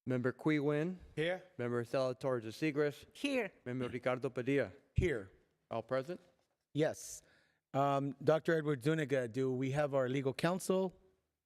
Member Qui Win, Here. Member Salvatore de Segres, Here. Member Ricardo Padilla. Here. All present? Yes. Dr. Edward Zuniga, do we have our legal counsel?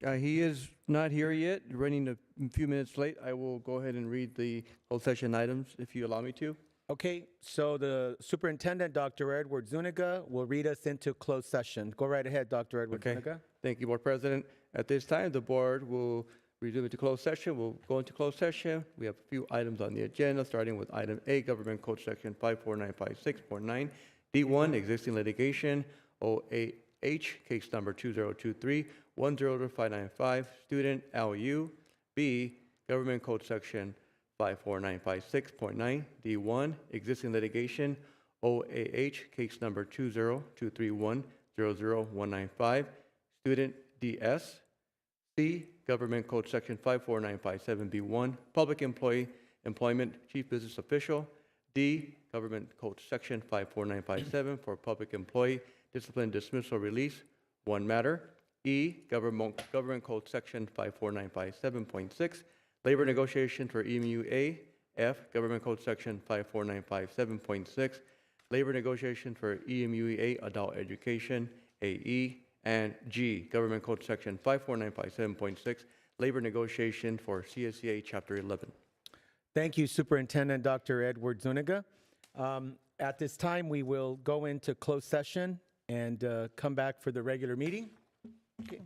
He is not here yet, running a few minutes late. I will go ahead and read the closed session items if you allow me to. Okay, so the superintendent, Dr. Edward Zuniga, will read us into closed session. Go right ahead, Dr. Edward Okay. Zuniga. Thank you, Board President. At this time, the board will resume into closed session. We'll go into closed session. We have a few items on the agenda, starting with item A, Government Code Section 54956.9, D1, existing litigation, OAH, case number 2023-102595, student LU. B, Government Code Section 54956.9, D1, existing litigation, OAH, case number 20231000195, student DS. C, Government Code Section 54957B1, Public Employee Employment Chief Business Official. D, Government Code Section 54957 for Public Employee Discipline Dismissal Release, one matter. E, Government Code Section 54957.6, Labor Negotiation for EMUA. F, Government Code Section 54957.6, Labor Negotiation for EMUA Adult Education, AE. And G, Government Code Section 54957.6, Labor Negotiation for CSEA Chapter 11. Thank you, Superintendent Dr. Edward Zuniga. At this time, we will go into closed session and come back for the regular meeting. Okay.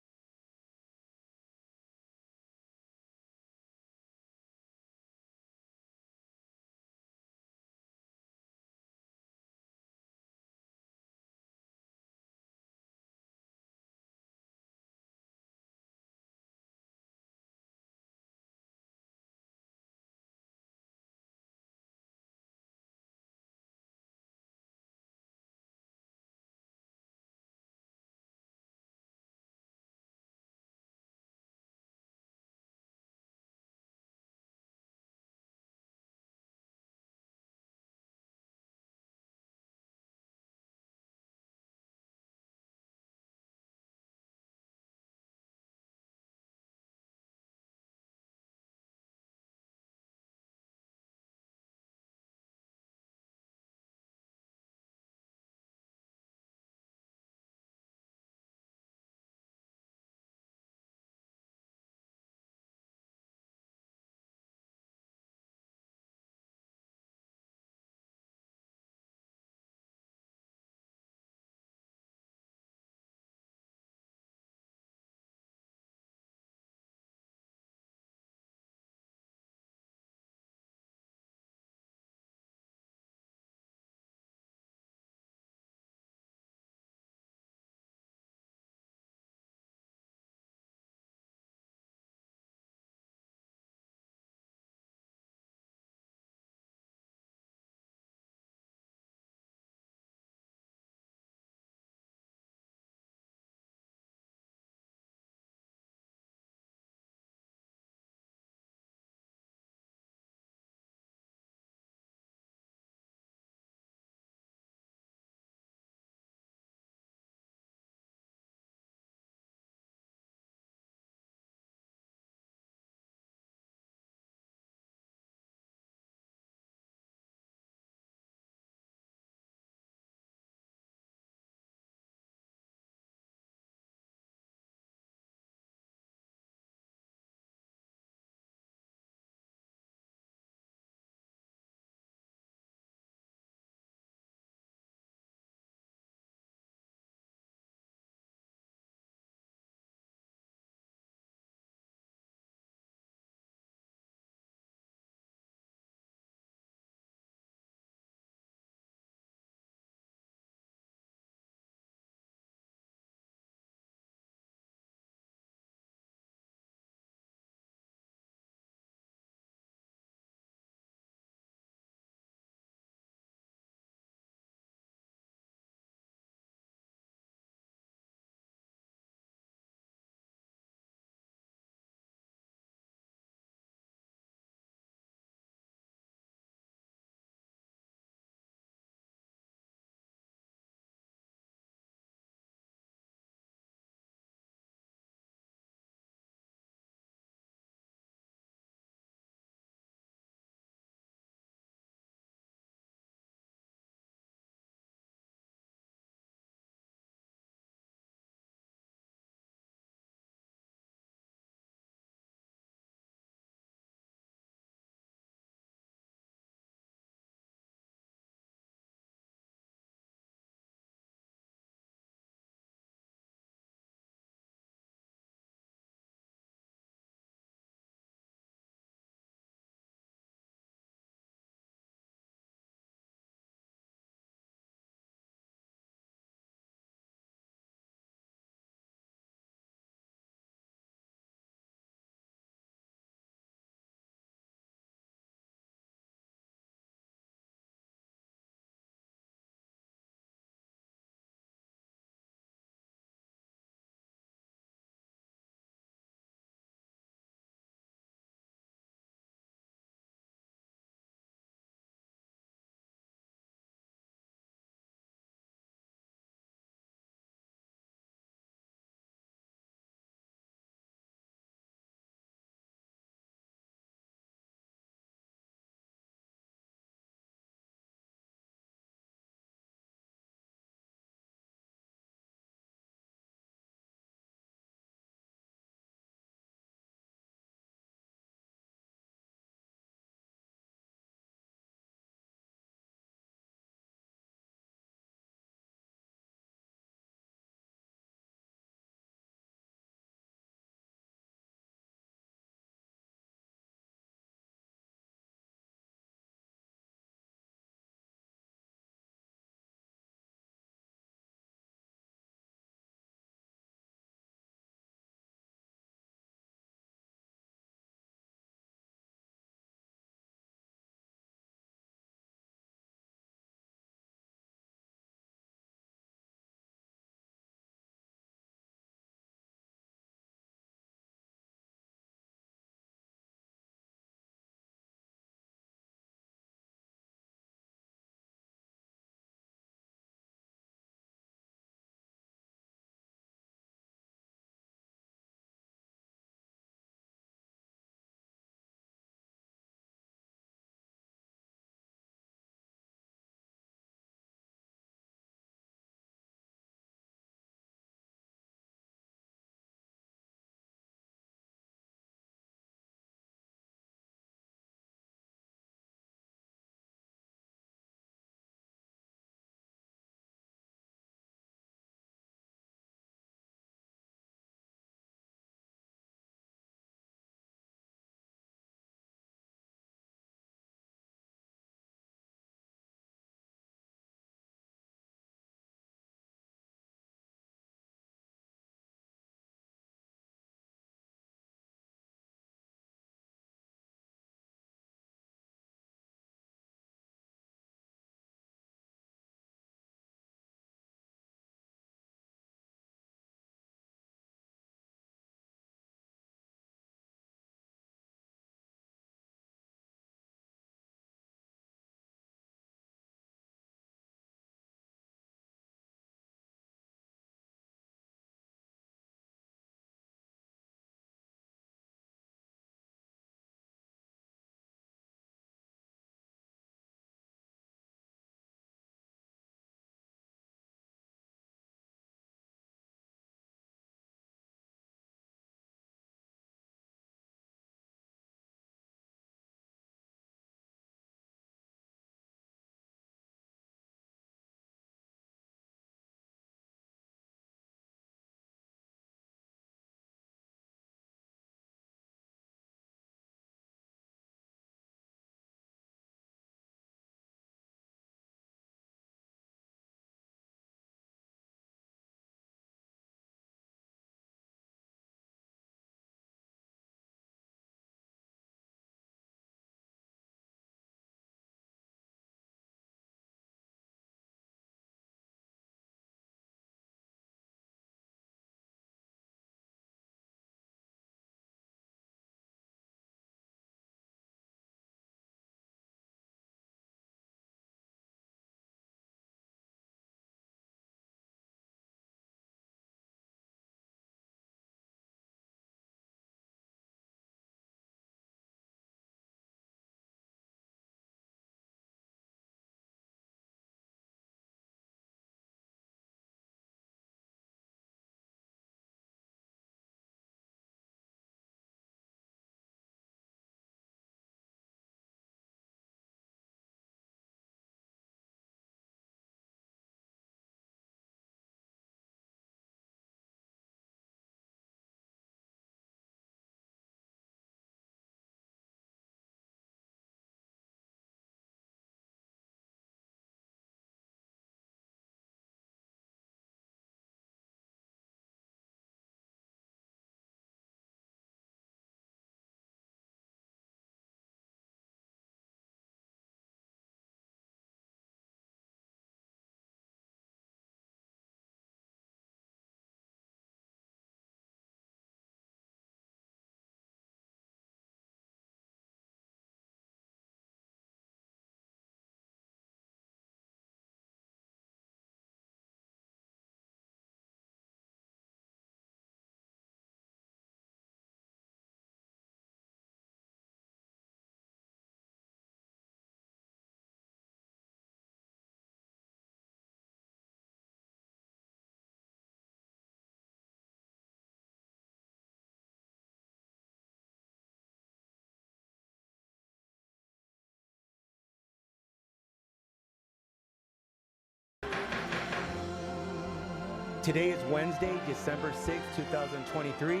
Today is Wednesday, December 6, 2023.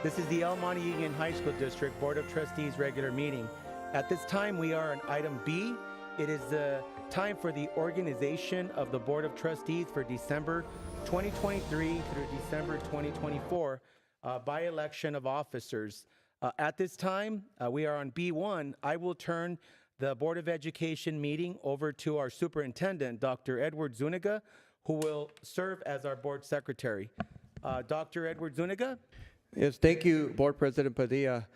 This is the El Monte Union High School District Board of Trustees regular meeting. At this time, we are on item B. It is the time for the organization of the Board of Trustees for December 2023 through December 2024 by election of officers. At this time, we are on B1. I will turn the Board of Education meeting over to our superintendent, Dr. Edward Zuniga, who will serve as our board secretary. Dr. Edward Zuniga? Yes, thank you, Board President Padilla.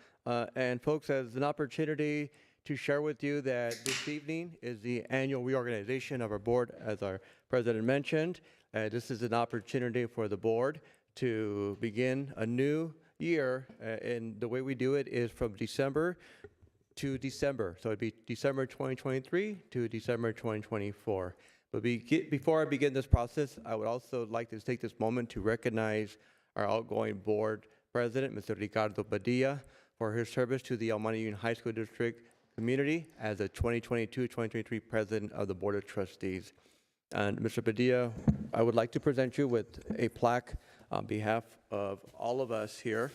And folks, as an opportunity to share with you that this evening is the annual reorganization of our board, as our president mentioned. This is an opportunity for the board to begin a new year, and the way we do it is from December to December. So it'd be December 2023 to December 2024. But before I begin this process, I would also like to take this moment to recognize our outgoing board president, Mr. Ricardo Padilla, for his service to the El Monte Union High School District community as the 2022-2023 president of the Board of Trustees. And Mr. Padilla, I would like to present you with a plaque on behalf of all of us here.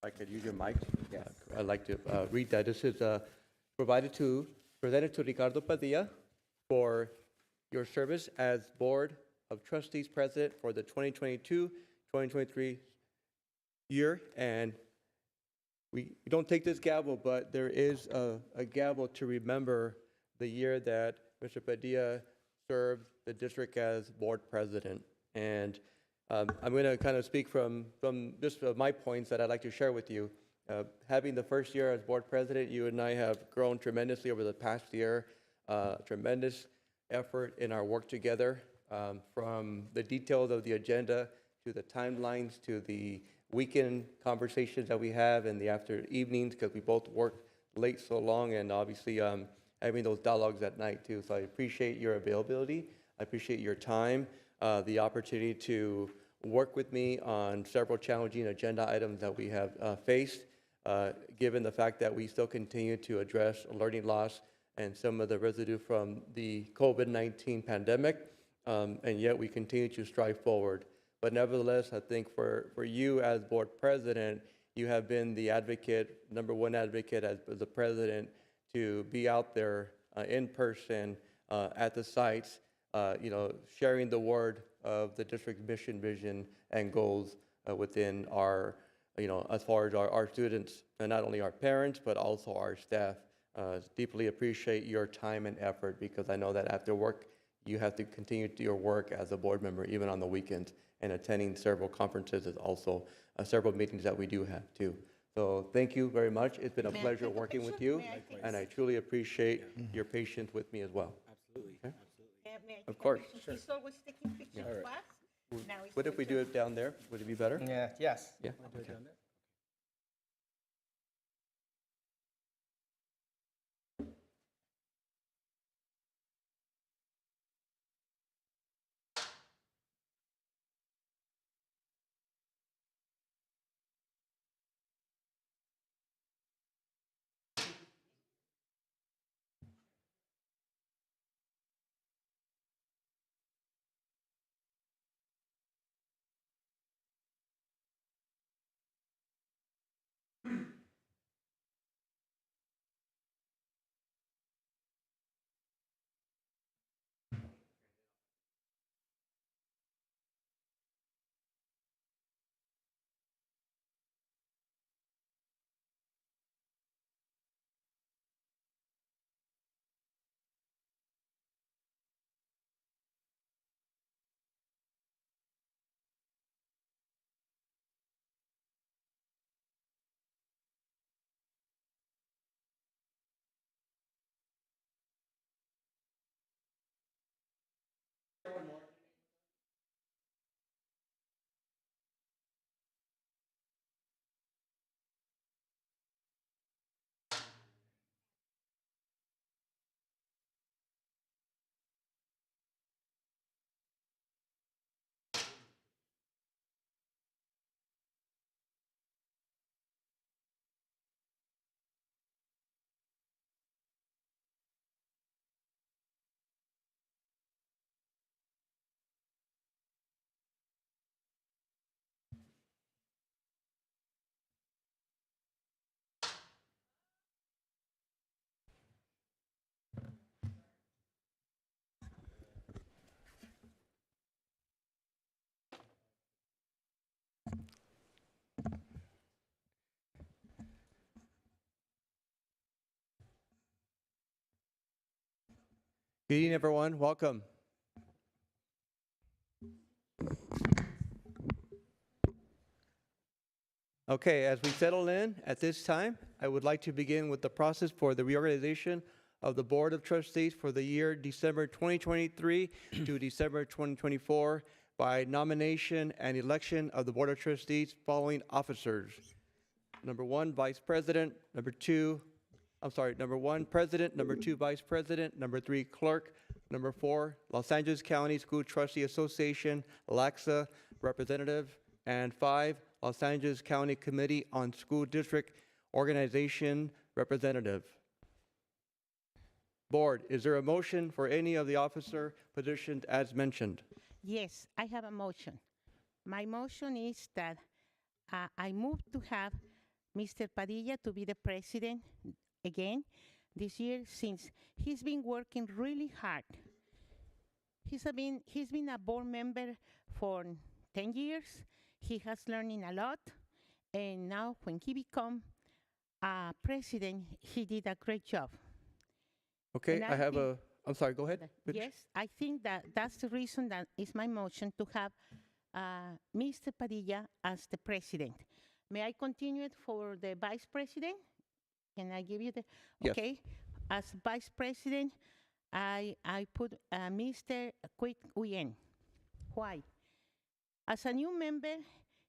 I could use your mic. Yes. I'd like to read that. This is presented to Ricardo Padilla for your service as Board of Trustees President for the 2022-2023 year. And we don't take this gavel, but there is a gavel to remember the year that Mr. Padilla served the district as Board President. And I'm going to kind of speak from just my points that I'd like to share with you. Having the first year as board president, you and I have grown tremendously over the past year. Tremendous effort in our work together, from the details of the agenda to the timelines to the weekend conversations that we have in the after evenings, because we both work late so long, and obviously having those dialogues at night too. So I appreciate your availability. I appreciate your time, the opportunity to work with me on several challenging agenda items that we have faced, given the fact that we still continue to address learning loss and some of the residue from the COVID-19 pandemic, and yet we continue to strive forward. But nevertheless, I think for you as board president, you have been the advocate, number one advocate as the president, to be out there in person at the sites, sharing the word of the district mission, vision, and goals within our, as far as our students, and not only our parents, but also our staff. Deeply appreciate your time and effort, because I know that after work, you have to continue your work as a board member, even on the weekends, and attending several conferences is also several meetings that we do have too. So thank you very much. It's been a pleasure working with you, and I truly appreciate your patience with me as well. Absolutely. Okay? May I take Of a course. picture? He's always taking pictures of us. Now he's What if we do it down there? Would it be better? Yeah, yes. Yeah. Wanna do it Okay. down there? Good evening, everyone. Welcome. Okay, as we settle in at this time, I would like to begin with the process for the reorganization of the Board of Trustees for the year December 2023 to December 2024 by nomination and election of the Board of Trustees following officers. Number one, Vice President. Number one, President. Number two, Vice President. Number three, Clerk. Number four, Los Angeles County School Trustee Association, LACSA Representative. And five, Los Angeles County Committee on School District Organization Representative. Board, is there a motion for any of the officer positions as mentioned? Yes, I have a motion. My motion is that I move to have Mr. Padilla to be the president again this year, since he's been working really hard. He's been a board member for 10 years. He has learning a lot, and now when he become president, he did a great job. Okay, And I have think- I'm sorry, go ahead. Finish. Yes, I think that that's the reason that is my motion to have Mr. Padilla as the president. May I continue it for the vice president? Can I give you the? Yes. Okay. As vice president, I put Mr. Quit Uyen. Why? As a new member,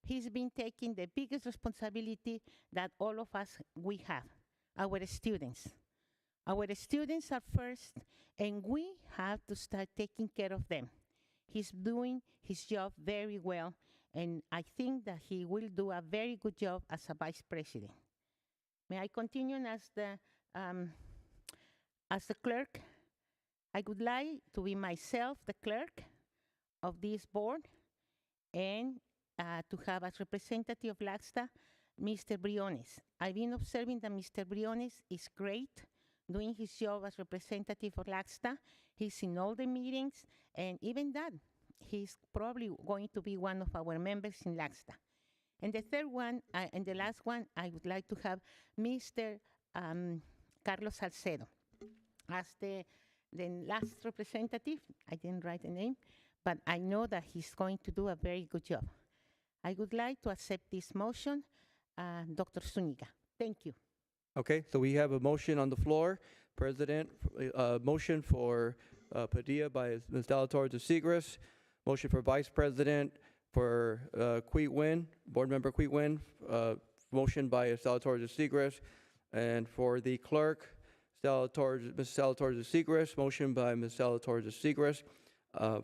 he's been taking the biggest responsibility that all of us we have, our students. Our students are first, and we have to start taking care of them. He's doing his job very well, and I think that he will do a very good job as a vice president. May I continue as the clerk? I would like to be myself the clerk of this board, and to have as representative of LACSTA, Mr. Briones. I've been observing that Mr. Briones is great doing his job as representative of LACSTA. He's in all the meetings, and even that, he's probably going to be one of our members in LACSTA. And the third one, and the last one, I would like to have Mr. Carlos Salcedo as the last representative. I didn't write the name, but I know that he's going to do a very good job. I would like to accept this motion, Dr. Zuniga. Thank you. Okay, so we have a motion on the floor. President, motion for Padilla by Ms. Delatorre de Segres. Motion for Vice President for Quee Nguyen, Board Member Quee Nguyen. Motion by Ms. Delatorre de Segres. And for the clerk, Ms. Delatorre de Segres. Motion by Ms. Delatorre de Segres.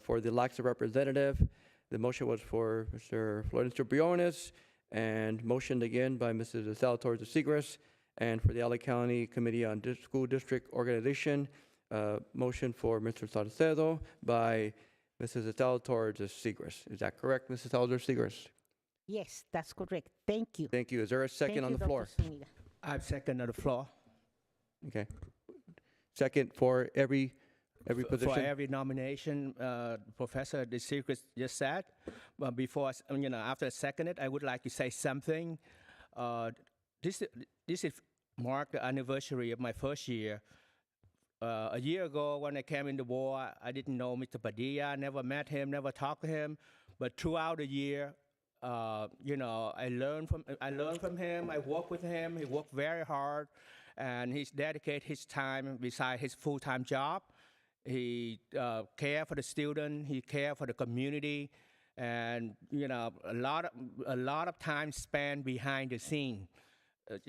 For the LACSA representative, the motion was for Mr. Florencio Briones, and motioned again by Mrs. Delatorre de Segres. And for the LA County Committee on School District Organization, motion for Mr. Salcedo by Mrs. Delatorre de Segres. Is that correct, Mrs. Delatorre de Segres? Yes, that's correct. Thank you. Thank you. Is there a second Thank on you, the floor? Dr. Zuniga. I have second on the floor. Okay. Second for every position? For every nomination, Professor De Segres just said. But before, after I second it, I would like to say something. This is mark the anniversary of my first year. A year ago, when I came in the board, I didn't know Mr. Padilla. I never met him, never talked to him. But throughout the year, I learned from him. I worked with him. He worked very hard, and he's dedicated his time beside his full-time job. He cared for the student. He cared for the community, and a lot of time spent behind the scene.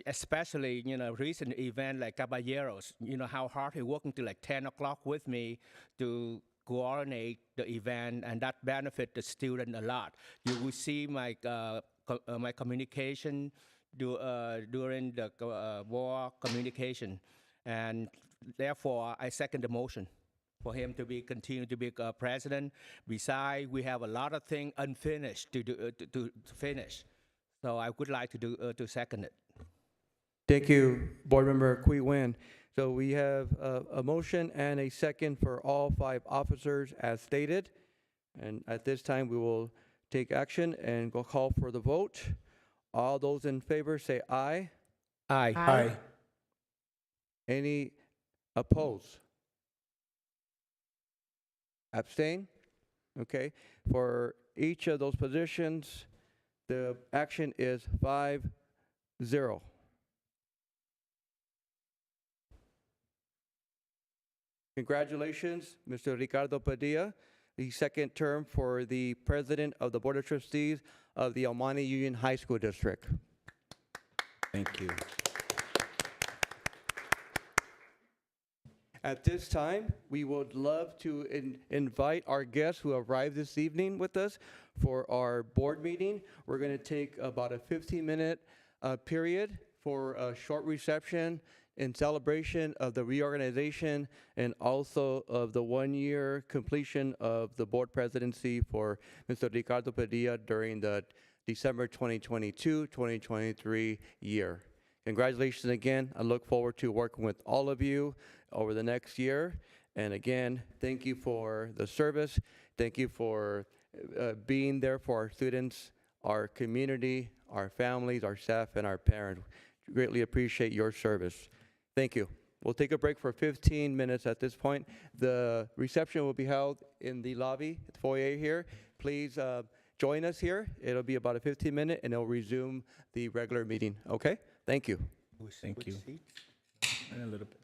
Especially, recent event like Caballeros, how hard he worked until like 10 o'clock with me to coordinate the event, and that benefit the student a lot. You will see my communication during the war communication, and therefore I second the motion for him to continue to be president. Besides, we have a lot of things unfinished to finish, so I would like to second it. Thank you, Board Member Quee Nguyen. So we have a motion and a second for all 5 officers as stated. And at this time, we will take action and go call for the vote. All those in favor say aye. Aye. Aye. Any opposed? Abstain? Okay. For each of those positions, the action is 5-0. Congratulations, Mr. Ricardo Padilla, the second term for the President of the Board of Trustees of the El Monte Union High School District. Thank you. At this time, we would love to invite our guests who arrived this evening with us for our board meeting. We're going to take about a 15-minute period for a short reception in celebration of the reorganization and also of the one-year completion of the board presidency for Mr. Ricardo Padilla during the December 2022-2023 year. Congratulations again. I look forward to working with all of you over the next year. And again, thank you for the service. Thank you for being there for our students, our community, our families, our staff, and our parents. Greatly appreciate your service. Thank you. We'll take a break for 15 minutes at this point. The reception will be held in the lobby, foyer here. Please join us here. It'll be about a 15-minute, and it'll resume the regular meeting. Okay? Thank you. Thank you. And a little bit.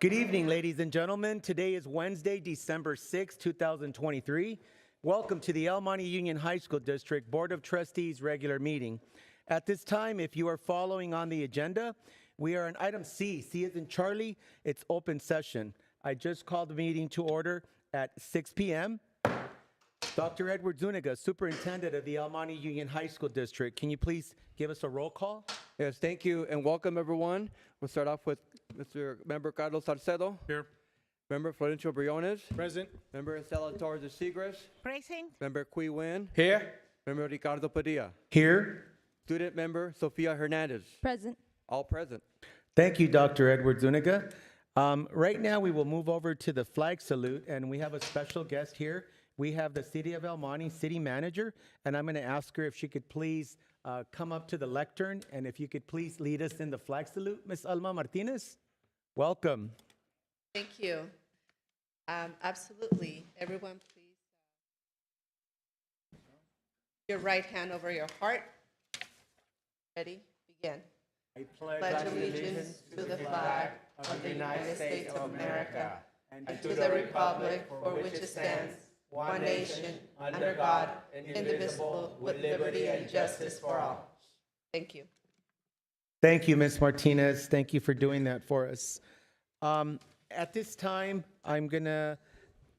Good evening, ladies and gentlemen. Today is Wednesday, December 6, 2023. Welcome to the El Monte Union High School District Board of Trustees regular meeting. At this time, if you are following on the agenda, we are on item C. C as in Charlie. It's open session. I just called the meeting to order at 6 p.m. Dr. Edward Zuniga, Superintendent of the El Monte Union High School District, can you please give us a roll call? Yes, thank you, and welcome, everyone. We'll start off with Mr. Member Carlos Salcedo. Here. Member Florencio Briones. Present. Member Estela Torres de Sigres. Present. Member Qui Win. Here. Member Ricardo Padilla. Here. Student Member Sofia Hernandez. Present. All present. Thank you, Dr. Edward Zuniga. Right now, we will move over to the flag salute, and we have a special guest here. We have the City of El Monte City Manager, and I'm going to ask her if she could please come up to the lectern, and if you could please lead us in the flag salute. Ms. Alma Martinez, welcome. Thank you. Absolutely. Everyone, please. Your right hand over your heart. Ready? Begin. I Pledge allegiance to the flag of the United States of America and to the republic for which it stands, one nation, under God, indivisible, with liberty and justice for all. Thank you. Thank you, Ms. Martinez. Thank you for doing that for us. At this time, I'm going to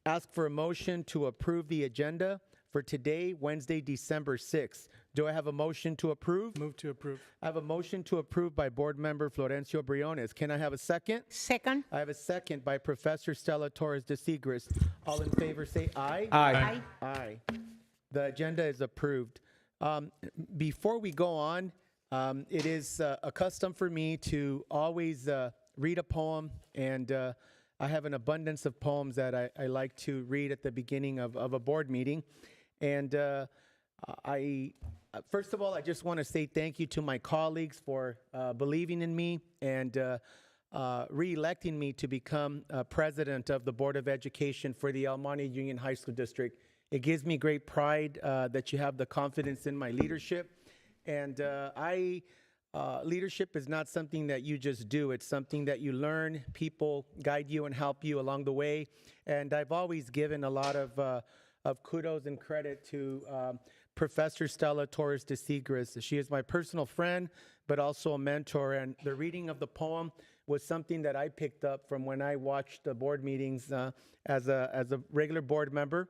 ask for a motion to approve the agenda for today, Wednesday, December 6th. Do I have a motion to approve? Move to approve. I have a motion to approve by Board Member Florencio Briones. Can I have a second? Second. I have a second by Professor Stella Torres de Sigres. All in favor say aye. Aye. Aye. The agenda is approved. Before we go on, it is a custom for me to always read a poem, and I have an abundance of poems that I like to read at the beginning of a board meeting. And first of all, I just want to say thank you to my colleagues for believing in me and re-electing me to become president of the Board of Education for the El Monte Union High School District. It gives me great pride that you have the confidence in my leadership. And leadership is not something that you just do. It's something that you learn. People guide you and help you along the way. And I've always given a lot of kudos and credit to Professor Stella Torres de Sigres. She is my personal friend, but also a mentor. And the reading of the poem was something that I picked up from when I watched the board meetings as a regular board member.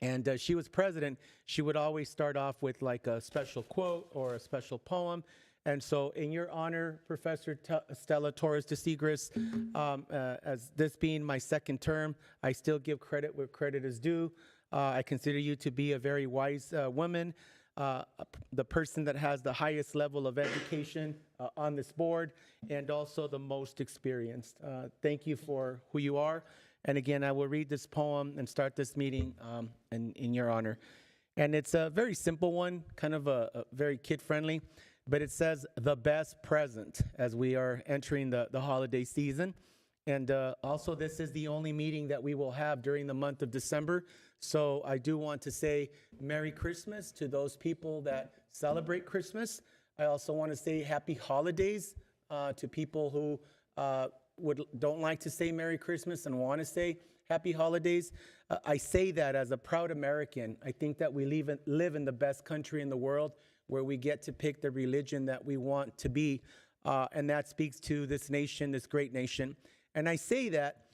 And she was president. She would always start off with like a special quote or a special poem. And so in your honor, Professor Stella Torres de Sigres, as this being my second term, I still give credit where credit is due. I consider you to be a very wise woman, the person that has the highest level of education on this board, and also the most experienced. Thank you for who you are. And again, I will read this poem and start this meeting in your honor. And it's a very simple one, kind of a very kid-friendly, but it says, "The best present," as we are entering the holiday season. And also, this is the only meeting that we will have during the month of December. So I do want to say Merry Christmas to those people that celebrate Christmas. I also want to say Happy Holidays to people who don't like to say Merry Christmas and want to say Happy Holidays. I say that as a proud American. I think that we live in the best country in the world, where we get to pick the religion that we want to be. And that speaks to this nation, this great nation. And I say that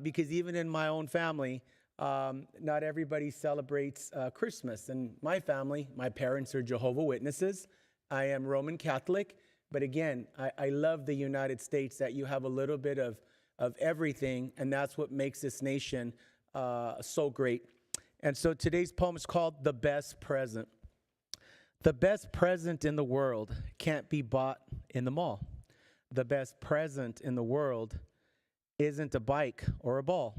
because even in my own family, not everybody celebrates Christmas. In my family, my parents are Jehovah's Witnesses. I am Roman Catholic. But again, I love the United States, that you have a little bit of everything, and that's what makes this nation so great. And so today's poem is called "The Best Present." The best present in the world can't be bought in the mall. The best present in the world isn't a bike or a ball.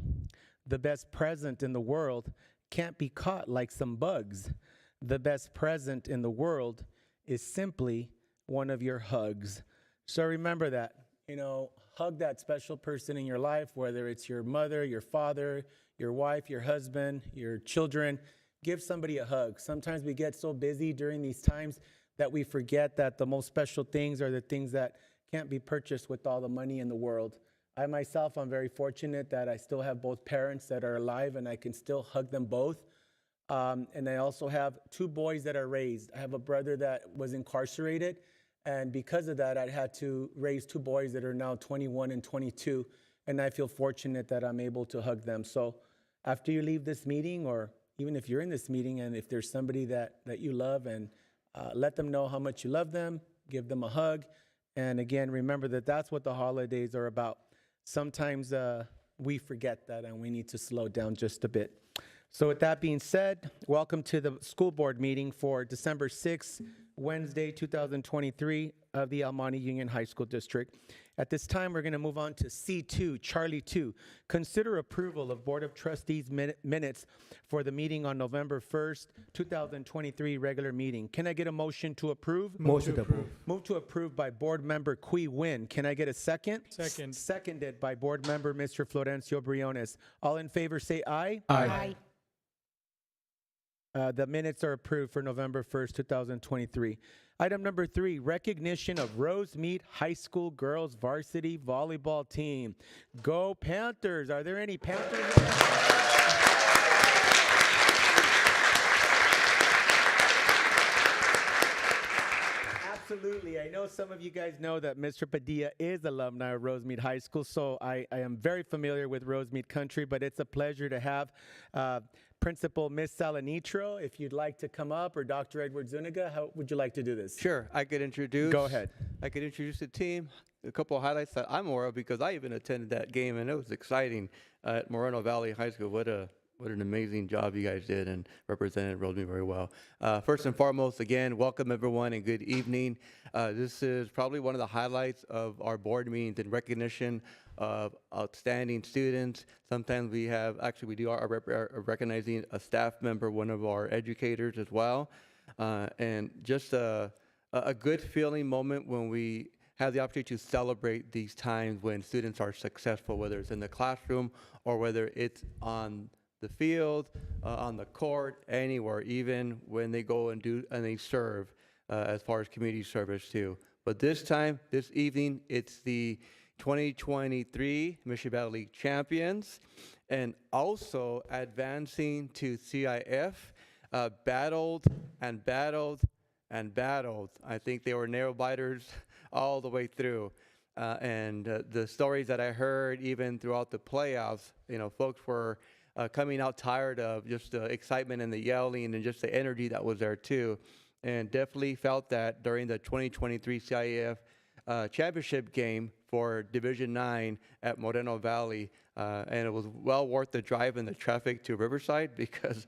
The best present in the world can't be caught like some bugs. The best present in the world is simply one of your hugs. So remember that, hug that special person in your life, whether it's your mother, your father, your wife, your husband, your children. Give somebody a hug. Sometimes we get so busy during these times that we forget that the most special things are the things that can't be purchased with all the money in the world. I myself, I'm very fortunate that I still have both parents that are alive and I can still hug them both. And I also have two boys that are raised. I have a brother that was incarcerated, and because of that, I had to raise two boys that are now 21 and 22, and I feel fortunate that I'm able to hug them. So after you leave this meeting, or even if you're in this meeting, and if there's somebody that you love, and let them know how much you love them, give them a hug. And again, remember that that's what the holidays are about. Sometimes we forget that, and we need to slow down just a bit. So with that being said, welcome to the school board meeting for December 6th, Wednesday, 2023 of the El Monte Union High School District. At this time, we're going to move on to C2, Charlie 2. Consider approval of Board of Trustees minutes for the meeting on November 1st, 2023 regular meeting. Can I get a motion to approve? Motion to approve. Move to approve by Board Member Qui Win. Can I get a second? Second. Seconded by Board Member Mr. Florencio Briones. All in favor say aye. Aye. The minutes are approved for November 1st, 2023. Item number 3, recognition of Rosemead High School Girls Varsity Volleyball Team. Go Panthers! Are there any Panthers? Absolutely. I know some of you guys know that Mr. Padilla is alumni of Rosemead High School, so I am very familiar with Rosemead country, but it's a pleasure to have Principal Miss Salanitro. If you'd like to come up, or Dr. Edward Zuniga, how would you like to do this? Sure, I could introduce. Go ahead. I could introduce the team. A couple of highlights that I'm aware of because I even attended that game and it was exciting at Moreno Valley High School. What an amazing job you guys did and represented Rosemead very well. First and foremost, again, welcome everyone and good evening. This is probably one of the highlights of our board meetings in recognition of outstanding students. Sometimes we are recognizing a staff member, one of our educators as well. And just a good feeling moment when we have the opportunity to celebrate these times when students are successful, whether it's in the classroom or whether it's on the field, on the court, anywhere, even when they go and they serve as far as community service too. But this evening, it's the 2023 Mission Battle League champions, and also advancing to CIF, battled and battled and battled. I think they were nail biters all the way through. And the stories that I heard even throughout the playoffs, folks were coming out tired of just the excitement and the yelling and just the energy that was there too. And definitely felt that during the 2023 CIF championship game for Division 9 at Moreno Valley. And it was well worth the drive and the traffic to Riverside because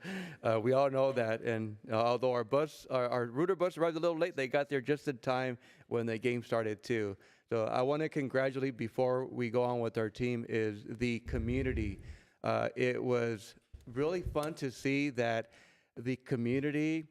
we all know that. And although our Rooter bus arrived a little late, they got there just in time when the game started too. So I want to congratulate, before we go on with our team, is the community. It was really fun to see that the community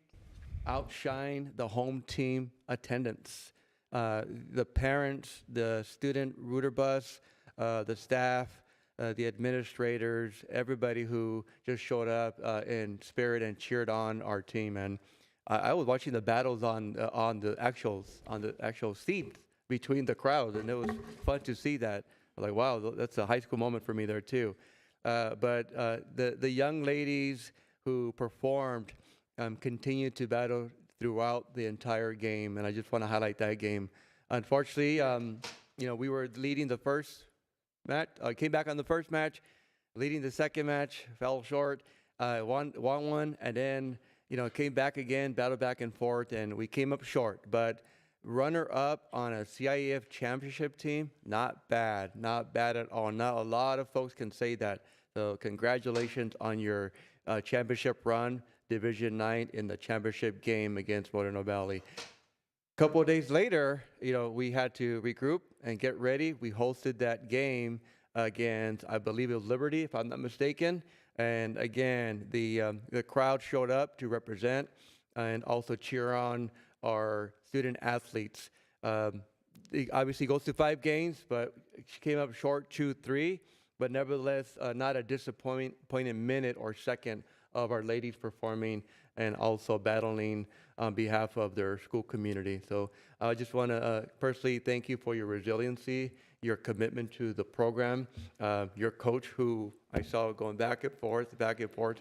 outshine the home team attendance. The parents, the student Rooter bus, the staff, the administrators, everybody who just showed up in spirit and cheered on our team. And I was watching the battles on the actual seats between the crowds, and it was fun to see that. I was like, wow, that's a high school moment for me there too. But the young ladies who performed continued to battle throughout the entire game, and I just want to highlight that game. Unfortunately, we were leading the first match, came back on the first match, leading the second match, fell short, won one, and then came back again, battled back and forth, and we came up short. But runner-up on a CIF championship team, not bad at all. Not a lot of folks can say that. So congratulations on your championship run, Division 9 in the championship game against Moreno Valley. A couple of days later, we had to regroup and get ready. We hosted that game against, I believe it was Liberty, if I'm not mistaken. And again, the crowd showed up to represent and also cheer on our student athletes. It obviously goes to 5 games, but she came up short 2-3. But nevertheless, not a disappointing minute or second of our ladies performing and also battling on behalf of their school community. So I just want to personally thank you for your resiliency, your commitment to the program, your coach who I saw going back and forth,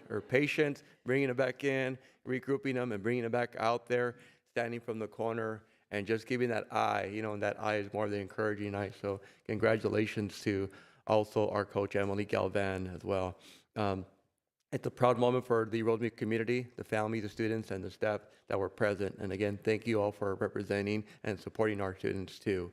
her patience, bringing it back in, regrouping them and bringing it back out there, standing from the corner and just giving that eye, and that eye is more of the encouraging eye. So congratulations to also our coach, Emily Galvan, as well. It's a proud moment for the Rosemead community, the family, the students, and the staff that were present. And again, thank you all for representing and supporting our students too.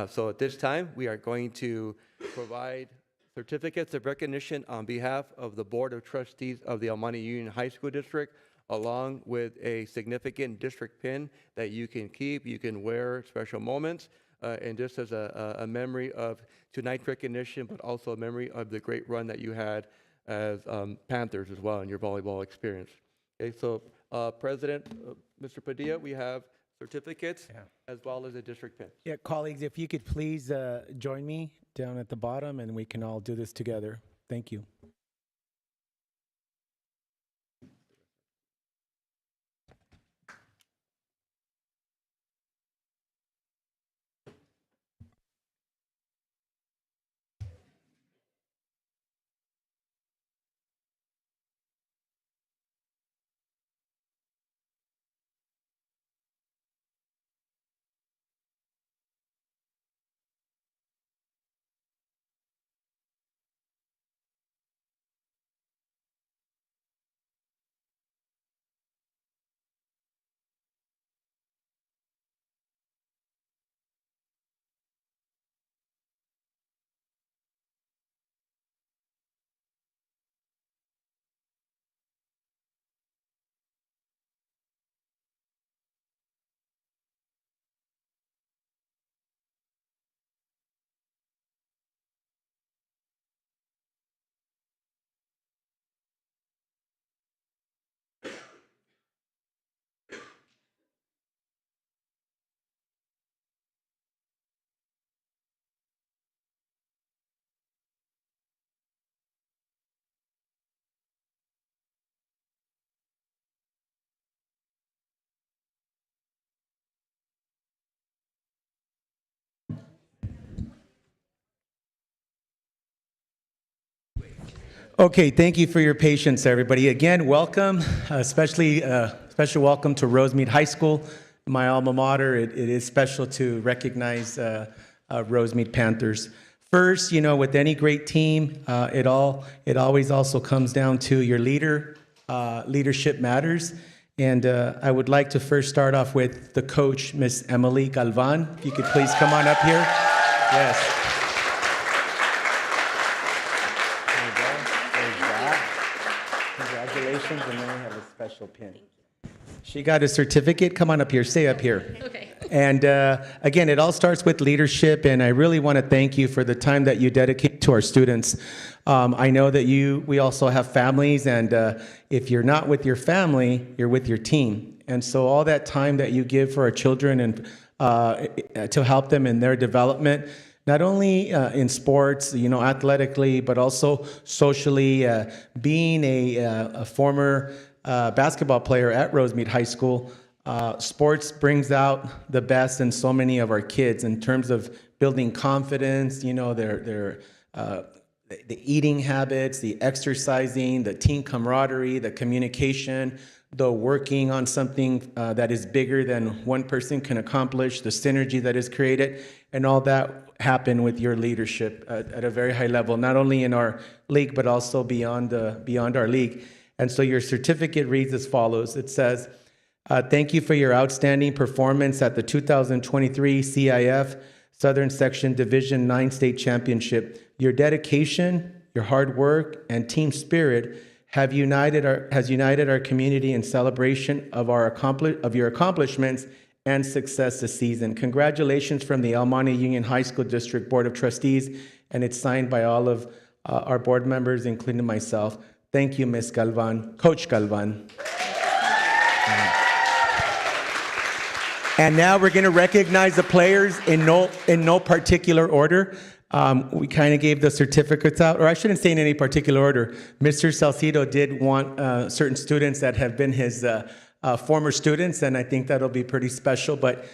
So at this time, we are going to provide certificates of recognition on behalf of the Board of Trustees of the El Monte Union High School District, along with a significant district pin that you can keep, you can wear at special moments, and just as a memory of tonight's recognition, but also a memory of the great run that you had as Panthers as well in your volleyball experience. Okay, so President, Mr. Padilla, we have certificates as well as a district pin. Yeah, colleagues, if you could please join me down at the bottom and we can all do this together. Thank you. Okay, thank you for your patience, everybody. Again, welcome, especially special welcome to Rosemead High School, my alma mater. It is special to recognize Rosemead Panthers. First, with any great team, it always also comes down to your leader. Leadership matters. And I would like to first start off with the coach, Miss Emily Galvan. If you could please come on up here. Yes. Congratulations, and then we have a special pin. She got a certificate. Come on up here. Stay up here. Okay. And again, it all starts with leadership, and I really want to thank you for the time that you dedicate to our students. I know that we also have families, and if you're not with your family, you're with your team. And so all that time that you give for our children and to help them in their development, not only in sports, athletically, but also socially. Being a former basketball player at Rosemead High School, sports brings out the best in so many of our kids in terms of building confidence, their the eating habits, the exercising, the team camaraderie, the communication, the working on something that is bigger than one person can accomplish, the synergy that is created, and all that happen with your leadership at a very high level, not only in our league, but also beyond our league. And so your certificate reads as follows. It says, thank you for your outstanding performance at the 2023 CIF Southern Section Division 9 State Championship. Your dedication, your hard work, and team spirit has united our community in celebration of your accomplishments and success this season. Congratulations from the El Monte Union High School District Board of Trustees, and it's signed by all of our board members, including myself. Thank you, Ms. Galvan, Coach Galvan. And now we're going to recognize the players in no particular order. We kind of gave the certificates out, or I shouldn't say in any particular order. Mr. Salcido did want certain students that have been his former students, and I think that'll be pretty special, but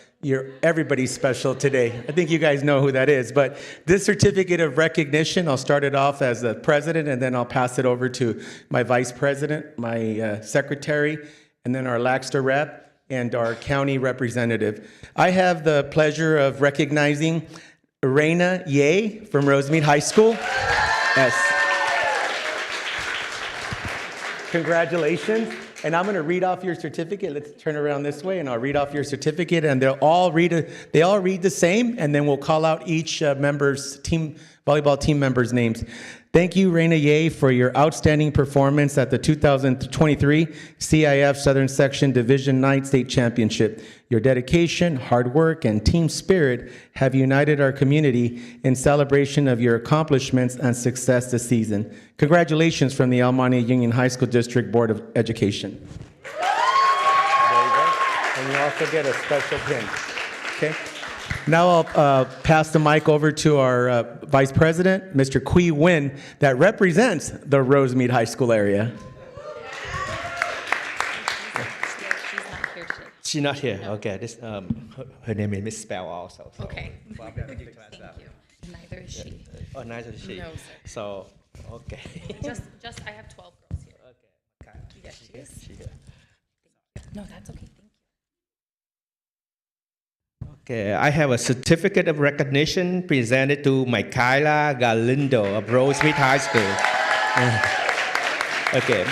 everybody's special today. I think you guys know who that is, but this certificate of recognition, I'll start it off as the president, and then I'll pass it over to my vice president, my secretary, and then our LACSTA rep, and our county representative. I have the pleasure of recognizing Reina Ye from Rosemead High School. Yes. Congratulations. And I'm going to read off your certificate. Let's turn around this way, and I'll read off your certificate, and they all read the same, and then we'll call out each volleyball team member's names. Thank you, Reina Ye, for your outstanding performance at the 2023 CIF Southern Section Division 9 State Championship. Your dedication, hard work, and team spirit have united our community in celebration of your accomplishments and success this season. Congratulations from the El Monte Union High School District Board of Education. There you go. And you also get a special pin. Okay. Now I'll pass the mic over to our Vice President, Mr. Qui Nguyen, that represents the Rosemead High School area. She's not here. Okay. This her name is misspelled also. So. Okay. Well, Thank you. Neither is she. Oh, neither is she. No, sir. So, okay. Just I have 12 girls here. Okay. Yes, she is. She here. No, that's okay. Thank you. Okay, I have a certificate of recognition presented to Michaela Galindo of Rosemead High School. Okay.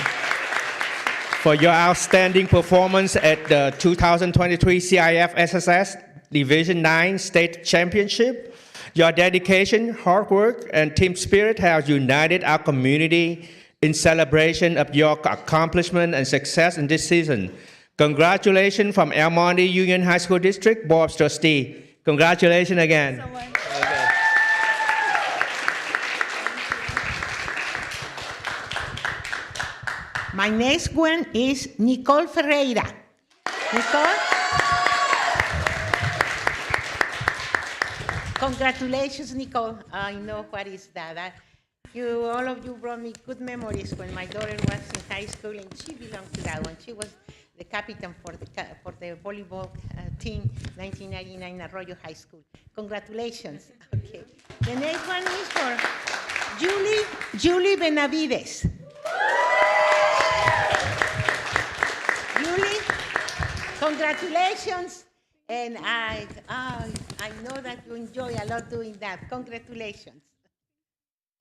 For your outstanding performance at the 2023 CIF SSS Division 9 State Championship, your dedication, hard work, and team spirit have united our community in celebration of your accomplishment and success in this season. Congratulations from El Monte Union High School District Board of Trustees. Congratulations again. Okay. My next one is Nicole Ferreira. Nicole? Congratulations, Nicole. I know what is that. All of you brought me good memories when my daughter was in high school, and she belonged to that one. She was the captain for the volleyball team, 1999 Arroyo High School. Congratulations. Okay. The next one is for Julie Benavides. Julie, congratulations. And I know that you enjoy a lot doing that. Congratulations.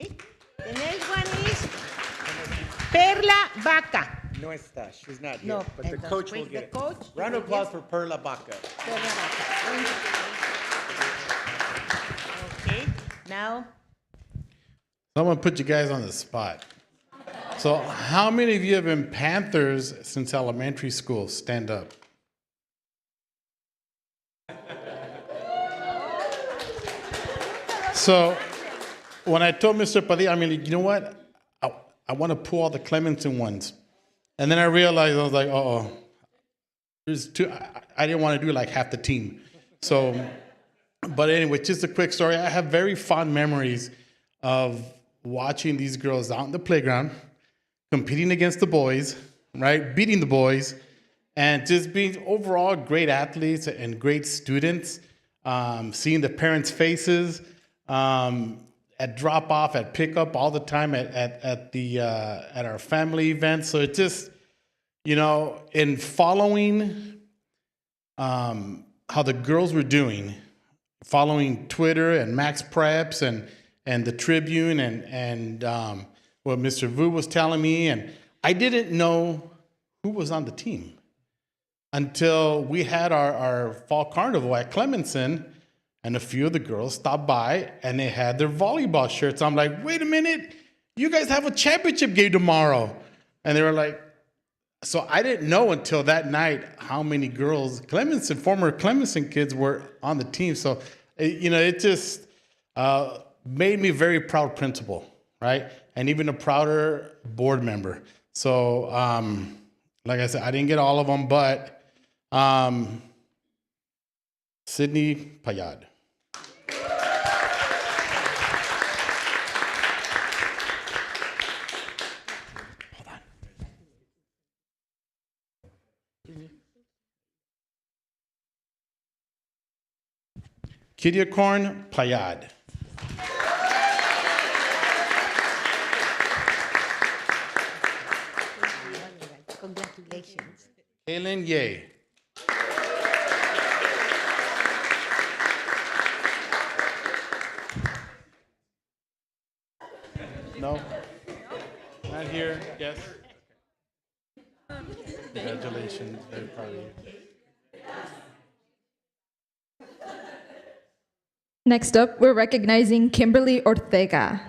Okay. The next one is Perla Vaca. No está. She's not here, No, but the coach will get it. Coach, Round of applause for Perla Baca. Perla Vaca. Okay, now. I'm going to put you guys on the spot. So how many of you have been Panthers since elementary school? Stand up. So when I told Mr. Padilla, I mean, you know what? I want to pull all the Clemenson ones. And then I realized, I was like, uh-oh. There's two. I didn't want to do like half the team. So, but anyway, just a quick story. I have very fond memories of watching these girls out in the playground, competing against the boys, right? Beating the boys, and just being overall great athletes and great students. Seeing the parents' faces at drop off, at pickup, all the time at our family events. So it just, you know, in following how the girls were doing, following Twitter and Max Preps and the Tribune and what Mr. Vu was telling me, and I didn't know who was on the team until we had our fall carnival at Clemenson, and a few of the girls stopped by and they had their volleyball shirts. I'm like, wait a minute, you guys have a championship game tomorrow. And they were like, so I didn't know until that night how many girls, former Clemenson kids were on the team. So, you know, it just made me a very proud principal, right? And even a prouder board member. So, like I said, I didn't get all of them, but Sydney Payad. Kiriakorn Payad. Congratulations. Kaylin Ye. No? Not here? Yes? Congratulations. Very proud of you. Next up, we're recognizing Kimberly Ortega.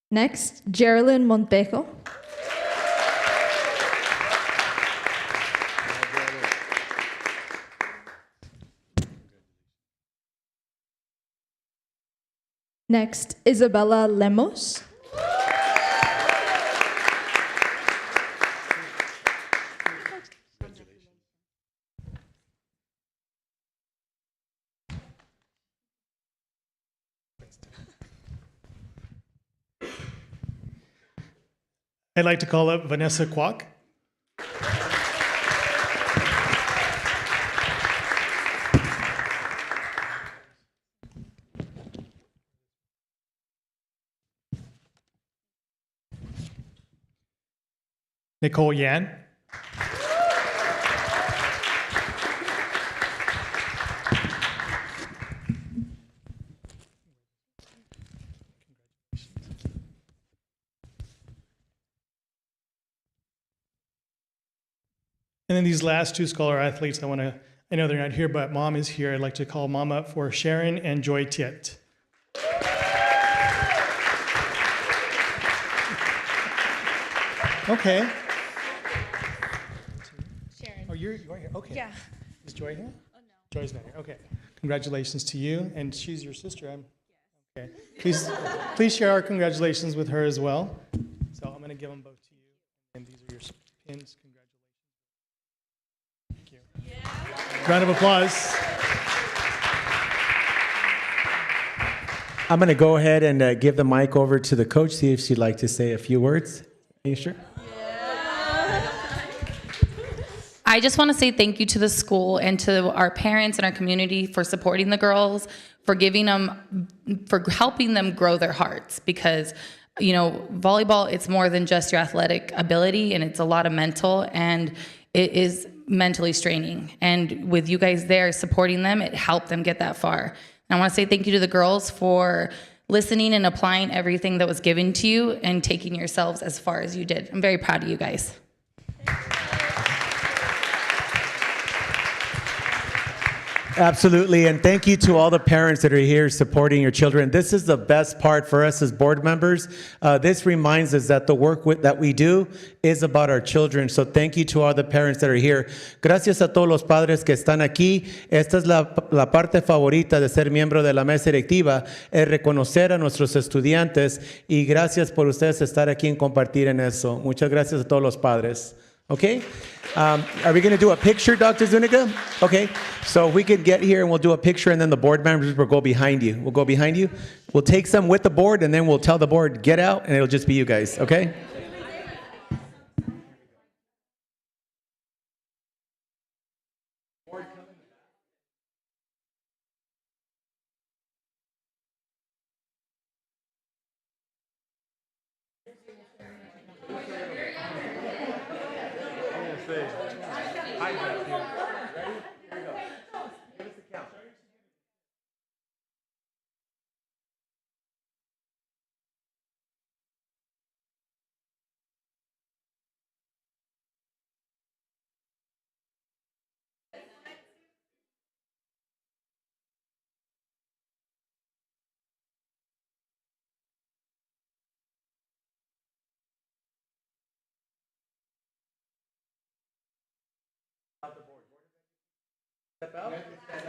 Next, Geraldine Montejo. Next, Isabella Lemos. I'd like to call up Vanessa Kwok. Nicole Yan. And then these last two scholar athletes, I know they're not here, but mom is here. I'd like to call mom up for Sharon and Joy Tiet. Okay. Sharon. Oh, you are here? Okay. Yeah. Is Joy here? Oh, no. Joy's not here. Okay. Congratulations to you. And she's your sister. Okay. Please share our congratulations with her as well. So I'm going to give them both to you. And these are your pins. Congratulations. Thank you. Yeah. Round of applause. I'm going to go ahead and give the mic over to the coach, see if she'd like to say a few words. Are you sure? I just want to say thank you to the school and to our parents and our community for supporting the girls, for helping them grow their hearts, because, you know, volleyball, it's more than just your athletic ability, and it's a lot of mental, and it is mentally straining. And with you guys there supporting them, it helped them get that far. And I want to say thank you to the girls for listening and applying everything that was given to you and taking yourselves as far as you did. I'm very proud of you guys. Absolutely, and thank you to all the parents that are here supporting your children. This is the best part for us as board members. This reminds us that the work that we do is about our children. So thank you to all the parents that are here. Gracias a todos los padres que están aquí. Esta es la parte favorita de ser miembro de la mesa directiva, es reconocer a nuestros estudiantes, y gracias por ustedes estar aquí en compartir en eso. Muchas gracias a todos los padres. Okay? Are we going to do a picture, Dr. Zuniga? Okay. So we can get here and we'll do a picture, and then the board members will go behind you. We'll go behind you. We'll take some with the board, and then we'll tell the board, get out, and it'll just be you guys. Okay?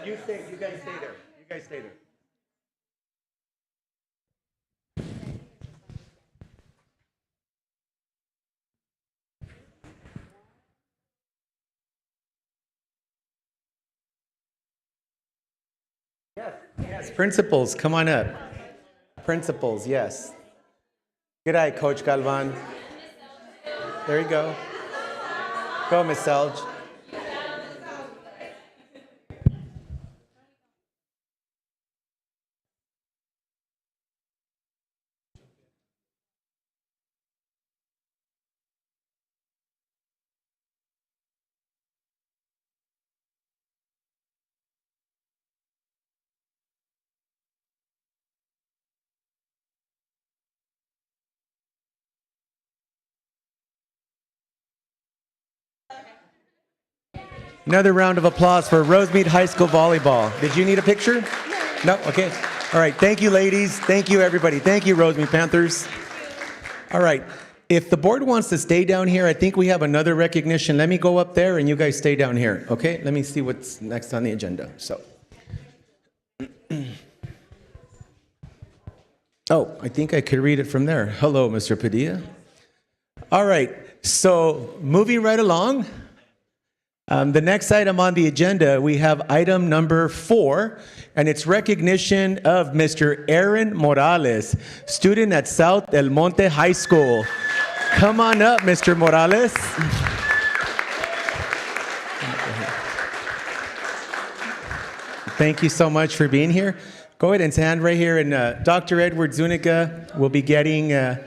You guys stay there. You guys stay there. Yes, principals, come on up. Principals, yes. Good eye, Coach Galvan. There you go. Go, Miss Selge. Another round of applause for Rosemead High School volleyball. Did you need a picture? No? Okay. All right. Thank you, ladies. Thank you, everybody. Thank you, Rosemead Panthers. All right. If the board wants to stay down here, I think we have another recognition. Let me go up there and you guys stay down here. Okay? Let me see what's next on the agenda. So. Oh, I think I could read it from there. Hello, Mr. Padilla. All right. So moving right along. The next item on the agenda, we have item number 4, and it's recognition of Mr. Aaron Morales, student at South El Monte High School. Come on up, Mr. Morales. Thank you so much for being here. Go ahead and stand right here, and Dr. Edward Zuniga will be getting the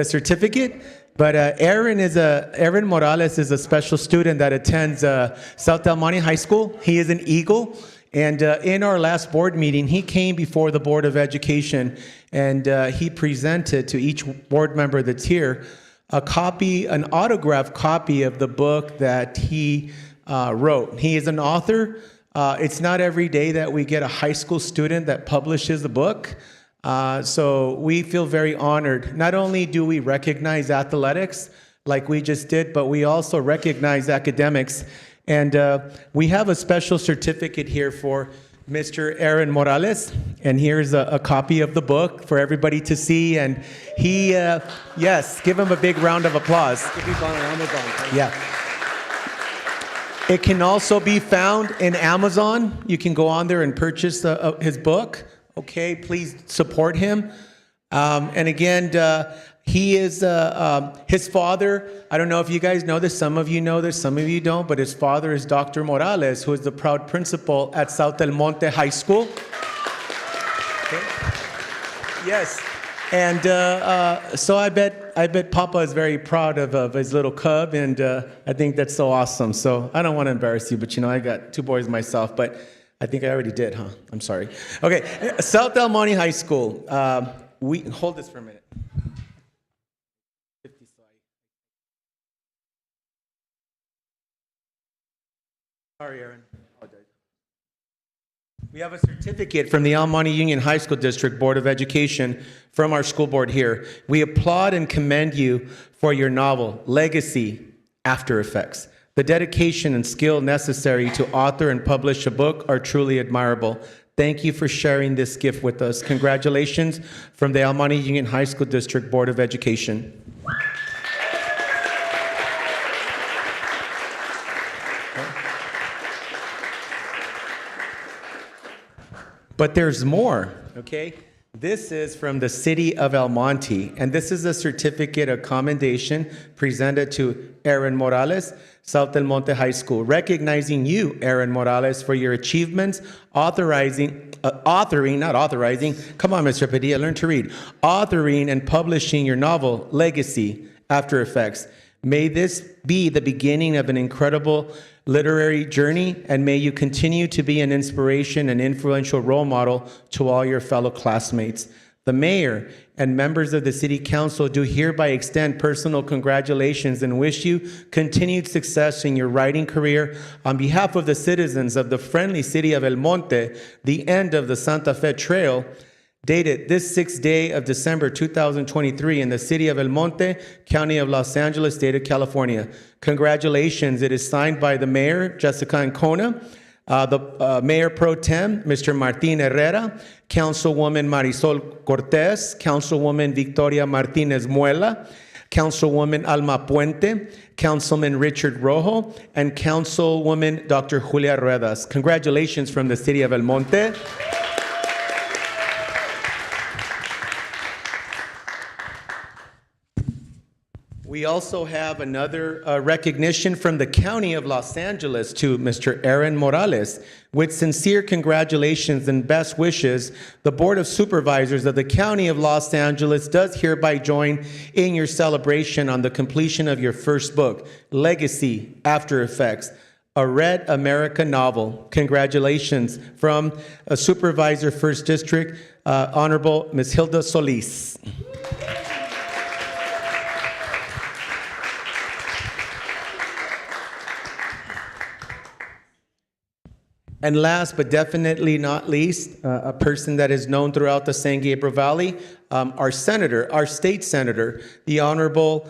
certificate. But Aaron Morales is a special student that attends South El Monte High School. He is an Eagle. And in our last board meeting, he came before the Board of Education and he presented to each board member that's here an autographed copy of the book that he wrote. He is an author. It's not every day that we get a high school student that publishes a book. So we feel very honored. Not only do we recognize athletics like we just did, but we also recognize academics. And we have a special certificate here for Mr. Aaron Morales. And here's a copy of the book for everybody to see. And he, yes, give him a big round of applause. Yeah. It can also be found in Amazon. You can go on there and purchase his book. Okay, please support him. And again, he is his father. I don't know if you guys know this. Some of you know this, some of you don't. But his father is Dr. Morales, who is the proud principal at South El Monte High School. Okay. Yes, and so I bet Papa is very proud of his little cub, and I think that's so awesome. So I don't want to embarrass you, but I got 2 boys myself, but. I think I already did, huh? I'm sorry. Okay, South El Monte High School. We hold this for a minute. Sorry, Aaron. Apologize. We have a certificate from the El Monte Union High School District Board of Education from our school board here. We applaud and commend you for your novel, Legacy, After Effects. The dedication and skill necessary to author and publish a book are truly admirable. Thank you for sharing this gift with us. Congratulations from the El Monte Union High School District Board of Education. But there's more, okay? This is from the city of El Monte, and this is a certificate of commendation presented to Aaron Morales, South El Monte High School, recognizing you, Aaron Morales, for your achievements, authoring, come on, Mr. Padilla, learn to read, authoring and publishing your novel, Legacy, After Effects. May this be the beginning of an incredible literary journey, and may you continue to be an inspiration and influential role model to all your fellow classmates. The mayor and members of the city council do hereby extend personal congratulations and wish you continued success in your writing career. On behalf of the citizens of the friendly city of El Monte, the end of the Santa Fe Trail, dated this 6th day of December 2023 in the city of El Monte, county of Los Angeles, state of California. Congratulations. It is signed by the mayor, Jessica Ancona, the mayor pro tem, Mr. Martin Herrera, Councilwoman Marisol Cortez, Councilwoman Victoria Martinez Muela, Councilwoman Alma Puente, Councilman Richard Rojo, and Councilwoman Dr. Julia Ruedas. Congratulations from the city of El Monte. We also have another recognition from the County of Los Angeles to Mr. Aaron Morales. With sincere congratulations and best wishes, the Board of Supervisors of the County of Los Angeles does hereby join in your celebration on the completion of your first book, Legacy After Effects, a Red America novel. Congratulations from Supervisor First District, Honorable Ms. Hilda Solis. And last but definitely not least, a person that is known throughout the San Gabriel Valley, our senator, our state senator, the Honorable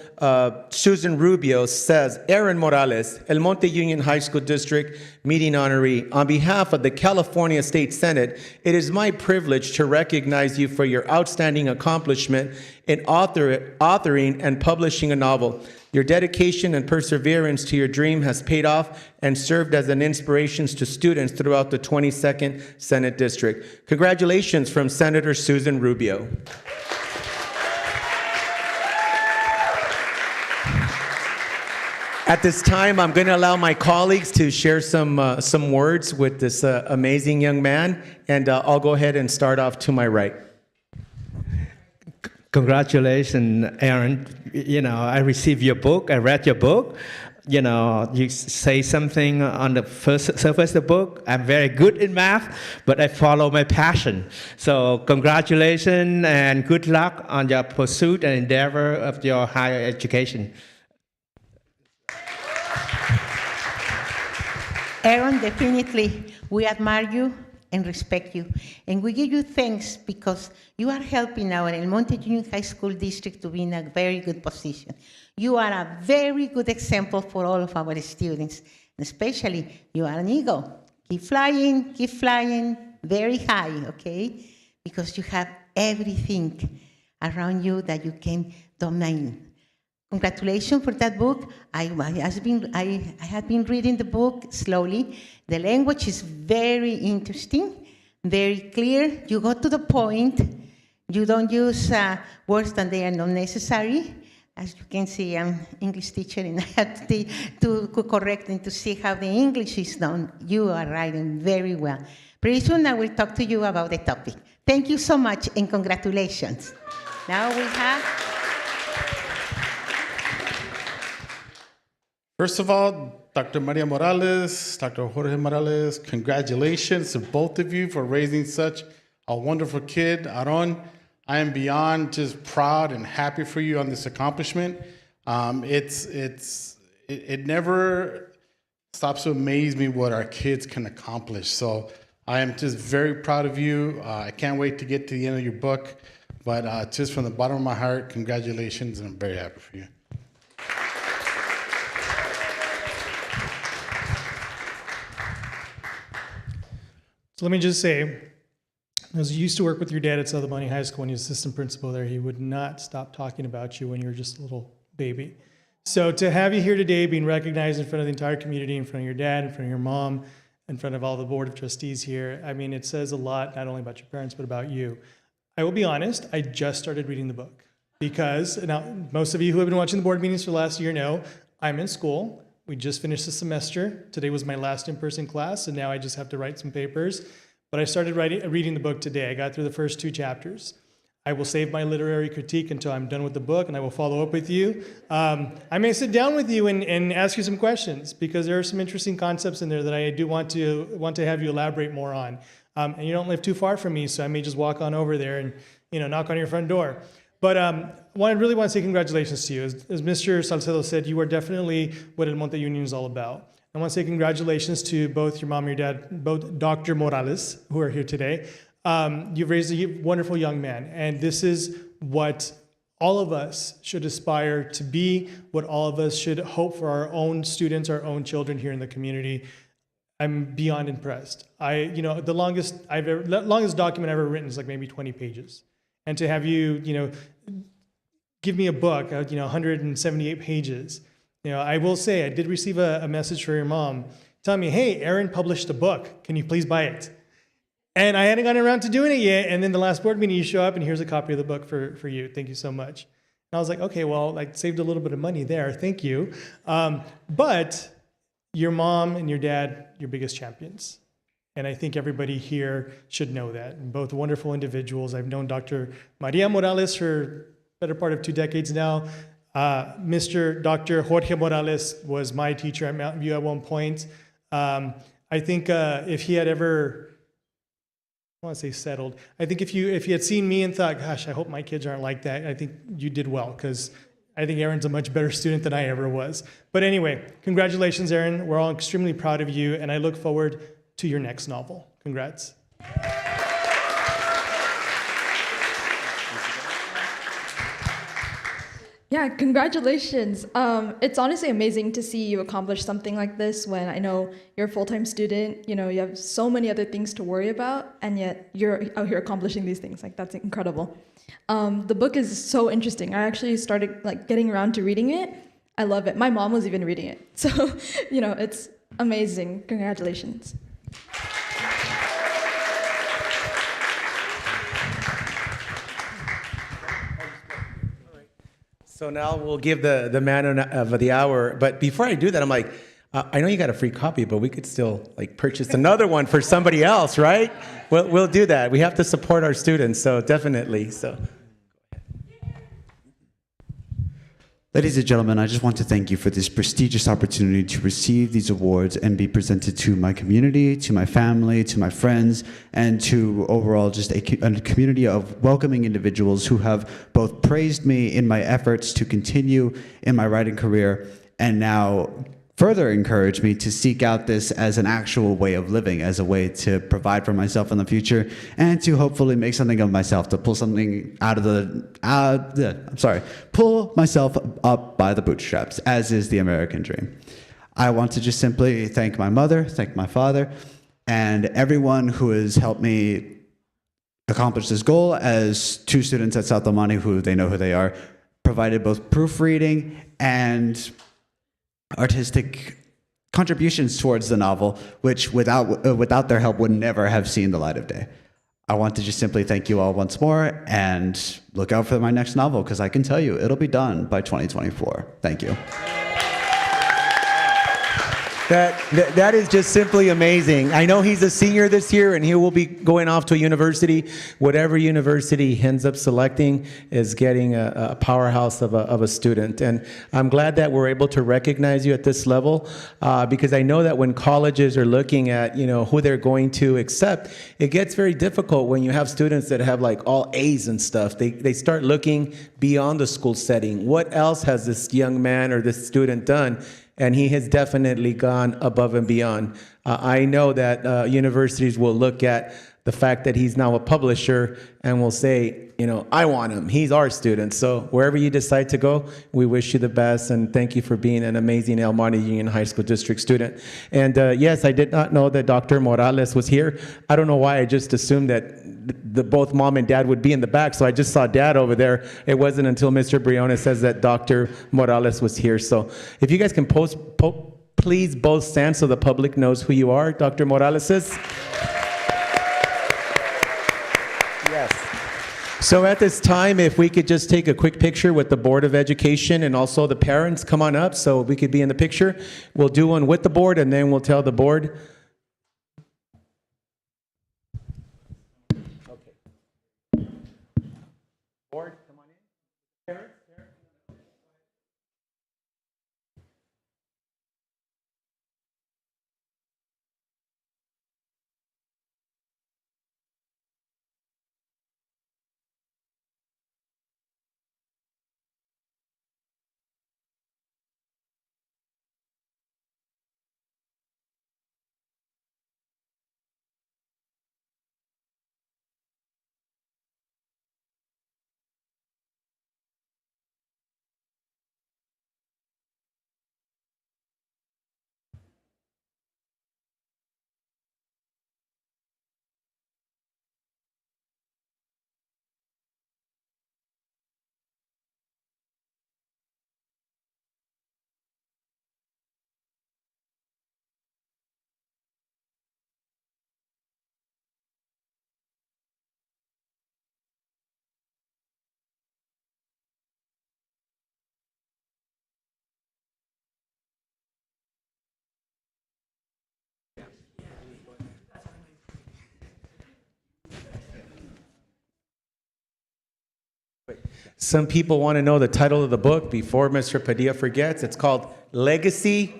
Susan Rubio says, Aaron Morales, El Monte Union High School District meeting honoree, on behalf of the California State Senate, it is my privilege to recognize you for your outstanding accomplishment in authoring and publishing a novel. Your dedication and perseverance to your dream has paid off and served as an inspiration to students throughout the 22nd Senate District. Congratulations from Senator Susan Rubio. At this time, I'm going to allow my colleagues to share some words with this amazing young man, and I'll go ahead and start off to my right. Congratulations, Aaron. You know, I received your book. I read your book. You know, you say something on the first surface of the book. I'm very good in math, but I follow my passion. So congratulations and good luck on your pursuit and endeavor of your higher education. Aaron, definitely, we admire you and respect you. And we give you thanks because you are helping our El Monte Union High School District to be in a very good position. You are a very good example for all of our students. Especially, you are an eagle. Keep flying very high, okay? Because you have everything around you that you can dominate. Congratulations for that book. I have been reading the book slowly. The language is very interesting, very clear. You go to the point. You don't use words that they are not necessary. As you can see, I'm an English teacher, and I have to correct and to see how the English is done. You are writing very well. Pretty soon I will talk to you about the topic. Thank you so much, and congratulations. Now we have... First of all, Dr. Maria Morales, Dr. Jorge Morales, congratulations to both of you for raising such a wonderful kid. Aaron, I am beyond just proud and happy for you on this accomplishment. It never stops to amaze me what our kids can accomplish. So I am just very proud of you. I can't wait to get to the end of your book. But just from the bottom of my heart, congratulations, and I'm very happy for you. So let me just say, as you used to work with your dad at Southern Monte High School when he was assistant principal there, he would not stop talking about you when you were just a little baby. So to have you here today being recognized in front of the entire community, in front of your dad, in front of your mom, in front of all the Board of Trustees here, I mean, it says a lot, not only about your parents, but about you. I will be honest, I just started reading the book because now most of you who have been watching the board meetings for the last year know I'm in school. We just finished the semester. Today was my last in-person class, and now I just have to write some papers. But I started reading the book today. I got through the first 2 chapters. I will save my literary critique until I'm done with the book, and I will follow up with you. I may sit down with you and ask you some questions, because there are some interesting concepts in there that I do want to have you elaborate more on. And you don't live too far from me, so I may just walk on over there and knock on your front door. But I really want to say congratulations to you. As Mr. Salcedo said, you are definitely what El Monte Union is all about. I want to say congratulations to both your mom and your dad, both Dr. Morales, who are here today. You've raised a wonderful young man, and this is what all of us should aspire to be, what all of us should hope for our own students, our own children here in the community. I'm beyond impressed. The longest document I've ever written is like maybe 20 pages. And to have you, give me a book, 178 pages. I will say I did receive a message from your mom telling me, hey, Aaron published a book. Can you please buy it? And I hadn't gotten around to doing it yet. And then the last board meeting, you show up and here's a copy of the book for you. Thank you so much. I was like, okay, well, like saved a little bit of money there. Thank you. But your mom and your dad, your biggest champions. And I think everybody here should know that. Both wonderful individuals. I've known Dr. Maria Morales for better part of 2 decades now. Dr. Jorge Morales was my teacher at Mountain View at one point. I think if he had ever, I want to say settled, I think if you had seen me and thought, gosh, I hope my kids aren't like that, I think you did well, because I think Aaron's a much better student than I ever was. But anyway, congratulations, Aaron. We're all extremely proud of you, and I look forward to your next novel. Congrats. Yeah, congratulations. It's honestly amazing to see you accomplish something like this when I know you're a full-time student, you have so many other things to worry about, and yet you're out here accomplishing these things. Like, that's incredible. The book is so interesting. I actually started getting around to reading it. I love it. My mom was even reading it. So, it's amazing. Congratulations. So now we'll give the man of the hour. But before I do that, I'm like, I know you got a free copy, but we could still purchase another one for somebody else, right? We'll do that. We have to support our students, so definitely. So. Ladies and gentlemen, I just want to thank you for this prestigious opportunity to receive these awards and be presented to my community, to my family, to my friends, and to overall just a community of welcoming individuals who have both praised me in my efforts to continue in my writing career and now further encouraged me to seek out this as an actual way of living, as a way to provide for myself in the future, and to hopefully make something of myself, to pull something pull myself up by the bootstraps, as is the American dream. I want to just simply thank my mother, thank my father, and everyone who has helped me accomplish this goal. As 2 students at South El Monte, who they know who they are, provided both proofreading and artistic contributions towards the novel, which without their help would never have seen the light of day. I want to just simply thank you all once more, and look out for my next novel, because I can tell you it'll be done by 2024. Thank you. That is just simply amazing. I know he's a senior this year, and he will be going off to a university. Whatever university he ends up selecting is getting a powerhouse of a student. And I'm glad that we're able to recognize you at this level, because I know that when colleges are looking at who they're going to accept, it gets very difficult when you have students that have all A's and stuff. They start looking beyond the school setting. What else has this young man or this student done? And he has definitely gone above and beyond. I know that universities will look at the fact that he's now a publisher and will say, I want him. He's our student. So wherever you decide to go, we wish you the best. And thank you for being an amazing El Monte Union High School District student. And yes, I did not know that Dr. Morales was here. I don't know why. I just assumed that both mom and dad would be in the back. So I just saw dad over there. It wasn't until Mr. Briones says that Dr. Morales was here. So if you guys can please both stand so the public knows who you are, Dr. Morales is. Yes. So at this time, if we could just take a quick picture with the Board of Education and also the parents, come on up so we could be in the picture. We'll do one with the board, and then we'll tell the board. Okay. Board, come on in. Parents? Some people want to know the title of the book before Mr. Padilla forgets. It's called Legacy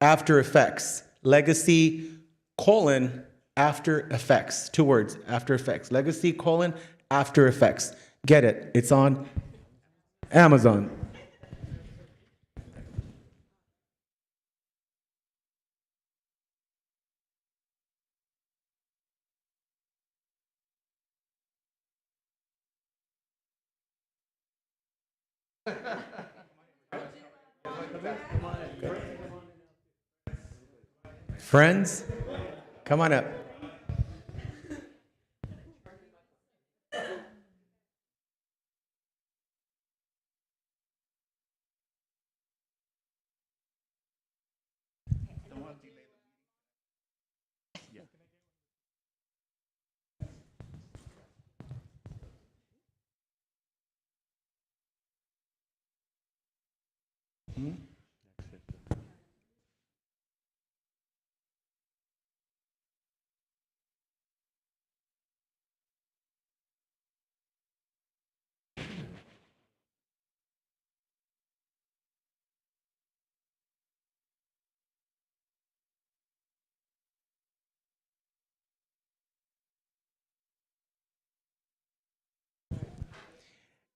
After Effects. Legacy colon After Effects. 2 words, After Effects. Legacy colon After Effects. Get it. It's on Amazon. Friends, come on up.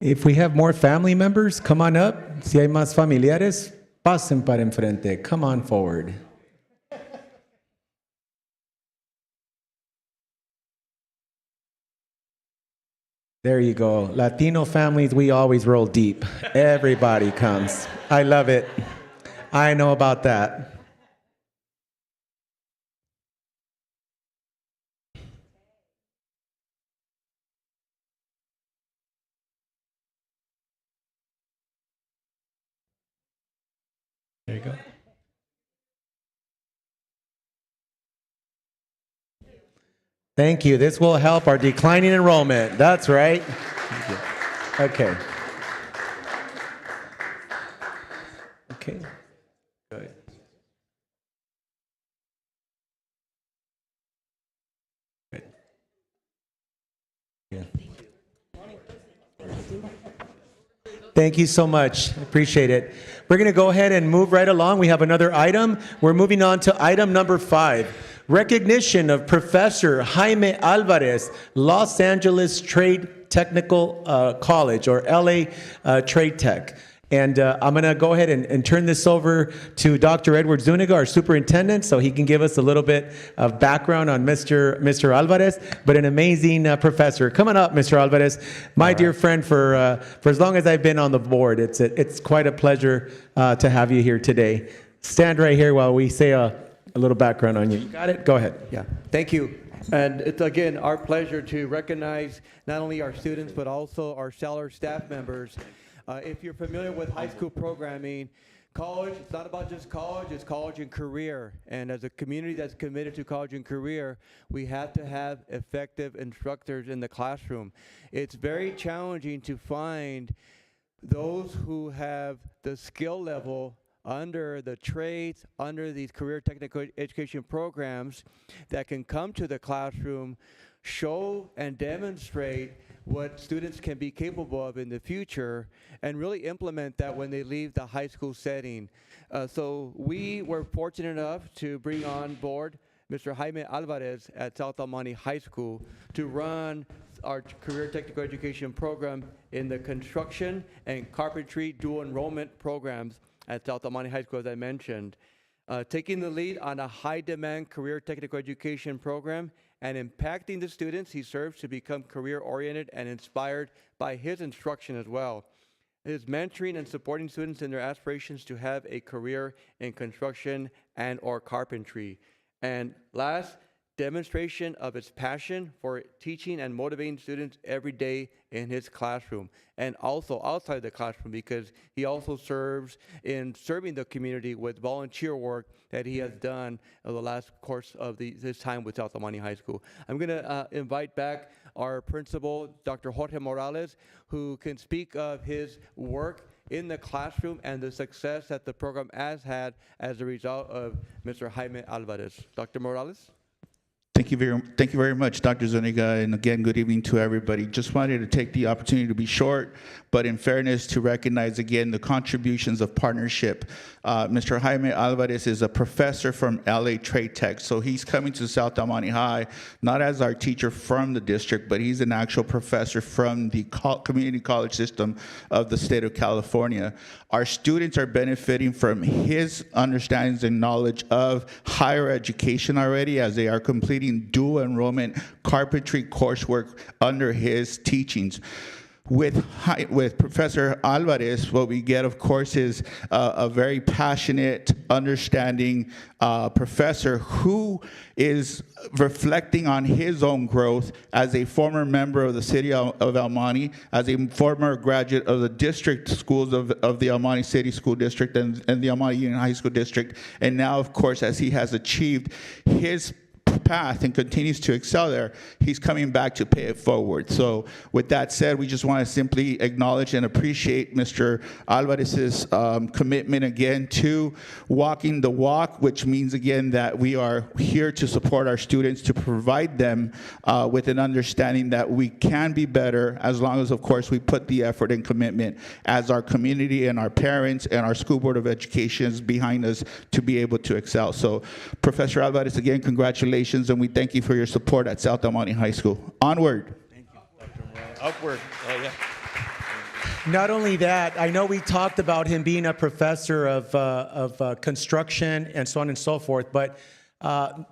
If we have more family members, come on up. Si hay más familiares, pasen para enfrente. Come on forward. There you go. Latino families, we always roll deep. Everybody comes. I love it. I know about that. There you go. Thank you. This will help our declining enrollment. That's right. Okay. Okay. Good. Good. Yeah. Thank you so much. Appreciate it. We're going to go ahead and move right along. We have another item. We're moving on to item number 5. Recognition of Professor Jaime Alvarez, Los Angeles Trade Technical College, or LA Trade Tech. And I'm going to go ahead and turn this over to Dr. Edward Zuniga, our superintendent, so he can give us a little bit of background on Mr. Alvarez, but an amazing professor. Come on up, Mr. Alvarez. My dear friend, for as long as I've been on the board, it's quite a pleasure to have you here today. Stand right here while we say a little background on you. You got it? Go ahead. Yeah, thank you. And it's, again, our pleasure to recognize not only our students, but also our stellar staff members. If you're familiar with high school programming, college, it's not about just college, it's college and career. And as a community that's committed to college and career, we have to have effective instructors in the classroom. It's very challenging to find those who have the skill level under the trades, under these career technical education programs that can come to the classroom, show and demonstrate what students can be capable of in the future, and really implement that when they leave the high school setting. So we were fortunate enough to bring on board Mr. Jaime Alvarez at South El Monte High School to run our career technical education program in the construction and carpentry dual enrollment programs at South El Monte High School, as I mentioned. Taking the lead on a high-demand career technical education program and impacting the students he serves to become career-oriented and inspired by his instruction as well. His mentoring and supporting students in their aspirations to have a career in construction and or carpentry. And last, demonstration of his passion for teaching and motivating students every day in his classroom and also outside the classroom, because he also serves in serving the community with volunteer work that he has done over the last course of his time with South El Monte High School. I'm going to invite back our principal, Dr. Jorge Morales, who can speak of his work in the classroom and the success that the program has had as a result of Mr. Jaime Alvarez. Dr. Morales? Thank you very much, Dr. Zuniga, and again, good evening to everybody. Just wanted to take the opportunity to be short, but in fairness, to recognize again the contributions of partnership. Mr. Jaime Alvarez is a professor from LA Trade Tech, so he's coming to South El Monte High, not as our teacher from the district, but he's an actual professor from the community college system of the state of California. Our students are benefiting from his understandings and knowledge of higher education already, as they are completing dual enrollment carpentry coursework under his teachings. With Professor Alvarez, what we get, of course, is a very passionate, understanding professor who is reflecting on his own growth as a former member of the city of El Monte, as a former graduate of the district schools of the El Monte City School District and the El Monte Union High School District, and now, of course, as he has achieved his path and continues to excel there, he's coming back to pay it forward. So with that said, we just want to simply acknowledge and appreciate Mr. Alvarez's commitment again to walking the walk, which means again that we are here to support our students, to provide them with an understanding that we can be better, as long as, of course, we put the effort and commitment as our community and our parents and our school board of education is behind us to be able to excel. So Professor Alvarez, again, congratulations, and we thank you for your support at South El Monte High School. Onward. Thank you, Dr. Morales. Upward. Oh, yeah. Not only that, I know we talked about him being a professor of construction and so on and so forth, but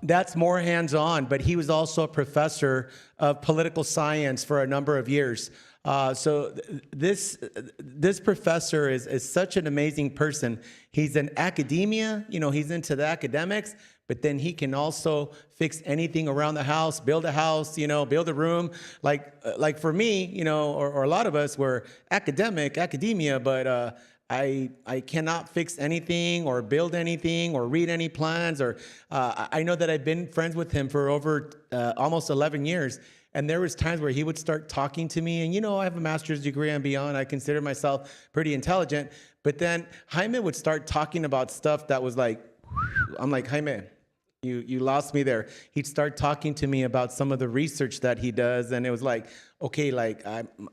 that's more hands-on. But he was also a professor of political science for a number of years. So this professor is such an amazing person. He's in academia, he's into the academics, but then he can also fix anything around the house, build a house, build a room. Like for me, or a lot of us, we're academia, but I cannot fix anything or build anything or read any plans. Or I know that I've been friends with him for over almost 11 years. And there was times where he would start talking to me, and I have a master's degree and beyond. I consider myself pretty intelligent. But then Jaime would start talking about stuff that was like, I'm like, Jaime, you lost me there. He'd start talking to me about some of the research that he does, and it was like, okay,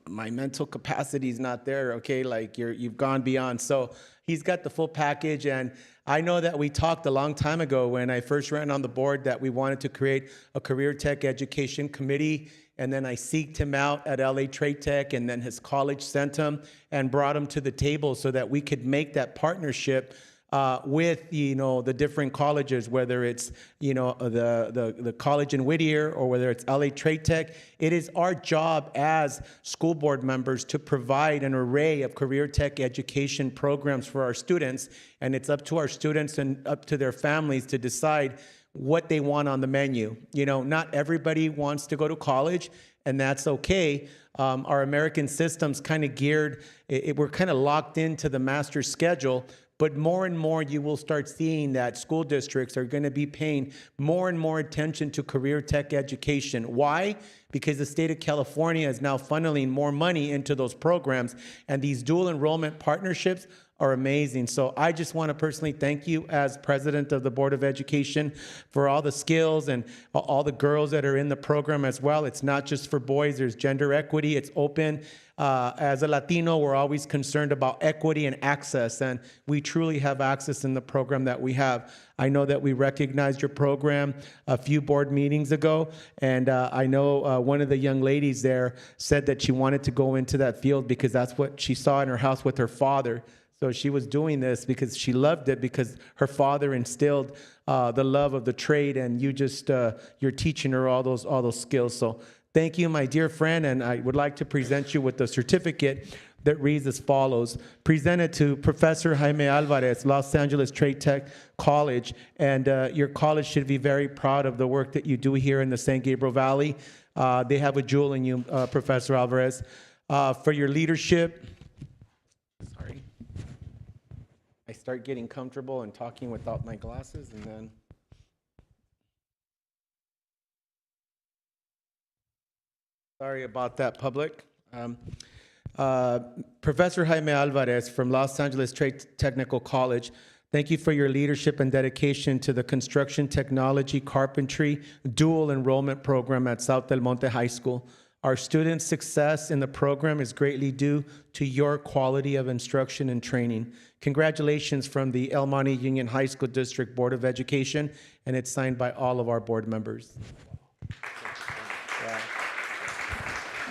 my mental capacity is not there. Okay, you've gone beyond. So he's got the full package, and I know that we talked a long time ago when I first ran on the board that we wanted to create a career tech education committee, and then I seeked him out at LA Trade Tech, and then his college sent him and brought him to the table so that we could make that partnership with the different colleges, whether it's the college in Whittier or whether it's LA Trade Tech. It is our job as school board members to provide an array of career tech education programs for our students, and it's up to our students and up to their families to decide what they want on the menu. Not everybody wants to go to college, and that's okay. Our American system's kind of geared, we're kind of locked into the master's schedule. But more and more, you will start seeing that school districts are going to be paying more and more attention to career tech education. Why? Because the state of California is now funneling more money into those programs, and these dual enrollment partnerships are amazing. So I just want to personally thank you as president of the Board of Education for all the skills and all the girls that are in the program as well. It's not just for boys. There's gender equity. It's open. As a Latino, we're always concerned about equity and access, and we truly have access in the program that we have. I know that we recognized your program a few board meetings ago, and I know one of the young ladies there said that she wanted to go into that field because that's what she saw in her house with her father. So she was doing this because she loved it, because her father instilled the love of the trade, and you're teaching her all those skills. So thank you, my dear friend, and I would like to present you with a certificate that reads as follows. Presented to Professor Jaime Alvarez, Los Angeles Trade Tech College, and your college should be very proud of the work that you do here in the San Gabriel Valley. They have a jewel in you, Professor Alvarez, for your leadership. Sorry. I start getting comfortable and talking without my glasses, and then sorry about that, public. Professor Jaime Alvarez from Los Angeles Trade Technical College, Thank you for your leadership and dedication to the Construction Technology Carpentry Dual Enrollment Program at South Del Monte High School. Our students' success in the program is greatly due to your quality of instruction and training. Congratulations from the El Monte Union High School District Board of Education, and it's signed by all of our board members.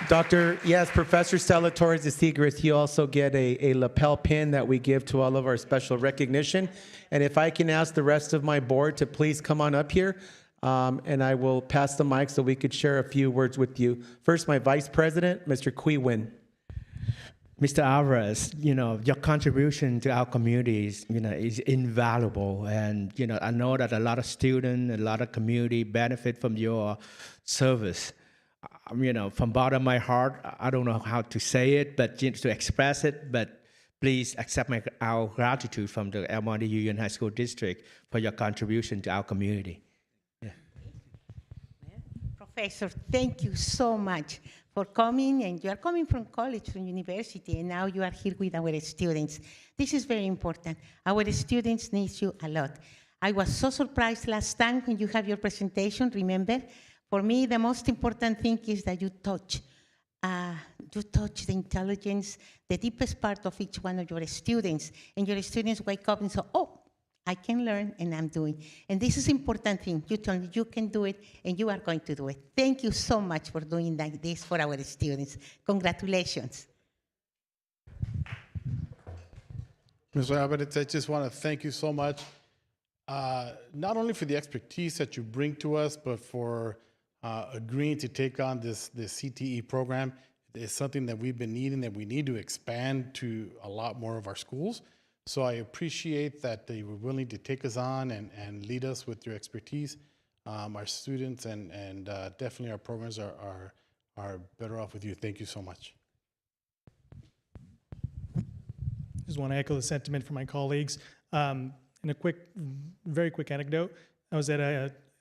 Professor Salvatore is the secret. You also get a lapel pin that we give to all of our special recognition. And if I can ask the rest of my board to please come on up here, and I will pass the mic so we could share a few words with you. First, my Vice President, Mr. Qui Win. Mr. Alvarez, your contribution to our communities, is invaluable. And, I know that a lot of students, a lot of community benefit from your service. From bottom of my heart, I don't know how to say it, but to express it, but please accept our gratitude from the El Monte Union High School District for your contribution to our community. Professor, thank you so much for coming, and you are coming from college, from university, and now you are here with our students. This is very important. Our students need you a lot. I was so surprised last time when you have your presentation, remember? For me, the most important thing is that you touch the intelligence, the deepest part of each one of your students, and your students wake up and say, oh, I can learn and I'm doing. And this is important thing. You told me you can do it and you are going to do it. Thank you so much for doing like this for our students. Congratulations. Mr. Alvarez, I just want to thank you so much, not only for the expertise that you bring to us, but for agreeing to take on this CTE program. It's something that we've been needing, that we need to expand to a lot more of our schools. So I appreciate that you were willing to take us on and lead us with your expertise. Our students and definitely our programs are better off with you. Thank you so much. Just want to echo the sentiment from my colleagues. In a very quick anecdote, I was at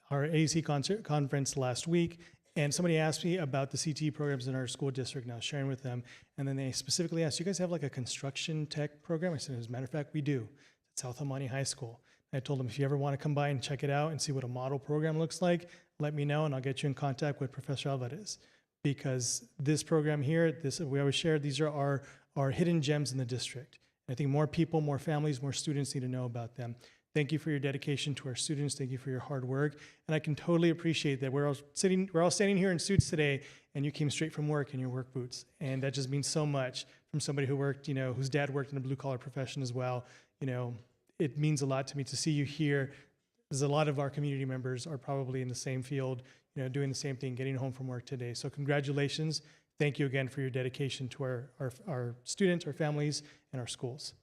our AEC conference last week, and somebody asked me about the CTE programs in our school district, and I was sharing with them, and then they specifically asked, you guys have like a construction tech program? I said, as a matter of fact, we do. It's South El Monte High School. And I told them, if you ever want to come by and check it out and see what a model program looks like, let me know, and I'll get you in contact with Professor Alvarez. Because this program here, we always share, these are our hidden gems in the district. I think more people, more families, more students need to know about them. Thank you for your dedication to our students. Thank you for your hard work. And I can totally appreciate that we're all standing here in suits today, and you came straight from work in your work boots. And that just means so much from somebody who worked, whose dad worked in a blue-collar profession as well. It means a lot to me to see you here. Because a lot of our community members are probably in the same field, doing the same thing, getting home from work today. So congratulations. Thank you again for your dedication to our students, our families, and our schools.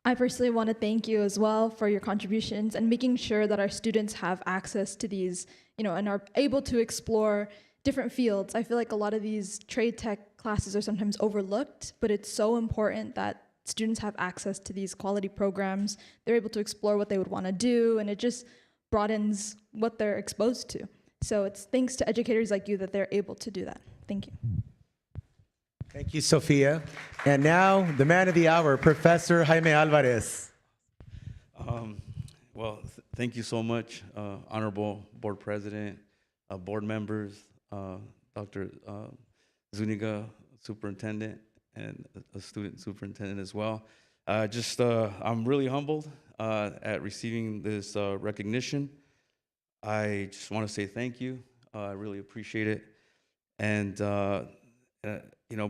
I personally want to thank you as well for your contributions and making sure that our students have access to these, and are able to explore different fields. I feel like a lot of these trade tech classes are sometimes overlooked, but it's so important that students have access to these quality programs. They're able to explore what they would want to do, and it just broadens what they're exposed to. So it's thanks to educators like you that they're able to do that. Thank you. Thank you, Sophia. And now, the man of the hour, Professor Jaime Alvarez. Thank you so much, Honorable Board President, board members, Dr. Zuniga, Superintendent, and a student superintendent as well. I'm really humbled at receiving this recognition. I just want to say thank you. I really appreciate it. And,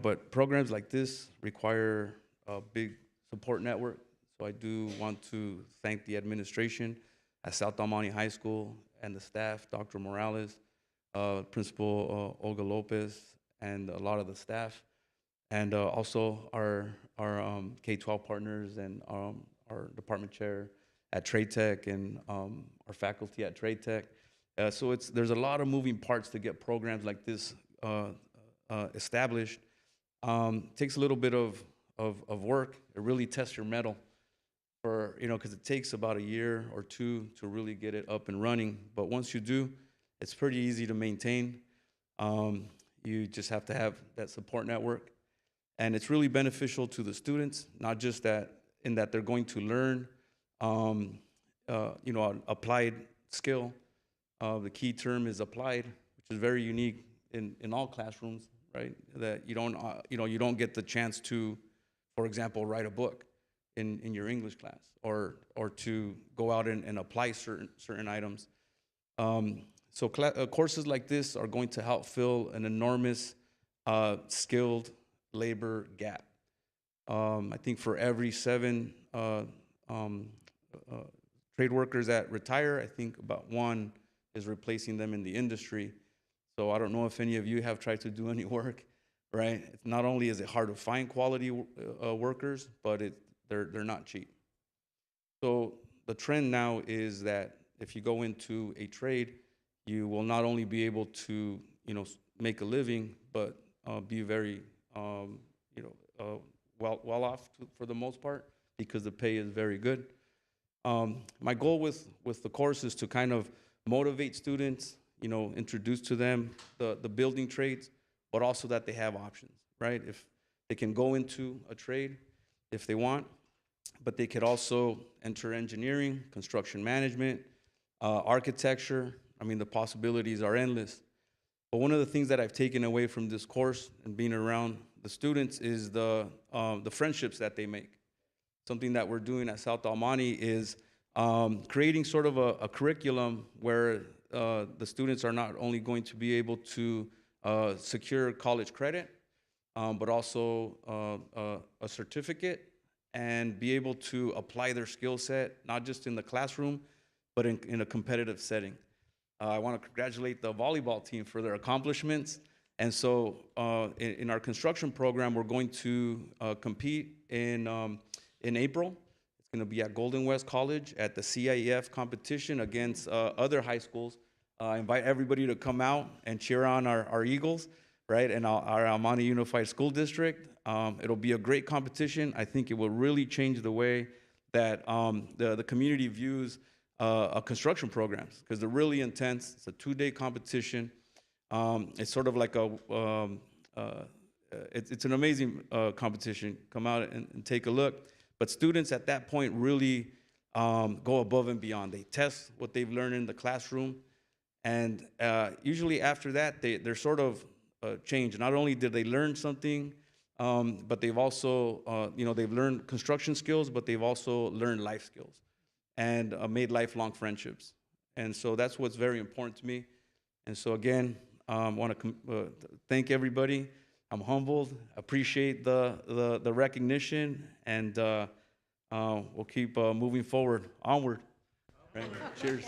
but programs like this require a big support network. So I do want to thank the administration at South El Monte High School and the staff, Dr. Morales, Principal Olga Lopez, and a lot of the staff, and also our K-12 partners and our department chair at Trade Tech and our faculty at Trade Tech. So there's a lot of moving parts to get programs like this established. Takes a little bit of work. It really tests your mettle because it takes about a year or two to really get it up and running. But once you do, it's pretty easy to maintain. You just have to have that support network. And it's really beneficial to the students, not just that in that they're going to learn, an applied skill. The key term is applied, which is very unique in all classrooms, right? That you don't get the chance to, for example, write a book in your English class, or to go out and apply certain items. So courses like this are going to help fill an enormous skilled labor gap. I think for every 7 trade workers that retire, I think about 1 is replacing them in the industry. So I don't know if any of you have tried to do any work, right? Not only is it hard to find quality workers, but they're not cheap. So the trend now is that if you go into a trade, you will not only be able to, make a living, but be very, well off for the most part, because the pay is very good. My goal with the course is to kind of motivate students, introduce to them the building trades, but also that they have options, right? If they can go into a trade if they want, but they could also enter engineering, construction management, architecture. I mean, the possibilities are endless. But one of the things that I've taken away from this course and being around the students is the friendships that they make. Something that we're doing at South Del Monte is creating sort of a curriculum where the students are not only going to be able to secure college credit, but also a certificate, and be able to apply their skill set, not just in the classroom, but in a competitive setting. I want to congratulate the volleyball team for their accomplishments. And so in our construction program, we're going to compete in April. It's going to be at Golden West College at the CIEF competition against other high schools. I invite everybody to come out and cheer on our Eagles, right, and our El Monte Unified School District. It'll be a great competition. I think it will really change the way that the community views construction programs, because they're really intense. It's a 2-day competition. It's sort of like it's an amazing competition. Come out and take a look. But students at that point really go above and beyond. They test what they've learned in the classroom, and usually after that, they're sort of changed. Not only did they learn something, but they've also, they've learned construction skills, but they've also learned life skills and made lifelong friendships. And so that's what's very important to me. And so again, I want to thank everybody. I'm humbled, appreciate the recognition, and we'll keep moving forward, onward. Right? Cheers.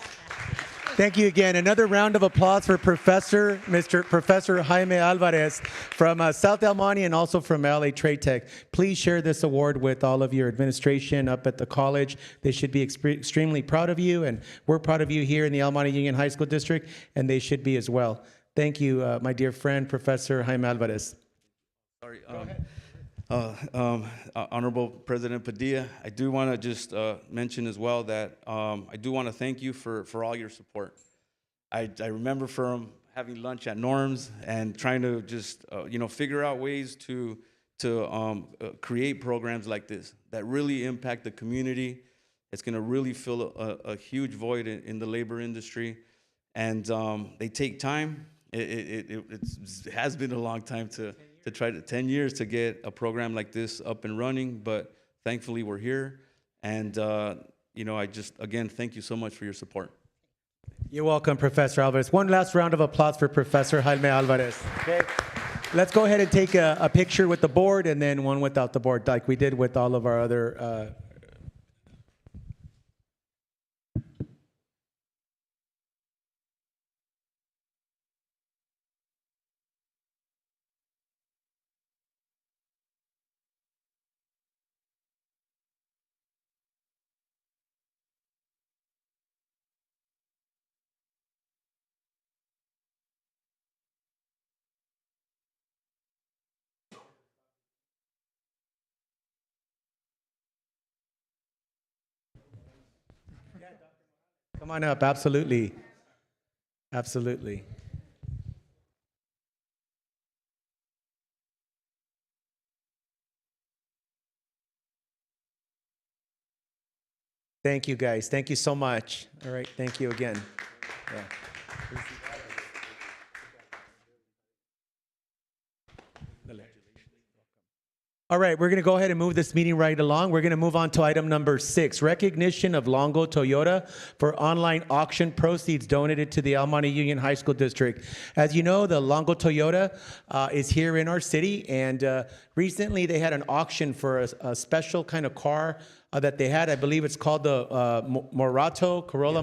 Thank you again. Another round of applause for Professor Jaime Alvarez from South Del Monte and also from LA Trade Tech. Please share this award with all of your administration up at the college. They should be extremely proud of you, and we're proud of you here in the El Monte Union High School District, and they should be as well. Thank you, my dear friend, Professor Jaime Alvarez. Sorry. Honorable President Padilla, I do want to just mention as well that I do want to thank you for all your support. I remember from having lunch at Norm's and trying to just figure out ways to create programs like this that really impact the community. It's going to really fill a huge void in the labor industry, and they take time. It has been a long time to try 10 years to get a program like this up and running, but thankfully we're here. And, I just, again, thank you so much for your support. You're welcome, Professor Alvarez. One last round of applause for Professor Jaime Alvarez. Okay. Let's go ahead and take a picture with the board and then one without the board, like we did with all of our other Come on up, absolutely. Absolutely. Thank you, guys. Thank you so much. All right, thank you again. Yeah. All right, we're going to go ahead and move this meeting right along. We're going to move on to item number 6, recognition of Longo Toyota for online auction proceeds donated to the El Monte Union High School District. As you know, the Longo Toyota is here in our city, and recently they had an auction for a special kind of car that they had. I believe it's called the Corolla Morato. Corolla,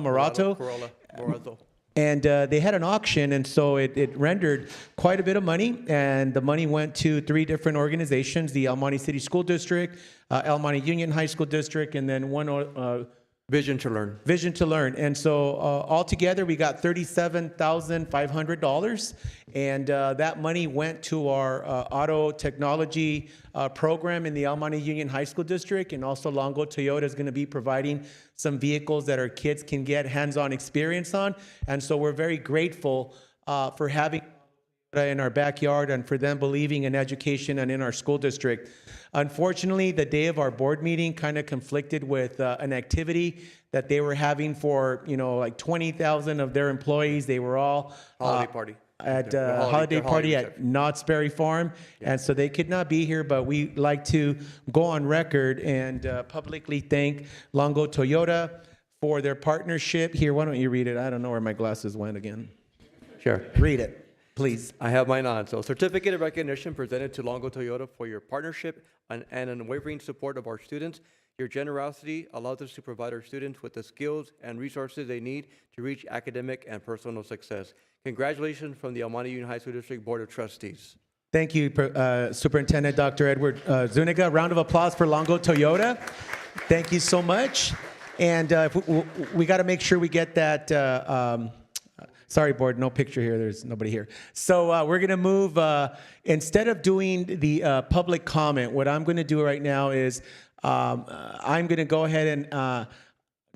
Morato. And they had an auction, and so it rendered quite a bit of money, and the money went to 3 different organizations, the El Monte City School District, El Monte Union High School District, and then one Vision to Learn. Vision to Learn. And so altogether, we got $37,500, and that money went to our auto technology program in the El Monte Union High School District, and also Longo Toyota is going to be providing some vehicles that our kids can get hands-on experience on. And so we're very grateful for having in our backyard and for them believing in education and in our school district. Unfortunately, the day of our board meeting kind of conflicted with an activity that they were having for, like 20,000 of their employees. They were all Holiday party. at Their a holiday party at reception. Knott's Berry Farm, and so they could not be here, but we like to go on record and publicly thank Longo Toyota for their partnership. Here, why don't you read it? I don't know where my glasses went again. Sure. Read it, please. I have mine on. So, certificate of recognition presented to Longo Toyota for your partnership and unwavering support of our students. Your generosity allows us to provide our students with the skills and resources they need to reach academic and personal success. Congratulations from the El Monte Union High School District Board of Trustees. Thank you, Superintendent Dr. Edward Zuniga. Round of applause for Longo Toyota. Thank you so much. And we got to make sure we get that. Sorry, board, no picture here. There's nobody here. So we're going to move, instead of doing the public comment, what I'm going to do right now is I'm going to go ahead and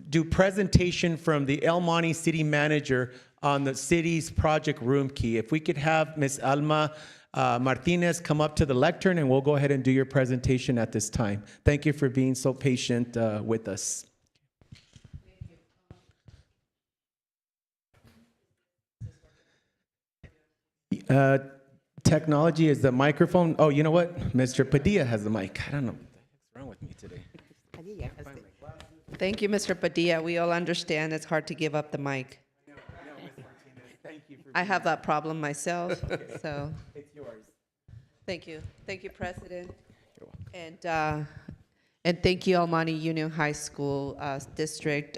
do presentation from the El Monte City Manager on the city's project room key. If we could have Ms. Alma Martinez come up to the lectern, and we'll go ahead and do your presentation at this time. Thank you for being so patient with us. Technology is the microphone. Oh, you know what? Mr. Padilla has the mic. I don't know. What's wrong with me today? Thank you, Mr. Padilla. We all understand it's hard to give up the mic. I have that problem myself, so. It's yours. Thank you. Thank you, President. And thank you, El Monte Union High School District.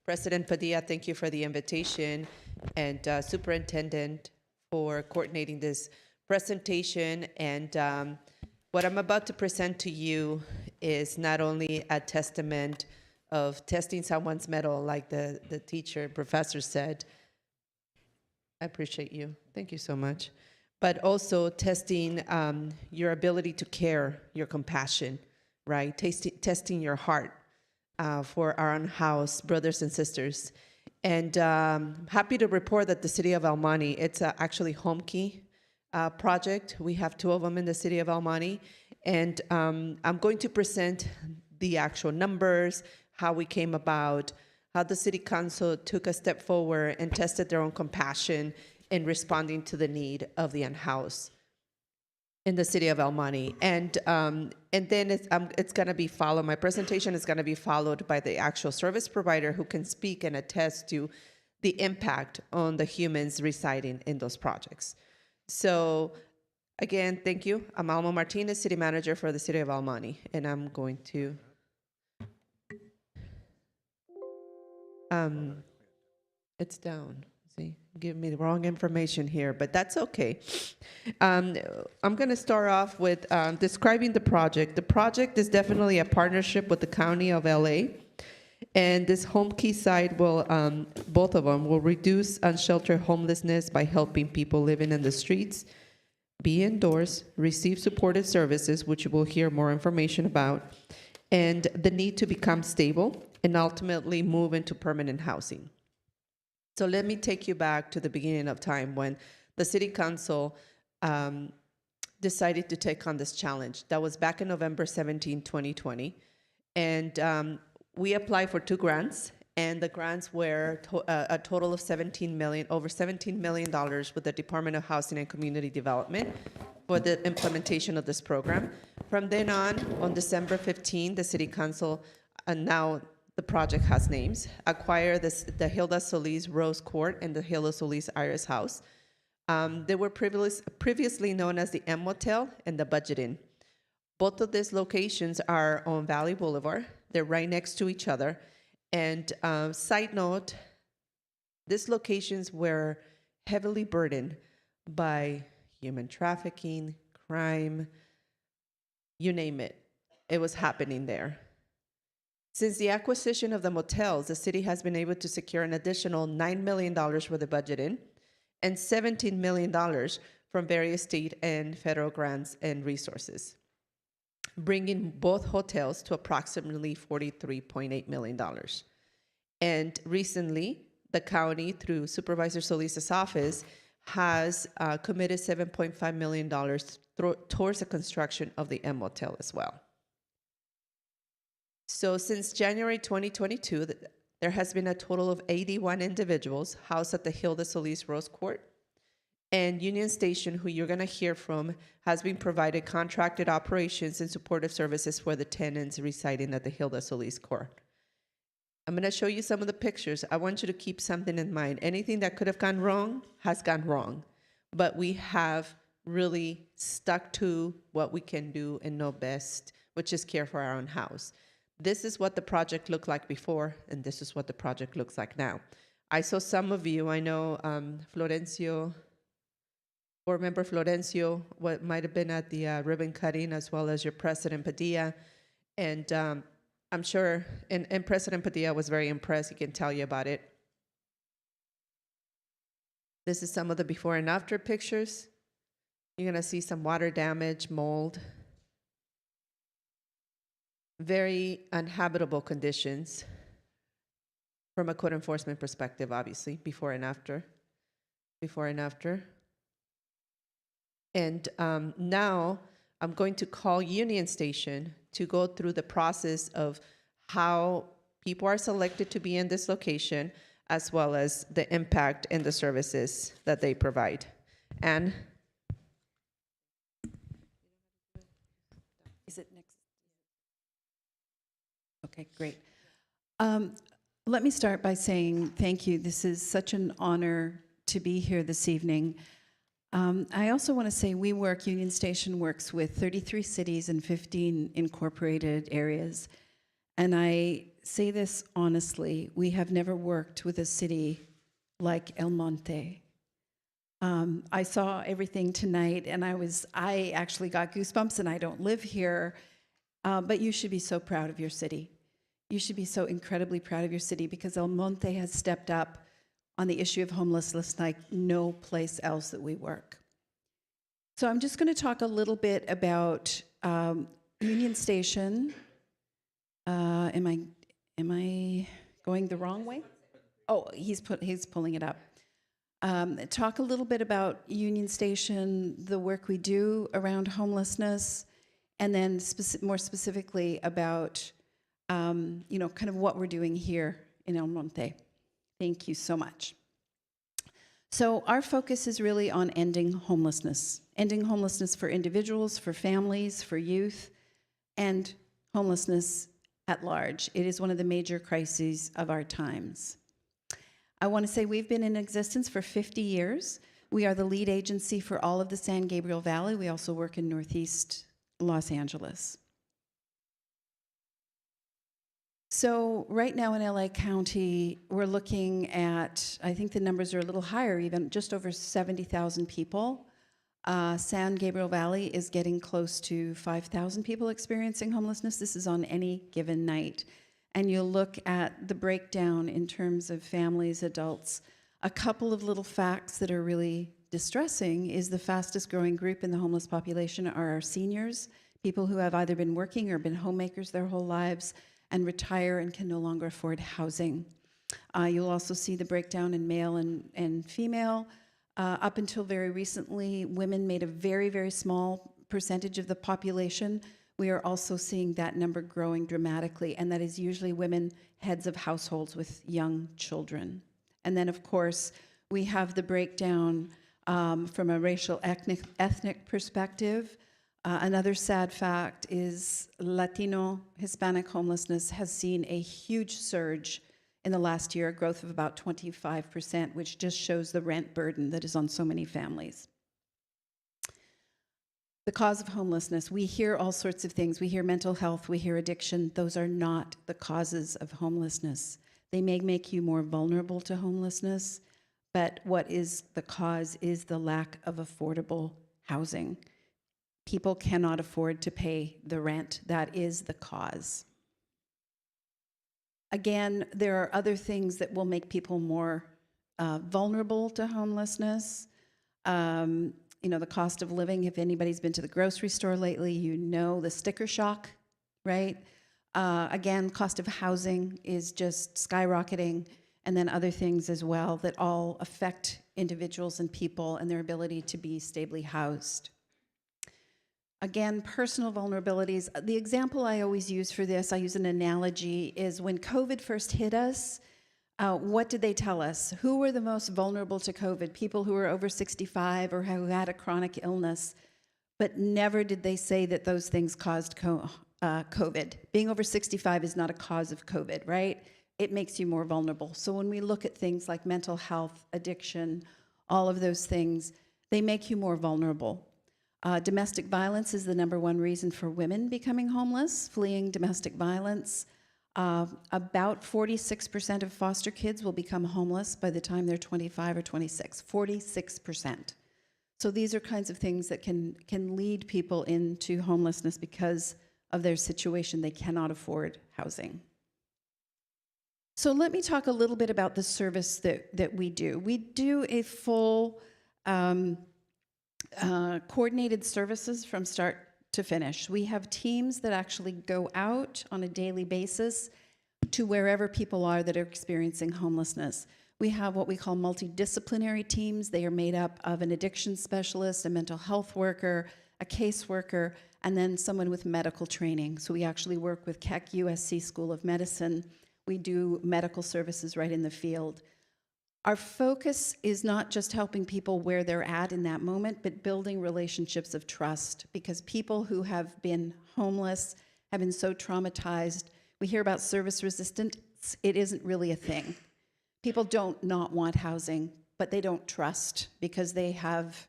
President Padilla, thank you for the invitation, and Superintendent for coordinating this presentation. And what I'm about to present to you is not only a testament of testing someone's mettle, like the teacher, professor said. I appreciate you. Thank you so much. But also testing your ability to care, your compassion, right? Testing your heart for our unhoused brothers and sisters. And happy to report that the city of El Monte, it's actually Home Key project. We have 2 of them in the city of El Monte. And I'm going to present the actual numbers, how we came about, how the city council took a step forward and tested their own compassion in responding to the need of the unhoused in the city of El Monte. And then it's going to be followed, my presentation is going to be followed by the actual service provider who can speak and attest to the impact on the humans residing in those projects. So again, thank you. I'm Alma Martinez, city manager for the city of El Monte, and I'm going to it's down. See, give me the wrong information here, but that's okay. I'm going to start off with describing the project. The project is definitely a partnership with the County of LA, and this Home Key site will, both of them will reduce unsheltered homelessness by helping people living in the streets be indoors, receive supportive services, which you will hear more information about, and the need to become stable and ultimately move into permanent housing. So let me take you back to the beginning of time when the city council decided to take on this challenge. That was back in November 17, 2020. And We applied for 2 grants, and the grants were a total of over $17 million with the Department of Housing and Community Development for the implementation of this program. From then on December 15, the City Council, and now the project has names, acquired the Hilda Solis Rose Court and the Hilda Solis Iris House. They were previously known as the M Motel and the Budget Inn. Both of these locations are on Valley Boulevard. They're right next to each other. And side note, these locations were heavily burdened by human trafficking, crime, you name it. It was happening there. Since the acquisition of the motels, the city has been able to secure an additional $9 million for the Budget Inn and $17 million from various state and federal grants and resources, bringing both hotels to approximately $43.8 million. And recently, the county, through Supervisor Solis' office, has committed $7.5 million towards the construction of the M Motel as well. So since January 2022, there has been a total of 81 individuals housed at the Hilda Solis Rose Court. And Union Station, who you're going to hear from, has been provided contracted operations and supportive services for the tenants residing at the Hilda Solis Court. I'm going to show you some of the pictures. I want you to keep something in mind. Anything that could have gone wrong has gone wrong. But we have really stuck to what we can do and know best, which is care for our own house. This is what the project looked like before, and this is what the project looks like now. I saw some of you, I know Florencio, Board Member Florencio, what might have been at the ribbon cutting, as well as your President Padilla. And I'm sure, and President Padilla was very impressed. He can tell you about it. This is some of the before and after pictures. You're going to see some water damage, mold, very uninhabitable conditions from a code enforcement perspective, obviously, before and after. And now I'm going to call Union Station to go through the process of how people are selected to be in this location, as well as the impact and the services that they provide. And is it next? Okay, great. Let me start by saying thank you. This is such an honor to be here this evening. I also want to say Union Station works with 33 cities and 15 incorporated areas. And I say this honestly, we have never worked with a city like El Monte. I saw everything tonight, and I actually got goosebumps, and I don't live here, but you should be so proud of your city. You should be so incredibly proud of your city, because El Monte has stepped up on the issue of homelessness like no place else that we work. So I'm just going to talk a little bit about Union Station. Am I going the wrong way? Oh, he's pulling it up. Talk a little bit about Union Station, the work we do around homelessness, and then more specifically about kind of what we're doing here in El Monte. Thank you so much. So our focus is really on ending homelessness for individuals, for families, for youth, and homelessness at large. It is one of the major crises of our times. I want to say we've been in existence for 50 years. We are the lead agency for all of the San Gabriel Valley. We also work in Northeast Los Angeles. So right now in LA County, we're looking at, I think the numbers are a little higher, even just over 70,000 people. San Gabriel Valley is getting close to 5,000 people experiencing homelessness. This is on any given night. And you'll look at the breakdown in terms of families, adults. A couple of little facts that are really distressing is the fastest growing group in the homeless population are our seniors, people who have either been working or been homemakers their whole lives, and retire and can no longer afford housing. You'll also see the breakdown in male and female. Up until very recently, women made a very, very small percentage of the population, we are also seeing that number growing dramatically, and that is usually women heads of households with young children. And then, of course, we have the breakdown from a racial ethnic perspective. Another sad fact is Latino Hispanic homelessness has seen a huge surge in the last year, a growth of about 25%, which just shows the rent burden that is on so many families. The cause of homelessness, we hear all sorts of things. We hear mental health, we hear addiction. Those are not the causes of homelessness. They may make you more vulnerable to homelessness, but what is the cause is the lack of affordable housing. People cannot afford to pay the rent. That is the cause. Again, there are other things that will make people more vulnerable to homelessness. You know, the cost of living. If anybody's been to the grocery store lately, you know the sticker shock, right? Again, cost of housing is just skyrocketing, and then other things as well that all affect individuals and people and their ability to be stably housed. Again, personal vulnerabilities. The example I always use for this, I use an analogy, is when COVID first hit us, what did they tell us? Who were the most vulnerable to COVID? People who were over 65 or who had a chronic illness, but never did they say that those things caused COVID. Being over 65 is not a cause of COVID, right? It makes you more vulnerable. So when we look at things like mental health, addiction, all of those things, they make you more vulnerable. Domestic violence is the #1 reason for women becoming homeless, fleeing domestic violence. About 46% of foster kids will become homeless by the time they're 25 or 26, 46%. So these are kinds of things that can lead people into homelessness because of their situation. They cannot afford housing. So let me talk a little bit about the service that we do. We do a full coordinated services from start to finish. We have teams that actually go out on a daily basis to wherever people are that are experiencing homelessness. We have what we call multidisciplinary teams. They are made up of an addiction specialist, a mental health worker, a caseworker, and then someone with medical training. So we actually work with Keck USC School of Medicine. We do medical services right in the field. Our focus is not just helping people where they're at in that moment, but building relationships of trust, because people who have been homeless have been so traumatized. We hear about service resistance. It isn't really a thing. People don't not want housing, but they don't trust because they have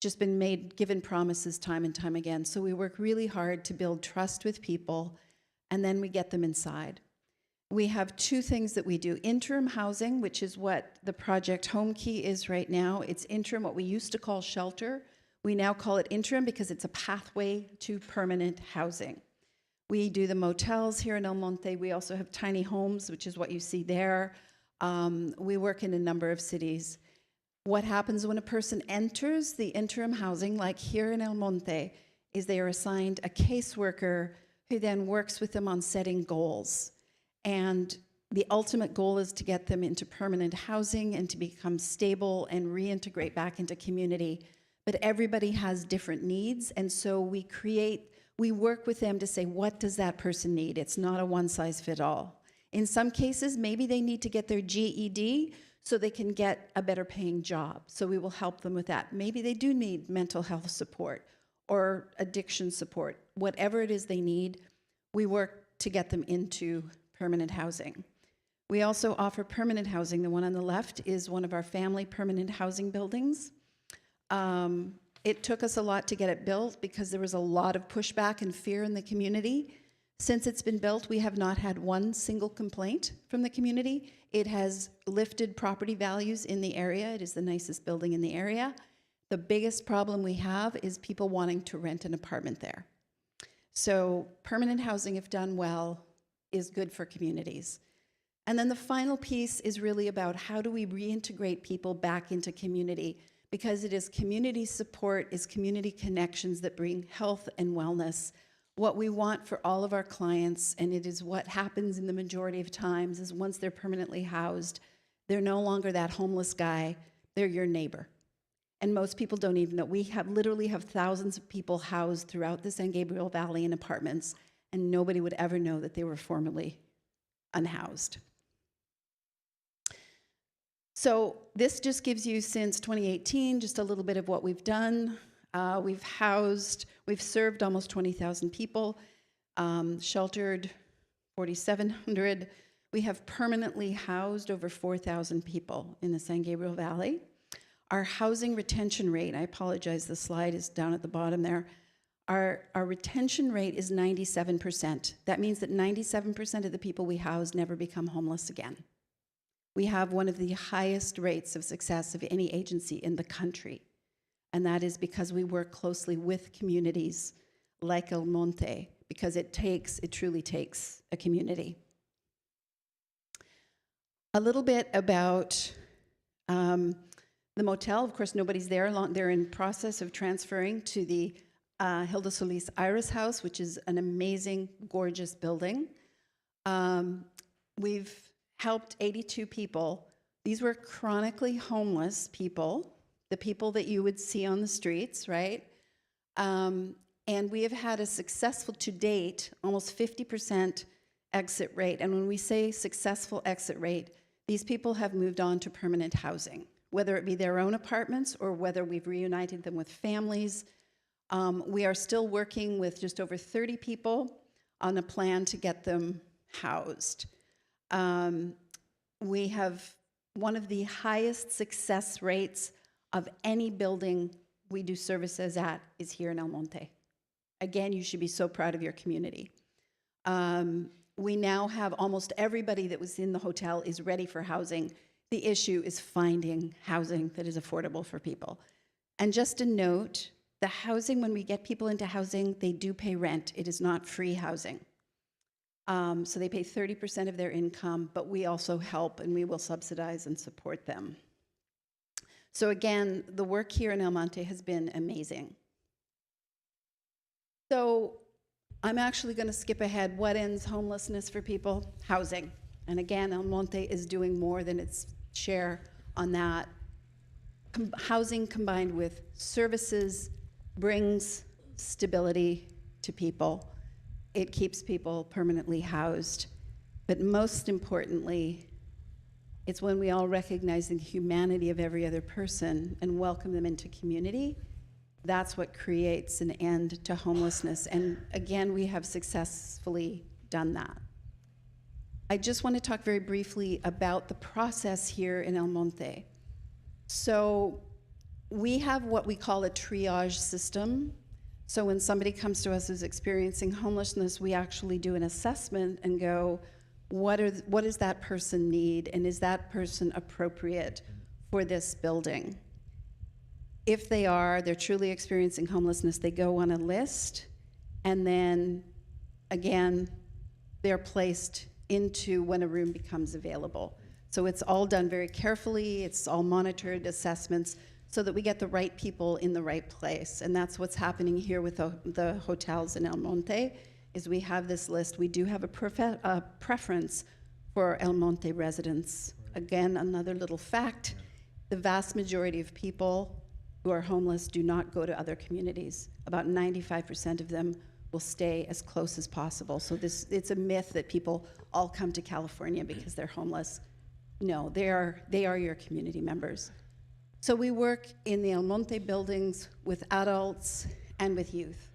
just been given promises time and time again. So we work really hard to build trust with people, and then we get them inside. We have 2 things that we do. Interim housing, which is what the project Home Key is right now. It's interim, what we used to call shelter. We now call it interim because it's a pathway to permanent housing. We do the motels here in El Monte. We also have tiny homes, which is what you see there. We work in a number of cities. What happens when a person enters the interim housing, like here in El Monte, is they are assigned a caseworker who then works with them on setting goals. And the ultimate goal is to get them into permanent housing and to become stable and reintegrate back into community. But everybody has different needs, and so we work with them to say, what does that person need? It's not a one-size-fits-all. In some cases, maybe they need to get their GED so they can get a better paying job. So we will help them with that. Maybe they do need mental health support or addiction support. Whatever it is they need, we work to get them into permanent housing. We also offer permanent housing. The one on the left is one of our family permanent housing buildings. It took us a lot to get it built because there was a lot of pushback and fear in the community. Since it's been built, we have not had one single complaint from the community. It has lifted property values in the area. It is the nicest building in the area. The biggest problem we have is people wanting to rent an apartment there. So permanent housing, if done well, is good for communities. And then the final piece is really about how do we reintegrate people back into community, because it is community support, is community connections that bring health and wellness. What we want for all of our clients, and it is what happens in the majority of times, is once they're permanently housed, they're no longer that homeless guy, they're your neighbor. And most people don't even know. We have literally have thousands of people housed throughout the San Gabriel Valley in apartments, and nobody would ever know that they were formerly unhoused. So this just gives you, since 2018, just a little bit of what we've done. We've served almost 20,000 people, sheltered 4,700. We have permanently housed over 4,000 people in the San Gabriel Valley. Our housing retention rate, I apologize, the slide is down at the bottom there. Our retention rate is 97%. That means that 97% of the people we house never become homeless again. We have one of the highest rates of success of any agency in the country. And that is because we work closely with communities like El Monte, because it truly takes a community. A little bit about the motel. Of course, nobody's there. They're in process of transferring to the Hilda Solis Iris House, which is an amazing, gorgeous building. We've helped 82 people. These were chronically homeless people, the people that you would see on the streets, right? And we have had a successful, to date, almost 50% exit rate. And when we say successful exit rate, these people have moved on to permanent housing, whether it be their own apartments or whether we've reunited them with families. We are still working with just over 30 people on a plan to get them housed. We have one of the highest success rates of any building we do services at is here in El Monte. Again, you should be so proud of your community. We now have almost everybody that was in the hotel is ready for housing. The issue is finding housing that is affordable for people. And just a note, the housing, when we get people into housing, they do pay rent. It is not free housing. So they pay 30% of their income, but we also help and we will subsidize and support them. So again, the work here in El Monte has been amazing. So I'm actually going to skip ahead. What ends homelessness for people? Housing. And again, El Monte is doing more than its share on that. Housing combined with services brings stability to people. It keeps people permanently housed. But most importantly, it's when we all recognize the humanity of every other person and welcome them into community. That's what creates an end to homelessness. And again, we have successfully done that. I just want to talk very briefly about the process here in El Monte. So we have what we call a triage system. So when somebody comes to us who's experiencing homelessness, we actually do an assessment and go, what does that person need, and is that person appropriate for this building? If they're truly experiencing homelessness, they go on a list, and then again, they're placed into when a room becomes available. So it's all done very carefully, it's all monitored assessments, so that we get the right people in the right place. And that's what's happening here with the hotels in El Monte, is we have this list. We do have a preference for El Monte residents. Again, another little fact, the vast majority of people who are homeless do not go to other communities. About 95% of them will stay as close as possible. So it's a myth that people all come to California because they're homeless. No, they are your community members. So we work in the El Monte buildings with adults and with youth.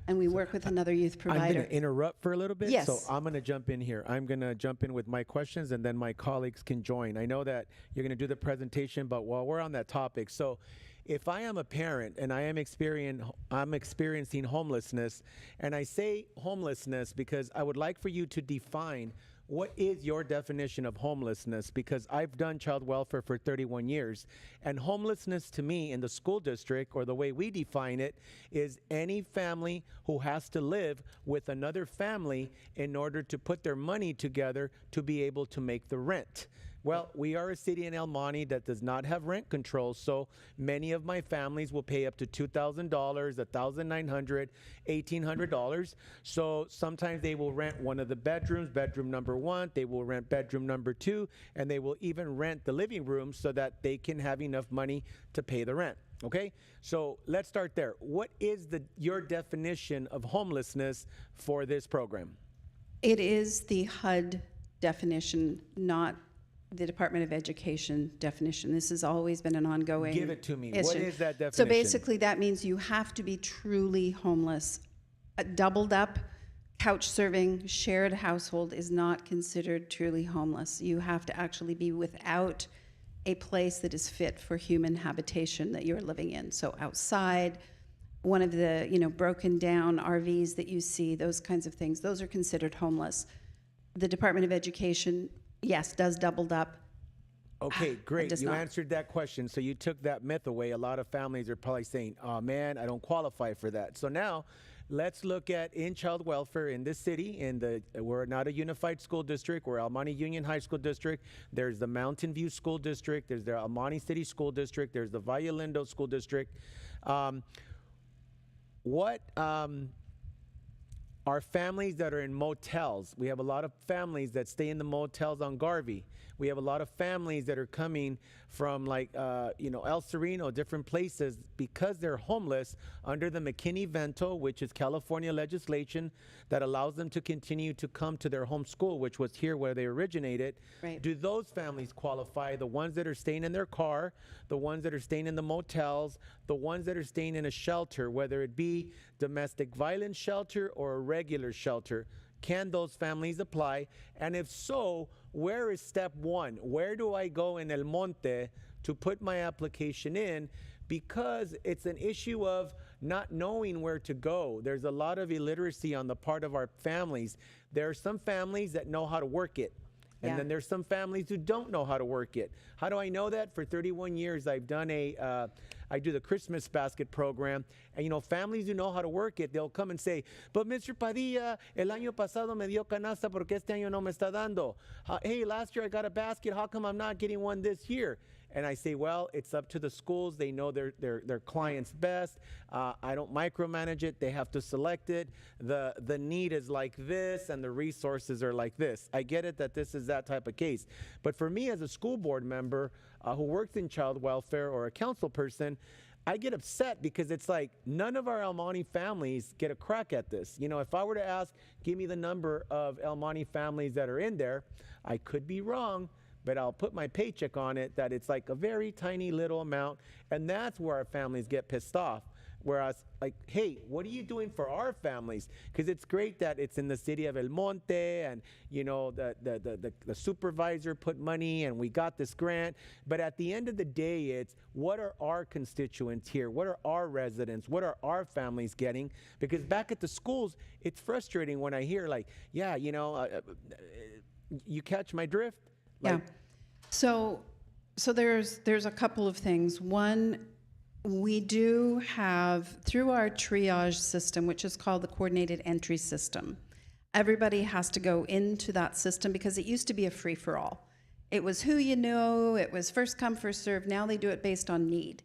And we work with another youth provider. I'm going to interrupt for a little bit. Yes. So I'm going to jump in here. I'm going to jump in with my questions, and then my colleagues can join. I know that you're going to do the presentation, but while we're on that topic, so if I am a parent and I'm experiencing homelessness, and I say homelessness because I would like for you to define what is your definition of homelessness, because I've done child welfare for 31 years, and homelessness to me in the school district, or the way we define it, is any family who has to live with another family in order to put their money together to be able to make the rent. Well, we are a city in El Monte that does not have rent control, so many of my families will pay up to $2,000, $1,900, $1,800. So sometimes they will rent one of the bedrooms, bedroom number 1, they will rent bedroom number 2, and they will even rent the living room so that they can have enough money to pay the rent. Okay, so let's start there. What is your definition of homelessness for this program? It is the HUD definition, not the Department of Education definition. This has always been an ongoing Give it to me. issue. What is that definition? So basically, that means you have to be truly homeless. A doubled up, couch serving, shared household is not considered truly homeless. You have to actually be without a place that is fit for human habitation that you're living in. So outside, one of the broken down RVs that you see, those kinds of things, those are considered homeless. The Department of Education, yes, does doubled up. Okay, great. does You not. answered that question. So you took that myth away. A lot of families are probably saying, oh man, I don't qualify for that. So now let's look at in child welfare in this city. We're not a unified school district. We're Almani Union High School District. There's the Mountain View School District. There's the Almani City School District. There's the Valle Lindo School District. What are families that are in motels? We have a lot of families that stay in the motels on Garvey. We have a lot of families that are coming from El Sereno, different places, because they're homeless under the McKinney-Vento, which is California legislation that allows them to continue to come to their home school, which was here where they originated. Right. Do those families qualify? The ones that are staying in their car, the ones that are staying in the motels, the ones that are staying in a shelter, whether it be domestic violence shelter or a regular shelter. Can those families apply? And if so, where is step one? Where do I go in El Monte to put my application in? Because it's an issue of not knowing where to go. There's a lot of illiteracy on the part of our families. There are some families that know how to work it. And Yeah. then there's some families who don't know how to work it. How do I know that? For 31 years, I've done I do the Christmas basket program. And families who know how to work it, they'll come and say, but Mr. Padilla, el año pasado me dio canasta porque este año no me está dando. Hey, last year I got a basket. How come I'm not getting one this year? And I say, well, it's up to the schools. They know their clients best. I don't micromanage it. They have to select it. The need is like this, and the resources are like this. I get it that this is that type of case. But for me as a school board member who works in child welfare or a council person, I get upset because it's like none of our Almani families get a crack at this. If I were to ask, give me the number of Almani families that are in there, I could be wrong, but I'll put my paycheck on it that it's like a very tiny little amount, and that's where our families get pissed off. Whereas, hey, what are you doing for our families? Because it's great that it's in the city of El Monte, and the supervisor put money, and we got this grant. But at the end of the day, it's what are our constituents here? What are our residents? What are our families getting? Because back at the schools, it's frustrating when I hear you catch my drift. Yeah. So there's a couple of things. One, we do have, through our triage system, which is called the coordinated entry system, everybody has to go into that system because it used to be a free-for-all. It was who you know, it was first come, first serve. Now they do it based on need.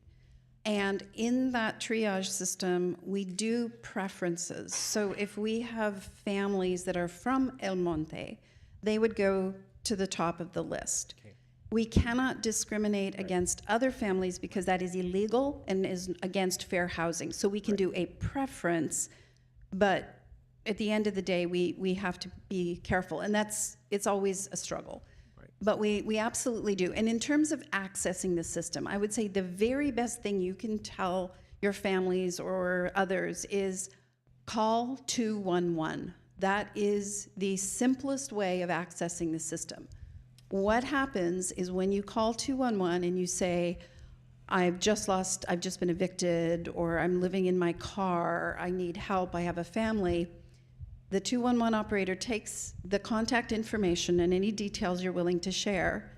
And in that triage system, we do preferences. So if we have families that are from El Monte, they would go to the top of the list. Okay. We cannot discriminate against other families because that is illegal and is against fair housing. So we can do a preference, but at the end of the day, we have to be careful, and it's always a struggle. Right. But we absolutely do. And in terms of accessing the system, I would say the very best thing you can tell your families or others is call 211. That is the simplest way of accessing the system. What happens is when you call 211 and you say, I've just been evicted, or I'm living in my car, I need help, I have a family, the 211 operator takes the contact information and any details you're willing to share,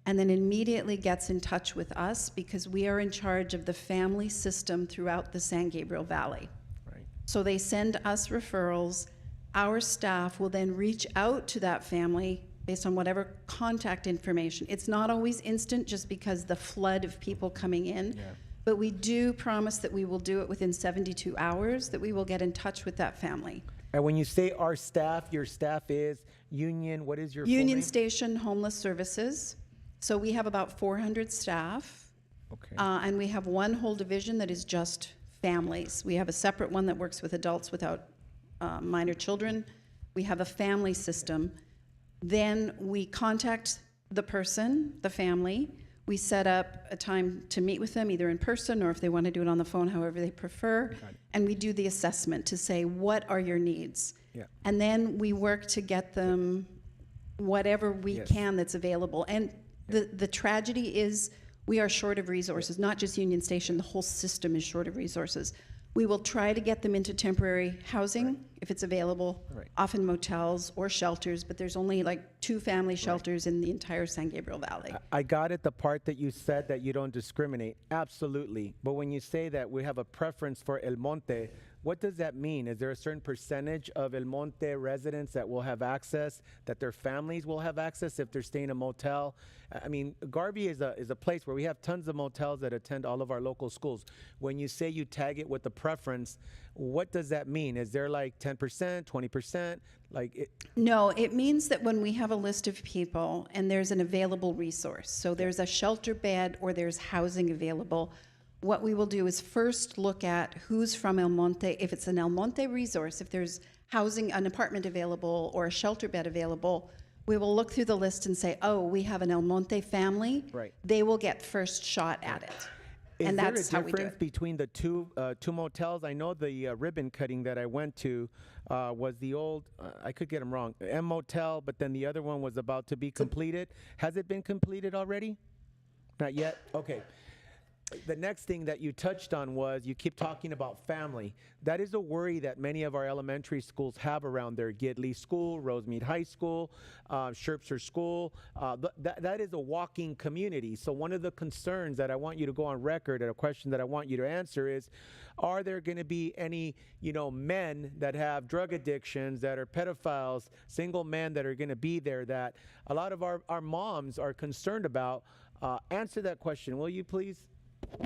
and then immediately gets in touch with us because we are in charge of the family system throughout the San Gabriel Valley. Right. So they send us referrals. Our staff will then reach out to that family based on whatever contact information. It's not always instant just because the flood of people coming in, but we do promise that we will do it within 72 hours, that we will get in touch with that family. And when you say our staff, your staff is Union, what is your full Union name? Station Homeless Services. So we have about 400 staff. Okay. And we have one whole division that is just families. We have a separate one that works with adults without minor children. We have a family system. Then we contact the person, the family. We set up a time to meet with them, either in person or if they want to do it on the phone, however they prefer. And we do the assessment to say, what are your needs? Yeah. And then we work to get them whatever we Yes. can that's available. And the tragedy is we are short of resources, not just Union Station, the whole system is short of resources. We will try to get them into temporary housing if it's available, Right. often motels or shelters, but there's only like 2 family shelters in the entire San Gabriel Valley. I got it, the part that you said that you don't discriminate. Absolutely. But when you say that we have a preference for El Monte, what does that mean? Is there a certain percentage of El Monte residents that will have access, that their families will have access if they're staying in a motel? I mean, Garvey is a place where we have tons of motels that attend all of our local schools. When you say you tag it with the preference, what does that mean? Is there like 10%, 20%? No, it means that when we have a list of people and there's an available resource, so there's a shelter bed or there's housing available, what we will do is first look at who's from El Monte. If it's an El Monte resource, if there's housing, an apartment available or a shelter bed available, we will look through the list and say, oh, we have an El Monte family. Right. They will get first shot at it. Is And there that's a how we do difference it. between the two motels? I know the ribbon cutting that I went to was the old, I could get them wrong, M Motel, but then the other one was about to be completed. Has it been completed already? Not yet? Okay. The next thing that you touched on was you keep talking about family. That is a worry that many of our elementary schools have around there. Gidley School, Rosemead High School, Sherpser School. That is a walking community. So one of the concerns that I want you to go on record and a question that I want you to answer is, are there going to be any, men that have drug addictions, that are pedophiles, single men that are going to be there that a lot of our moms are concerned about? Answer that question, will you please?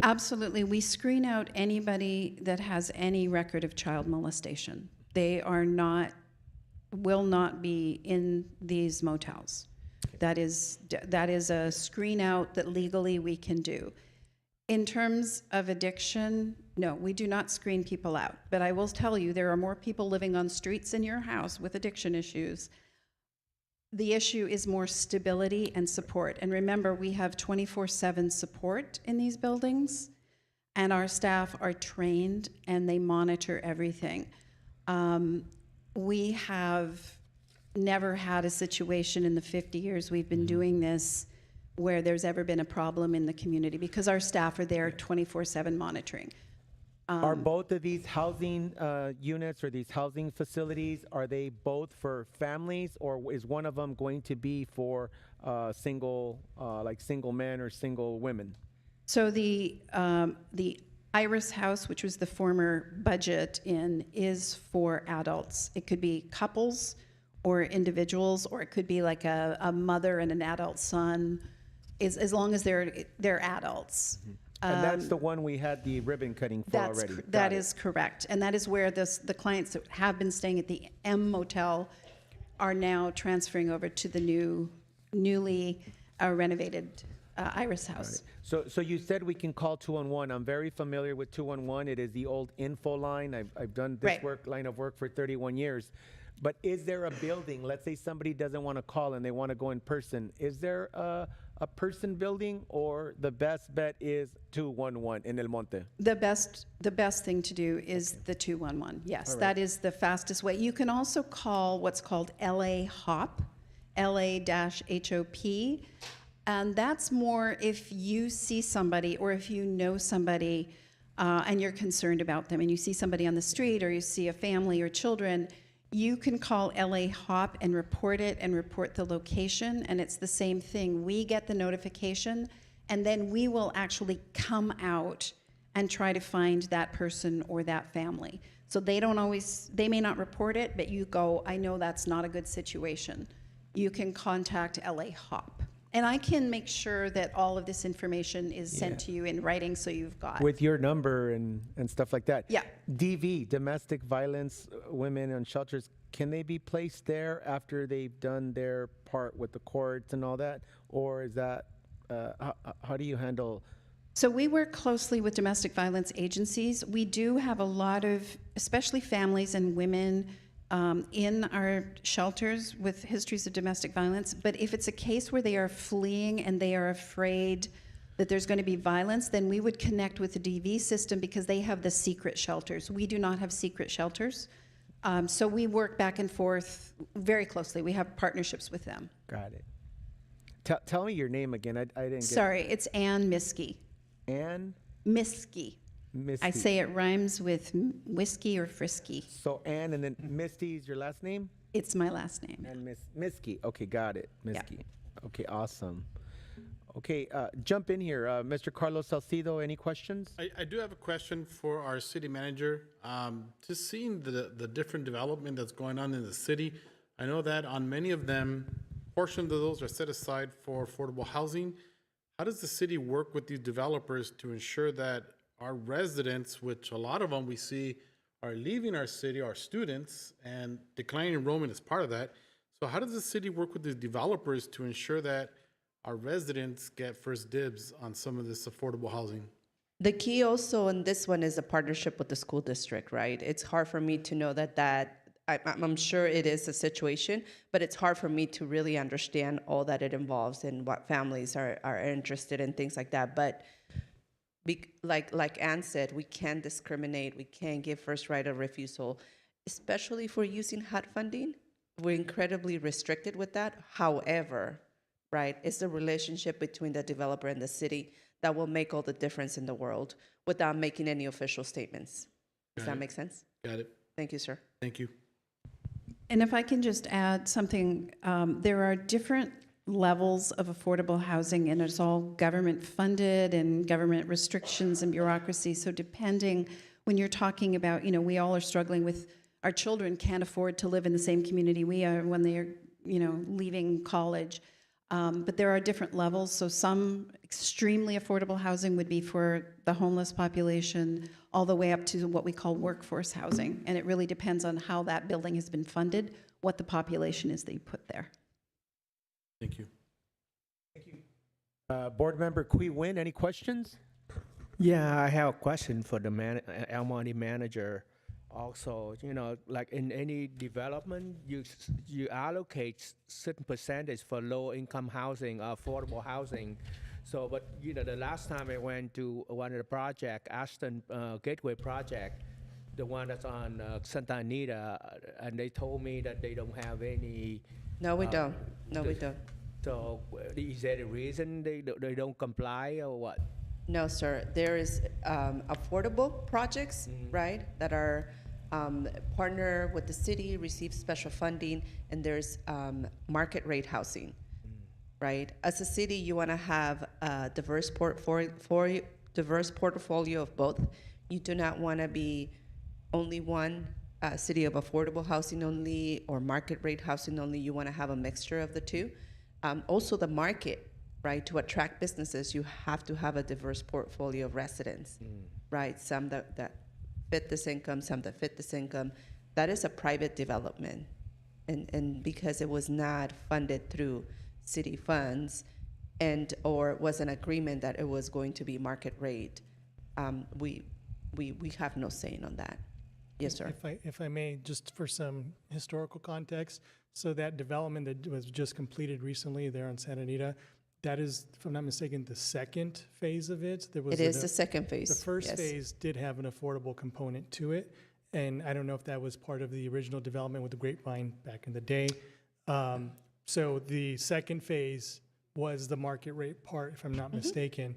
Absolutely. We screen out anybody that has any record of child molestation. They will not be in these motels. That is a screen out that legally we can do. In terms of addiction, no, we do not screen people out. But I will tell you, there are more people living on streets in your house with addiction issues. The issue is more stability and support. And remember, we have 24/7 support in these buildings, and our staff are trained and they monitor everything. We have never had a situation in the 50 years we've been doing this where there's ever been a problem in the community because our staff are there 24/7 monitoring. Are both of these housing units or these housing facilities, are they both for families, or is one of them going to be for single men or single women? So the Iris House, which was the former Budget Inn, is for adults. It could be couples or individuals, or it could be like a mother and an adult son, as long as they're adults. And that's the one we had the ribbon cutting for already. That is correct. And that is where the clients that have been staying at the M Motel are now transferring over to the newly renovated Iris House. So you said we can call 211. I'm very familiar with 211. It is the old info line. I've done this Right. line of work for 31 years. But is there a building? Let's say somebody doesn't want to call and they want to go in person. Is there a person building, or the best bet is 211 in El Monte? The best thing to do is the 211. Yes, that is the fastest way. You can also call what's called LA HOP, LA-HOP, and that's more if you see somebody or if you know somebody and you're concerned about them, and you see somebody on the street or you see a family or children. You can call LA HOP and report it and report the location, and it's the same thing. We get the notification, and then we will actually come out and try to find that person or that family. So they may not report it, but you go, I know that's not a good situation. You can contact LA HOP. And I can make sure that all of this information is sent to you in writing so you've got. With your number and stuff like that. Yeah. DV, domestic violence, women on shelters, can they be placed there after they've done their part with the courts and all that? Or is that, how do you handle So we work closely with domestic violence agencies. We do have a lot of, especially families and women, in our shelters with histories of domestic violence. But if it's a case where they are fleeing and they are afraid that there's going to be violence, then we would connect with the DV system because they have the secret shelters. We do not have secret shelters. So we work back and forth very closely. We have partnerships with them. Got it. Tell me your name again. I didn't get Sorry, it's Ann Miskey. Ann Miskey. Misty. I say it rhymes with whiskey or frisky. So Ann and then Misty is your last name? It's my last name. And Miskey. Okay, got it. Miskey. Okay, awesome. Okay, jump in here. Mr. Carlos Salcido, any questions? I do have a question for our city manager. Just seeing the different development that's going on in the city, I know that on many of them, portions of those are set aside for affordable housing. How does the city work with these developers to ensure that our residents, which a lot of them we see are leaving our city, our students, and declining enrollment is part of that. So how does the city work with these developers to ensure that our residents get first dibs on some of this affordable housing? The key also in this one is a partnership with the school district, right? It's hard for me to know I'm sure it is a situation, but it's hard for me to really understand all that it involves and what families are interested in, things like that. But like Ann said, we can't discriminate. We can't give first right of refusal, especially if we're using HUD funding. We're incredibly restricted with that. However, right, it's the relationship between the developer and the city that will make all the difference in the world without making any official statements. Does that make sense? Got it. Thank you, sir. Thank you. And if I can just add something, there are different levels of affordable housing, and it's all government funded and government restrictions and bureaucracy. So depending, when you're talking about, we all are struggling with, our children can't afford to live in the same community we are when they're, leaving college. But there are different levels. So some extremely affordable housing would be for the homeless population, all the way up to what we call workforce housing. And it really depends on how that building has been funded, what the population is that you put there. Thank you. Board Member Qui Win, any questions? Yeah, I have a question for the El Monte manager. Also, like in any development, you allocate certain percentage for low-income housing, affordable housing. So, but the last time I went to one of the project, Ashton Gateway project, the one that's on Santa Anita, and they told me that they don't have any. No, we don't. No, we don't. So, is there a reason they don't comply or what? No, sir. There is affordable projects, right, that are partner with the city, receive special funding, and there's market rate housing, right? As a city, you want to have a diverse portfolio of both. You do not want to be only one city of affordable housing only or market rate housing only. You want to have a mixture of the two. Also, the market, right? To attract businesses, you have to have a diverse portfolio of residents, right? Some that fit this income, some that fit this income. That is a private development. And because it was not funded through city funds or was an agreement that it was going to be market rate, we have no saying on that. Yes, sir. If I may, just for some historical context, so that development that was just completed recently there on Santa Anita, that is, if I'm not mistaken, the second phase of it. It is the second phase. The first yes. phase did have an affordable component to it, and I don't know if that was part of the original development with the Grapevine back in the day. So the second phase was the market rate part, if I'm not mistaken.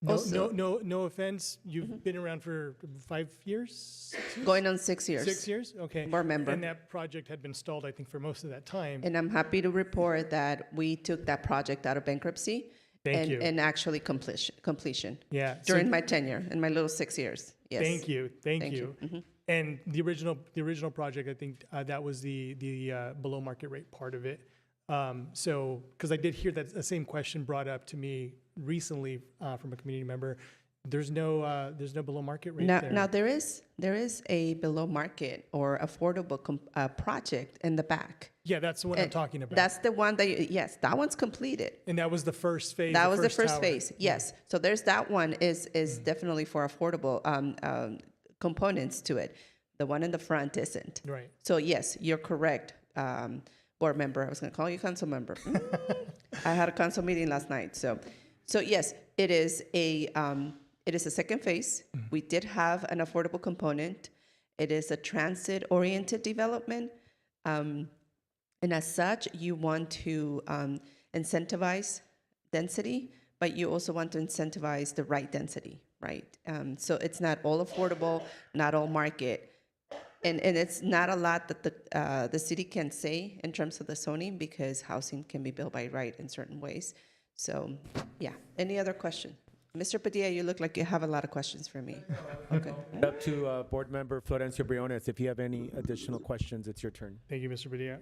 No offense. You've been around for 5 years? 6 years? Going on 6 years. 6 years? Okay. Board member. And that project had been stalled, I think, for most of that time. And I'm happy to report that we took that project out of bankruptcy and actually completion. Yeah. During my tenure, in my little 6 years. Yes. Thank you. Thank you. And the original project, I think that was the below market rate part of it. So, because I did hear that the same question brought up to me recently from a community member, There's no below market rate Now, there. now there is a below market or affordable project in the back. Yeah, that's what I'm And talking about. That's the one that yes, that one's completed. And that was the first phase. That was the first tower. phase. Yes. So there's that one is definitely for affordable components to it. The one in the front isn't. Right. So yes, you're correct, board member. I was going to call you council member. I had a council meeting last night. So yes, it is a second phase. We did have an affordable component. It is a transit-oriented development. And as such, you want to incentivize density, but you also want to incentivize the right density, right? So it's not all affordable, not all market. And it's not a lot that the city can say in terms of the zoning because housing can be built by right in certain ways. So, yeah. Any other question? Mr. Padilla, you look like you have a lot of questions for me. Okay. Up to Board Member Florencio Briones. If you have any additional questions, it's your turn. Thank you, Mr. Padilla.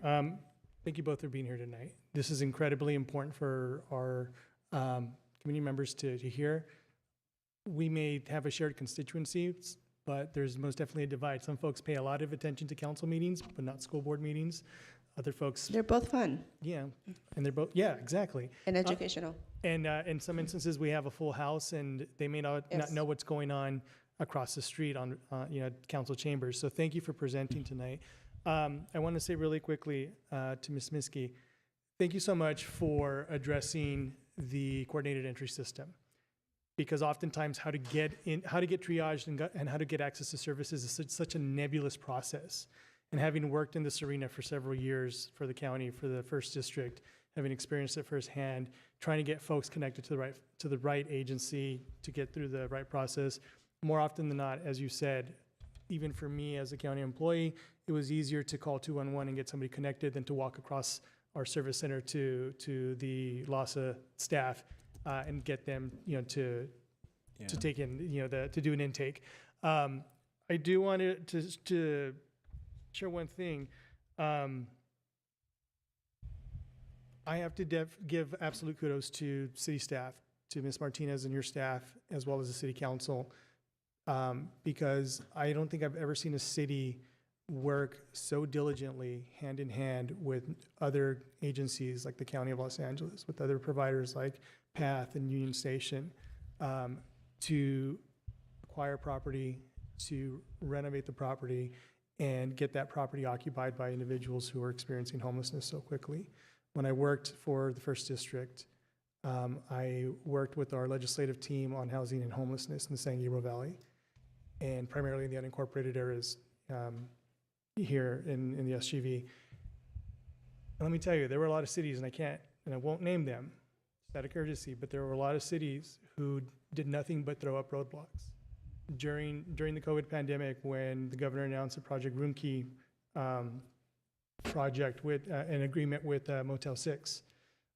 Thank you both for being here tonight. This is incredibly important for our community members to hear. We may have a shared constituency, but there's most definitely a divide. Some folks pay a lot of attention to council meetings, but not school board meetings. Other folks, They're both fun yeah, and they're both, yeah, exactly. and educational. And in some instances, we have a full house, and they may not Yes. know what's going on across the street on council chambers. So thank you for presenting tonight. I want to say really quickly to Ms. Miskey, thank you so much for addressing the coordinated entry system, because oftentimes how to get triaged and how to get access to services is such a nebulous process. And having worked in this arena for several years for the county, for the first district, having experienced it firsthand, trying to get folks connected to the right agency to get through the right process, more often than not, as you said, even for me as a county employee, it was easier to call 211 and get somebody connected than to walk across our service center to the LASA staff and get them, to take in, to do an intake. I do want to share one thing. I have to give absolute kudos to city staff, to Ms. Martinez and your staff, as well as the city council, because I don't think I've ever seen a city work so diligently hand in hand with other agencies like the County of Los Angeles, with other providers like PATH and Union Station, to acquire property, to renovate the property, and get that property occupied by individuals who are experiencing homelessness so quickly. When I worked for the first district, I worked with our legislative team on housing and homelessness in the San Gabriel Valley, and primarily in the unincorporated areas here in the SGV. And let me tell you, there were a lot of cities, and I won't name them, just out of courtesy, but there were a lot of cities who did nothing but throw up roadblocks. During the COVID pandemic, when the governor announced the Project Roomkey project with an agreement with Motel 6,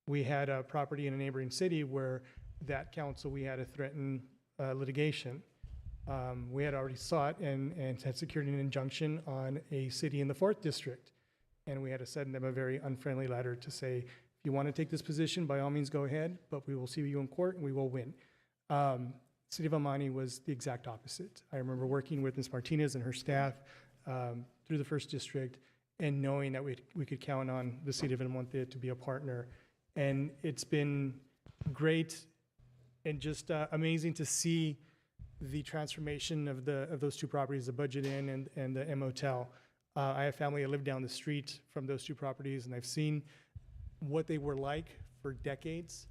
we had a property in a neighboring city where that council, we had to threaten litigation. We had already sought and had secured an injunction on a city in the 4th district. And we had to send them a very unfriendly letter to say, if you want to take this position, by all means go ahead, but we will see you in court and we will win. City of El Monte was the exact opposite. I remember working with Ms. Martinez and her staff through the first district and knowing that we could count on the City of El Monte to be a partner. And it's been great and just amazing to see the transformation of those two properties, the Budget Inn and the M-Motel. I have family that live down the street from those two properties, and I've seen what they were like for decades.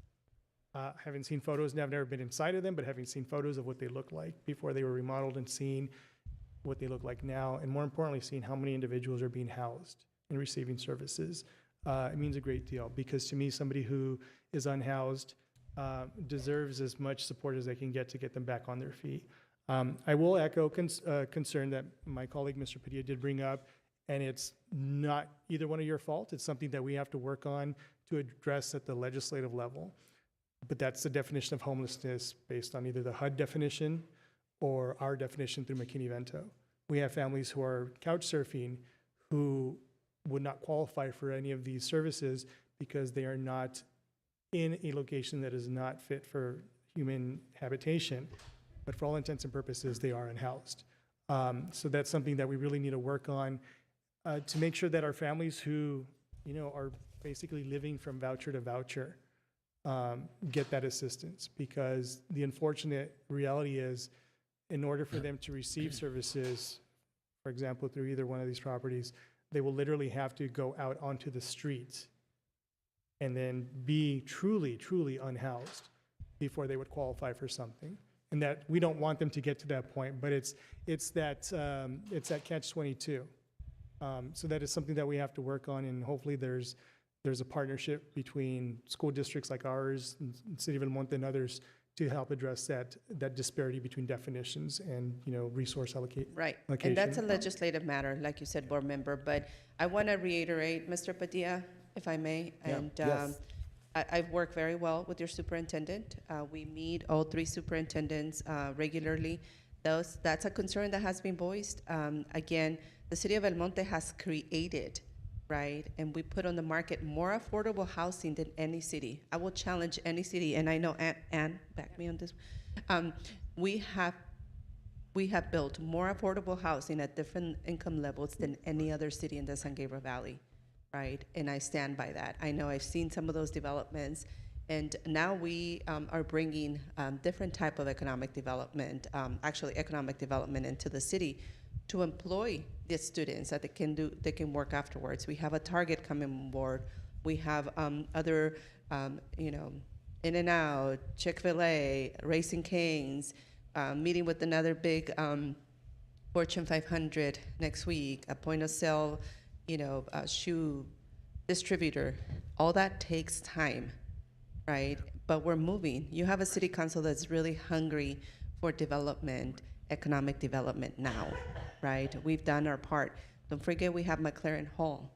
Haven't seen photos, and I've never been inside of them, but having seen photos of what they looked like before they were remodeled and seeing what they look like now, and more importantly, seeing how many individuals are being housed and receiving services, it means a great deal, because to me, somebody who is unhoused deserves as much support as they can get to get them back on their feet. I will echo concern that my colleague, Mr. Padilla, did bring up, and it's not either one of your fault. It's something that we have to work on to address at the legislative level. But that's the definition of homelessness based on either the HUD definition or our definition through McKinney-Vento. We have families who are couch surfing who would not qualify for any of these services because they are not in a location that is not fit for human habitation. but for all intents and purposes, they are unhoused. So that's something that we really need to work on to make sure that our families who, are basically living from voucher to voucher get that assistance, because the unfortunate reality is, in order for them to receive services, for example, through either one of these properties, they will literally have to go out onto the streets and then be truly, truly unhoused before they would qualify for something. And that we don't want them to get to that point, but it's that catch-22. So that is something that we have to work on, and hopefully there's a partnership between school districts like ours, and City of El Monte, and others to help address that disparity between definitions and resource allocation. Right, and that's a legislative matter, like you said, board member. But I want to reiterate, Mr. Padilla, if I may, and I've worked very well with your superintendent. We meet all three superintendents regularly. That's a concern that has been voiced. Again, the City of El Monte has created, right, and we put on the market more affordable housing than any city. I will challenge any city, and I know Ann back me on this. We have built more affordable housing at different income levels than any other city in the San Gabriel Valley, right? And I stand by that. I know I've seen some of those developments, and now we are bringing different type of economic development, actually economic development into the city to employ the students that they can work afterwards. We have a Target coming on board. We have other, In-N-Out, Chick-fil-A, Raising Cane's, meeting with another big Fortune 500 next week, a point of sale, shoe distributor. All that takes time, right? But we're moving. You have a city council that's really hungry for development, economic development now, right? We've done our part. Don't forget we have McLaren Hall,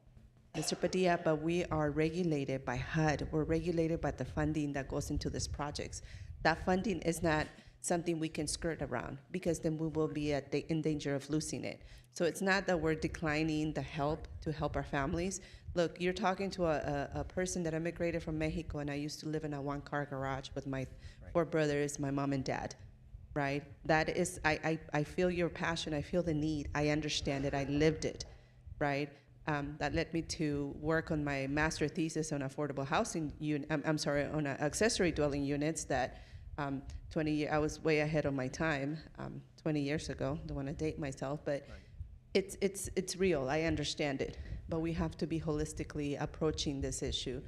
Mr. Padilla, but we are regulated by HUD. We're regulated by the funding that goes into these projects. That funding is not something we can skirt around, because then we will be in danger of losing it. So it's not that we're declining the help to help our families. Look, you're talking to a person that immigrated from Mexico, and I used to live in a one-car garage with my four brothers, my mom and dad. Right? That is, I feel your passion, I feel the need, I understand it, I lived it, right? That led me to work on my master thesis on affordable housing on accessory dwelling units that 20 years, I was way ahead of my time, 20 years ago, don't want to date myself, but it's real, I understand it, but we have to be holistically approaching this issue,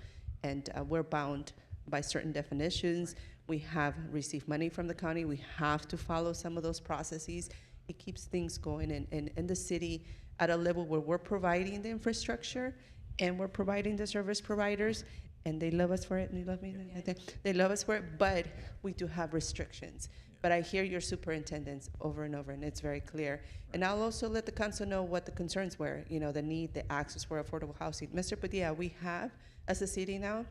and we're bound by certain definitions. We have received money from the county. We have to follow some of those processes. It keeps things going in the city at a level where we're providing the infrastructure and we're providing the service providers, and they love us for it, and they love me. They love us for it, but we do have restrictions. But I hear your superintendents over and over, and it's very clear. And I'll also let the council know what the concerns were, the need, the access for affordable housing. Mr. Padilla, we have, as a city now,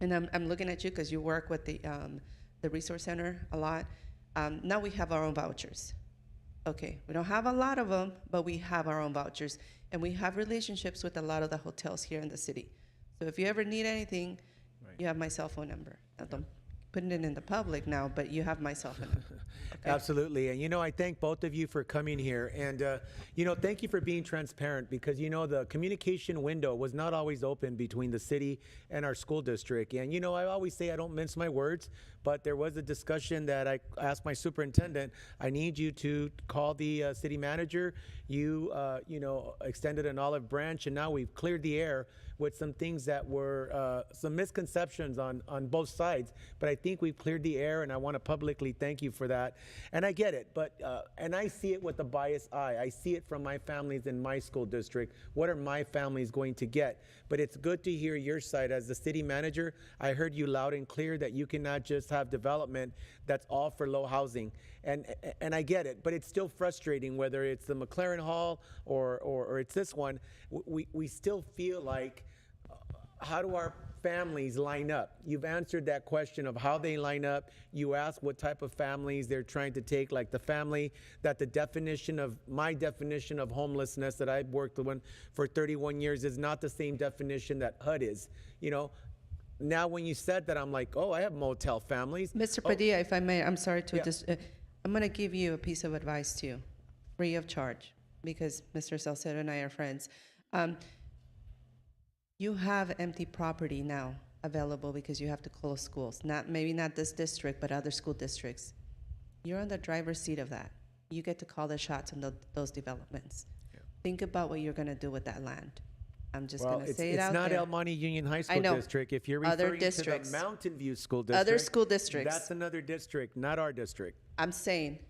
and I'm looking at you because you work with the resource center a lot. Now we have our own vouchers. Okay, we don't have a lot of them, but we have our own vouchers, and we have relationships with a lot of the hotels here in the city. So if you ever need anything, you have my cell phone number. Now, don't put it in the public now, but you have my cell phone number. Okay? Absolutely. And, I thank both of you for coming here. And, thank you for being transparent, because, the communication window was not always open between the city and our school district. And, I always say I don't mince my words, but there was a discussion that I asked my superintendent, I need you to call the city manager. You, extended an olive branch, and now we've cleared the air with some things that were some misconceptions on both sides. But I think we've cleared the air, and I want to publicly thank you for that. And I get it, but and I see it with a biased eye. I see it from my families in my school district. What are my families going to get? But it's good to hear your side as the city manager. I heard you loud and clear that you cannot just have development that's all for low housing. And I get it, but it's still frustrating, whether it's the McLaren Hall or it's this one. We still feel like, how do our families line up? You've answered that question of how they line up. You ask what type of families they're trying to take, like the family that my definition of homelessness that I've worked with for 31 years is not the same definition that HUD is. Now when you said that, I'm like, oh, I have motel families. Mr. Padilla, if I may, I'm sorry to I'm going to give you a piece of advice too, free of charge, because Mr. Salcedo and I are friends. You have empty property now available because you have to close schools. Maybe not this district, but other school districts. You're on the driver's seat of that. You get to call the shots on those developments. Think about what you're going to do with that land. I'm just going to say it out there. It's not El Monte Union High School know. District. If you're Other referring to districts. the Mountain View School District. Other school districts. That's another district, not our district. I'm saying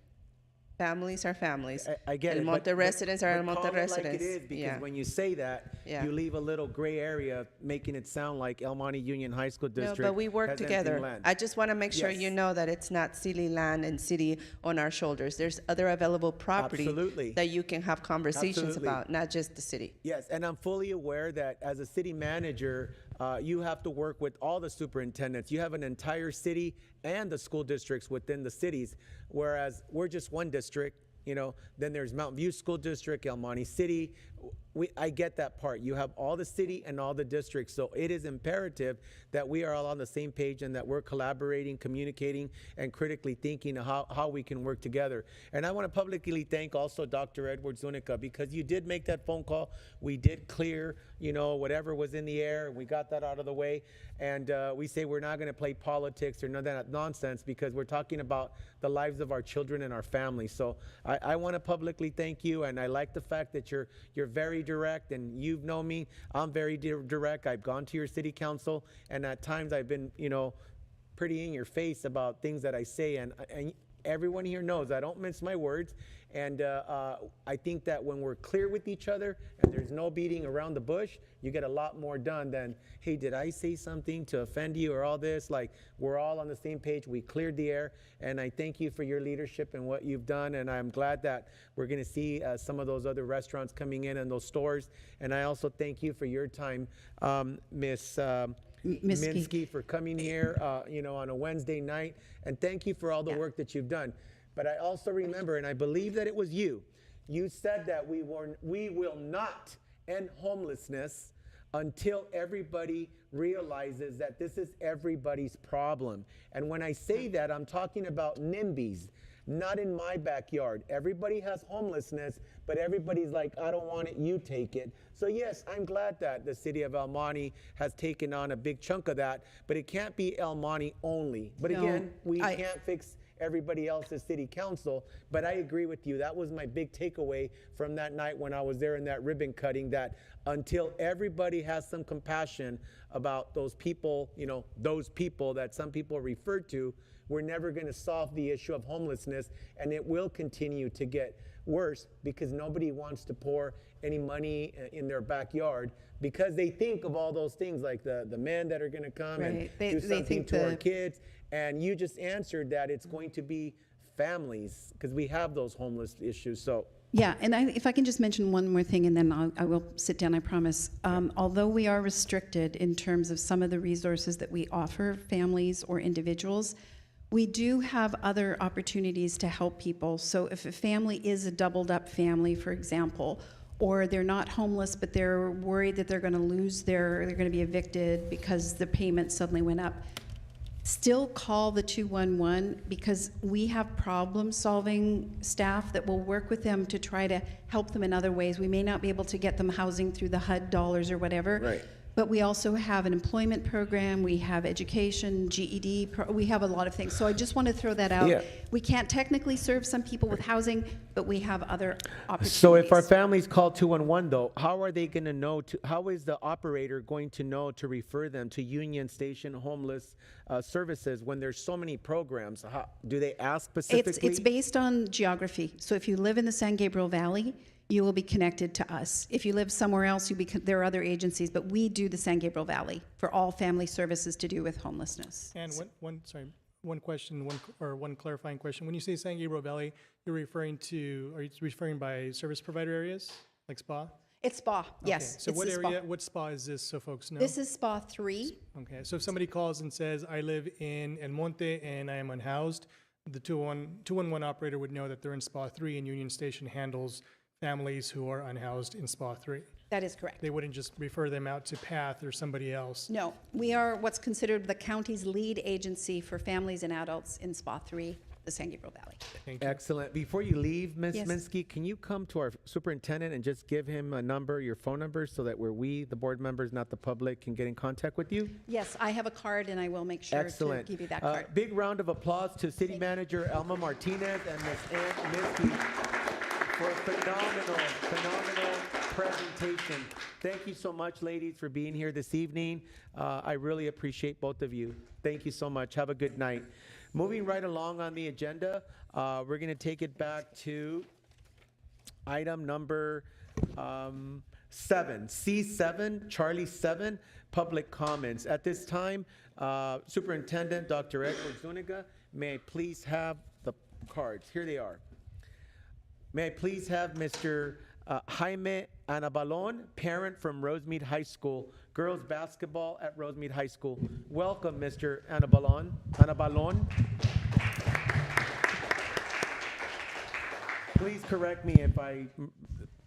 families are families. I get El it. Monte residents are El Monte call it residents. like it is, because when you say that, you leave a little gray area, making it sound like El Monte Union High School No, District but we work has empty together. land. I just want to make sure Yes. you know that it's not city land and city on our shoulders. There's other available property Absolutely. that you can have conversations Absolutely. about, not just the city. Yes, and I'm fully aware that as a city manager, you have to work with all the superintendents. You have an entire city and the school districts within the cities, whereas we're just one district. Then there's Mountain View School District, El Monte City. I get that part. You have all the city and all the districts. So it is imperative that we are all on the same page and that we're collaborating, communicating, and critically thinking how we can work together. And I want to publicly thank also Dr. Edward Zuniga, because you did make that phone call. We did clear, whatever was in the air, and we got that out of the way. And we say we're not going to play politics or none of that nonsense, because we're talking about the lives of our children and our families. So I want to publicly thank you, and I like the fact that you're very direct, and you've known me. I'm very direct. I've gone to your city council, and at times I've been, pretty in your face about things that I say, and everyone here knows I don't mince my words. And I think that when we're clear with each other and there's no beating around the bush, you get a lot more done than, hey, did I say something to offend you or all this? Like, we're all on the same page. We cleared the air. And I thank you for your leadership and what you've done. And I'm glad that we're going to see some of those other restaurants coming in and those stores. And I also thank you for your time, Miss Minsky, for coming here, on a Wednesday night. And thank you for all the work that you've done. But I also remember, and I believe that it was you said that we will not end homelessness until everybody realizes that this is everybody's problem. And when I say that, I'm talking about NIMBYs, not in my backyard. Everybody has homelessness, but everybody's like, I don't want it, you take it. So yes, I'm glad that the city of El Monte has taken on a big chunk of that, but it can't be El Monte only. But again, we can't fix everybody else's city council. But I agree with you. That was my big takeaway from that night when I was there in that ribbon cutting, that until everybody has some compassion about those people, those people that some people refer to, we're never going to solve the issue of homelessness, and it will continue to get worse because nobody wants to pour any money in their backyard because they think of all those things like the men that are going to come and do something to our kids. And you just answered that it's going to be families, because we have those homeless issues. So yeah, and if I can just mention one more thing, and then I will sit down, I promise. Although we are restricted in terms of some of the resources that we offer families or individuals, we do have other opportunities to help people. So if a family is a doubled up family, for example, or they're not homeless, but they're worried that they're going to they're going to be evicted because the payment suddenly went up, still call the 211, because we have problem-solving staff that will work with them to try to help them in other ways. We may not be able to get them housing through the HUD dollars or whatever, but we also have an employment program, we have education, GED, we have a lot of things. So I just want to throw that out. Yeah. We can't technically serve some people with housing, but we have other opportunities. So if our families call 211, though, how are they going to know, how is the operator going to know to refer them to Union Station Homeless Services when there's so many programs? Do they ask specifically? It's based on geography. So if you live in the San Gabriel Valley, you will be connected to us. If you live somewhere else, there are other agencies, but we do the San Gabriel Valley for all family services to do with homelessness. And one clarifying question. When you say San Gabriel Valley, are you referring by service provider areas, like spa? It's spa, yes. So what spa is this, so folks know? This is spa 3. Okay, so if somebody calls and says, I live in El Monte and I am unhoused, the 211 operator would know that they're in spa 3, and Union Station handles families who are unhoused in spa 3. That is correct. They wouldn't just refer them out to PATH or somebody else. No, we are what's considered the county's lead agency for families and adults in spa 3, the San Gabriel Valley. Thank you. Excellent. Before you leave, Ms. Yes. Minsky, can you come to our superintendent and just give him a number, your phone number, so that we, the board members, not the public, can get in contact with you? Yes, I have a card, and I will make sure Excellent. to give you that card. Big round of applause to City Manager Elma Martinez and Ms. Ann Minsky for a phenomenal presentation. Thank you so much, ladies, for being here this evening. I really appreciate both of you. Thank you so much. Have a good night. Moving right along on the agenda, we're going to take it back to item number 7, C7, Charlie 7, public comments. At this time, Superintendent Dr. Edward Zuniga, may I please have the cards? Here they are. May I please have Mr. Jaime Anabalon, parent from Rosemead High School, girls basketball at Rosemead High School. Welcome, Mr. Anabalon. Please correct me if I...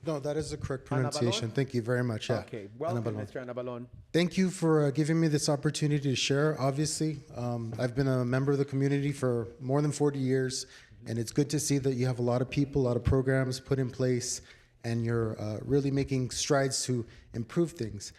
No, that is the correct pronunciation. Anabalon? Thank you very much. Yeah. Okay, welcome, Anabalon. Mr. Anabalon. Thank you for giving me this opportunity to share. Obviously, I've been a member of the community for more than 40 years, and it's good to see that you have a lot of people, a lot of programs put in place, and you're really making strides to improve things.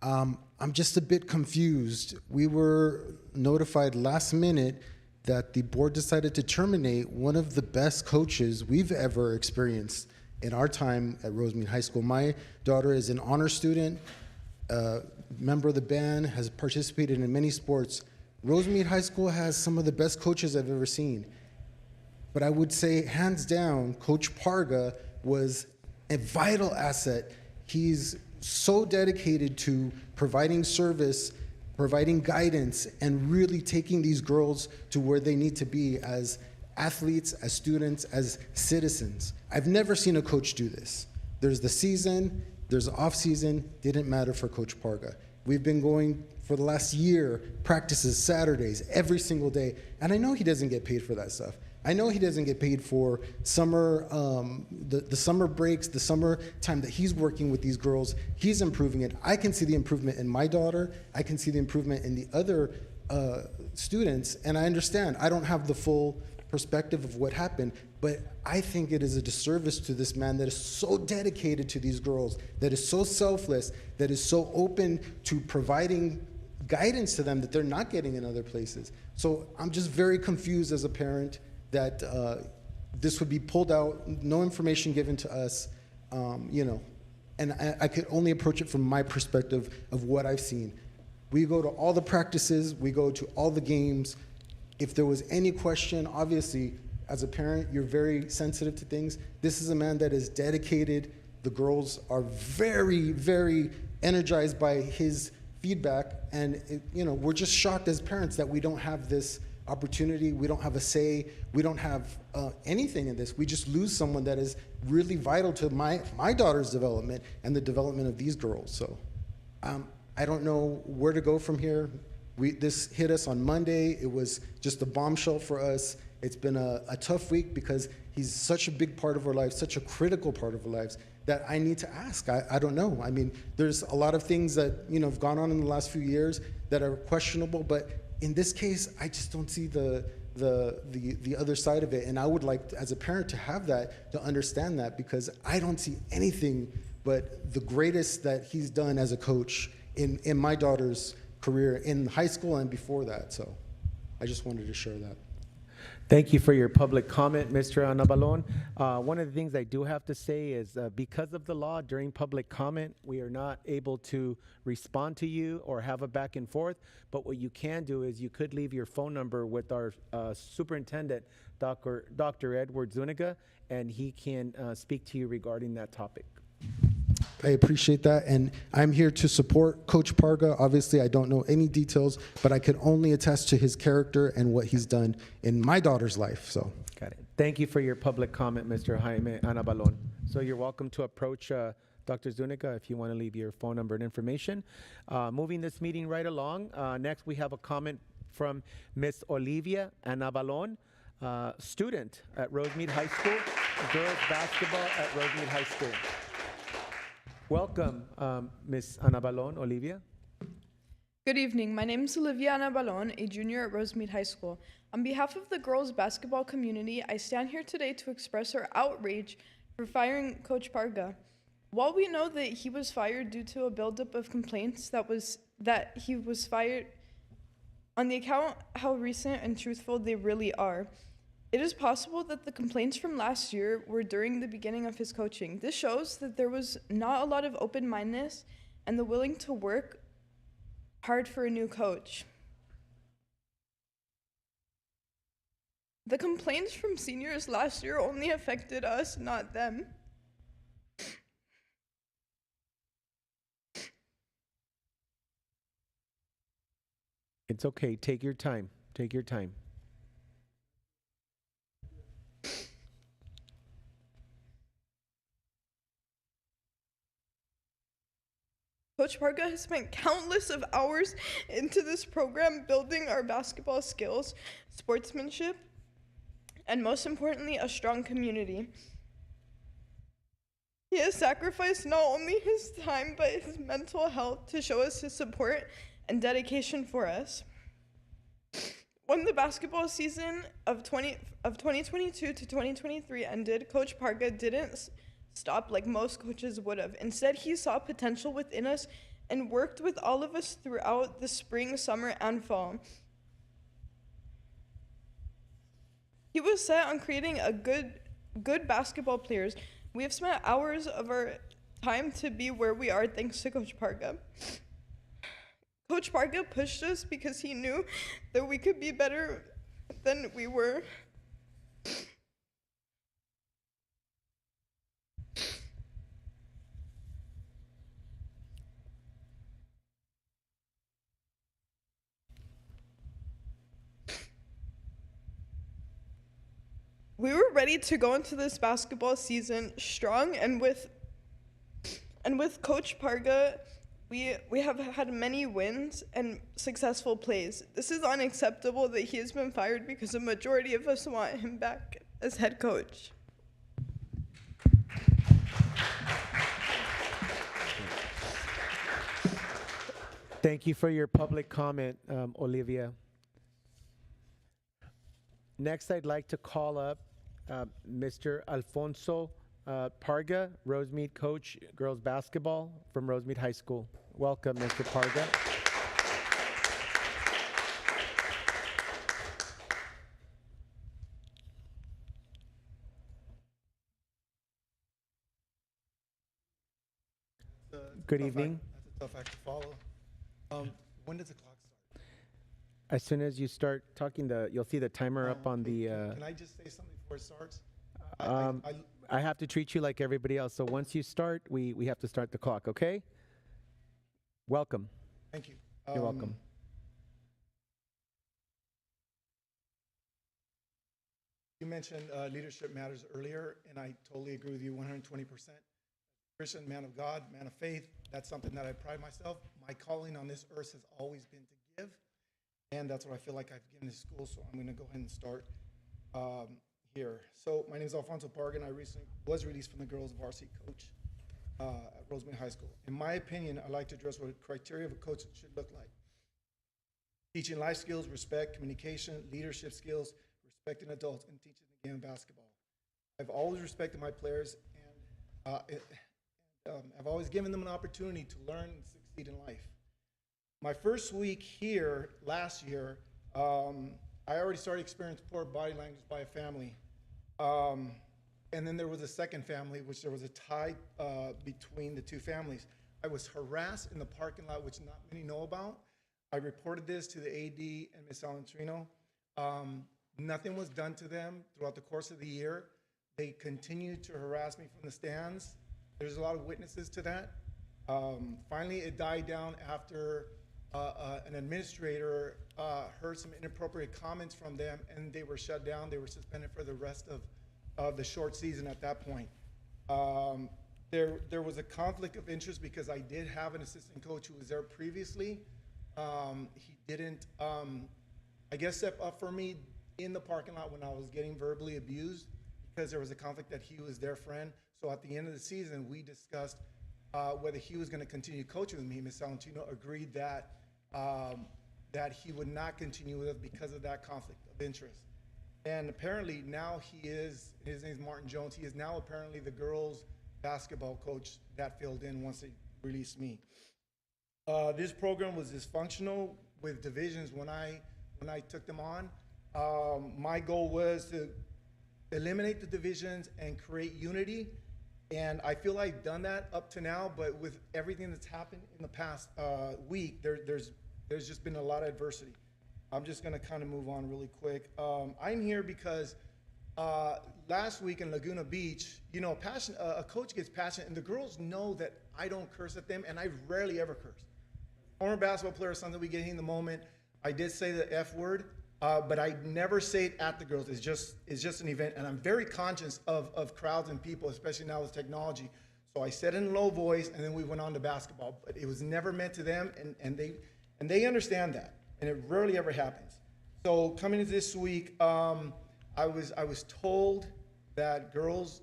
I'm just a bit confused. We were notified last minute that the board decided to terminate one of the best coaches we've ever experienced in our time at Rosemead High School. My daughter is an honor student, member of the band, has participated in many sports. Rosemead High School has some of the best coaches I've ever seen. But I would say, hands down, Coach Parga was a vital asset. He's so dedicated to providing service, providing guidance, and really taking these girls to where they need to be as athletes, as students, as citizens. I've never seen a coach do this. There's the season, there's the off season, didn't matter for Coach Parga. We've been going for the last year, practices Saturdays, every single day, and I know he doesn't get paid for that stuff. I know he doesn't get paid for summer, the summer breaks, the summer time that he's working with these girls. He's improving it. I can see the improvement in my daughter. I can see the improvement in the other students, and I understand. I don't have the full perspective of what happened, but I think it is a disservice to this man that is so dedicated to these girls, that is so selfless, that is so open to providing guidance to them that they're not getting in other places. So I'm just very confused as a parent that this would be pulled out, no information given to us, and I could only approach it from my perspective of what I've seen. We go to all the practices, we go to all the games. If there was any question, obviously, as a parent, you're very sensitive to things. This is a man that is dedicated. The girls are very, very energized by his feedback, and we're just shocked as parents that we don't have this opportunity, we don't have a say, we don't have anything in this. We just lose someone that is really vital to my daughter's development and the development of these girls. So I don't know where to go from here. This hit us on Monday. It was just a bombshell for us. It's been a tough week because he's such a big part of our lives, such a critical part of our lives, that I need to ask. I don't know. I mean, there's a lot of things that have gone on in the last few years that are questionable, but in this case, I just don't see the other side of it. And I would like, as a parent, to have that, to understand that, because I don't see anything but the greatest that he's done as a coach in my daughter's career in high school and before that. So I just wanted to share that. Thank you for your public comment, Mr. Anabalon. One of the things I do have to say is because of the law, during public comment, we are not able to respond to you or have a back and forth. But what you can do is you could leave your phone number with our superintendent, Dr. Edward Zuniga, and he can speak to you regarding that topic. I appreciate that, and I'm here to support Coach Parga. Obviously, I don't know any details, but I can only attest to his character and what he's done in my daughter's life. So, got it. Thank you for your public comment, Mr. Jaime Anabalon. So you're welcome to approach Dr. Zuniga if you want to leave your phone number and information. Moving this meeting right along, next we have a comment from Miss Olivia Anabalon, student at Rosemead High School, girls basketball at Rosemead High School. Welcome, Ms. Anabalon, Olivia. Good evening. My name is Olivia Ana Balon, a junior at Rosemead High School. On behalf of the girls basketball community, I stand here today to express our outrage for firing Coach Parga. While we know that he was fired due to a buildup of complaints that he was fired on the account how recent and truthful they really are, it is possible that the complaints from last year were during the beginning of his coaching. This shows that there was not a lot of open-mindedness and the willing to work hard for a new coach. The complaints from seniors last year only affected us, not them. It's okay. Take your time. Take your time. Coach Parga has spent countless of hours into this program building our basketball skills, sportsmanship, and most importantly, a strong community. He has sacrificed not only his time, but his mental health to show us his support and dedication for us. When the basketball season of 2022 to 2023 ended, Coach Parga didn't stop like most coaches would have. Instead, he saw potential within us and worked with all of us throughout the spring, summer, and fall. He was set on creating a good basketball players. We have spent hours of our time to be where we are thanks to Coach Parga. Coach Parga pushed us because he knew that we could be better than we were. We were ready to go into this basketball season strong, and with Coach Parga, we have had many wins and successful plays. This is unacceptable that he has been fired because a majority of us want him back as head coach. Thank you for your public comment, Olivia. Next, I'd like to call up Mr. Alfonso Parga, Rosemead coach, girls basketball from Rosemead High School. Welcome, Mr. Parga. Good evening. That's a tough act to follow. When does the clock start? As soon as you start talking, you'll see the timer up on the. Can I just say something before it starts? I have to treat you like everybody else. So once you start, we have to start the clock, okay? Welcome. Thank you. You're welcome. You mentioned leadership matters earlier, and I totally agree with you 120%. Christian, man of God, man of faith, that's something that I pride myself. My calling on this earth has always been to give, and that's what I feel like I've given this school, so I'm going to go ahead and start here. So my name is Alfonso Parga, and I recently was released from the girls varsity coach at Rosemead High School. In my opinion, I'd like to address what the criteria of a coach should look like. Teaching life skills, respect, communication, leadership skills, respecting adults, and teaching the game of basketball. I've always respected my players, and I've always given them an opportunity to learn and succeed in life. My first week here last year, I already started experiencing poor body language by a family. And then there was a second family, which there was a tie between the two families. I was harassed in the parking lot, which not many know about. I reported this to the AD and Ms. Alentrino. Nothing was done to them throughout the course of the year. They continued to harass me from the stands. There's a lot of witnesses to that. Finally, it died down after an administrator heard some inappropriate comments from them, and they were shut down. They were suspended for the rest of the short season at that point. There was a conflict of interest because I did have an assistant coach who was there previously. He didn't, I guess, step up for me in the parking lot when I was getting verbally abused because there was a conflict that he was their friend. So at the end of the season, we discussed whether he was going to continue coaching with me. Ms. Salentino agreed that that he would not continue with us because of that conflict of interest. And apparently now his name is Martin Jones, he is now apparently the girls' basketball coach that filled in once they released me. This program was dysfunctional with divisions when I took them on. My goal was to eliminate the divisions and create unity. And I feel I've done that up to now, but with everything that's happened in the past week, there's just been a lot of adversity. I'm just gonna kind of move on really quick. I'm here because last week in Laguna Beach, you know, a coach gets passionate, and the girls know that I don't curse at them, and I rarely ever curse. Former basketball player, something we get in the moment. I did say the F word, but I never say it at the girls. It's just an event, and I'm very conscious of crowds and people, especially now with technology. So I said it in a low voice, and then we went on to basketball. But it was never meant to them, and they understand that, and it rarely ever happens. So coming into this week, I was told that girls,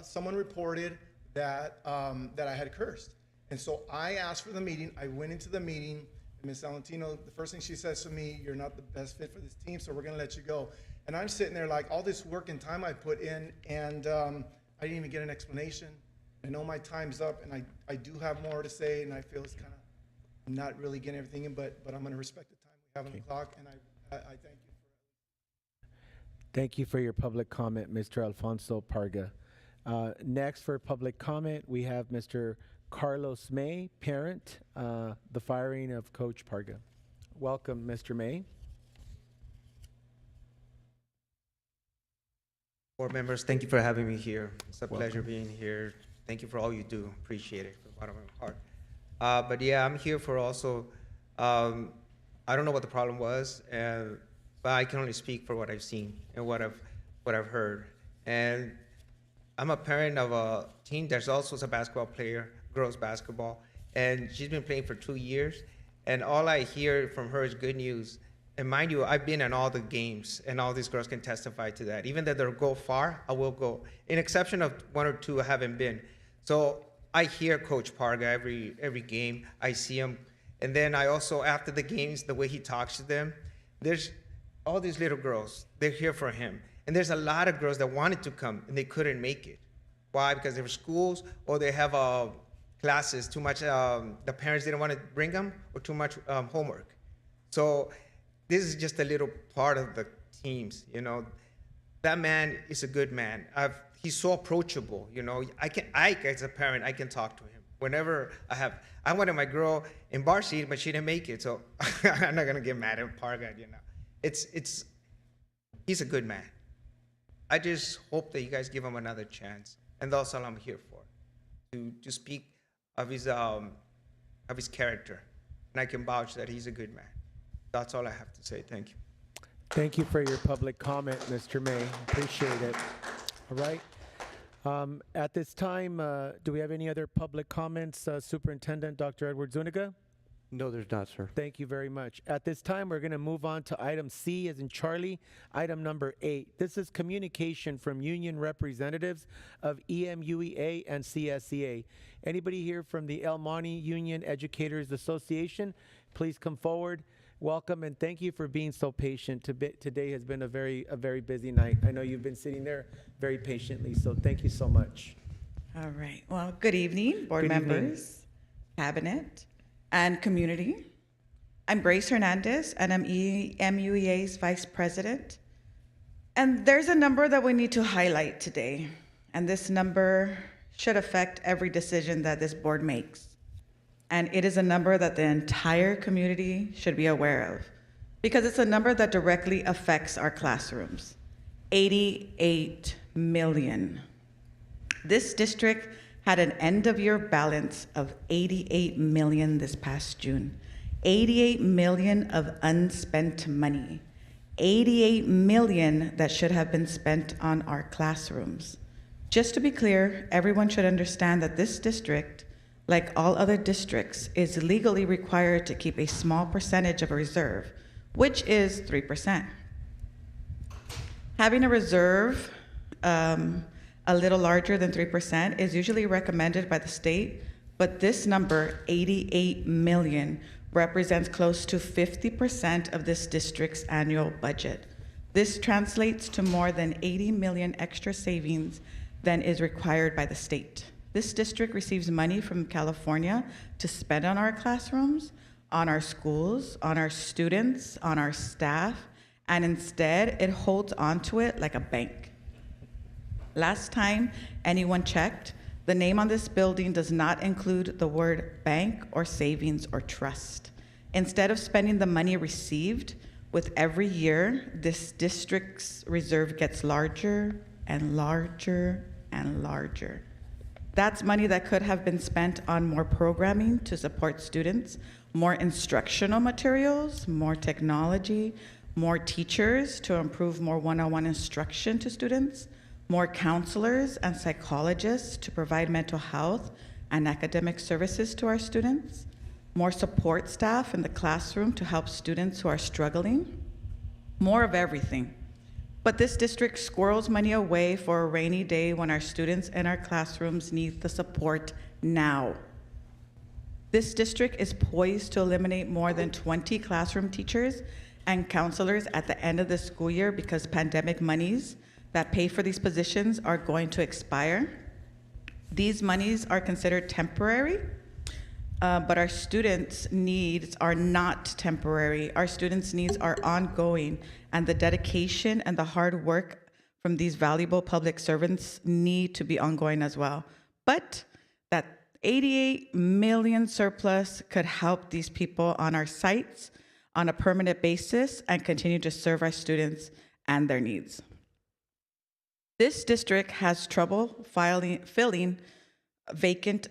someone reported that I had cursed, and so I asked for the meeting. I went into the meeting. Ms. Valentino, the first thing she says to me, "You're not the best fit for this team, so we're gonna let you go." And I'm sitting there like, all this work and time I put in, and I didn't even get an explanation. I know my time's up, and I do have more to say, and I feel it's kind of not really getting everything in, but I'm gonna respect the time we have on the clock, and I thank you. Thank you for your public comment, Mr. Alfonso Parga. Next for public comment, we have Mr. Carlos May, parent, the firing of Coach Parga. Welcome, Mr. May. Board members, thank you for having me here. It's a pleasure being here. Thank you for all you do. Appreciate it from the bottom of my heart. But yeah, I'm here for also, I don't know what the problem was, but I can only speak for what I've seen and what I've heard. And I'm a parent of a teen that's also a basketball player, girls basketball, and she's been playing for 2 years, and all I hear from her is good news. And mind you, I've been in all the games, and all these girls can testify to that. Even though they'll go far, I will go. In exception of 1 or 2, I haven't been. So I hear Coach Parga every game. I see him, and then I also, after the games, the way he talks to them, there's all these little girls, they're here for him. And there's a lot of girls that wanted to come, and they couldn't make it. Why? Because there were schools, or they have classes, too much, the parents didn't want to bring them, or too much homework. So this is just a little part of the teams, you know. That man is a good man. He's so approachable, you know. I, as a parent, I can talk to him. Whenever I wanted my girl in varsity, but she didn't make it, so I'm not gonna get mad at Parga, you know. He's a good man. I just hope that you guys give him another chance. And that's all I'm here for, to speak of his character. And I can vouch that he's a good man. That's all I have to say. Thank you. Thank you for your public comment, Mr. May. Appreciate it. All right. At this time, do we have any other public comments? Superintendent Dr. Edward Zuniga? No, there's not, sir. Thank you very much. At this time, we're going to move on to item C as in Charlie, item number 8. This is communication from union representatives of EMUEA and CSEA. Anybody here from the El Monte Union Educators Association, please come forward. Welcome, and thank you for being so patient. Today has been a very busy night. I know you've been sitting there very patiently, so thank you so much. All right. Well, good evening, board members, cabinet, and community. I'm Grace Hernandez, and I'm EMUEA's Vice President. And there's a number that we need to highlight today, and this number should affect every decision that this board makes. And it is a number that the entire community should be aware of, because it's a number that directly affects our classrooms. 88 million. This district had an end-of-year balance of 88 million this past June. 88 million of unspent money. 88 million that should have been spent on our classrooms. Just to be clear, everyone should understand that this district, like all other districts, is legally required to keep a small percentage of a reserve, which is 3%. Having a reserve a little larger than 3% is usually recommended by the state, but this number, 88 million, represents close to 50% of this district's annual budget. This translates to more than 80 million extra savings than is required by the state. This district receives money from California to spend on our classrooms, on our schools, on our students, on our staff, and instead it holds onto it like a bank. Last time anyone checked, the name on this building does not include the word bank or savings or trust. Instead of spending the money received, with every year, this district's reserve gets larger and larger and larger. That's money that could have been spent on more programming to support students, more instructional materials, more technology, more teachers to improve more one-on-one instruction to students, more counselors and psychologists to provide mental health and academic services to our students, more support staff in the classroom to help students who are struggling, more of everything. But this district squirrels money away for a rainy day when our students in our classrooms need the support now. This district is poised to eliminate more than 20 classroom teachers and counselors at the end of the school year because pandemic monies that pay for these positions are going to expire. These monies are considered temporary, but our students' needs are not temporary. Our students' needs are ongoing, and the dedication and the hard work from these valuable public servants need to be ongoing as well. But that 88 million surplus could help these people on our sites on a permanent basis and continue to serve our students and their needs. This district has trouble filling vacant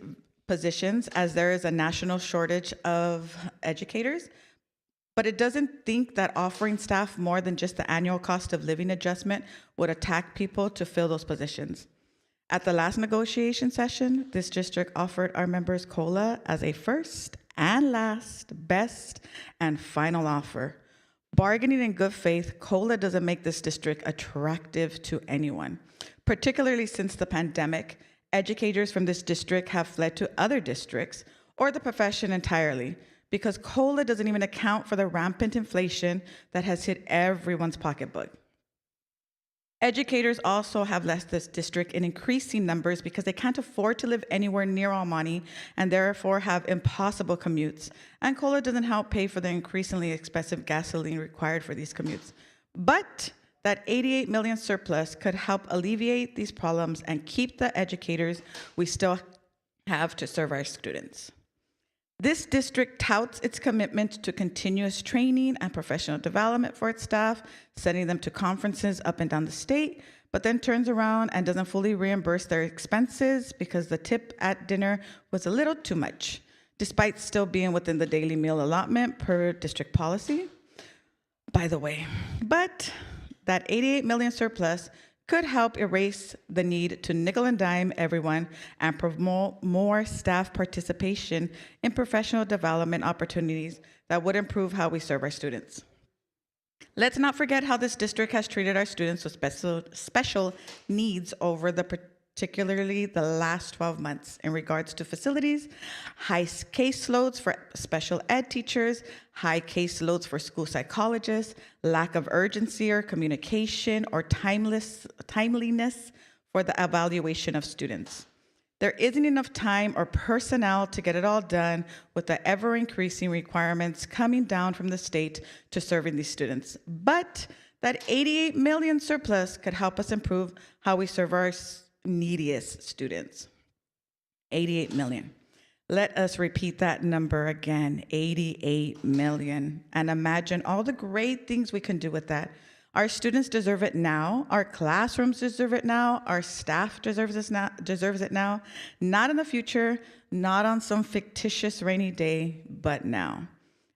positions as there is a national shortage of educators, but it doesn't think that offering staff more than just the annual cost of living adjustment would attract people to fill those positions. At the last negotiation session, this district offered our members COLA as a first and last, best, and final offer. Bargaining in good faith, COLA doesn't make this district attractive to anyone. Particularly since the pandemic, educators from this district have fled to other districts or the profession entirely because COLA doesn't even account for the rampant inflation that has hit everyone's pocketbook. Educators also have left this district in increasing numbers because they can't afford to live anywhere near Almani and therefore have impossible commutes. And COLA doesn't help pay for the increasingly expensive gasoline required for these commutes. But that 88 million surplus could help alleviate these problems and keep the educators we still have to serve our students. This district touts its commitment to continuous training and professional development for its staff, sending them to conferences up and down the state, but then turns around and doesn't fully reimburse their expenses because the tip at dinner was a little too much, despite still being within the daily meal allotment per district policy. By the way, but that 88 million surplus could help erase the need to nickel and dime everyone and promote more staff participation in professional development opportunities that would improve how we serve our students. Let's not forget how this district has treated our students with special needs over particularly the last 12 months in regards to facilities, high caseloads for special ed teachers, high caseloads for school psychologists, lack of urgency or communication or timeliness for the evaluation of students. There isn't enough time or personnel to get it all done with the ever-increasing requirements coming down from the state to serving these students. But that 88 million surplus could help us improve how we serve our neediest students. 88 million. Let us repeat that number again, 88 million. And imagine all the great things we can do with that. Our students deserve it now. Our classrooms deserve it now. Our staff deserves it now. Not in the future, not on some fictitious rainy day, but now.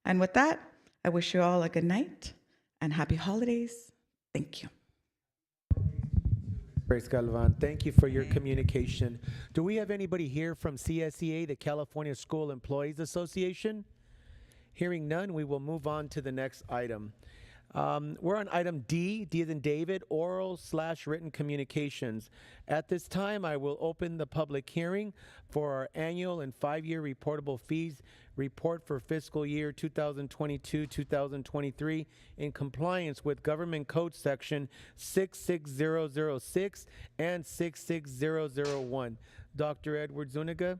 And with that, I wish you all a good night and happy holidays. Thank you. Grace Galvan, thank you for your communication. Do we have anybody here from CSEA, the California School Employees Association? Hearing none, we will move on to the next item. We're on item D, D as in David, oral/written communications. At this time, I will open the public hearing for our annual and 5-year reportable fees report for fiscal year 2022-2023 in compliance with Government Code Section 66006 and 66001. Dr. Edward Zuniga.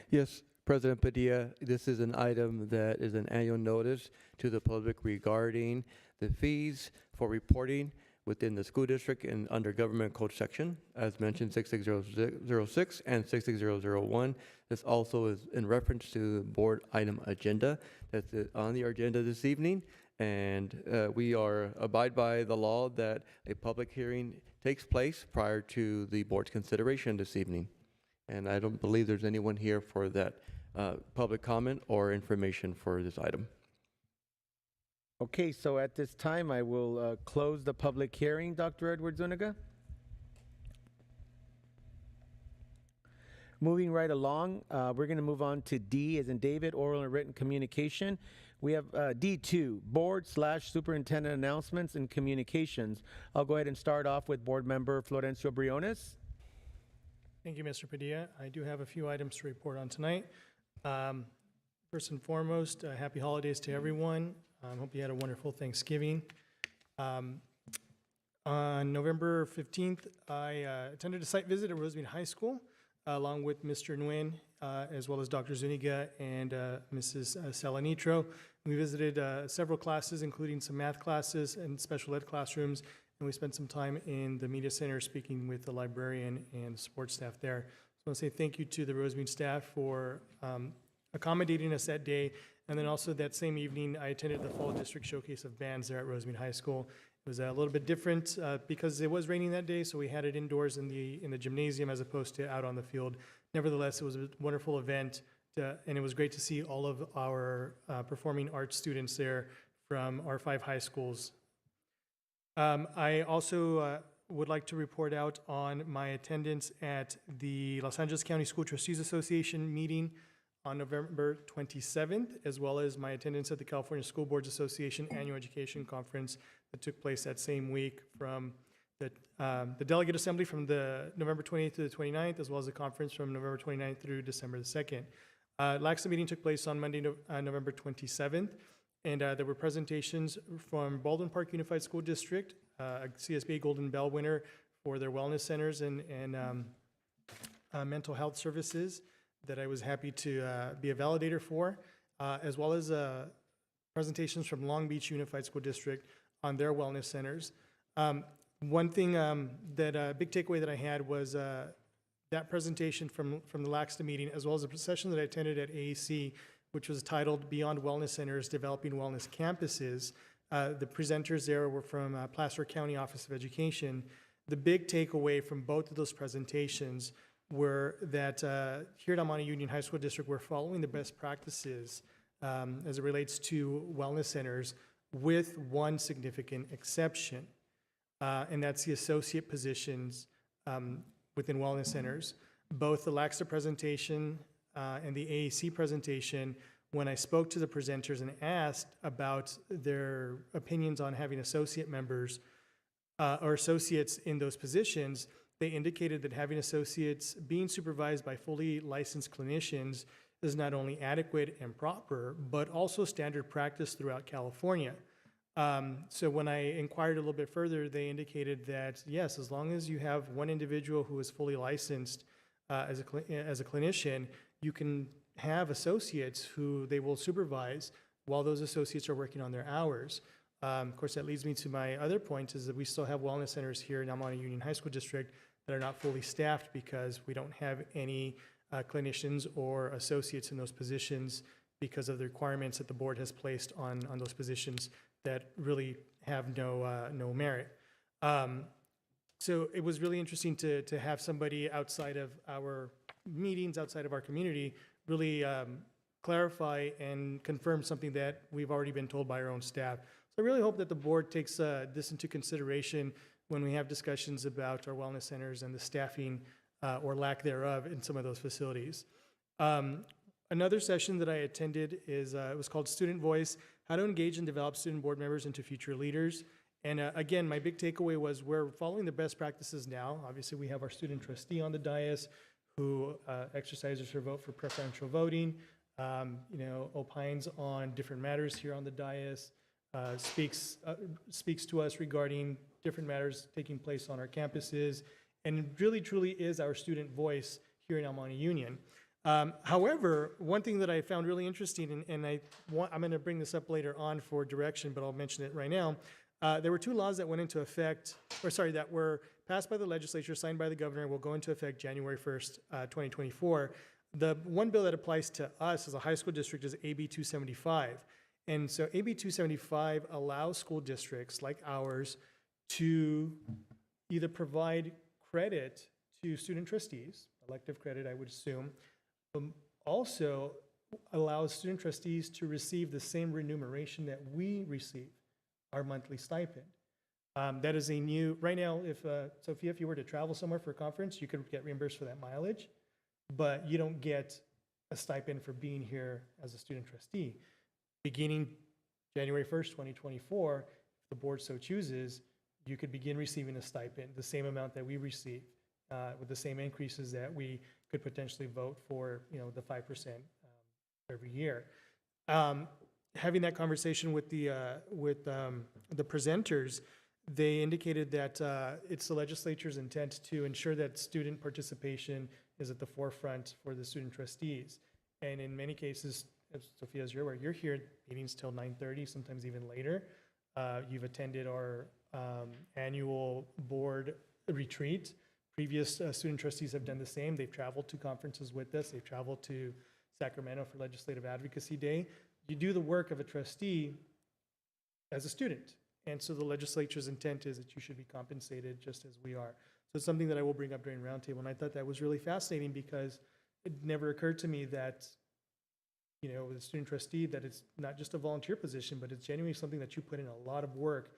Yes, President Padilla, this is an item that is an annual notice to the public regarding the fees for reporting within the school district and under Government Code Section, as mentioned, 66006 and 66001. This also is in reference to the board item agenda that's on the agenda this evening. And we abide by the law that a public hearing takes place prior to the board's consideration this evening. And I don't believe there's anyone here for that public comment or information for this item. Okay, so at this time, I will close the public hearing, Dr. Edward Zuniga. Moving right along, we're going to move on to D as in David, oral and written communication. We have D2, board/superintendent announcements and communications. I'll go ahead and start off with board member Florencio Briones. Thank you, Mr. Padilla. I do have a few items to report on tonight. First and foremost, happy holidays to everyone. I hope you had a wonderful Thanksgiving. On November 15th, I attended a site visit at Rosemead High School, along with Mr. Nguyen, as well as Dr. Zuniga and Mrs. Salanitro. We visited several classes, including some math classes and special ed classrooms, and we spent some time in the media center speaking with the librarian and the support staff there. So I want to say thank you to the Rosemead staff for accommodating us that day. And then also that same evening, I attended the Fall District Showcase of Bands there at Rosemead High School. It was a little bit different because it was raining that day, so we had it indoors in the gymnasium as opposed to out on the field. Nevertheless, it was a wonderful event, and it was great to see all of our performing arts students there from our 5 high schools. I also would like to report out on my attendance at the Los Angeles County School Trustees Association meeting on November 27th, as well as my attendance at the California School Boards Association Annual Education Conference that took place that same week from the Delegate Assembly from the November 28th to the 29th, as well as the conference from November 29th through December the 2nd. LACSA meeting took place on Monday, November 27th, and there were presentations from Baldwin Park Unified School District, a CSBA Golden Bell winner for their wellness centers and mental health services that I was happy to be a validator for, as well as presentations from Long Beach Unified School District on their wellness centers. One thing that big takeaway that I had was that presentation from the LACSTA meeting, as well as a session that I attended at AAC, which was titled Beyond Wellness Centers, Developing Wellness Campuses. The presenters there were from Placer County Office of Education. The big takeaway from both of those presentations were that here at El Monte Union High School District, we're following the best practices as it relates to wellness centers, with one significant exception, and that's the associate positions within wellness centers. Both the LACSTA presentation and the AAC presentation, when I spoke to the presenters and asked about their opinions on having associate members or associates in those positions, they indicated that having associates being supervised by fully licensed clinicians is not only adequate and proper, but also standard practice throughout California. So when I inquired a little bit further, they indicated that, yes, as long as you have one individual who is fully licensed as a clinician, you can have associates who they will supervise while those associates are working on their hours. Of course, that leads me to my other point, is that we still have wellness centers here in El Monte Union High School District that are not fully staffed because we don't have any clinicians or associates in those positions because of the requirements that the board has placed on those positions that really have no merit. So it was really interesting to have somebody outside of our meetings, outside of our community, really clarify and confirm something that we've already been told by our own staff. So I really hope that the board takes this into consideration when we have discussions about our wellness centers and the staffing or lack thereof in some of those facilities. Another session that I attended is, it was called Student Voice, How to Engage and Develop Student Board Members into Future Leaders. And again, my big takeaway was we're following the best practices now. Obviously, we have our student trustee on the dais who exercises her vote for preferential voting, opines on different matters here on the dais, speaks to us regarding different matters taking place on our campuses, and really, truly is our student voice here in El Monte Union. However, one thing that I found really interesting, and I'm going to bring this up later on for direction, but I'll mention it right now. There were two laws that went into effect, that were passed by the legislature, signed by the governor, will go into effect January 1st, 2024. The one bill that applies to us as a high school district is AB 275. And so AB 275 allows school districts like ours to either provide credit to student trustees, elective credit, I would assume, also allows student trustees to receive the same remuneration that we receive, our monthly stipend. That is a new, right now, if Sophia, if you were to travel somewhere for a conference, you could get reimbursed for that mileage, but you don't get a stipend for being here as a student trustee. Beginning January 1st, 2024, if the board so chooses, you could begin receiving a stipend, the same amount that we receive, with the same increases that we could potentially vote for, the 5% every year. Having that conversation with the presenters, they indicated that it's the legislature's intent to ensure that student participation is at the forefront for the student trustees. And in many cases, as Sophia, as you're aware, you're here meetings till 9:30, sometimes even later. You've attended our annual board retreat. Previous student trustees have done the same. They've traveled to conferences with us. They've traveled to Sacramento for Legislative Advocacy Day. You do the work of a trustee as a student. And so the legislature's intent is that you should be compensated just as we are. So it's something that I will bring up during roundtable. And I thought that was really fascinating because it never occurred to me that, with a student trustee, that it's not just a volunteer position, but it's genuinely something that you put in a lot of work.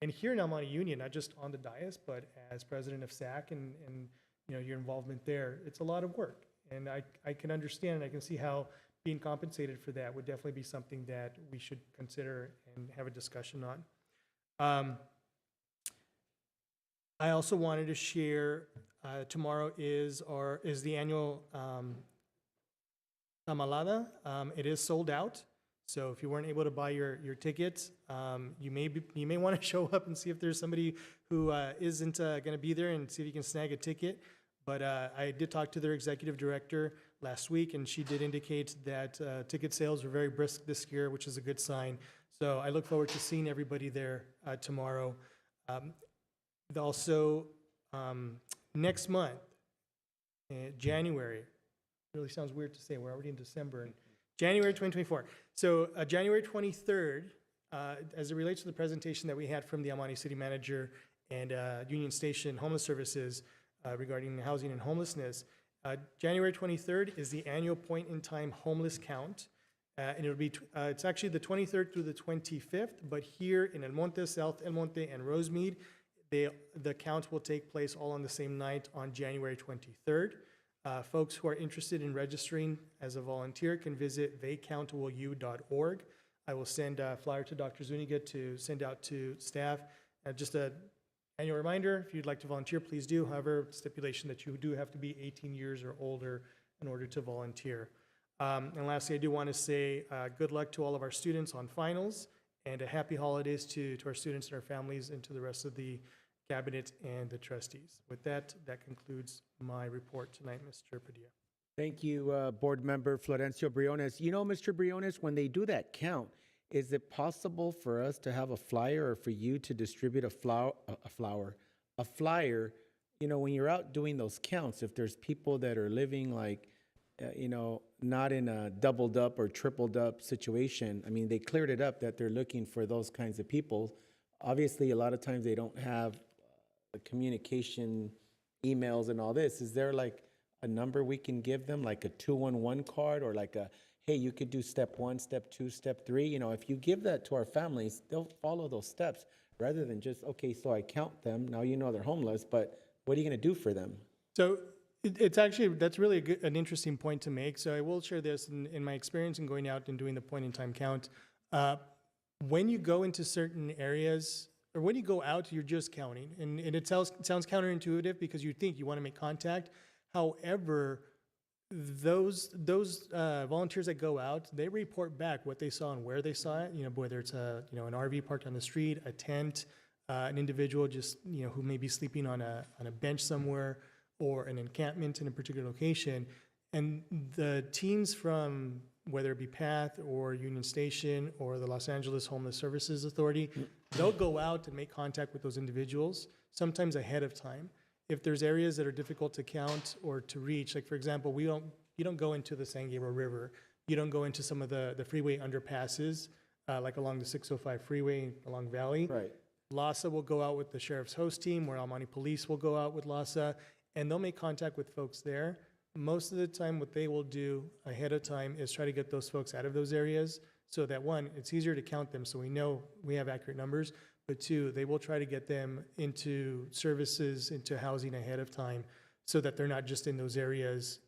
And here in El Monte Union, not just on the dais, but as president of SAC and your involvement there, it's a lot of work. And I can understand and I can see how being compensated for that would definitely be something that we should consider and have a discussion on. I also wanted to share, tomorrow is the annual Tamalada. It is sold out. So if you weren't able to buy your tickets, you may want to show up and see if there's somebody who isn't going to be there and see if you can snag a ticket. But I did talk to their executive director last week, and she did indicate that ticket sales are very brisk this year, which is a good sign. So I look forward to seeing everybody there tomorrow. Also, next month, January, really sounds weird to say, we're already in December, and January 2024. So January 23rd, as it relates to the presentation that we had from the El Monte City Manager and Union Station Homeless Services regarding housing and homelessness, January 23rd is the annual point-in-time homeless count. And it'll be, it's actually the 23rd through the 25th, but here in El Monte, South El Monte, and Rosemead, the count will take place all on the same night on January 23rd. Folks who are interested in registering as a volunteer can visit theycountwillyou.org. I will send a flyer to Dr. Zuniga to send out to staff. Just an annual reminder, if you'd like to volunteer, please do. However, stipulation that you do have to be 18 years or older in order to volunteer. And lastly, I do want to say good luck to all of our students on finals and a happy holidays to our students and our families and to the rest of the cabinet and the trustees. With that, that concludes my report tonight, Mr. Padilla. Thank you, Board Member Florencio Briones. Mr. Briones, when they do that count, is it possible for us to have a flyer or for you to distribute a flyer, when you're out doing those counts, if there's people that are living like, not in a doubled up or tripled up situation. I mean, they cleared it up that they're looking for those kinds of people. Obviously, a lot of times they don't have the communication emails and all this. Is there like a number we can give them, like a 211 card or like a, hey, you could do step 1, step 2, step 3. If you give that to our families, they'll follow those steps rather than just, okay, so I count them. Now they're homeless, but what are you going to do for them? So It's actually, that's really an interesting point to make. So I will share this in my experience in going out and doing the point in time count. When you go into certain areas, or when you go out, you're just counting. And it sounds counterintuitive because you think you want to make contact. However, those volunteers that go out, they report back what they saw and where they saw it. Whether it's an RV parked on the street, a tent, an individual just who may be sleeping on a bench somewhere, or an encampment in a particular location. And the teams from whether it be PATH or Union Station or the Los Angeles Homeless Services Authority, they'll go out and make contact with those individuals, sometimes ahead of time. If there's areas that are difficult to count or to reach, like for example, you don't go into the San Gabriel River, you don't go into some of the freeway underpasses, like along the 605 freeway along Valley. Right. LASA will go out with the sheriff's host team, where El Monte Police will go out with LASA, and they'll make contact with folks there. Most of the time, what they will do ahead of time is try to get those folks out of those areas so that, one, it's easier to count them so we know we have accurate numbers, but two, they will try to get them into services, into housing ahead of time so that they're not just in those areas,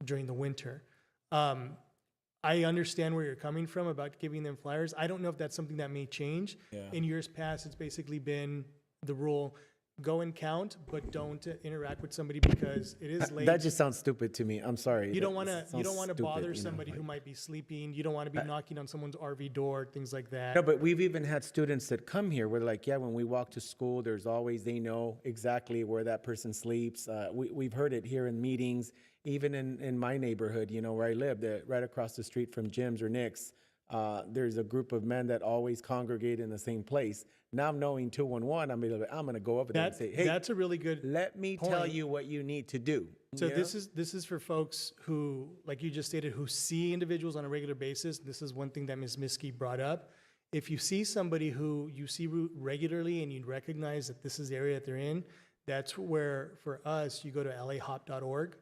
during the winter. I understand where you're coming from about giving them flyers. I don't know if that's something that may change. Yeah. In years past, it's basically been the rule, go and count, but don't interact with somebody because it is late. That just sounds stupid to me. I'm sorry. You don't want That to sounds bother stupid, somebody who might be sleeping. You don't want to be knocking on someone's RV door, things like that. No, but we've even had students that come here where like, yeah, when we walk to school, there's always, they know exactly where that person sleeps. We've heard it here in meetings, even in my neighborhood, where I live, right across the street from Jim's or Nick's. There's a group of men that always congregate in the same place. Now knowing 211, I'm going to go over there and say, hey, that's a really good let me point. tell you what you need to do. So this is for folks who, like you just stated, who see individuals on a regular basis. This is one thing that Ms. Miskey brought up. If you see somebody who you see regularly and you recognize that this is the area that they're in, that's where, for us, you go to lahop.org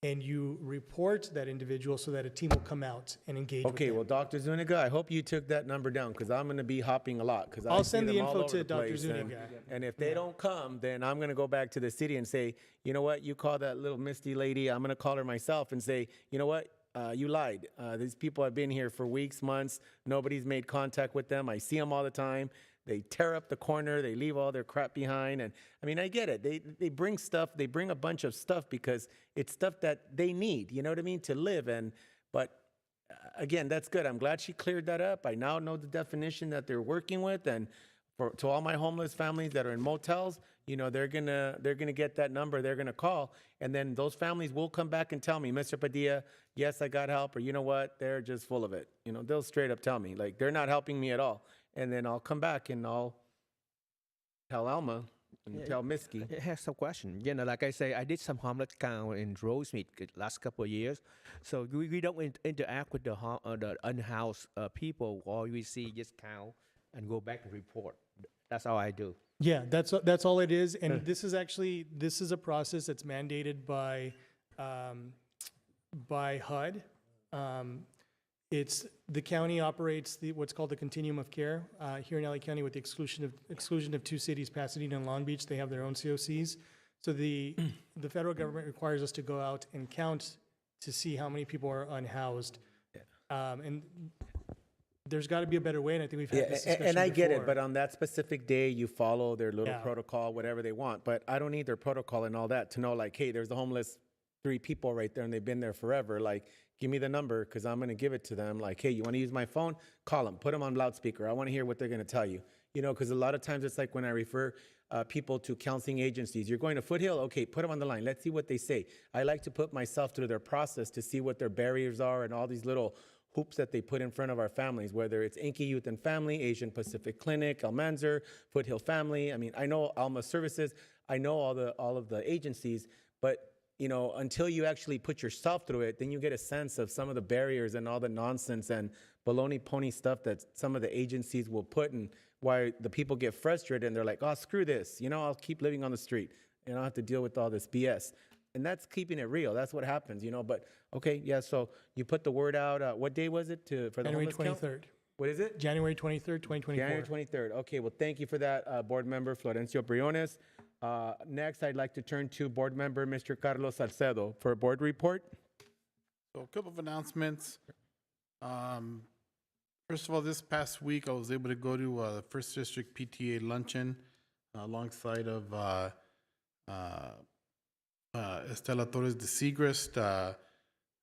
and you report that individual so that a team will come out and engage with Okay, them. well, Dr. Zuniga, I hope you took that number down because I'm going to be hopping a lot. I'll send the info to Dr. Zuniga. And if they don't come, then I'm going to go back to the city and say, you know what, you call that little Misty lady, I'm going to call her myself and say, you know what, you lied. These people have been here for weeks, months. Nobody's made contact with them. I see them all the time. They tear up the corner. They leave all their crap behind. And I mean, I get it. They bring stuff. They bring a bunch of stuff because it's stuff that they need, you know what I mean, to live. But again, that's good. I'm glad she cleared that up. I now know the definition that they're working with. And to all my homeless families that are in motels, they're gonna get that number. They're gonna call, and then those families will come back and tell me, Mr. Padilla, yes, I got help, or you know what, they're just full of it. They'll straight up tell me, like, they're not helping me at all. And then I'll come back and I'll tell Alma and tell Miskey. I have some question. Like I say, I did some homeless count in Rosemead the last couple of years. So we don't interact with the unhoused people. All we see just count and go back and report. That's all I do. Yeah, that's all it is. And this is a process that's mandated by HUD. It's the county operates what's called the continuum of care here in LA County, with the exclusion of two cities, Pasadena and Long Beach. They have their own COCs. So the federal government requires us to go out and count to see how many people are unhoused. And there's got to be a better way, and I think we've had this discussion and I get it, before. but on that specific day, you follow their little protocol, whatever they want. But I don't need their protocol and all that to know, like, hey, there's the homeless 3 people right there, and they've been there forever. Like, give me the number because I'm going to give it to them. Like, hey, you want to use my phone? Call them. Put them on loudspeaker. I want to hear what they're going to tell you. Because a lot of times it's like when I refer people to counseling agencies. You're going to Foothill? Okay, put them on the line. Let's see what they say. I like to put myself through their process to see what their barriers are and all these little hoops that they put in front of our families, whether it's Inky Youth and Family, Asian Pacific Clinic, Almanzar, Foothill Family. I mean, I know Alma Services. I know all of the agencies, but until you actually put yourself through it, then you get a sense of some of the barriers and all the nonsense and baloney pony stuff that some of the agencies will put, and why the people get frustrated and they're like, oh, screw this. I'll keep living on the street and I'll have to deal with all this BS. And that's keeping it real. That's what happens, But okay, yeah. So you put the word out. What day was it for the January homeless 23rd. count? What is it? January 23rd, 2024. January 23rd. Okay. Well, thank you for that, Board Member Florencio Briones. Next, I'd like to turn to Board Member Mr. Carlos Salcedo for a board report. So a couple of announcements. First of all, this past week, I was able to go to the First District PTA luncheon alongside of Estela Torres de Segrist.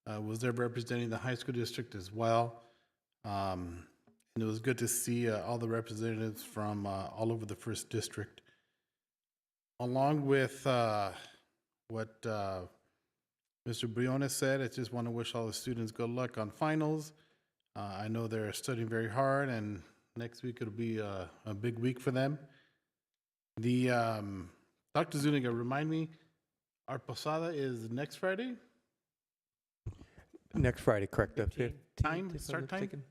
Was there representing the high school district as well. And it was good to see all the representatives from all over the First District. Along with what Mr. Briones said, I just want to wish all the students good luck on finals. I know they're studying very hard, and next week it'll be a big week for them. Dr. Zuniga, remind me, our posada is next Friday? Next Friday, correct. Time, start time?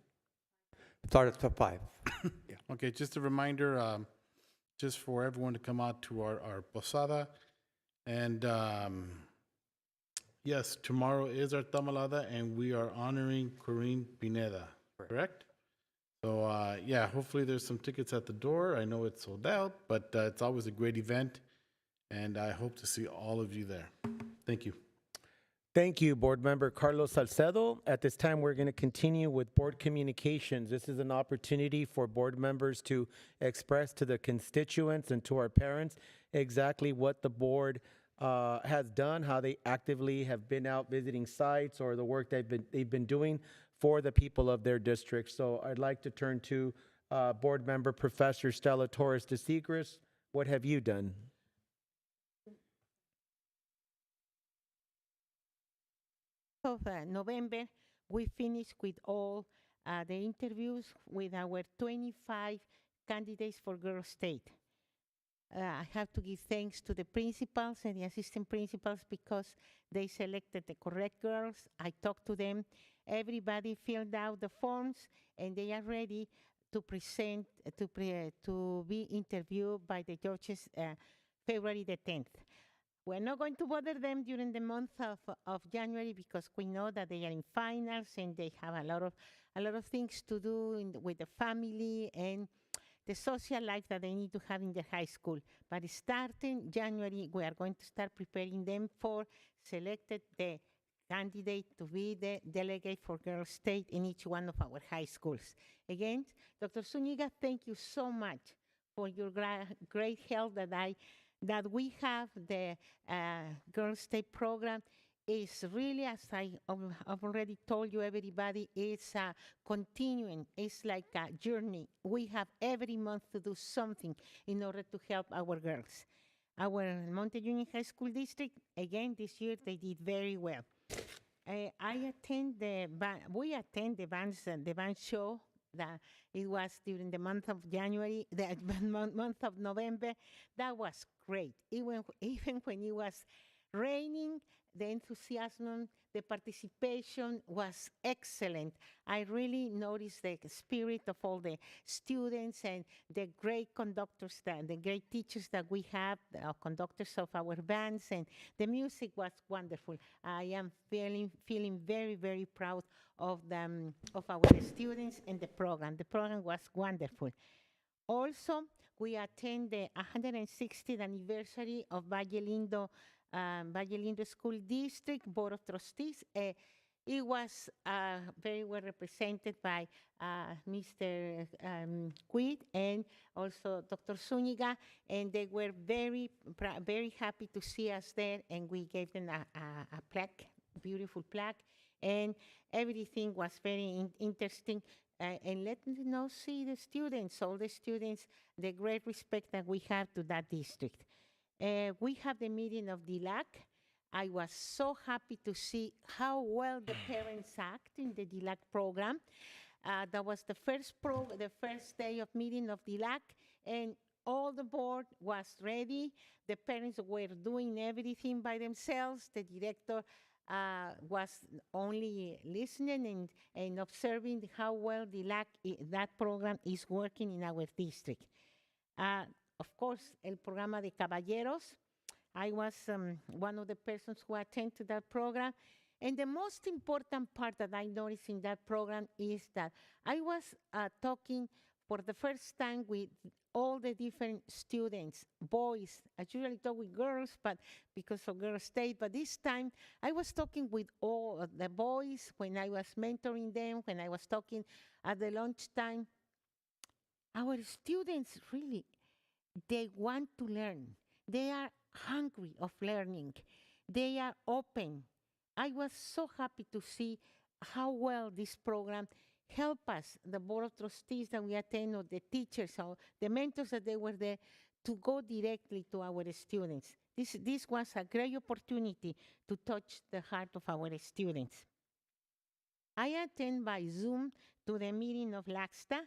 Start at 5. Yeah. Okay, just a reminder, just for everyone to come out to our posada. And yes, tomorrow is our tamalada, and we are honoring Corinne Pineda, correct? So yeah, hopefully there's some tickets at the door. I know it's sold out, but it's always a great event, and I hope to see all of you there. Thank you. Thank you, Board Member Carlos Salcedo. At this time, we're going to continue with board communications. This is an opportunity for board members to express to the constituents and to our parents exactly what the board has done, how they actively have been out visiting sites or the work they've been doing for the people of their district. So I'd like to turn to Board Member Professor Stella Torres de Segrist. What have you done? Of November, we finished with all the interviews with our 25 candidates for Girls State. I have to give thanks to the principals and the assistant principals because they selected the correct girls. I talked to them. Everybody filled out the forms, and they are ready to present, to be interviewed by the judges February the 10th. We're not going to bother them during the month of January because we know that they are in finals and they have a lot of things to do with the family and the social life that they need to have in the high school. But starting January, we are going to start preparing them for selected the candidate to be the delegate for Girls State in each one of our high schools. Again, Dr. Zuniga, thank you so much for your great help that we have. The Girls State program is really, as I've already told you, everybody, it's continuing. It's like a journey. We have every month to do something in order to help our girls. Our Monte Union High School District, again, this year, they did very well. We attend the band show that it was during the month of January, the month of November. That was great. Even when it was raining, the enthusiasm, the participation was excellent. I really noticed the spirit of all the students and the great conductors, the great teachers that we have, the conductors of our bands, and the music was wonderful. I am feeling very, very proud of our students and the program. The program was wonderful. Also, we attend the 160th anniversary of Valle Lindo School District Board of Trustees. It was very well represented by Mr. Quid and also Dr. Zuniga, and they were very happy to see us there, and we gave them a plaque, beautiful plaque, and everything was very interesting. And let me know, see the students, all the students, the great respect that we have to that district. We have the meeting of DILAC. I was so happy to see how well the parents act in the DILAC program. That was the first day of meeting of DILAC, and all the board was ready. The parents were doing everything by themselves. The director was only listening and observing how well that program is working in our district. Of course, el programa de caballeros. I was one of the persons who attend to that program. And the most important part that I noticed in that program is that I was talking for the first time with all the different students, boys. I usually talk with girls, but because of Girls State, but this time I was talking with all of the boys when I was mentoring them, when I was talking at the lunchtime. Our students really, they want to learn. They are hungry of learning. They are open. I was so happy to see how well this program helped us, the Board of Trustees that we attend, or the teachers, or the mentors that they were there, to go directly to our students. This was a great opportunity to touch the heart of our students. I attend by Zoom to the meeting of LACSTA.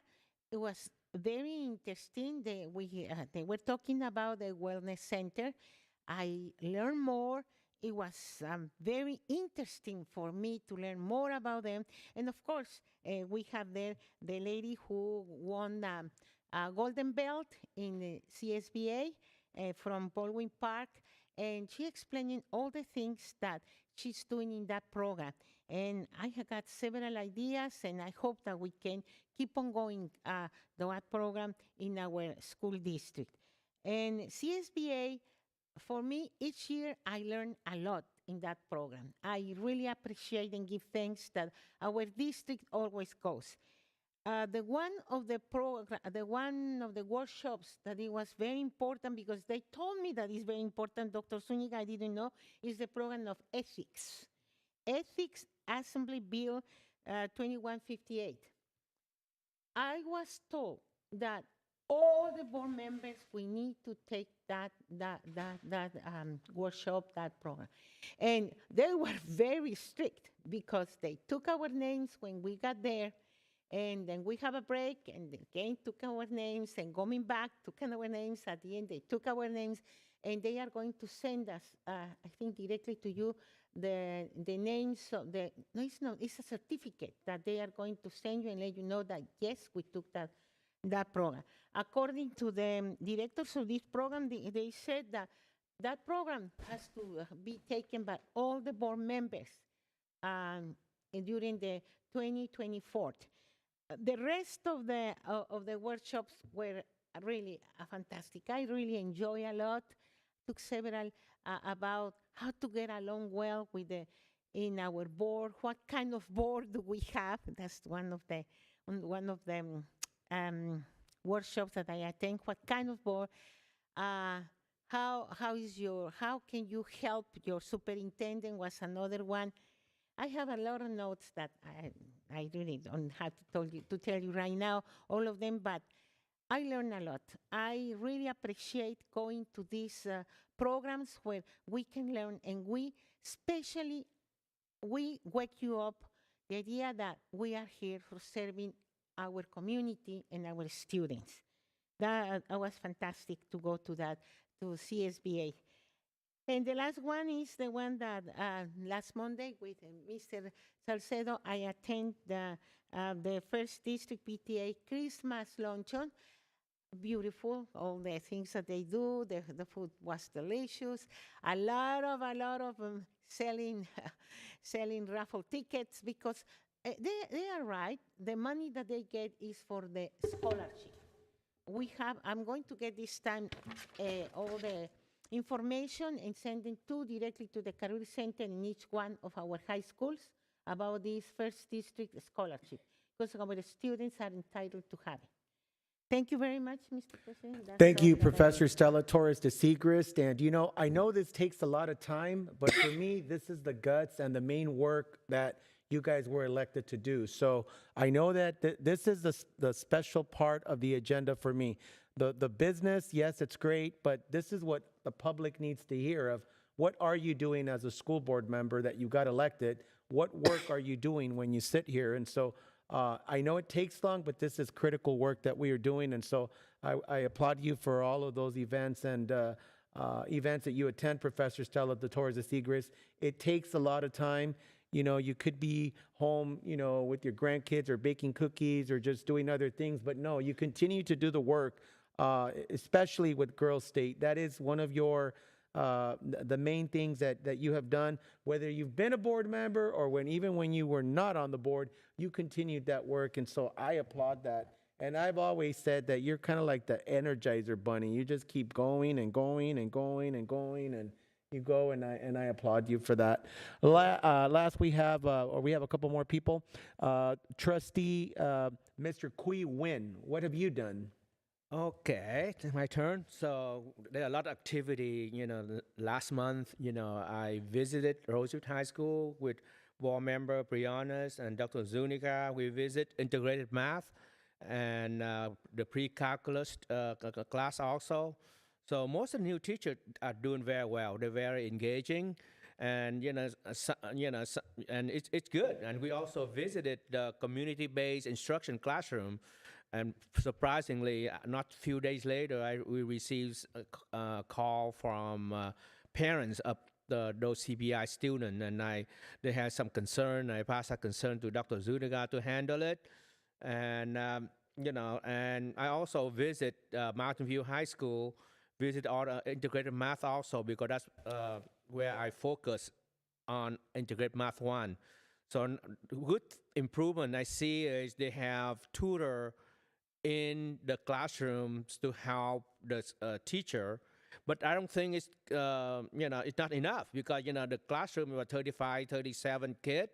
It was very interesting. They were talking about the wellness center. I learned more. It was very interesting for me to learn more about them. And of course, we have there the lady who won a golden belt in the CSBA from Baldwin Park, and she explaining all the things that she's doing in that program. And I have got several ideas, and I hope that we can keep on going that program in our school district. And CSBA, for me, each year I learn a lot in that program. I really appreciate and give thanks that our district always goes. The one of the workshops that it was very important, because they told me that it's very important, Dr. Zuniga, I didn't know, is the program of ethics. Ethics Assembly Bill 2158. I was told that all the board members, we need to take that workshop, that program. And they were very strict because they took our names when we got there, and then we have a break, and again took our names, and coming back, took our names. At the end, they took our names, and they are going to send us, I think directly to you, the names of the, no, it's not, it's a certificate that they are going to send you and let you know that, yes, we took that program. According to the directors of this program, they said that that program has to be taken by all the board members during the 2024. The rest of the workshops were really fantastic. I really enjoy a lot. Took several about how to get along well with in our board. What kind of board do we have? That's one of the workshops that I attend. What kind of board? How can you help your superintendent? Was another one. I have a lot of notes that I really don't have to tell you right now, all of them, but I learn a lot. I really appreciate going to these programs where we can learn, and we wake you up the idea that we are here for serving our community and our students. That was fantastic to go to that, to CSBA. And the last one is the one that last Monday with Mr. Salcedo, I attend the First District PTA Christmas luncheon. Beautiful, all the things that they do. The food was delicious. A lot of selling raffle tickets, because they are right. The money that they get is for the scholarship. I'm going to get this time all the information and sending directly to the Career Center in each one of our high schools about this First District scholarship, because our students are entitled to have it. Thank you very much, Mr. President. Thank you, Professor Stella Torres de Segrist. And I know this takes a lot of time, but for me, this is the guts and the main work that you guys were elected to do. So I know that this is the special part of the agenda for me. The business, yes, it's great, but this is what the public needs to hear of. What are you doing as a school board member that you got elected? What work are you doing when you sit here? And so I know it takes long, but this is critical work that we are doing. And so I applaud you for all of those events and events that you attend, Professor Stella Torres de Segrist. It takes a lot of time. You could be home, with your grandkids or baking cookies or just doing other things. But no, you continue to do the work, especially with Girls State. That is one of your the main things that you have done, whether you've been a board member or even when you were not on the board, you continued that work. And so I applaud that. And I've always said that you're kind of like the Energizer Bunny. You just keep going and going and going and going, and you go, and I applaud you for that. Last we have a couple more people. Trustee Mr. Kui Win, what have you done? Okay, it's my turn. So there are a lot of activity. Last month, I visited Rosewood High School with board member Brianna and Dr. Zuniga. We visit integrated math and the pre-calculus class also. So most of the new teachers are doing very well. They're very engaging, and and it's good. And we also visited the community-based instruction classroom. And surprisingly, not a few days later, we received a call from parents of those CBI students, and they had some concern. I passed that concern to Dr. Zuniga to handle it, and and I also visit Mountain View High School, visit all the integrated math also, because that's where I focus on integrated math 1. So good improvement I see is they have tutor in the classrooms to help the teacher, but I don't think it's it's not enough, because the classroom was 35, 37 kids,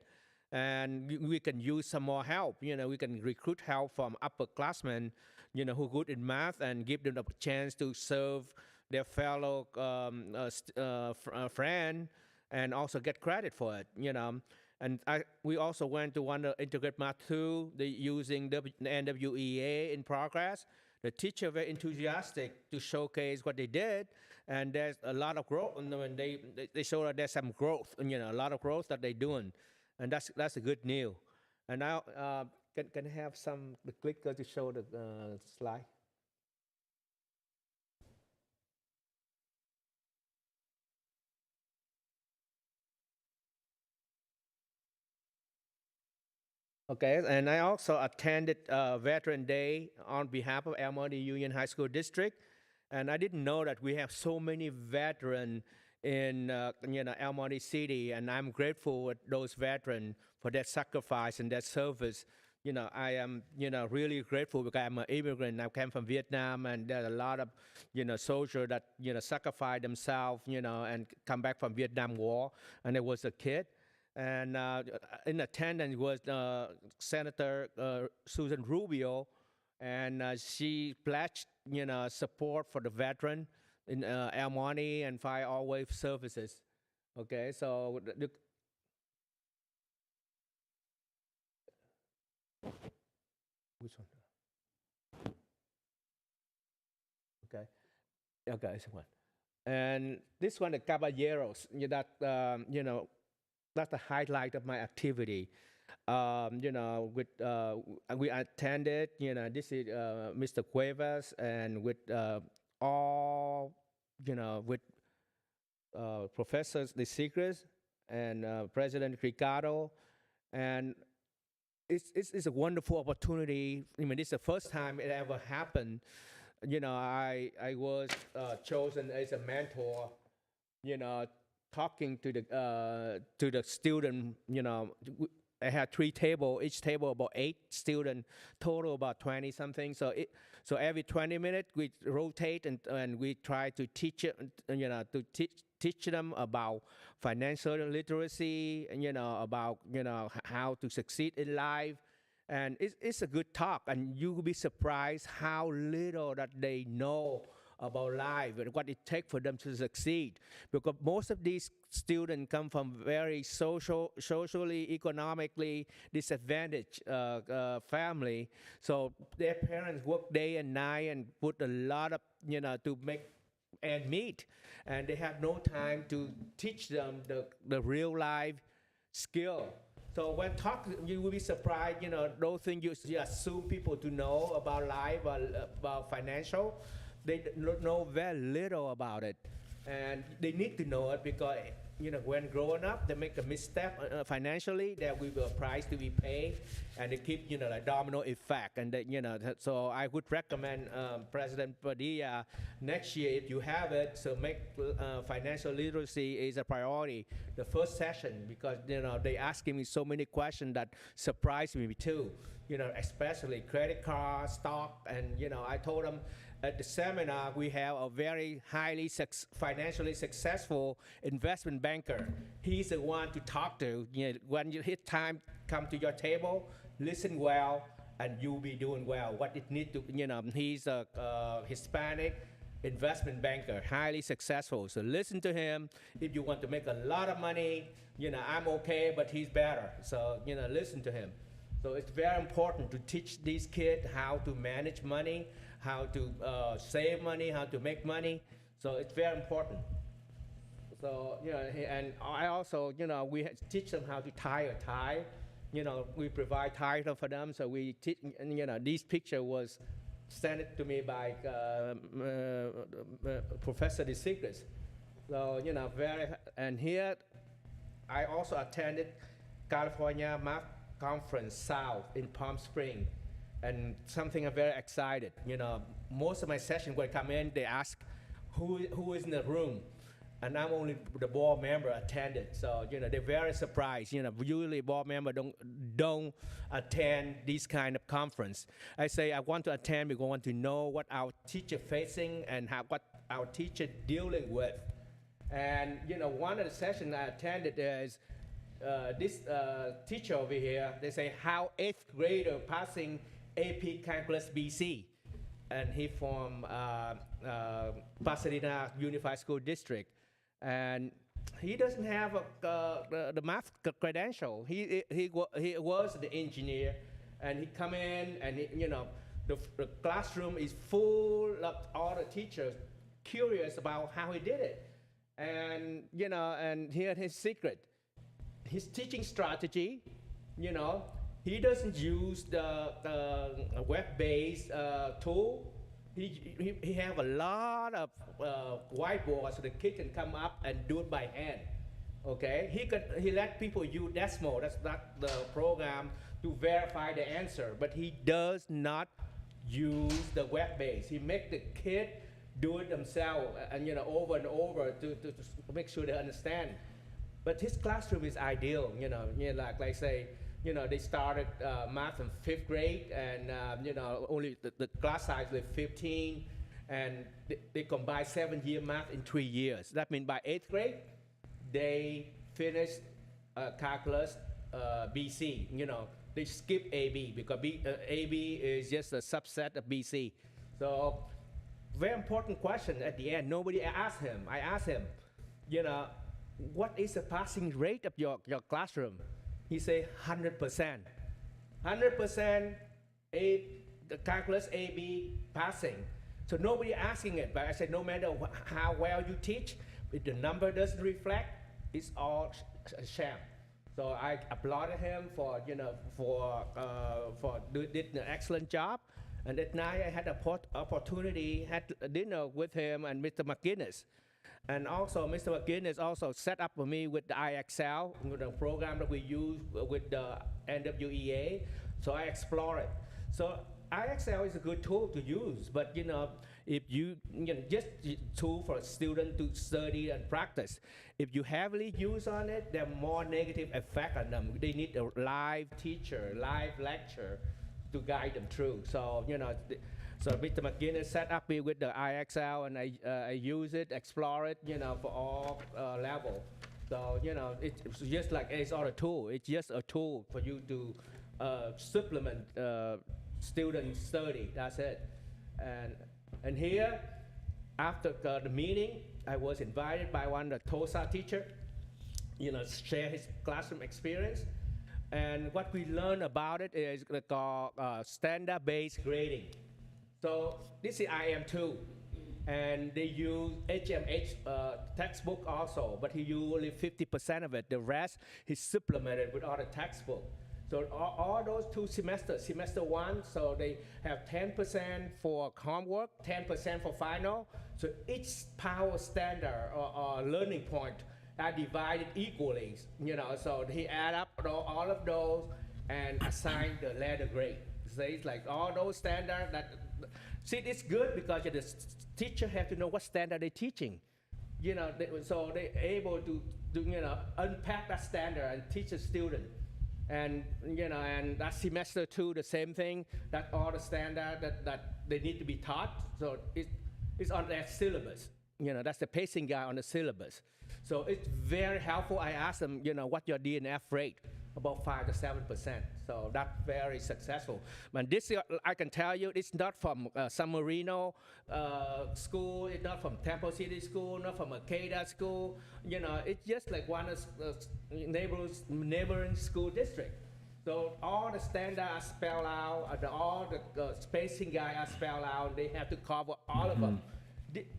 and we can use some more help. We can recruit help from upperclassmen, who good in math, and give them a chance to serve their fellow friend, and also get credit for it. And we also went to one integrate math 2, using the NWEA in progress. The teacher very enthusiastic to showcase what they did, and there's a lot of growth. And when they show that there's some growth, a lot of growth that they're doing, and that's a good news. And now can I have the clicker to show the slide? Okay, and I also attended Veteran Day on behalf of El Monte Union High School District, and I didn't know that we have so many veterans in El Monte City, and I'm grateful with those veterans for their sacrifice and their service. I am really grateful, because I'm an immigrant. I came from Vietnam, and there's a lot of soldiers that sacrifice themselves, and come back from Vietnam War, and I was a kid. And in attendance was Senator Susan Rubio, and she pledged, support for the veteran in El Monte and Fire All Wave Services. Okay, so which one? Okay, this one, and this one, the Caballeros. That's the highlight of my activity. With we attended. This is Mr. Cuevas, and with all, with professors, the secrets, and President Ricardo, and it's a wonderful opportunity. This is the first time it ever happened. I was chosen as a mentor. Talking to the student. I had 3 tables, each table about 8 students, total about 20 something. So every 20 minutes we rotate, and we try to teach it, to teach them about financial literacy, and about how to succeed in life. And it's a good talk, and you will be surprised how little that they know about life and what it takes for them to succeed. Because most of these students come from very socially, economically disadvantaged family. So their parents work day and night and put a lot of, to make and meet. And they have no time to teach them the real life skill. So when talking, you will be surprised, those things you assume people to know about life, about financial, they know very little about it. And they need to know it, because when growing up, they make a misstep financially, there will be a price to be paid, and it keep, like domino effect. And so I would recommend President Padilla next year, if you have it, so make financial literacy is a priority. The first session, because they asking me so many questions that surprised me too. Especially credit card, stock, and I told them at the seminar we have a very highly financially successful investment banker. He's the one to talk to. When his time come to your table, listen well, and you'll be doing well. What it need to, he's a Hispanic investment banker, highly successful. So listen to him. If you want to make a lot of money, I'm okay, but he's better. So listen to him. So it's very important to teach these kids how to manage money, how to save money, how to make money. So it's very important. So, and I also, we teach them how to tie a tie. We provide title for them. So we teach, this picture was sent to me by Professor De Secrets. So, and here I also attended California Math Conference South in Palm Springs, and something I'm very excited. Most of my sessions when I come in, they ask who is in the room, and I'm only the board member attended. So they're very surprised. Usually board member don't attend this kind of conference. I say I want to attend because I want to know what our teacher facing and what our teacher dealing with. And one of the sessions I attended is. This teacher over here, they say how 8th grader passing AP Calculus BC, and he from Pasadena Unified School District, and he doesn't have the math credential. He was the engineer, and he come in, and the classroom is full of all the teachers curious about how he did it, and and here's his secret. His teaching strategy, he doesn't use the web-based tool. He have a lot of whiteboards so the kid can come up and do it by hand. Okay, he let people use Desmo. That's not the program to verify the answer, but he does not use the web-based. He make the kid do it themselves, and over and over to make sure they understand. But his classroom is ideal, like say, they started math in 5th grade, and only the class size was 15, and they combine 7-year math in 3 years. That means by 8th grade, they finished calculus BC. They skip AB because AB is just a subset of BC. So, very important question at the end. Nobody asked him. I asked him, what is the passing rate of your classroom? He say 100%. 100% the calculus AB passing. So nobody asking it, but I said no matter how well you teach, if the number doesn't reflect, it's all a sham. So I applauded him for did an excellent job. And that night I had an opportunity, had dinner with him and Mr. McGinnis. And also, Mr. McGinnis also set up for me with the IXL, the program that we use with the NWEA. So I explore it. So IXL is a good tool to use, but if you just a tool for a student to study and practice. If you heavily use on it, there are more negative effect on them. They need a live teacher, live lecture to guide them through. So so Mr. McGinnis set up me with the IXL, and I use it, explore it, for all level. So it's just like any other tool. It's just a tool for you to supplement student study. That's it. And here, after the meeting, I was invited by one of the TOSA teacher, share his classroom experience. And what we learned about it is called standard-based grading. So this is IM2, and they use HMH textbook also, but he used only 50% of it. The rest he supplemented with other textbook. So all those 2 semesters, semester 1, so they have 10% for homework, 10% for final. So each power standard or learning point are divided equally, so he add up all of those and assign the letter grade. So it's like all those standards that, see, it's good because the teacher have to know what standard they're teaching. So they're able to unpack that standard and teach the student. And and that semester 2, the same thing. That all the standard that they need to be taught. So it's on their syllabus. That's the pacing guide on the syllabus. So it's very helpful. I asked them, what your DNF rate, about 5 to 7%. So that's very successful. But this, I can tell you, it's not from San Marino school, it's not from Temple City School, not from Arcata School. It's just like one neighboring school district. So all the standards are spelled out, all the spacing guides are spelled out. They have to cover all of them.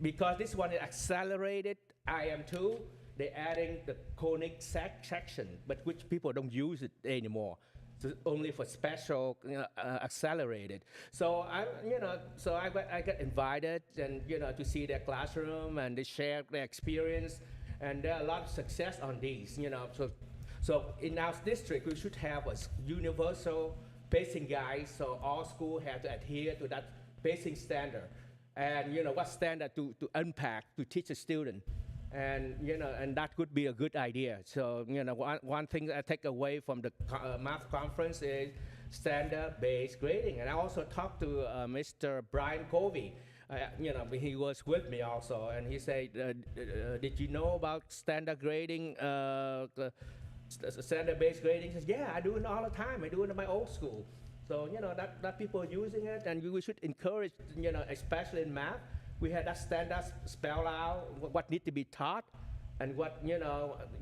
Because this one is accelerated IM2, they're adding the conic section, but which people don't use it anymore. So only for special accelerated. So I got invited and to see their classroom, and they share their experience, and there are a lot of success on these. So in our district we should have a universal pacing guide, so all schools have to adhere to that pacing standard, and what standard to unpack to teach a student. And and that could be a good idea. So one thing I take away from the math conference is standard-based grading. And I also talked to Mr. Brian Covey. He was with me also, and he said, "Did you know about standard grading, standard-based grading?" He says, "Yeah, I do it all the time. I do it in my old school." So that people are using it, and we should encourage, especially in math. We had that standard spelled out, what need to be taught, and what,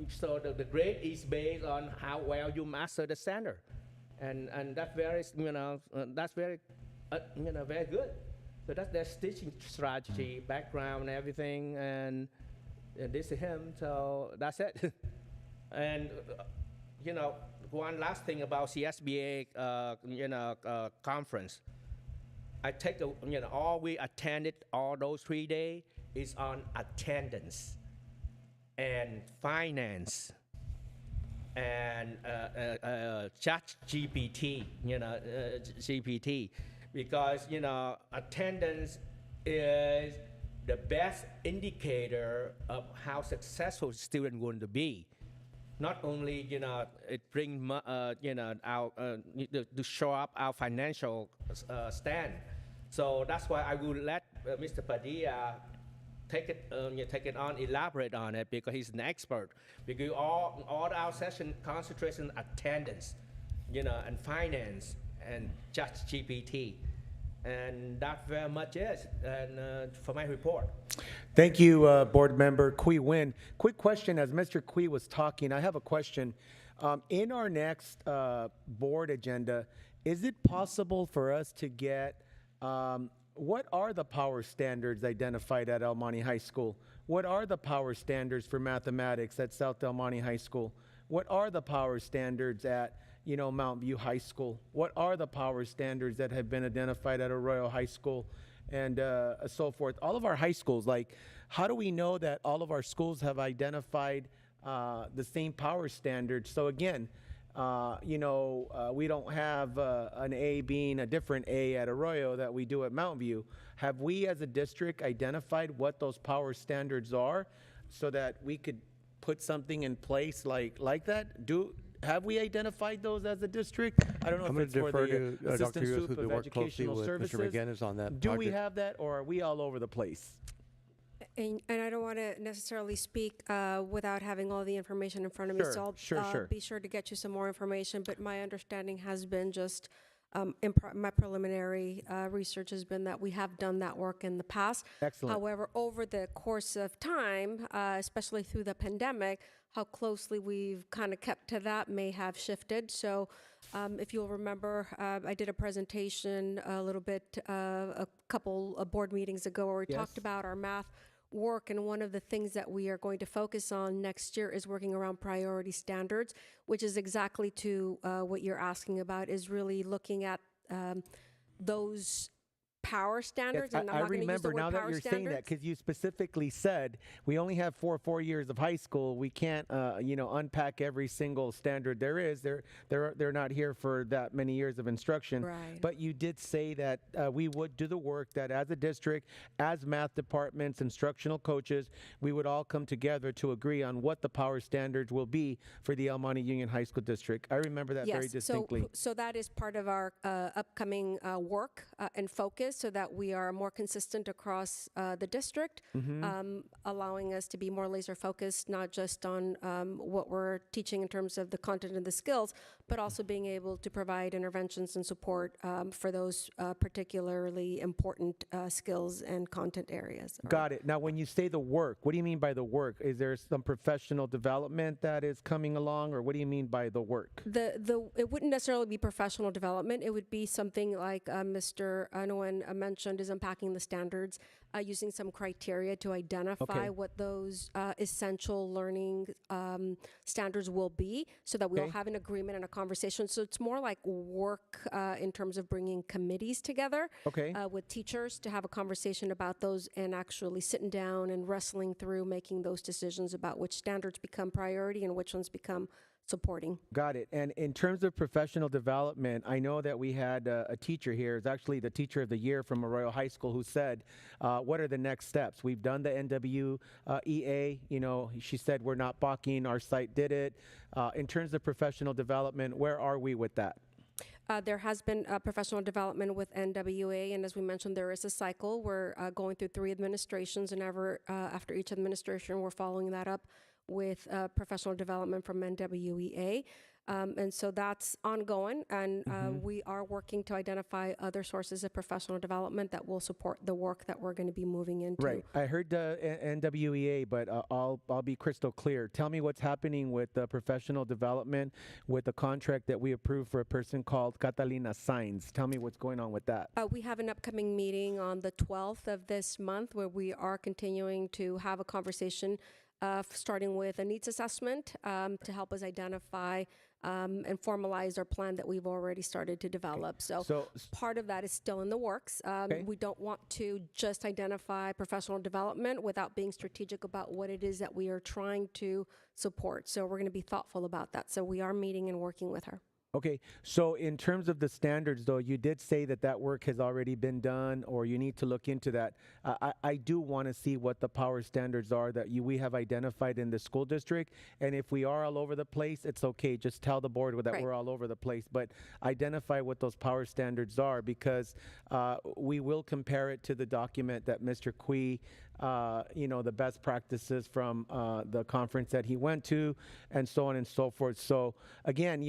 so the grade is based on how well you master the standard. And that's very, that's very, very good. So that's their teaching strategy, background, and everything, and this is him, so that's it. And, one last thing about CSBA, conference. I take all we attended all those 3 days is on attendance and finance and chat GPT, GPT, because attendance is the best indicator of how successful student going to be. Not only it bring our to show up our financial stand. So that's why I will let Mr. Padilla take it on, elaborate on it, because he's an expert. Because all our session concentrates on attendance, and finance and just GPT. And that very much is, and for my report. Thank you, Board Member Kui Win. Quick question, as Mr. Kui was talking, I have a question. In our next board agenda, is it possible for us to get, what are the power standards identified at El Monte High School? What are the power standards for mathematics at South El Monte High School? What are the power standards at Mount View High School? What are the power standards that have been identified at Arroyo High School, and so forth? All of our high schools, like, how do we know that all of our schools have identified the same power standards? So again, we don't have an A being a different A at Arroyo that we do at Mount View. Have we as a district identified what those power standards are so that we could put something in place like that? Have we identified those as a district? I don't know if it's for the Assistant Soup of Educational Services. Mr. McGinnis on that Do we project. have that, or are we all over the place? And I don't want to necessarily speak without having all the information in front of me, Sure, so I'll sure. be sure to get you some more information. But my understanding has been just, my preliminary research has been that we have done that work in the past. Excellent. However, over the course of time, especially through the pandemic, how closely we've kind of kept to that may have shifted. So if you'll remember, I did a presentation a little bit, a couple of board meetings ago where we talked about our math work, and one of the things that we are going to focus on next year is working around priority standards, which is exactly to what you're asking about, is really looking at those power standards, and I'm I not going to use the remember word now that power you're saying that standards. because you specifically said we only have 4 years of high school. We can't, unpack every single standard there is. They're not here for that many years of instruction. Right. But you did say that we would do the work that as a district, as math departments, instructional coaches, we would all come together to agree on what the power standards will be for the El Monte Union High School District. I remember that very distinctly. So that is part of our upcoming work and focus, so that we are more consistent across the district, allowing us to be more laser focused, not just on what we're teaching in terms of the content and the skills, but also being able to provide interventions and support for those particularly important skills and content areas. Got it. Now, when you say the work, what do you mean by the work? Is there some professional development that is coming along, or what do you mean by the work? It wouldn't necessarily be professional development. It would be something like Mr. Nguyen mentioned, is unpacking the standards, using some criteria to identify what those essential learning standards will be, so that we all have an agreement and a conversation. So it's more like work in terms of bringing committees together with teachers to have a conversation about those, and actually sitting down and wrestling through making those decisions about which standards become priority and which ones become supporting. Got it. And in terms of professional development, I know that we had a teacher here. It's actually the teacher of the year from Arroyo High School who said, what are the next steps? We've done the NWEA. She said we're not balking. Our site did it. In terms of professional development, where are we with that? There has been professional development with NWA, and as we mentioned, there is a cycle. We're going through 3 administrations, and after each administration, we're following that up with professional development from NWEA. And so that's ongoing, and we are working to identify other sources of professional development that will support the work that we're going to be moving into. Right. I heard the NWEA, but I'll be crystal clear. Tell me what's happening with the professional development with the contract that we approved for a person called Catalina Sainz. Tell me what's going on with that. We have an upcoming meeting on the 12th of this month where we are continuing to have a conversation starting with a needs assessment to help us identify and formalize our plan that we've already started to develop. So part of that is still in the works. We don't want to just identify professional development without being strategic about what it is that we are trying to support. So we're going to be thoughtful about that. So we are meeting and working with her. Okay, so in terms of the standards, though, you did say that work has already been done, or you need to look into that. I do want to see what the power standards are that we have identified in the school district, and if we are all over the place, it's okay. Just tell the board that we're all over the place, but identify what those power standards are, because we will compare it to the document that Mr. Cui, the best practices from the conference that he went to, and so on and so forth. So again,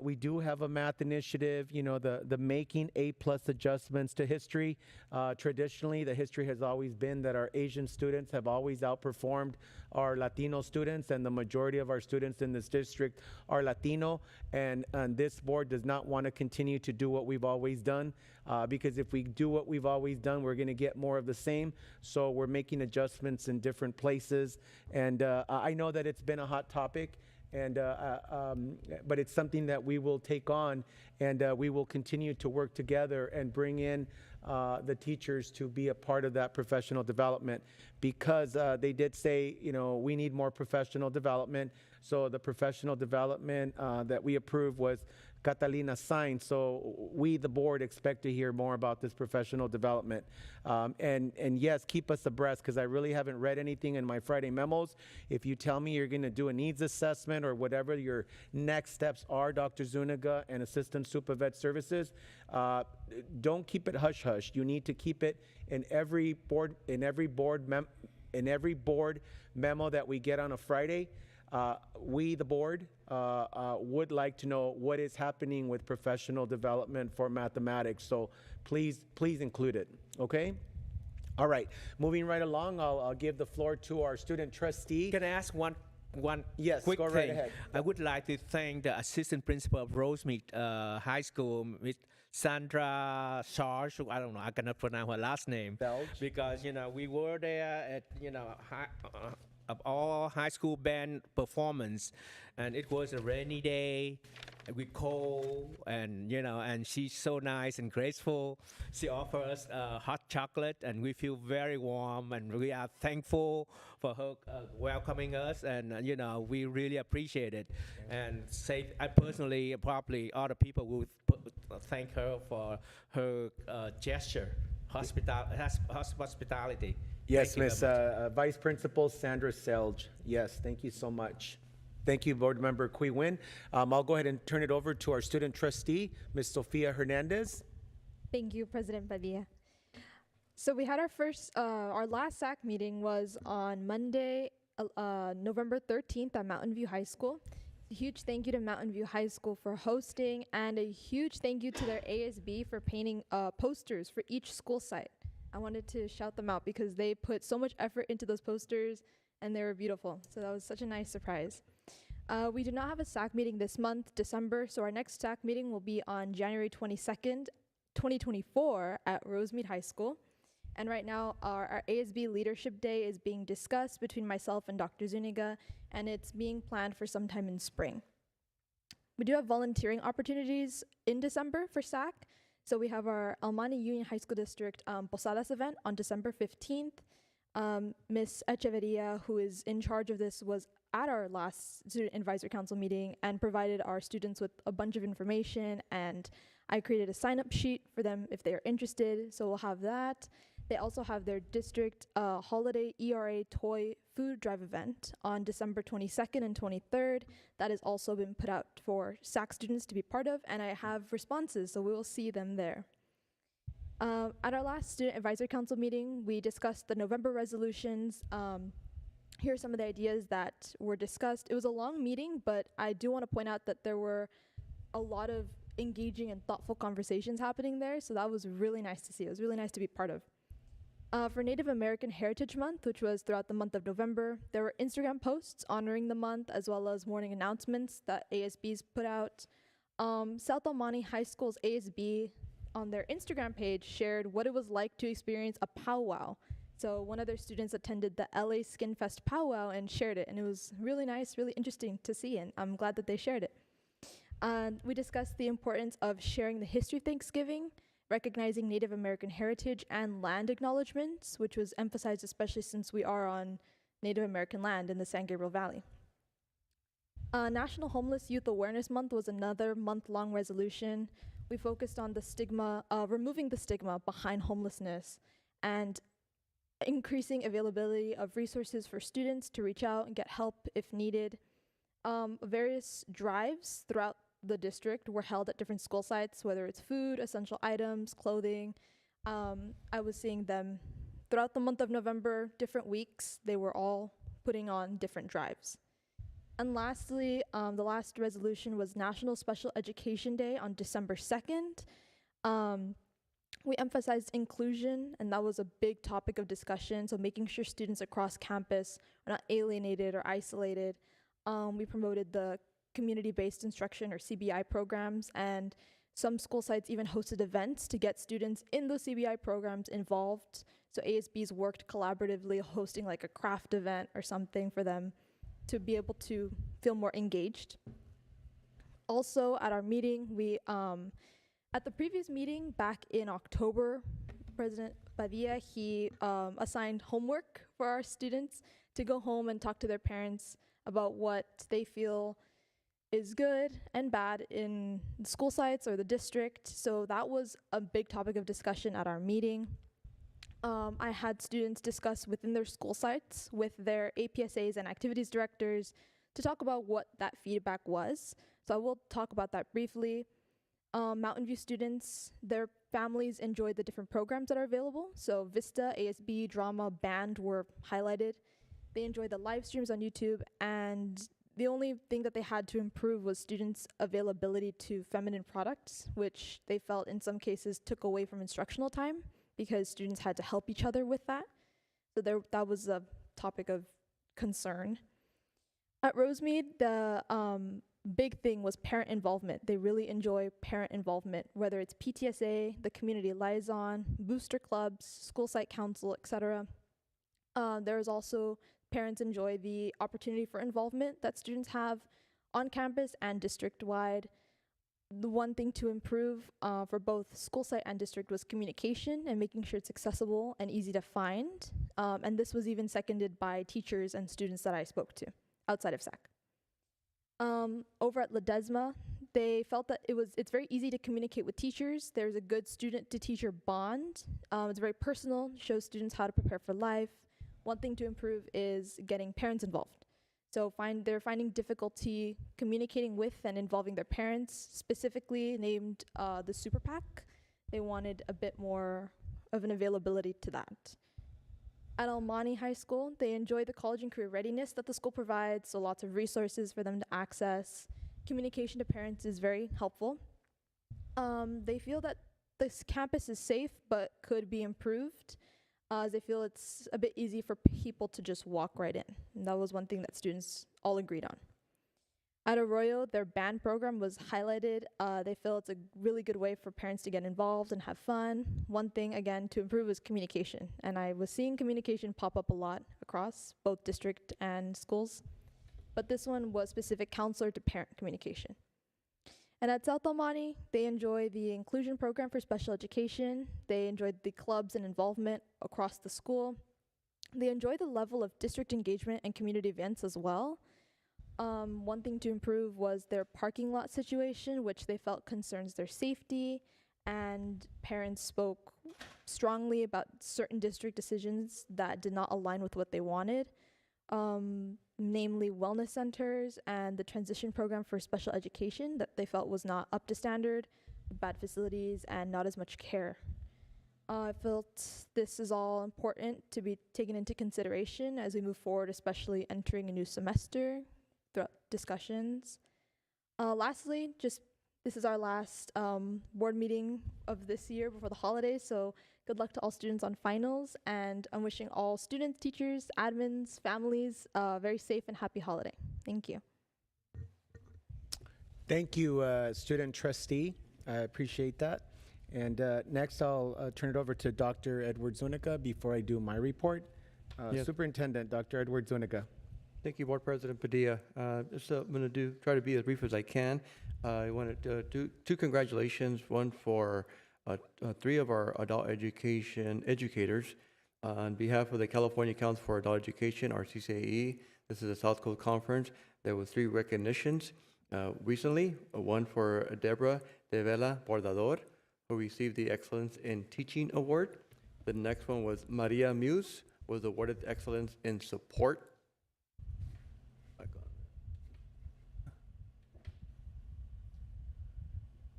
we do have a math initiative, the making A+ adjustments to history. Traditionally, the history has always been that our Asian students have always outperformed our Latino students, and the majority of our students in this district are Latino. And this board does not want to continue to do what we've always done, because if we do what we've always done, we're going to get more of the same. So we're making adjustments in different places. And I know that it's been a hot topic, but it's something that we will take on, and we will continue to work together and bring in the teachers to be a part of that professional development, because they did say, we need more professional development. So the professional development that we approved was Catalina Sainz. So we, the board, expect to hear more about this professional development. And yes, keep us abreast, because I really haven't read anything in my Friday memos. If you tell me you're going to do a needs assessment or whatever your next steps are, Dr. Zuniga and Assistant Supervet Services, don't keep it hush-hush. You need to keep it in every board memo that we get on a Friday. We, the board, would like to know what is happening with professional development for mathematics. So please include it, okay? All right, moving right along, I'll give the floor to our student trustee. Can I ask one yes, quick go thing? right ahead. I would like to thank the assistant principal of Rosemead High School, Ms. Sandra Charge. I don't know, I cannot pronounce her last name. Belge. Because, we were there at, of all high school band performance, and it was a rainy day, we call, and and she's so nice and graceful. She offers us hot chocolate, and we feel very warm, and we are thankful for her welcoming us, and we really appreciate it. And I personally, probably other people would thank her for her gesture, hospitality. Yes, Thank you Miss very much. Vice Principal Sandra Selge. Yes, thank you so much. Thank you, Board Member Qui Win. I'll go ahead and turn it over to our student trustee, Ms. Sofia Hernandez. Thank you, President Padilla. So we had our last SAC meeting was on Monday, November 13th at Mountain View High School. A huge thank you to Mountain View High School for hosting, and a huge thank you to their ASB for painting posters for each school site. I wanted to shout them out because they put so much effort into those posters, and they were beautiful. So that was such a nice surprise. We do not have a SAC meeting this month, December, so our next SAC meeting will be on January 22nd, 2024 at Rosemead High School. And right now, our ASB Leadership Day is being discussed between myself and Dr. Zuniga, and it's being planned for sometime in spring. We do have volunteering opportunities in December for SAC. So we have our El Monte Union High School District Posadas event on December 15th. Ms. Echeverria, who is in charge of this, was at our last Student Advisory Council meeting and provided our students with a bunch of information, and I created a sign-up sheet for them if they are interested, so we'll have that. They also have their district holiday ERA toy food drive event on December 22nd and 23rd. That has also been put out for SAC students to be part of, and I have responses, so we will see them there. At our last Student Advisory Council meeting, we discussed the November resolutions. Here are some of the ideas that were discussed. It was a long meeting, but I do want to point out that there were a lot of engaging and thoughtful conversations happening there, so that was really nice to see. It was really nice to be part of. For Native American Heritage Month, which was throughout the month of November, there were Instagram posts honoring the month, as well as morning announcements that ASBs put out. South El Monte High School's ASB on their Instagram page shared what it was like to experience a powwow. So one of their students attended the LA Skin Fest powwow and shared it, and it was really nice, really interesting to see, and I'm glad that they shared it. We discussed the importance of sharing the history of Thanksgiving, recognizing Native American heritage and land acknowledgements, which was emphasized especially since we are on Native American land in the San Gabriel Valley. National Homeless Youth Awareness Month was another month-long resolution. We focused on the stigma, removing the stigma behind homelessness, and increasing availability of resources for students to reach out and get help if needed. Various drives throughout the district were held at different school sites, whether it's food, essential items, clothing. I was seeing them throughout the month of November, different weeks, they were all putting on different drives. And lastly, the last resolution was National Special Education Day on December 2nd. We emphasized inclusion, and that was a big topic of discussion, so making sure students across campus are not alienated or isolated. We promoted the community-based instruction, or CBI programs, and some school sites even hosted events to get students in those CBI programs involved. So ASBs worked collaboratively, hosting like a craft event or something for them to be able to feel more engaged. Also at our meeting, at the previous meeting back in October, President Padilla, he assigned homework for our students to go home and talk to their parents about what they feel is good and bad in the school sites or the district. So that was a big topic of discussion at our meeting. I had students discuss within their school sites with their APSAs and activities directors to talk about what that feedback was. So I will talk about that briefly. Mountain View students, their families enjoyed the different programs that are available. So Vista, ASB, drama, band were highlighted. They enjoyed the live streams on YouTube, and the only thing that they had to improve was students' availability to feminine products, which they felt in some cases took away from instructional time because students had to help each other with that. So that was a topic of concern. At Rosemead, the big thing was parent involvement. They really enjoy parent involvement, whether it's PTSA, the community liaison, booster clubs, school site council, etc. There's also parents enjoy the opportunity for involvement that students have on campus and district-wide. The one thing to improve for both school site and district was communication and making sure it's accessible and easy to find. And this was even seconded by teachers and students that I spoke to outside of SAC. Over at Ledesma, they felt that it's very easy to communicate with teachers. There's a good student-to-teacher bond. It's very personal, shows students how to prepare for life. One thing to improve is getting parents involved. So they're finding difficulty communicating with and involving their parents, specifically named the Super PAC. They wanted a bit more of an availability to that. At El Monte High School, they enjoy the college and career readiness that the school provides, so lots of resources for them to access. Communication to parents is very helpful. They feel that this campus is safe but could be improved, as they feel it's a bit easy for people to just walk right in. And that was one thing that students all agreed on. At Arroyo, their band program was highlighted. They feel it's a really good way for parents to get involved and have fun. One thing, again, to improve is communication. And I was seeing communication pop up a lot across both district and schools. But this one was specific counselor to parent communication. And at South El Monte, they enjoy the inclusion program for special education. They enjoyed the clubs and involvement across the school. They enjoy the level of district engagement and community events as well. One thing to improve was their parking lot situation, which they felt concerns their safety, and parents spoke strongly about certain district decisions that did not align with what they wanted, namely wellness centers and the transition program for special education that they felt was not up to standard, bad facilities, and not as much care. I felt this is all important to be taken into consideration as we move forward, especially entering a new semester throughout discussions. Lastly, this is our last board meeting of this year before the holidays, so good luck to all students on finals, and I'm wishing all students, teachers, admins, families a very safe and happy holiday. Thank you. Thank you, student trustee. I appreciate that. And next, I'll turn it over to Dr. Edward Zuniga before I do my report. Yes. Superintendent, Dr. Edward Zuniga. Thank you, Board President Padilla. I'm going to try to be as brief as I can. I wanted to do two congratulations, one for 3 of our adult education educators. On behalf of the California Council for Adult Education, or CCAE, this is a South Coast Conference. There were 3 recognitions recently, one for Deborah De Vela Bordador, who received the Excellence in Teaching Award. The next one was Maria Muse, was awarded Excellence in Support.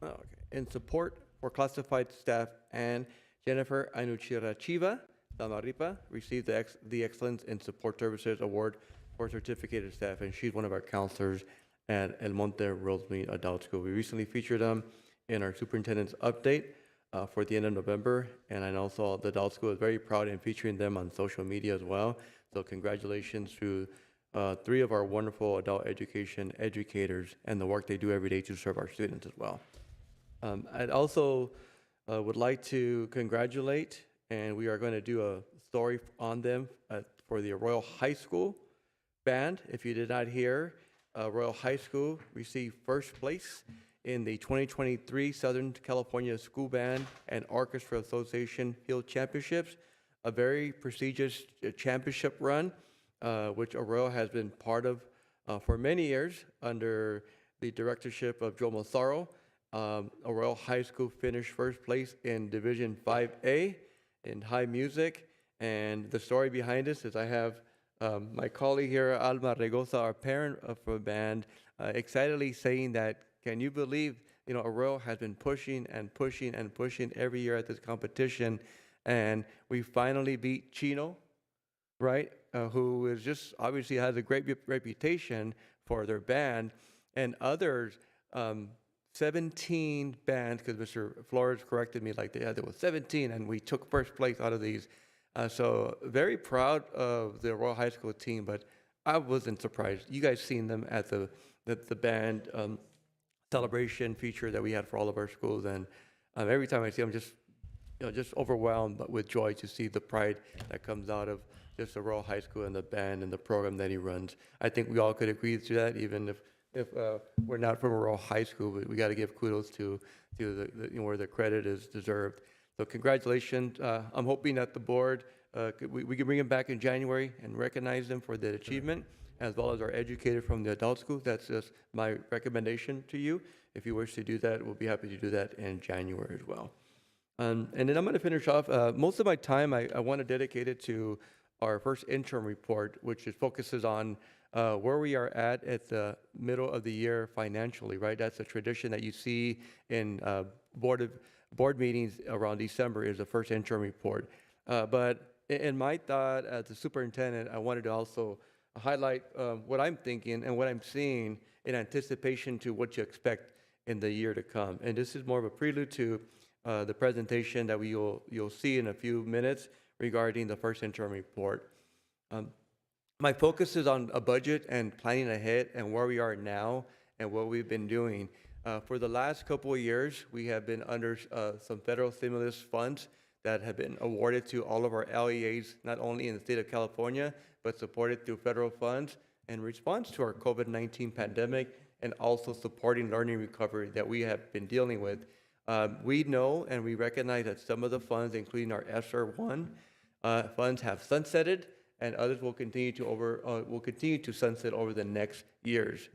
Okay. In support for classified staff, and Jennifer Anuchirachiva Damaripa received the Excellence in Support Services Award for certificated staff, and she's one of our counselors at El Monte Rosemead Adult School. We recently featured them in our superintendent's update for the end of November, and I also the adult school is very proud in featuring them on social media as well. So congratulations to 3 of our wonderful adult education educators and the work they do every day to serve our students as well. I'd also would like to congratulate, and we are going to do a story on them for the Royal High School band. If you did not hear, Royal High School received first place in the 2023 Southern California School Band and Orchestra Association Field Championships, a very prestigious championship run, which Arroyo has been part of for many years under the directorship of Joe Massaro. Arroyo High School finished first place in Division 5A in high music, and the story behind this is I have my colleague here, Alma Regosa, our parent of the band, excitedly saying that, can you believe, Arroyo has been pushing and pushing and pushing every year at this competition, and we finally beat Chino, right? Who is just obviously has a great reputation for their band, and others, 17 bands, because Mr. Flores corrected me, there was 17, and we took first place out of these. So very proud of the Royal High School team, but I wasn't surprised. You guys seen them at the band celebration feature that we had for all of our schools, and every time I see them, just overwhelmed but with joy to see the pride that comes out of just the Royal High School and the band and the program that he runs. I think we all could agree to that, even if if we're not from a rural high school, but we got to give kudos to where the credit is deserved. So congratulations. I'm hoping that the board, we can bring them back in January and recognize them for that achievement, as well as our educators from the adult schools. That's just my recommendation to you. If you wish to do that, we'll be happy to do that in January as well. And then I'm going to finish off. Most of my time, I want to dedicate it to our first interim report, which focuses on where we are at the middle of the year financially, right? That's a tradition that you see in board meetings around December is the first interim report. But in my thought as the superintendent, I wanted to also highlight what I'm thinking and what I'm seeing in anticipation to what you expect in the year to come. And this is more of a prelude to the presentation that you'll see in a few minutes regarding the first interim report. My focus is on a budget and planning ahead and where we are now and what we've been doing. For the last couple of years, we have been under some federal stimulus funds that have been awarded to all of our LEAs, not only in the state of California, but supported through federal funds in response to our COVID-19 pandemic and also supporting learning recovery that we have been dealing with. We know and we recognize that some of the funds, including our ESSER 1 funds, have sunsetted, and others will continue to sunset over the next years.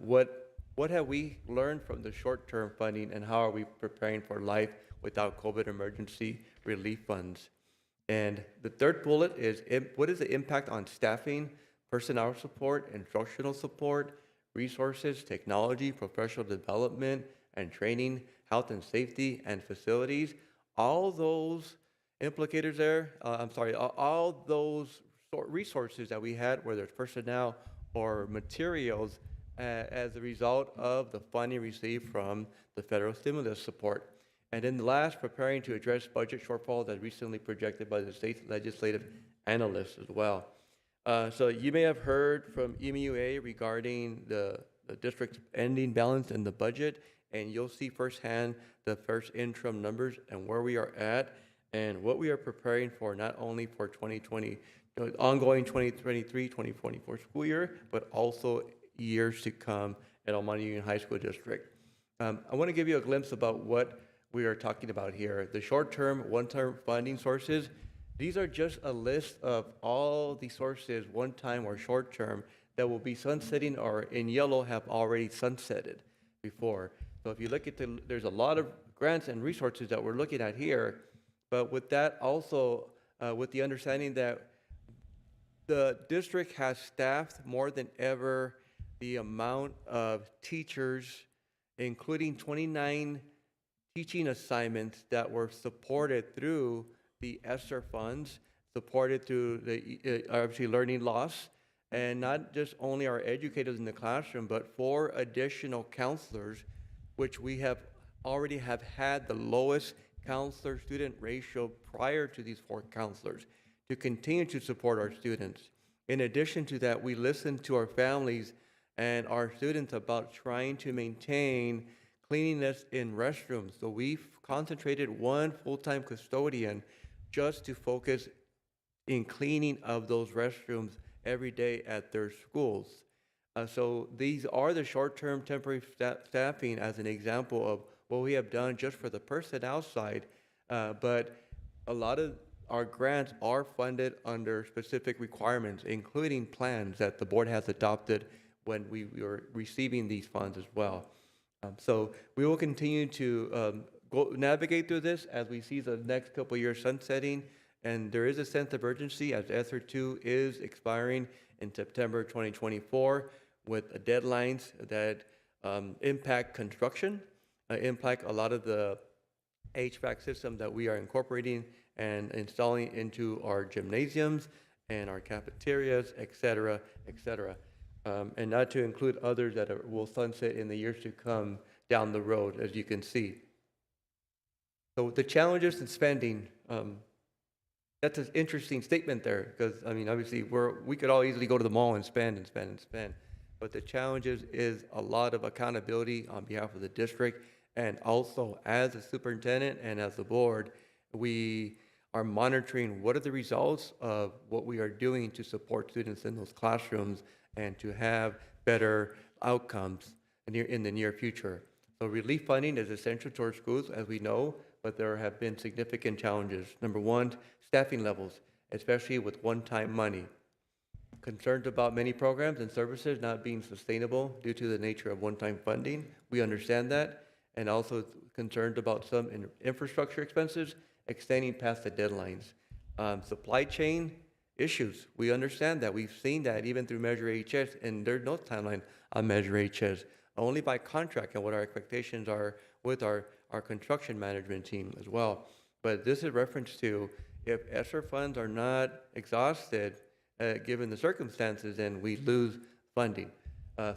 What have we learned from the short-term funding, and how are we preparing for life without COVID emergency relief funds? And the third bullet is, what is the impact on staffing, personnel support, instructional support, resources, technology, professional development, and training, health and safety, and facilities? All those implicators there, all those resources that we had, whether it's personnel or materials, as a result of the funding received from the federal stimulus support. And then the last, preparing to address budget shortfalls as recently projected by the state legislative analysts as well. So you may have heard from EMUA regarding the district's ending balance in the budget, and you'll see firsthand the first interim numbers and where we are at and what we are preparing for, not only for 2020, ongoing 2023-2024 school year, but also years to come at El Monte Union High School District. I want to give you a glimpse about what we are talking about here. The short-term, one-time funding sources, these are just a list of all the sources, one-time or short-term, that will be sunsetting or in yellow have already sunsetted before. So if you look at there's a lot of grants and resources that we're looking at here, but with that also, with the understanding that the district has staffed more than ever the amount of teachers, including 29 teaching assignments that were supported through the ESSER funds, supported through the obviously learning loss, and not just only our educators in the classroom, but 4 additional counselors, which we have already had the lowest counselor-student ratio prior to these 4 counselors, to continue to support our students. In addition to that, we listen to our families and our students about trying to maintain cleanliness in restrooms. So we've concentrated 1 full-time custodian just to focus in cleaning of those restrooms every day at their schools. So these are the short-term temporary staffing as an example of what we have done just for the personnel side, but a lot of our grants are funded under specific requirements, including plans that the board has adopted when we were receiving these funds as well. So we will continue to navigate through this as we see the next couple of years sunsetting, and there is a sense of urgency as ESSER 2 is expiring in September 2024 with deadlines that impact construction, impact a lot of the HVAC system that we are incorporating and installing into our gymnasiums and our cafeterias, et cetera, and not to include others that will sunset in the years to come down the road, as you can see. So the challenges in spending, that's an interesting statement there, because I mean, obviously we could all easily go to the mall and spend and spend and spend, but the challenges is a lot of accountability on behalf of the district, and also as a superintendent and as the board, we are monitoring what are the results of what we are doing to support students in those classrooms and to have better outcomes in the near future. So relief funding is essential to our schools, as we know, but there have been significant challenges. Number one, staffing levels, especially with one-time money. Concerns about many programs and services not being sustainable due to the nature of one-time funding. We understand that. And also concerned about some infrastructure expenses extending past the deadlines. Supply chain issues, we understand that. We've seen that even through Measure HS, and there's no timeline on Measure HS, only by contract and what our expectations are with our construction management team as well. But this is reference to if ESSER funds are not exhausted, given the circumstances, then we lose funding.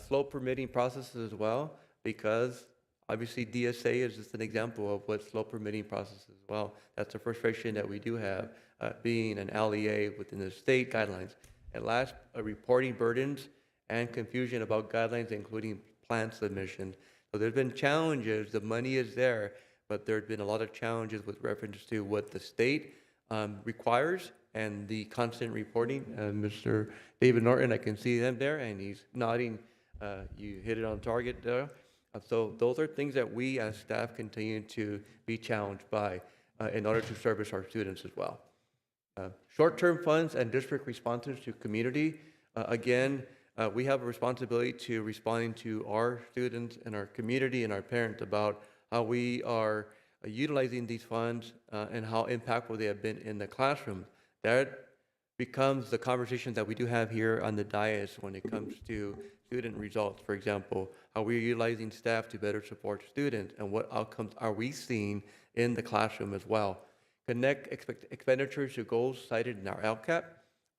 Slow permitting processes as well, because obviously DSA is just an example of what slow permitting processes as well. That's a frustration that we do have, being an LEA within the state guidelines. And last, reporting burdens and confusion about guidelines, including plan submission. So there's been challenges, the money is there, but there's been a lot of challenges with reference to what the state requires and the constant reporting. Mr. David Norton, I can see him there, and he's nodding. You hit it on target there. So those are things that we as staff continue to be challenged by in order to service our students as well. Short-term funds and district responses to community. Again, we have a responsibility to responding to our students and our community and our parents about how we are utilizing these funds and how impactful they have been in the classroom. That becomes the conversation that we do have here on the dais when it comes to student results. For example, how we're utilizing staff to better support students and what outcomes are we seeing in the classroom as well. Connect expenditures to goals cited in our LCAP,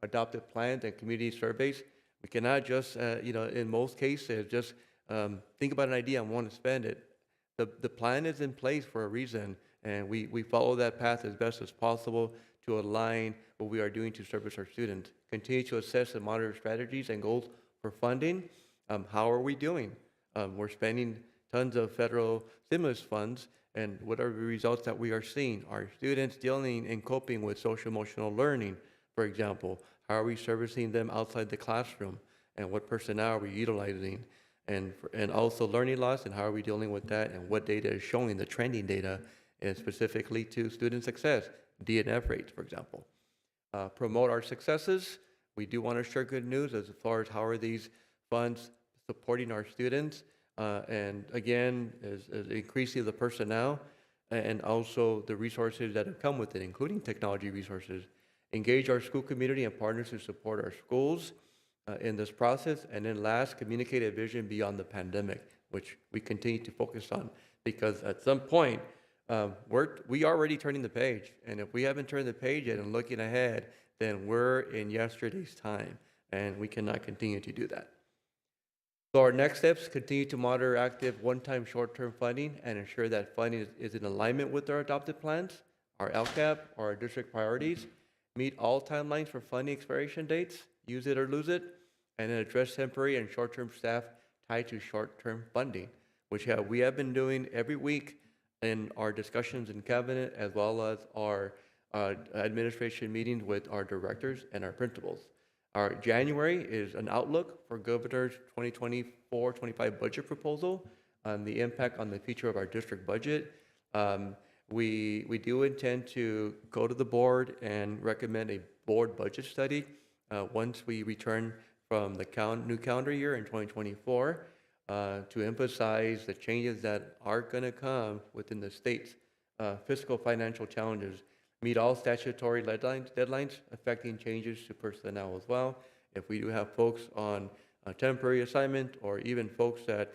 adopted plans, and community surveys. We cannot just, in most cases, just think about an idea and want to spend it. The plan is in place for a reason, and we follow that path as best as possible to align what we are doing to service our students. Continue to assess and monitor strategies and goals for funding. How are we doing? We're spending tons of federal stimulus funds, and what are the results that we are seeing? Are students dealing and coping with social emotional learning, for example? How are we servicing them outside the classroom? And what personnel are we utilizing? And also learning loss, and how are we dealing with that? And what data is showing, the trending data, and specifically to student success, D&F rates, for example. Promote our successes. We do want to share good news as far as how are these funds supporting our students, and again, is increasing the personnel and also the resources that have come with it, including technology resources. Engage our school community and partners to support our schools in this process. And then last, communicate a vision beyond the pandemic, which we continue to focus on, because at some point, we are already turning the page. And if we haven't turned the page yet and looking ahead, then we're in yesterday's time, and we cannot continue to do that. So our next steps, continue to monitor active one-time short-term funding and ensure that funding is in alignment with our adopted plans, our LCAP, or our district priorities. Meet all timelines for funding expiration dates, use it or lose it, and then address temporary and short-term staff tied to short-term funding, which we have been doing every week in our discussions in cabinet, as well as our administration meetings with our directors and our principals. Our January is an outlook for Governor's 2024-25 budget proposal on the impact on the future of our district budget. We do intend to go to the board and recommend a board budget study once we return from the new calendar year in 2024 to emphasize the changes that are going to come within the state's fiscal financial challenges. Meet all statutory deadlines affecting changes to personnel as well. If we do have folks on a temporary assignment, or even folks that,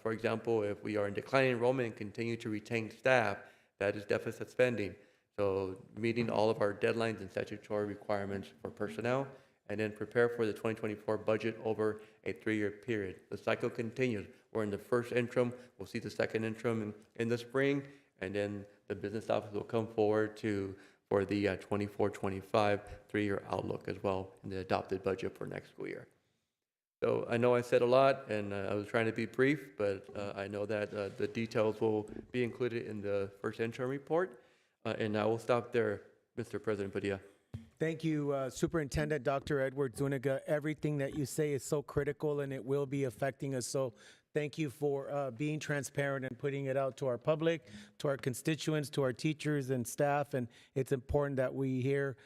for example, if we are in declining enrollment and continue to retain staff, that is deficit spending. So meeting all of our deadlines and statutory requirements for personnel, and then prepare for the 2024 budget over a 3-year period. The cycle continues. We're in the first interim. We'll see the second interim in the spring, and then the business office will come forward for the 24-25 3-year outlook as well in the adopted budget for next school year. So I know I said a lot, and I was trying to be brief, but I know that the details will be included in the first interim report. And I will stop there, Mr. President Padilla. Thank you, Superintendent Dr. Edward Zuniga. Everything that you say is so critical and it will be affecting us. So thank you for being transparent and putting it out to our public, to our constituents, to our teachers and staff. And it's important that we hear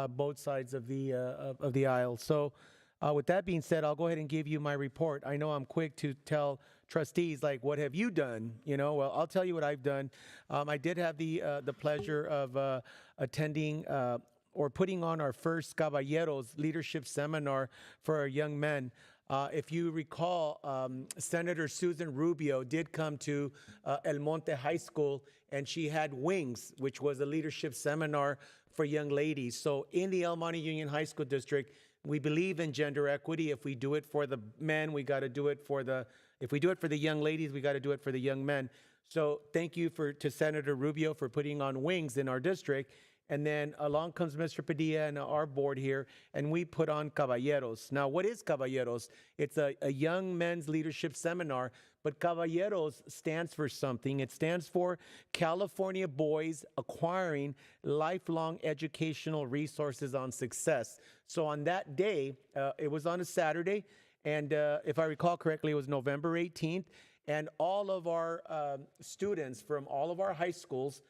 both sides of the aisle. So with that being said, I'll go ahead and give you my report. I know I'm quick to tell trustees, like, what have you done? You know, well, I'll tell you what I've done. I did have the pleasure of attending or putting on our first Caballeros leadership seminar for our young men. If you recall, Senator Susan Rubio did come to El Monte High School, and she had Wings, which was a leadership seminar for young ladies. So in the El Monte Union High School District, we believe in gender equity. If we do it for the men, we got to do it for if we do it for the young ladies, we got to do it for the young men. So thank you to Senator Rubio for putting on Wings in our district. And then along comes Mr. Padilla and our board here, and we put on Caballeros. Now, what is Caballeros? It's a young men's leadership seminar, but Caballeros stands for something. It stands for California Boys Acquiring Lifelong Educational Resources on Success. So on that day, it was on a Saturday, and if I recall correctly, it was November 18th, and all of our students from all of our high schools,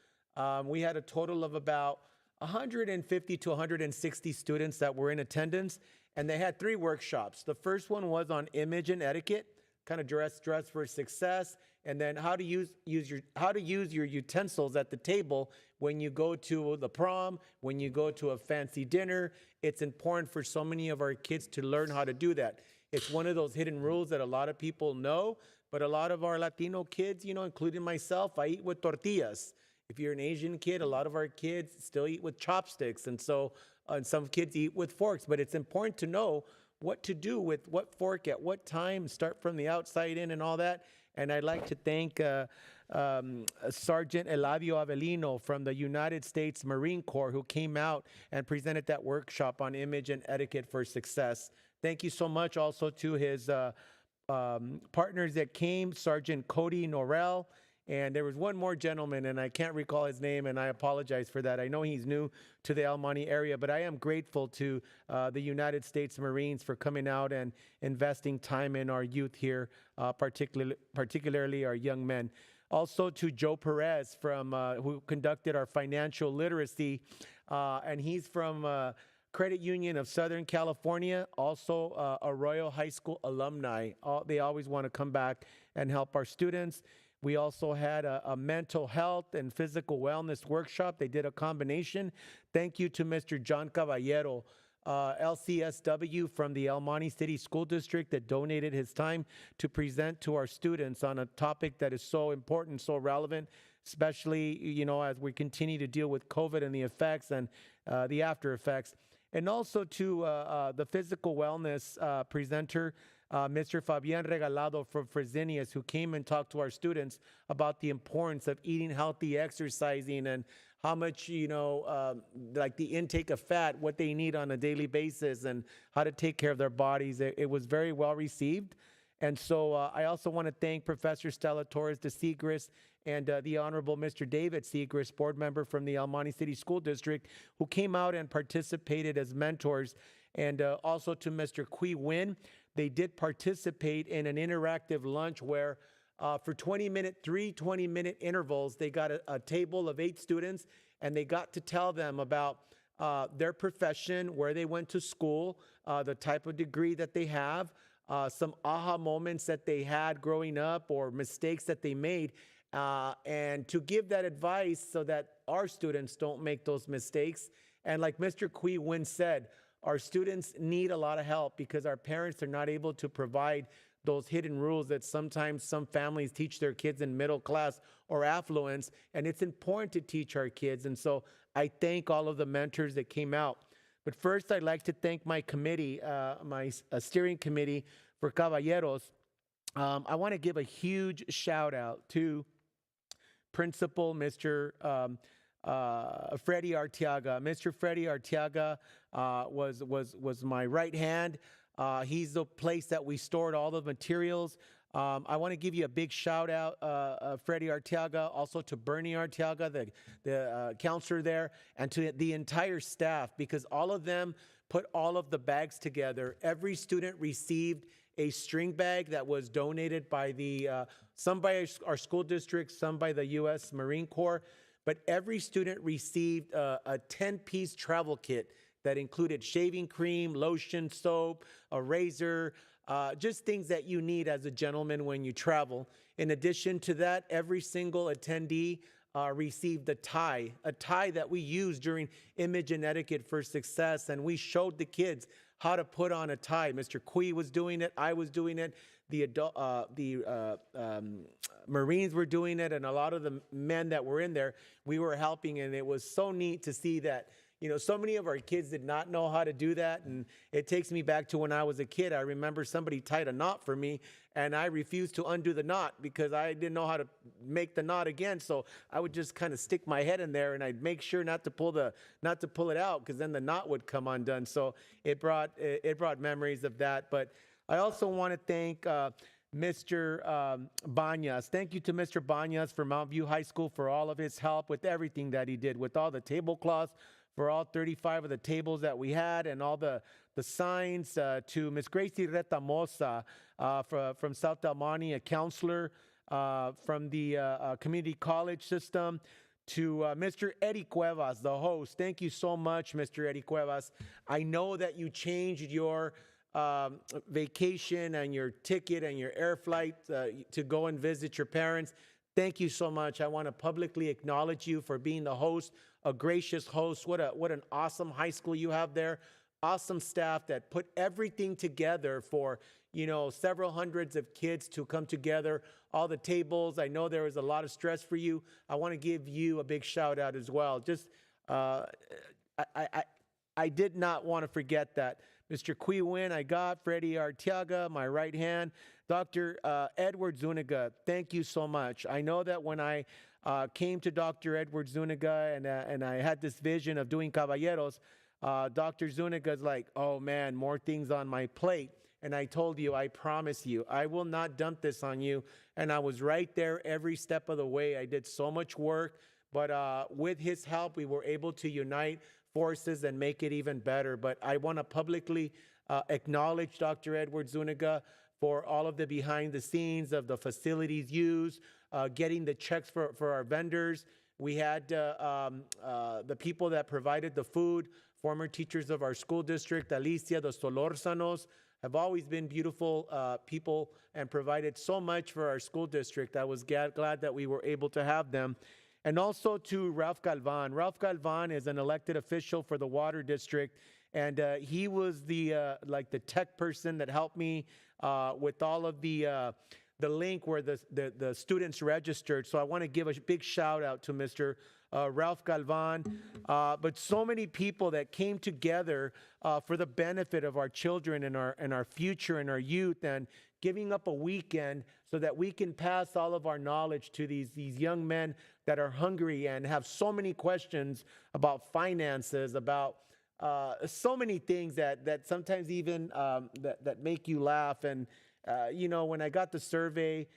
we had a total of about 150 to 160 students that were in attendance, and they had 3 workshops. The first one was on image and etiquette, kind of dress for success, and then how to use your utensils at the table when you go to the prom, when you go to a fancy dinner. It's important for so many of our kids to learn how to do that. It's one of those hidden rules that a lot of people know, but a lot of our Latino kids, you know, including myself, I eat with tortillas. If you're an Asian kid, a lot of our kids still eat with chopsticks, and so and some kids eat with forks. But it's important to know what to do with what fork at what time, start from the outside in and all that. And I'd like to thank Sergeant Eladio Avelino from the United States Marine Corps, who came out and presented that workshop on image and etiquette for success. Thank you so much also to his partners that came, Sergeant Cody Norrell. And there was one more gentleman, and I can't recall his name, and I apologize for that. I know he's new to the El Monte area, but I am grateful to the United States Marines for coming out and investing time in our youth here, particularly our young men. Also to Joe Perez who conducted our financial literacy, and he's from Credit Union of Southern California, also a Royal High School alumni. They always want to come back and help our students. We also had a mental health and physical wellness workshop. They did a combination. Thank you to Mr. John Caballero, LCSW from the El Monte City School District, that donated his time to present to our students on a topic that is so important, so relevant, especially, you know, as we continue to deal with COVID and the effects and the after effects. And also to the physical wellness presenter, Mr. Fabian Regalado from Fresenius, who came and talked to our students about the importance of eating healthy, exercising, and how much, you know, like the intake of fat, what they need on a daily basis, and how to take care of their bodies. It was very well received. And so I also want to thank Professor Stella Torres de Segrist and the Honorable Mr. David Segrist, board member from the El Monte City School District, who came out and participated as mentors. And also to Mr. Qui Win. They did participate in an interactive lunch where for 3 20-minute intervals, they got a table of 8 students, and they got to tell them about their profession, where they went to school, the type of degree that they have, some aha moments that they had growing up or mistakes that they made, and to give that advice so that our students don't make those mistakes. And like Mr. Qui Win said, our students need a lot of help because our parents are not able to provide those hidden rules that sometimes some families teach their kids in middle class or affluence, and it's important to teach our kids. And so I thank all of the mentors that came out. But first, I'd like to thank my committee, my steering committee for Caballeros. I want to give a huge shout out to Principal Mr. Freddie Arteaga. Mr. Freddie Arteaga was my right hand. He's the place that we stored all the materials. I want to give you a big shout out, Freddie Arteaga, also to Bernie Arteaga, the counselor there, and to the entire staff, because all of them put all of the bags together. Every student received a string bag that was donated by some by our school district, some by the U.S. Marine Corps, but every student received a 10-piece travel kit that included shaving cream, lotion, soap, a razor, just things that you need as a gentleman when you travel. In addition to that, every single attendee received a tie that we used during Image and Etiquette for Success, and we showed the kids how to put on a tie. Mr. Kui was doing it, I was doing it, the Marines were doing it, and a lot of the men that were in there, we were helping, and it was so neat to see that. So many of our kids did not know how to do that, and it takes me back to when I was a kid. I remember somebody tied a knot for me, and I refused to undo the knot because I didn't know how to make the knot again. So I would just kind of stick my head in there, and I'd make sure not to pull it out, because then the knot would come undone. So it brought memories of that. But I also want to thank Mr. Banyas. Thank you to Mr. Banyas for Mount View High School for all of his help with everything that he did, with all the tablecloths, for all 35 of the tables that we had, and all the signs, to Ms. Gracie Retamosa from South Del Monte, a counselor from the community college system, to Mr. Eddie Cuevas, the host. Thank you so much, Mr. Eddie Cuevas. I know that you changed your vacation and your ticket and your air flight to go and visit your parents. Thank you so much. I want to publicly acknowledge you for being the host, a gracious host. What an awesome high school you have there. Awesome staff that put everything together for, several hundreds of kids to come together, all the tables. I know there was a lot of stress for you. I want to give you a big shout out as well. Just, I did not want to forget that. Mr. Kui Win, I got Freddie Arteaga, my right hand. Dr. Edward Zuniga, thank you so much. I know that when I came to Dr. Edward Zuniga and I had this vision of doing Caballeros, Dr. Zuniga's like, oh man, more things on my plate. And I told you, I promise you, I will not dump this on you. And I was right there every step of the way. I did so much work, but with his help, we were able to unite forces and make it even better. But I want to publicly acknowledge Dr. Edward Zuniga for all of the behind the scenes of the facilities used, getting the checks for our vendors. We had the people that provided the food, former teachers of our school district, Alicia, the Solórzanos, have always been beautiful people and provided so much for our school district. I was glad that we were able to have them. And also to Ralph Galvan. Ralph Galvan is an elected official for the Water District, and he was the tech person that helped me with all of the link where the students registered. So I want to give a big shout out to Mr. Ralph Galvan, but so many people that came together for the benefit of our children and our future and our youth, and giving up a weekend so that we can pass all of our knowledge to these young men that are hungry and have so many questions about finances, about so many things that sometimes even that make you laugh. And when I got the survey,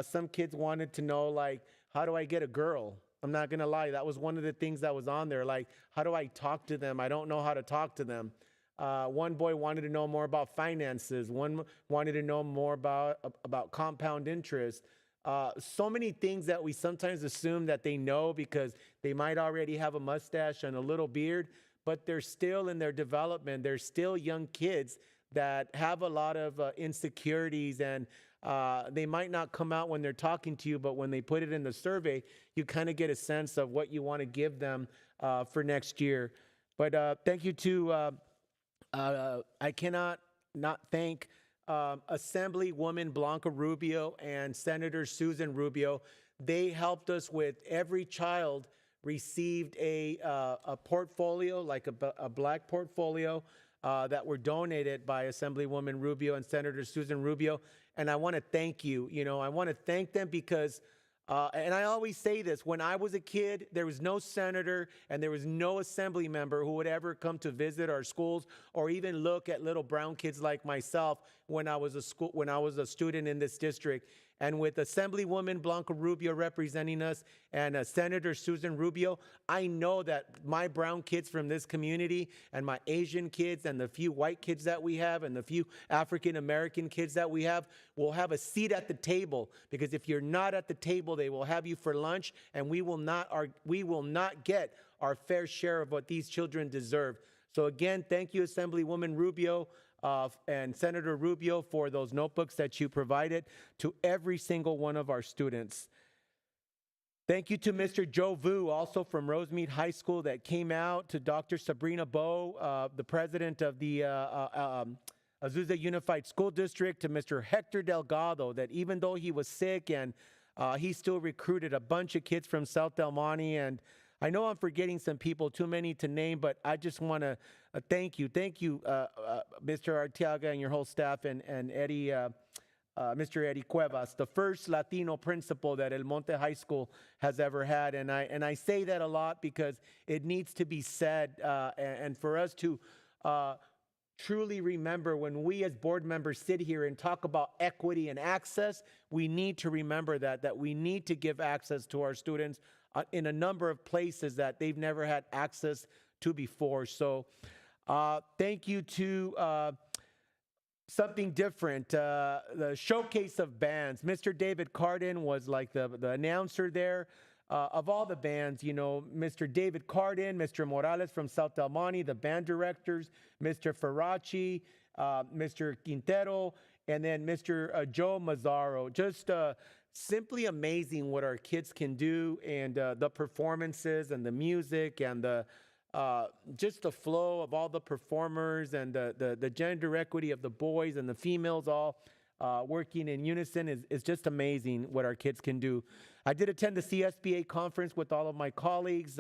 some kids wanted to know, like, how do I get a girl? I'm not gonna lie, that was one of the things that was on there. Like, how do I talk to them? I don't know how to talk to them. One boy wanted to know more about finances. One wanted to know more about compound interest. So many things that we sometimes assume that they know because they might already have a mustache and a little beard, but they're still in their development. They're still young kids that have a lot of insecurities, and they might not come out when they're talking to you, but when they put it in the survey, you kind of get a sense of what you want to give them for next year. But thank you to, I cannot not thank Assemblywoman Blanca Rubio and Senator Susan Rubio. They helped us with every child received a portfolio, like a black portfolio, that were donated by Assemblywoman Rubio and Senator Susan Rubio. And I want to thank you. I want to thank them because And I always say this, when I was a kid, there was no senator and there was no assembly member who would ever come to visit our schools or even look at little brown kids like myself when I was a student in this district. And with Assemblywoman Blanca Rubio representing us and Senator Susan Rubio, I know that my brown kids from this community and my Asian kids and the few white kids that we have and the few African American kids that we have will have a seat at the table, because if you're not at the table, they will have you for lunch, and we will not get our fair share of what these children deserve. So again, thank you, Assemblywoman Rubio and Senator Rubio, for those notebooks that you provided to every single one of our students. Thank you to Mr. Joe Vu, also from Rosemead High School, that came out, to Dr. Sabrina Bowe, the president of the Azusa Unified School District, to Mr. Hector Delgado, that even though he was sick and he still recruited a bunch of kids from South Del Monte. And I know I'm forgetting some people, too many to name, but I just want to thank you, Mr. Arteaga and your whole staff, and Eddie, Mr. Eddie Cuevas, the first Latino principal that El Monte High School has ever had. And I say that a lot because it needs to be said, and for us to truly remember, when we as board members sit here and talk about equity and access, we need to remember that we need to give access to our students in a number of places that they've never had access to before. So thank you to something different, the showcase of bands. Mr. David Cardin was like the announcer there. Of all the bands, you know, Mr. David Cardin, Mr. Morales from South Del Monte, the band directors, Mr. Ferracci, Mr. Quintero, and then Mr. Joe Mazzaro. Just simply amazing what our kids can do, and the performances and the music and the just the flow of all the performers, and the gender equity of the boys and the females all working in unison is just amazing what our kids can do. I did attend the CSBA conference with all of my colleagues,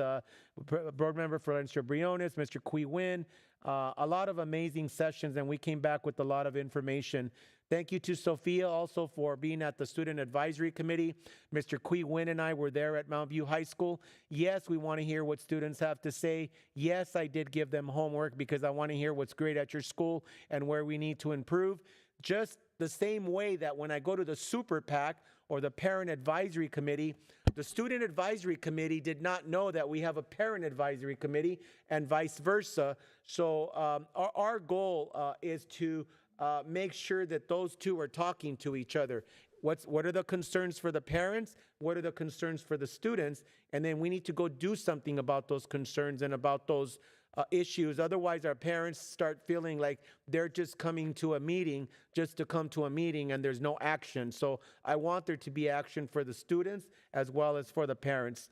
board member Florencia Briones, Mr. Qui Win, a lot of amazing sessions, and we came back with a lot of information. Thank you to Sophia also for being at the Student Advisory Committee. Mr. Qui Win and I were there at Mount View High School. Yes, we want to hear what students have to say. Yes, I did give them homework because I want to hear what's great at your school and where we need to improve. Just the same way that when I go to the Super PAC or the Parent Advisory Committee, the Student Advisory Committee did not know that we have a Parent Advisory Committee, and vice versa. So our goal is to make sure that those two are talking to each other. What are the concerns for the parents? What are the concerns for the students? And then we need to go do something about those concerns and about those issues. Otherwise, our parents start feeling like they're just coming to a meeting just to come to a meeting, and there's no action. So I want there to be action for the students as well as for the parents.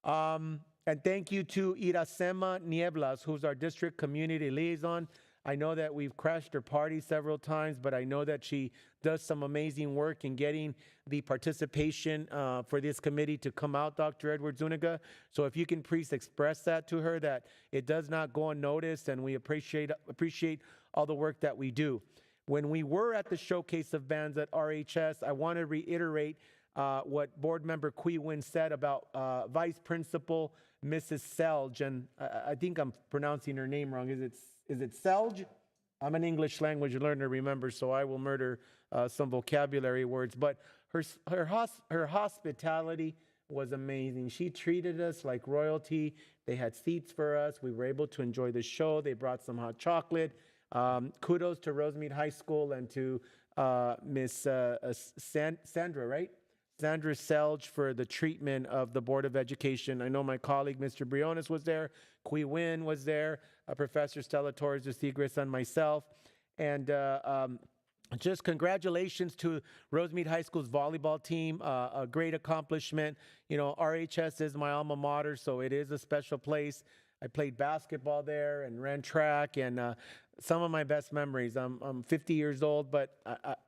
And thank you to Iracema Nieblas, who's our district community liaison. I know that we've crashed her party several times, but I know that she does some amazing work in getting the participation for this committee to come out, Dr. Edward Zuniga. So if you can please express that to her, that it does not go unnoticed, and we appreciate all the work that we do. When we were at the Showcase of Bands at RHS, I want to reiterate what board member Qui Win said about Vice Principal Mrs. Selge, and I think I'm pronouncing her name wrong. Is it Selge? I'm an English language learner, remember, so I will murder some vocabulary words. But her hospitality was amazing. She treated us like royalty. They had seats for us. We were able to enjoy the show. They brought some hot chocolate. Kudos to Rosemead High School and to Miss Sandra, right? Sandra Selge for the treatment of the Board of Education. I know my colleague, Mr. Briones, was there. Qui Win was there. Professor Stella Torres de Sigris and myself. And just congratulations to Rosemead High School's volleyball team. A great accomplishment. You know, RHS is my alma mater, so it is a special place. I played basketball there and ran track, and some of my best memories. I'm 50 years old, but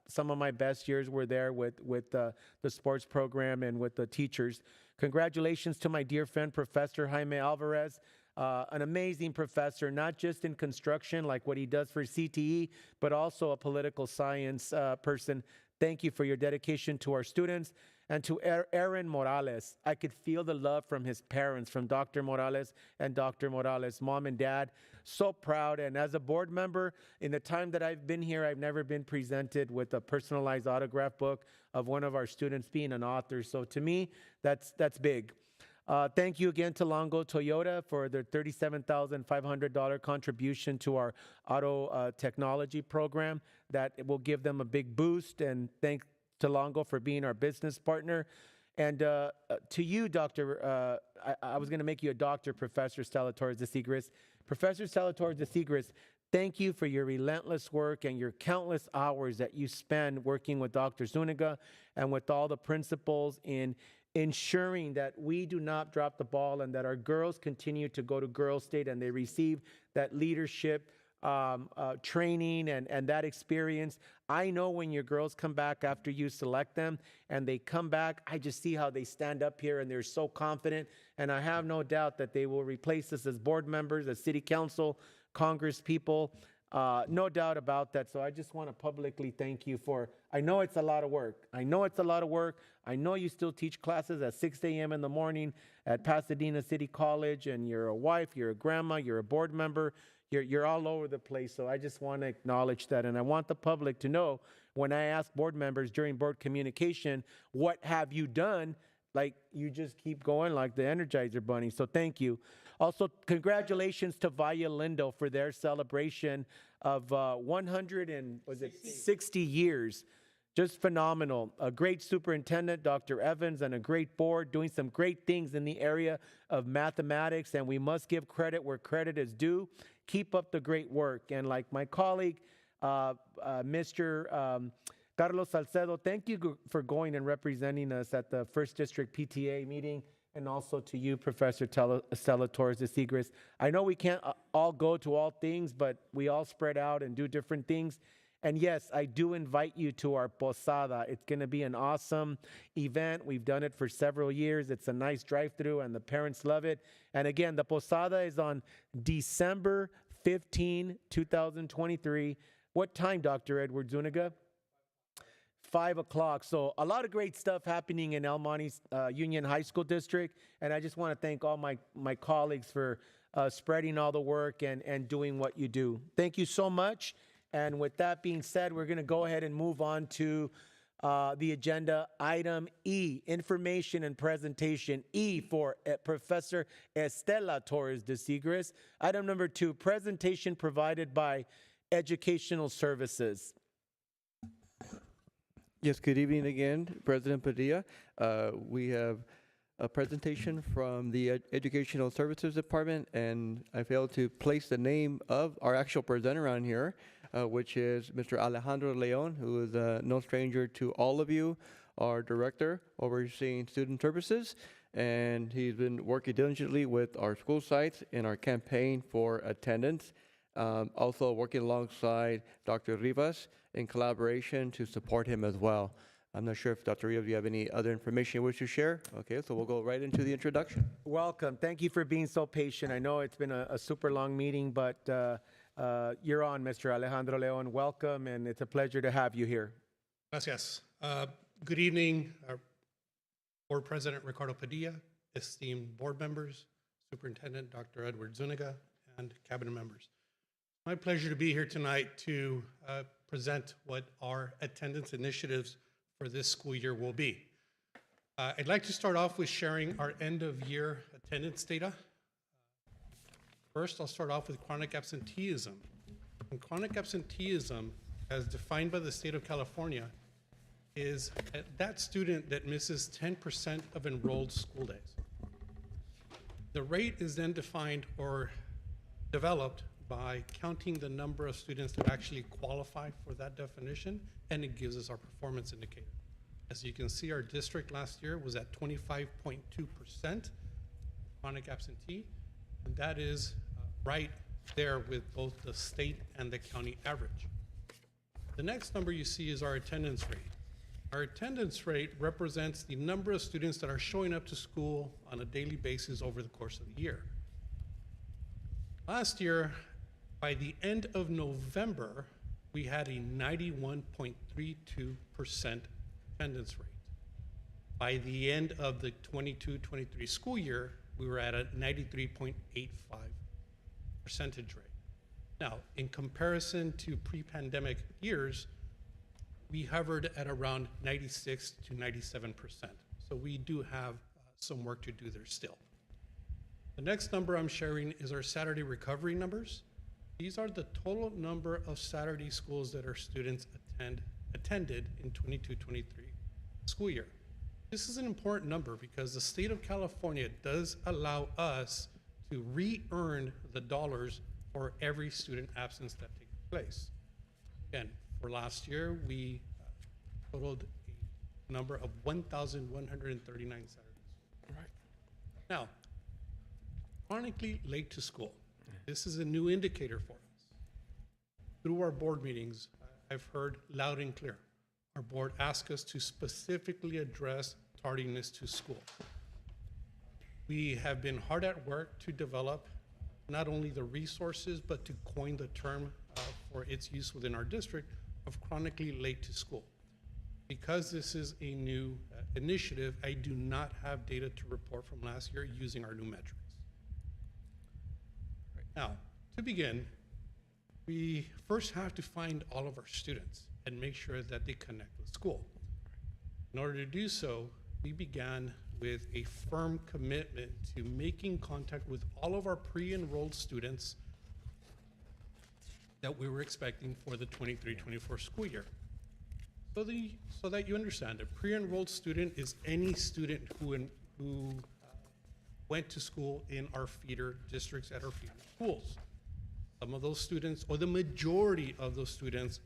some of my best years were there with the sports program and with the teachers. Congratulations to my dear friend, Professor Jaime Alvarez, an amazing professor, not just in construction, like what he does for CTE, but also a political science person. Thank you for your dedication to our students. And to Aaron Morales, I could feel the love from his parents, from Dr. Morales and Dr. Morales, mom and dad. So proud. And as a board member, in the time that I've been here, I've never been presented with a personalized autograph book of one of our students being an author. So to me, that's big. Thank you again to Longo Toyota for their $37,500 contribution to our auto technology program. That will give them a big boost. And thanks to Longo for being our business partner. And to you, Dr. I was going to make you a doctor, Professor Stella-Torres de Seigres. Professor Stella-Torres de Seigres, thank you for your relentless work and your countless hours that you spend working with Dr. Zuniga and with all the principals in ensuring that we do not drop the ball and that our girls continue to go to Girls State and they receive that leadership training and that experience. I know when your girls come back after you select them and they come back, I just see how they stand up here and they're so confident. And I have no doubt that they will replace us as board members, as city council, Congress people. No doubt about that. So I just want to publicly thank you for, I know it's a lot of work. I know it's a lot of work. I know you still teach classes at 6 a.m. in the morning at Pasadena City College, and you're a wife, you're a grandma, you're a board member, you're all over the place. So I just want to acknowledge that. And I want the public to know when I ask board members during board communication, what have you done? Like, you just keep going like the Energizer Bunny. So thank you. Also, congratulations to Valle Lindo for their celebration of 160 years. Just phenomenal. A great superintendent, Dr. Evans, and a great board doing some great things in the area of mathematics, and we must give credit where credit is due. Keep up the great work. And like my colleague, Mr. Carlos Salcedo, thank you for going and representing us at the First District PTA meeting, and also to you, Professor Stella-Torres de Seigres. I know we can't all go to all things, but we all spread out and do different things. And yes, I do invite you to our posada. It's going to be an awesome event. We've done it for several years. It's a nice drive-through, and the parents love it. And again, the posada is on December 15, 2023. What time, Dr. Edward Zuniga? 5 o'clock. So a lot of great stuff happening in El Monte's Union High School District. And I just want to thank all my colleagues for spreading all the work and doing what you do. Thank you so much. And with that being said, we're going to go ahead and move on to the agenda. Item E, information and presentation. E for Professor Estela Torres de Seigres. Item number 2, presentation provided by Educational Services. Yes, good evening again, President Padilla. We have a presentation from the Educational Services Department, and I failed to place the name of our actual presenter on here, which is Mr. Alejandro Leon, who is no stranger to all of you, our director overseeing student services, and he's been working diligently with our school sites in our campaign for attendance. Also working alongside Dr. Rivas in collaboration to support him as well. I'm not sure if Dr. Rivas, you have any other information you wish to share? Okay, so we'll go right into the introduction. Welcome. Thank you for being so patient. I know it's been a super long meeting, but you're on, Mr. Alejandro Leon. Welcome, and it's a pleasure to have you here. Gracias. Good evening, our Board President Ricardo Padilla, esteemed board members, Superintendent Dr. Edward Zuniga, and cabinet members. My pleasure to be here tonight to present what our attendance initiatives for this school year will be. I'd like to start off with sharing our end of year attendance data. First, I'll start off with chronic absenteeism. And chronic absenteeism, as defined by the state of California, is that student that misses 10% of enrolled school days. The rate is then defined or developed by counting the number of students that actually qualify for that definition, and it gives us our performance indicator. As you can see, our district last year was at 25.2% chronic absentee, and that is right there with both the state and the county average. The next number you see is our attendance rate. Our attendance rate represents the number of students that are showing up to school on a daily basis over the course of the year. Last year, by the end of November, we had a 91.32% attendance rate. By the end of the 22-23 school year, we were at a 93.85% rate. Now, in comparison to pre-pandemic years, we hovered at around 96 to 97%. So we do have some work to do there still. The next number I'm sharing is our Saturday recovery numbers. These are the total number of Saturday schools that our students attended in 22-23 school year. This is an important number because the state of California does allow us to re-earn the dollars for every student absence that takes place. Again, for last year, we totaled a number of 1,139 Saturdays. Right. Now, chronically late to school. This is a new indicator for us. Through our board meetings, I've heard loud and clear. Our board asked us to specifically address tardiness to school. We have been hard at work to develop not only the resources, but to coin the term for its use within our district of chronically late to school. Because this is a new initiative, I do not have data to report from last year using our new metrics. Now, to begin, we first have to find all of our students and make sure that they connect with school. In order to do so, we began with a firm commitment to making contact with all of our pre-enrolled students that we were expecting for the 23-24 school year. So that you understand, a pre-enrolled student is any student who went to school in our feeder districts at our feeder schools. Some of those students, or the majority of those students,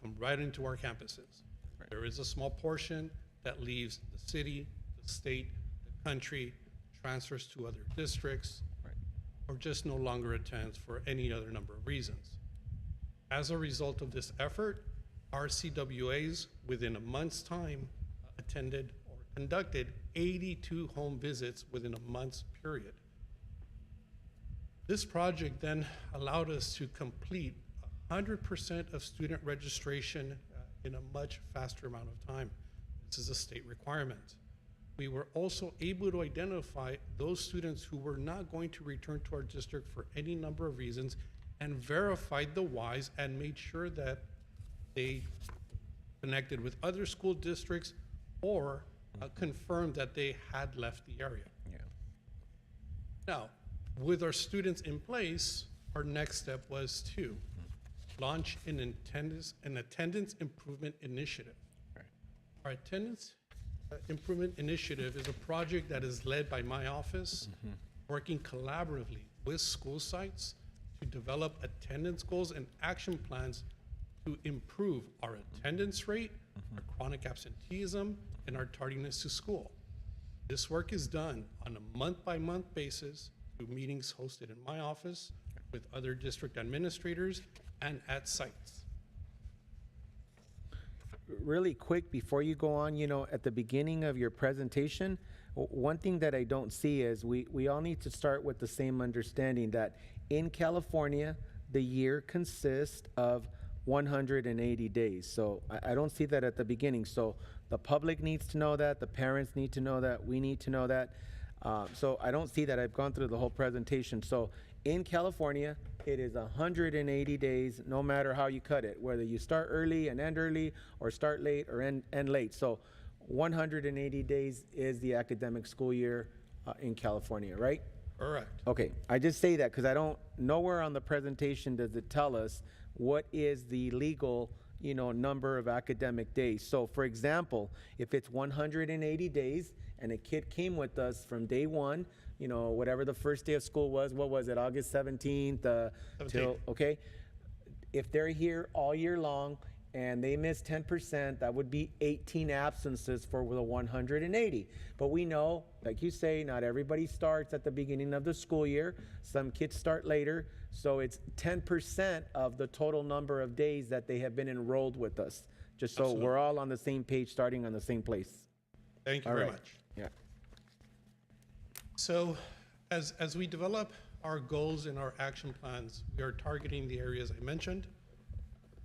come right into our campuses. There is a small portion that leaves the city, the state, the country, transfers to other districts, or just no longer attends for any other number of reasons. As a result of this effort, our CWAs, within a month's time, attended or conducted 82 home visits within a month's period. This project then allowed us to complete 100% of student registration in a much faster amount of time. This is a state requirement. We were also able to identify those students who were not going to return to our district for any number of reasons and verified the whys and made sure that they connected with other school districts or confirmed that they had left the area. Yeah. Now, with our students in place, our next step was to launch an attendance improvement initiative. Right. Our attendance improvement initiative is a project that is led by my office, working collaboratively with school sites to develop attendance goals and action plans to improve our attendance rate, our chronic absenteeism, and our tardiness to school. This work is done on a month-by-month basis through meetings hosted in my office with other district administrators and at sites. Really quick, before you go on, at the beginning of your presentation, one thing that I don't see is we all need to start with the same understanding that in California, the year consists of 180 days. So I don't see that at the beginning. So the public needs to know that, the parents need to know that, we need to know that. So I don't see that. I've gone through the whole presentation. So in California, it is 180 days, no matter how you cut it, whether you start early and end early, or start late or end late. So 180 days is the academic school year in California, right? Correct. Okay, I just say that because I don't, nowhere on the presentation does it tell us what is the legal, number of academic days. So for example, if it's 180 days and a kid came with us from day one, whatever the first day of school was, what was it, August 17th? Till, okay? If they're here all year long and they miss 10%, that would be 18 absences for the 180. But we know, like you say, not everybody starts at the beginning of the school year. Some kids start later. So it's 10% of the total number of days that they have been enrolled with us. Just so Absolutely. we're all on the same page, starting on the same place. Thank you All very right. much. Yeah. So as we develop our goals and our action plans, we are targeting the areas I mentioned.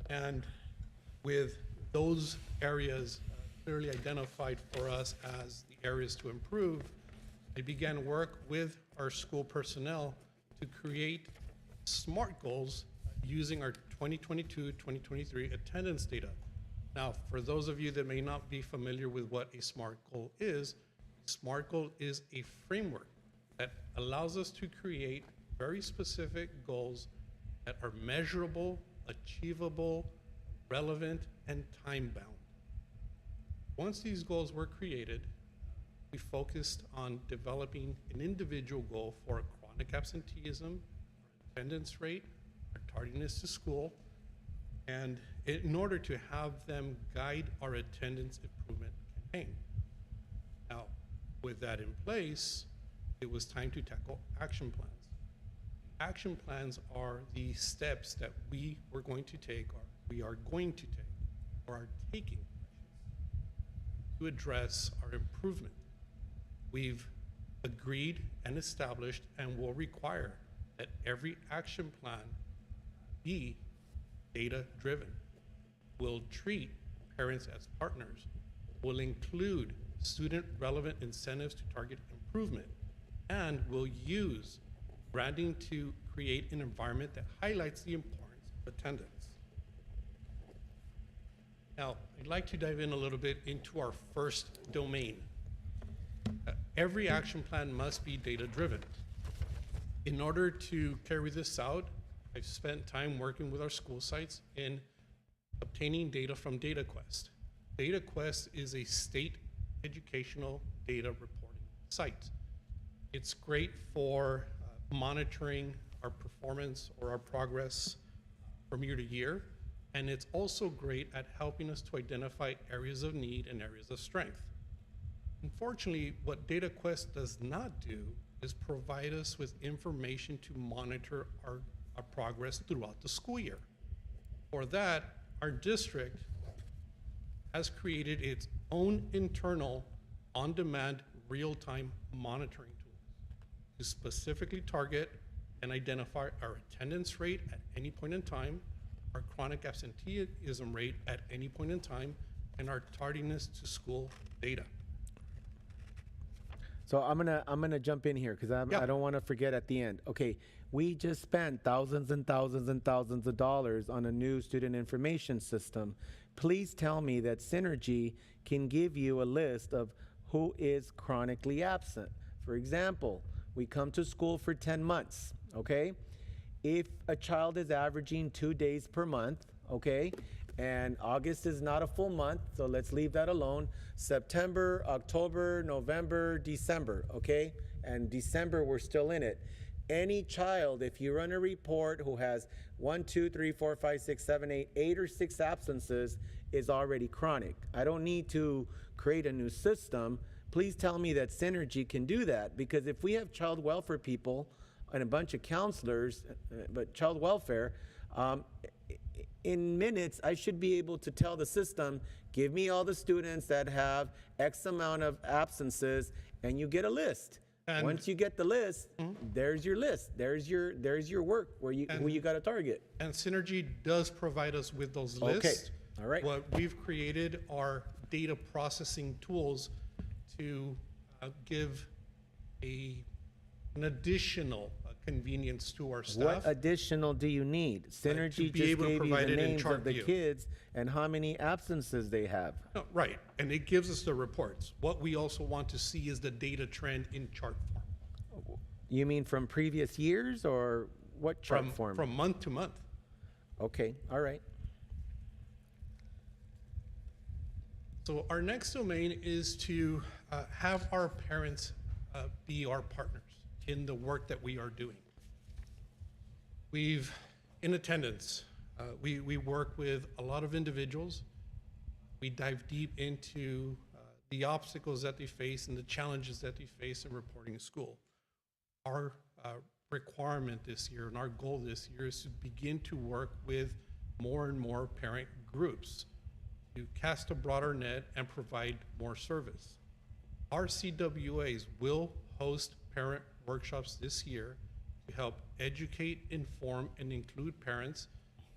And with those areas clearly identified for us as the areas to improve, I began work with our school personnel to create SMART goals using our 2022-2023 attendance data. Now, for those of you that may not be familiar with what a SMART goal is a framework that allows us to create very specific goals that are measurable, achievable, relevant, and time-bound. Once these goals were created, we focused on developing an individual goal for chronic absenteeism, attendance rate, our tardiness to school, and in order to have them guide our attendance improvement campaign. Now, with that in place, it was time to tackle action plans. Action plans are the steps that we were going to take, or we are going to take, or are taking to address our improvement. We've agreed and established and will require that every action plan be data-driven, will treat parents as partners, will include student-relevant incentives to target improvement, and will use branding to create an environment that highlights the importance of attendance. Now, I'd like to dive in a little bit into our first domain. Every action plan must be data-driven. In order to carry this out, I've spent time working with our school sites in obtaining data from DataQuest. DataQuest is a state educational data reporting site. It's great for monitoring our performance or our progress from year to year, and it's also great at helping us to identify areas of need and areas of strength. Unfortunately, what DataQuest does not do is provide us with information to monitor our progress throughout the school year. For that, our district has created its own internal, on-demand, real-time monitoring tools to specifically target and identify our attendance rate at any point in time, our chronic absenteeism rate at any point in time, and our tardiness to school data. So I'm gonna jump in here because I don't want to forget at the end. Okay, we just spent thousands and thousands and thousands of dollars on a new student information system. Please tell me that Synergy can give you a list of who is chronically absent. For example, we come to school for 10 months, okay? If a child is averaging 2 days per month, okay, and August is not a full month, so let's leave that alone. September, October, November, December, okay? And December, we're still in it. Any child, if you run a report who has 1, 2, 3, 4, 5, 6, 7, 8 or 6 absences is already chronic. I don't need to create a new system. Please tell me that Synergy can do that, because if we have child welfare people and a bunch of counselors, but child welfare, in minutes, I should be able to tell the system, give me all the students that have X amount of absences, and you get a list. And once you get the list, there's your list. There's your work who you got to target. And Synergy does provide us with those lists. Okay, all right. What we've created are data processing tools to give an additional convenience to our staff. What additional do you need? Synergy just gave you the names of the kids and how many absences they have. No, right, and it gives us the reports. What we also want to see is the data trend in chart form. You mean from previous years, or what chart form? From month to month. Okay, all right. So our next domain is to have our parents be our partners in the work that we are doing. In attendance, we work with a lot of individuals. We dive deep into the obstacles that they face and the challenges that they face in reporting to school. Our requirement this year and our goal this year is to begin to work with more and more parent groups to cast a broader net and provide more service. Our CWAs will host parent workshops this year to help educate, inform, and include parents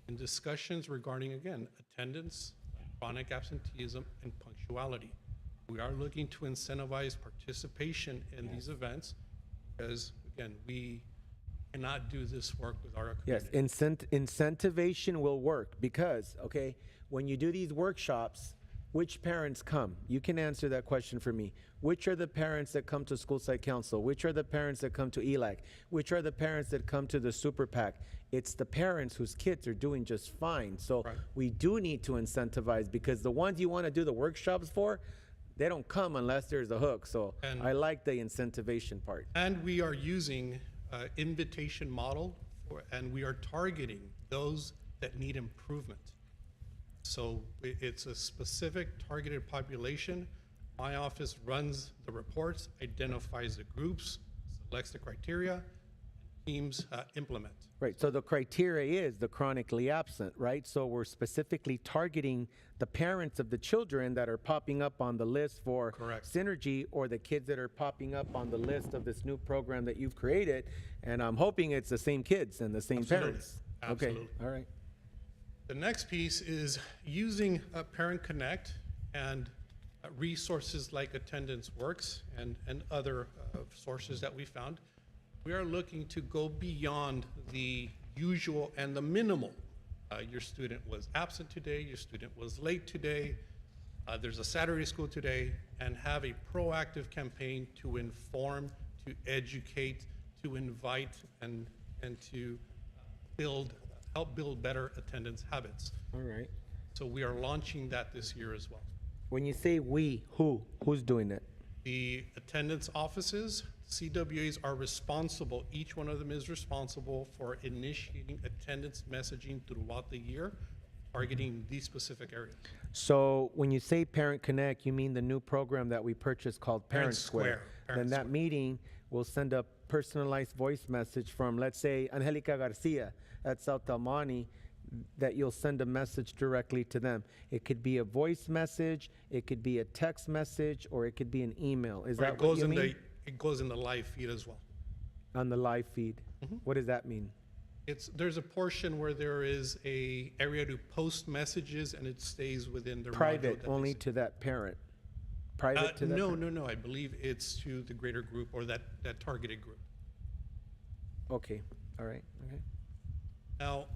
in discussions regarding, again, attendance, chronic absenteeism, and punctuality. punctuality. We are looking to incentivize participation in these events because, again, we cannot do this work with our Yes, community. incentivation will work because, okay, when you do these workshops, which parents come? You can answer that question for me. Which are the parents that come to school site council? Which are the parents that come to ELAC? Which are the parents that come to the super PAC? It's the parents whose kids are doing just fine. So we do need to incentivize because the ones you want to do the workshops for, they don't come unless there's a hook. So I like the incentivation part. And we are using invitation model and we are targeting those that need improvement. So it's a specific targeted population. My office runs the reports, identifies the groups, selects the criteria, teams implement. Right, so the criteria is the chronically absent, right? So we're specifically targeting the parents of the children that are popping up on the list for Synergy or the kids that are popping up on the list of this new program that you've created. And I'm hoping it's the same kids and the same parents. Absolutely. Okay, all right. The next piece is using Parent Connect and resources like Attendance Works and other sources that we found. We are looking to go beyond the usual and the minimal. Your student was absent today, your student was late today, there's a Saturday school today, and have a proactive campaign to inform, to educate, to invite, and to help build better attendance habits. All right. So we are launching that this year as well. When you say we, who's doing it? The attendance offices, CWAs are responsible, each one of them is responsible for initiating attendance messaging throughout the year, targeting these specific areas. So when you say Parent Connect, you mean the new program that we purchased called Parent Square. Then that meeting will send a personalized voice message from, let's say, Angelica Garcia at South El Monte, that you'll send a message directly to them. It could be a voice message, it could be a text message, or it could be an email. Is that what you mean? It goes in the live feed as well. On the live feed. What does that mean? There's a portion where there is a area to post messages and it stays within their Private, only to that parent. Private to that No, parent? no, no. I believe it's to the greater group or that targeted group. Okay, all right, okay. Now,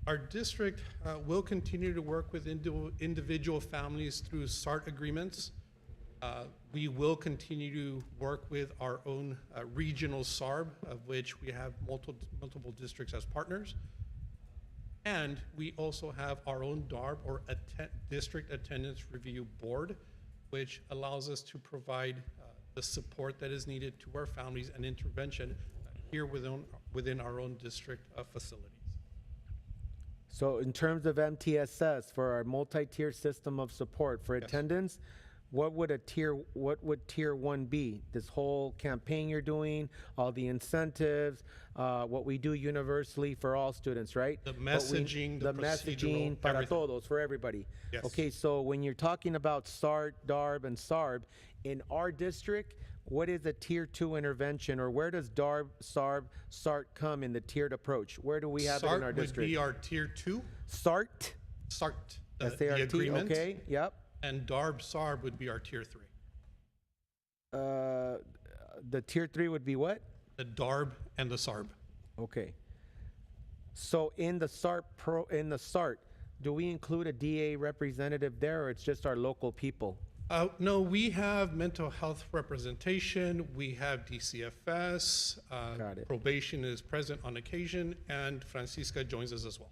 our district will continue to work with individual families through SART agreements. We will continue to work with our own regional SARB, of which we have multiple districts as partners. And we also have our own DARB, or District Attendance Review Board, which allows us to provide the support that is needed to our families and intervention here within our own district facilities. So in terms of MTSS, for our multi-tier system of support for attendance, what would tier 1 be? This whole campaign you're doing, all the incentives, what we do universally for all students, right? The messaging, the messaging para everything. todos, for everybody. Yes. Okay, so when you're talking about SART, DARB, and SARB, in our district, what is a tier 2 intervention, or where does DARB, SARB, SART come in the tiered approach? Where do we have it in our SART would district? be our tier 2. SART? SART, the S-A-R-T, agreement. okay, yep. And DARB, SARB would be our tier 3. The tier 3 would be what? The DARB and the SARB. Okay. So in the SART, do we include a DA representative there, or it's just our local people? No, we have mental health representation, we have DCFS, probation is present on occasion, and Francisca joins us as well.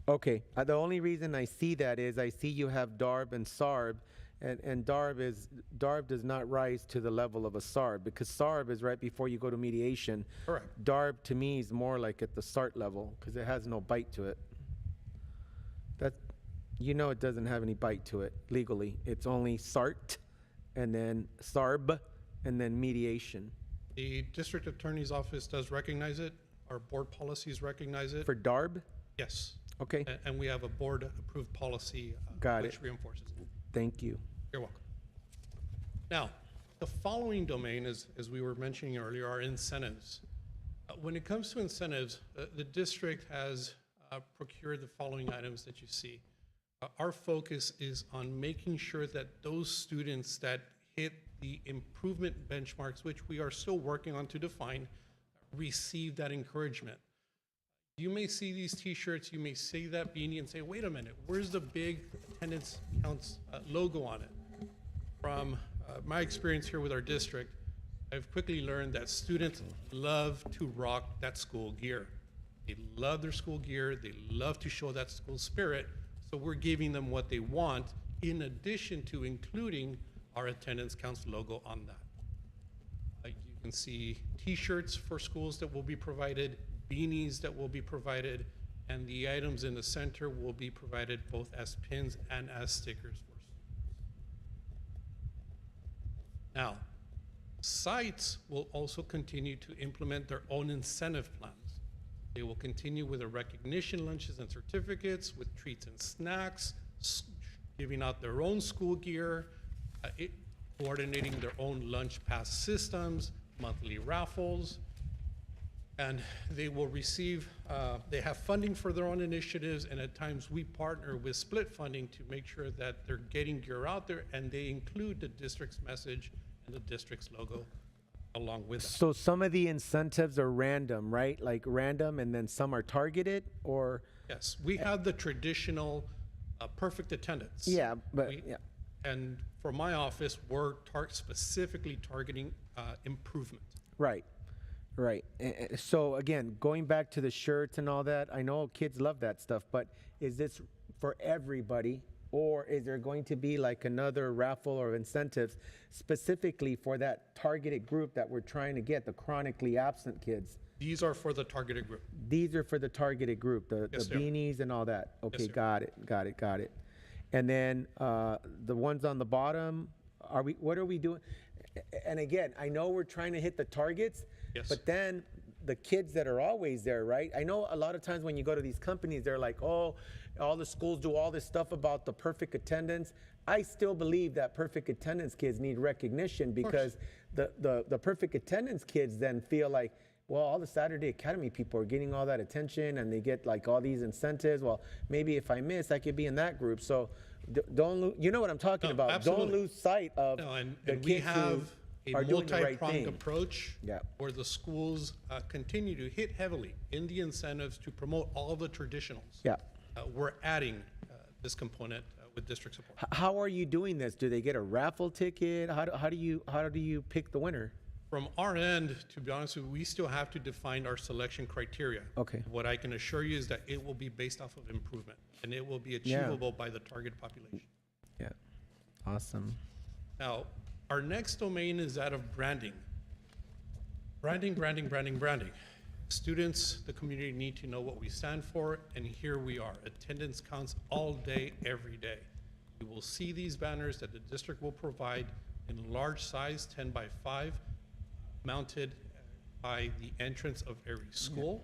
Okay, the only reason I see that is I see you have DARB and SARB, and DARB does not rise to the level of a SARB, because SARB is right before you go to mediation. Correct. DARB to me is more like at the SART level, because it has no bite to it. You know it doesn't have any bite to it legally. It's only SART, and then SARB, and then mediation. The district attorney's office does recognize it. Our board policies recognize it. For DARB? Yes. Okay. And we have a board-approved policy which reinforces it. Thank you. You're welcome. Now, the following domain, as we were mentioning earlier, are incentives. When it comes to incentives, the district has procured the following items that you see. Our focus is on making sure that those students that hit the improvement benchmarks, which we are still working on to define, receive that encouragement. You may see these t-shirts, you may see that beanie and say, wait a minute, where's the big attendance counts logo on it? From my experience here with our district, I've quickly learned that students love to rock that school gear. They love their school gear, they love to show that school spirit, so we're giving them what they want in addition to including our attendance counts logo on that. You can see t-shirts for schools that will be provided, beanies that will be provided, and the items in the center will be provided both as pins and as stickers for students. Now, sites will also continue to implement their own incentive plans. They will continue with the recognition lunches and certificates, with treats and snacks, giving out their own school gear, coordinating their own lunch pass systems, monthly raffles, and they will receive, they have funding for their own initiatives, and at times we partner with split funding to make sure that they're getting gear out there and they include the district's message and the district's logo along with it. So some of the incentives are random, right? Like random, and then some are targeted, or? Yes, we have the traditional perfect attendance. Yeah, but yeah. And for my office, we're specifically targeting improvement. Right, right. So again, going back to the shirts and all that, I know kids love that stuff, but is this for everybody? Or is there going to be like another raffle or incentives specifically for that targeted group that we're trying to get, the chronically absent kids? These are for the targeted group. These are for the targeted group, the Yes, sir. beanies and all that. Okay, sir. got it. And then the ones on the bottom, what are we doing? And again, I know we're trying to hit the targets, Yes. but then the kids that are always there, right? I know a lot of times when you go to these companies, they're like, oh, all the schools do all this stuff about the perfect attendance. I still believe that perfect attendance kids need recognition, because the perfect attendance kids then feel like, well, all the Saturday Academy people are getting all that attention and they get like all these incentives. Well, maybe if I miss, I could be in that group. So you know what I'm talking about. Absolutely. Don't lose sight of And the we kids have who a are doing the right multi-pronged thing. approach where the schools continue to hit heavily in the incentives to promote all the traditionals. Yeah. We're adding this component with district support. How are you doing this? Do they get a raffle ticket? How do you pick the winner? From our end, to be honest with you, we still have to define our selection criteria. Okay. What I can assure you is that it will be based off of improvement, and it will be achievable by the target population. Yeah. Awesome. Now, our next domain is that of branding. Branding. Students, the community need to know what we stand for, and here we are. Attendance counts all day, every day. You will see these banners that the district will provide in large size, 10 by 5, mounted by the entrance of every school.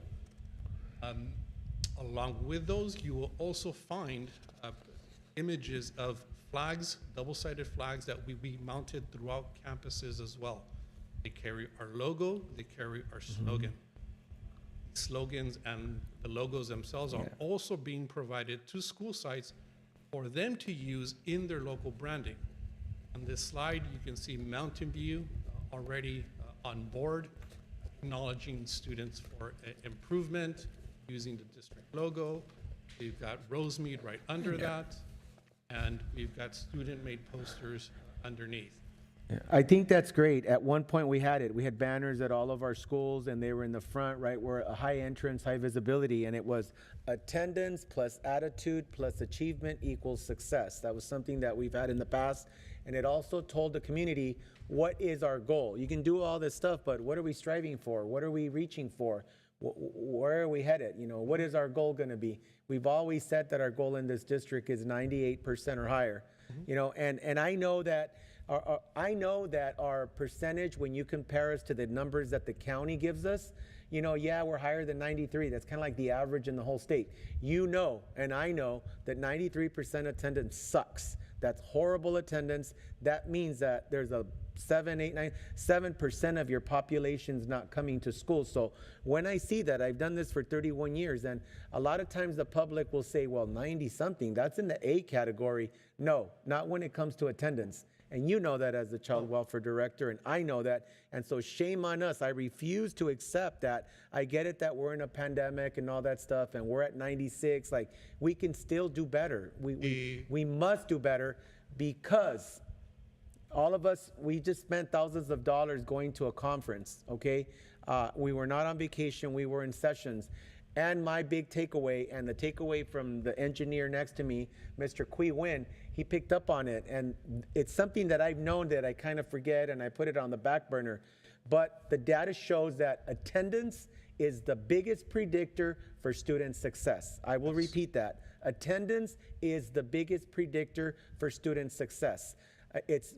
Along with those, you will also find images of flags, double-sided flags that will be mounted throughout campuses as well. They carry our logo, they carry our slogan. Slogans and the logos themselves are also being provided to school sites for them to use in their local branding. On this slide, you can see Mountain View already on board, acknowledging students for improvement using the district logo. We've got Rosemead right under that, and we've got student-made posters underneath. Yeah, I think that's great. At one point we had it. We had banners at all of our schools, and they were in the front, right, where a high entrance, high visibility, and it was attendance plus attitude plus achievement equals success. That was something that we've had in the past, and it also told the community what is our goal. You can do all this stuff, but what are we striving for? What are we reaching for? Where are we headed? You know, what is our goal going to be? We've always said that our goal in this district is 98% or higher. You know, and I know that. I know that our percentage, when you compare us to the numbers that the county gives us, you know, yeah, we're higher than 93. That's kind of like the average in the whole state. You know, and I know that 93% attendance sucks. That's horrible attendance. That means that there's a 7, 8, 9, 7% of your population's not coming to school. So when I see that, I've done this for 31 years, and a lot of times the public will say, well, 90 something, that's in the A category. No, not when it comes to attendance. And you know that as the child welfare director, and I know that. And so shame on us. I refuse to accept that. I get it that we're in a pandemic and all that stuff, and we're at 96. Like, we can still do better. We must do better, because all of us, we just spent thousands of dollars going to a conference, okay? We were not on vacation, we were in sessions. And my big takeaway, and the takeaway from the engineer next to me, Mr. Qui Win, he picked up on it. And it's something that I've known that I kind of forget, and I put it on the back burner. But the data shows that attendance is the biggest predictor for student success. I will repeat that. Attendance is the biggest predictor for student success. It's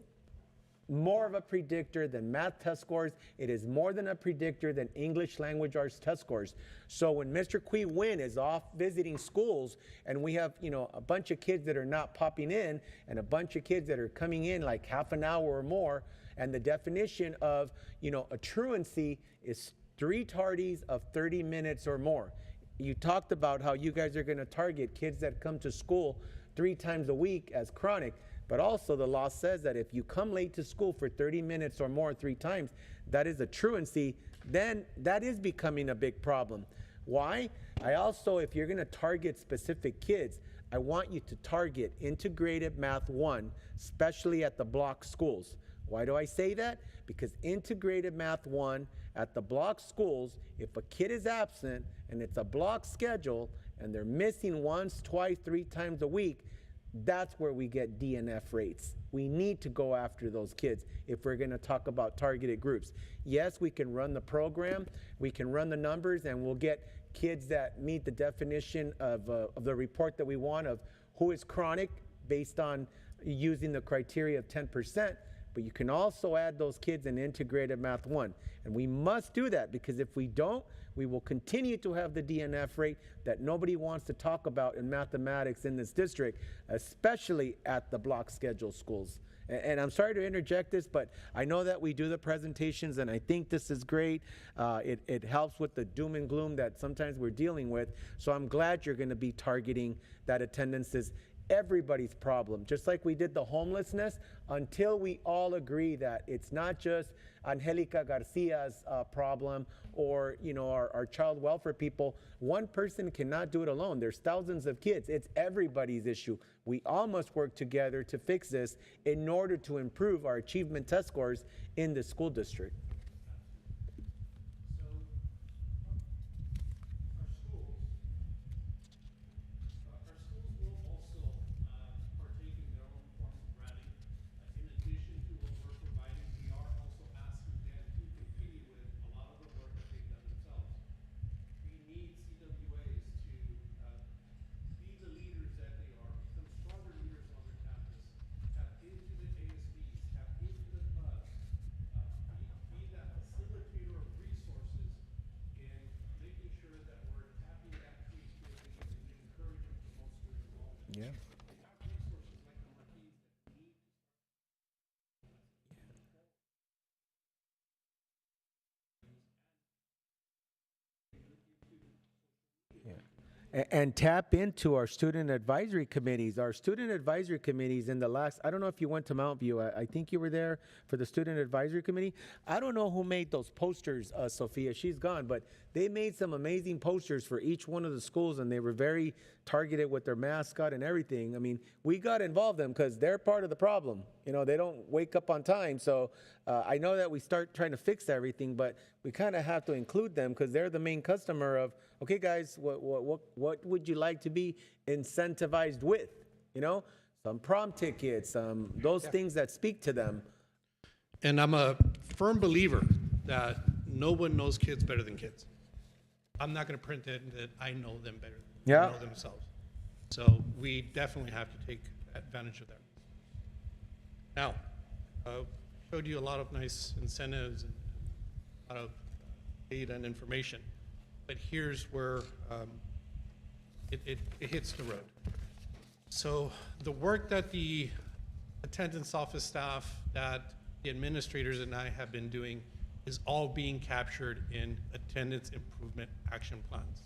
more of a predictor than math test scores. It is more than a predictor than English language arts test scores. So when Mr. Qui Win is off visiting schools, and we have, you know, a bunch of kids that are not popping in and a bunch of kids that are coming in like half an hour or more, and the definition of, you know, a truancy is 3 tardies of 30 minutes or more. You talked about how you guys are going to target kids that come to school 3 times a week as chronic. But also the law says that if you come late to school for 30 minutes or more 3 times, that is a truancy, then that is becoming a big problem. Why? I also, if you're gonna target specific kids, I want you to target integrated math 1, especially at the block schools. Why do I say that? Because integrated math 1 at the block schools, if a kid is absent and it's a block schedule and they're missing once, twice, 3 times a week, that's where we get DNF rates. We need to go after those kids if we're going to talk about targeted groups. Yes, we can run the program, we can run the numbers, and we'll get kids that meet the definition of the report that we want of who is chronic based on using the criteria of 10%. But you can also add those kids in integrated math 1. And we must do that, because if we don't, we will continue to have the DNF rate that nobody wants to talk about in mathematics in this district, especially at the block schedule schools. And I'm sorry to interject this, but I know that we do the presentations, and I think this is great. It helps with the doom and gloom that sometimes we're dealing with. So I'm glad you're going to be targeting that attendance is everybody's problem, just like we did the homelessness, until we all agree that it's not just Angelica Garcia's problem, or, you know, our child welfare people. One person cannot do it alone. There's thousands of kids. It's everybody's issue. We all must work together to fix this in order to improve our achievement test scores in the school district. Yeah. And tap into our student advisory committees. Our student advisory committees in the last, I don't know if you went to Mount View. I think you were there for the student advisory committee. I don't know who made those posters, Sophia. She's gone, but they made some amazing posters for each one of the schools, and they were very targeted with their mascot and everything. I mean, we got involved them because they're part of the problem. You know, they don't wake up on time. So I know that we start trying to fix everything, but we kind of have to include them because they're the main customer of, okay, guys, what would you like to be incentivized with? You know, some prom tickets, those things that speak to them. And I'm a firm believer that no one knows kids better than kids. I'm not going to pretend that I know them better than they know themselves. So we definitely have to take advantage of that. Now, showed you a lot of nice incentives and a lot of data and information, but here's where it hits the road. So the work that the attendance office staff, that the administrators and I have been doing is all being captured in attendance improvement action plans.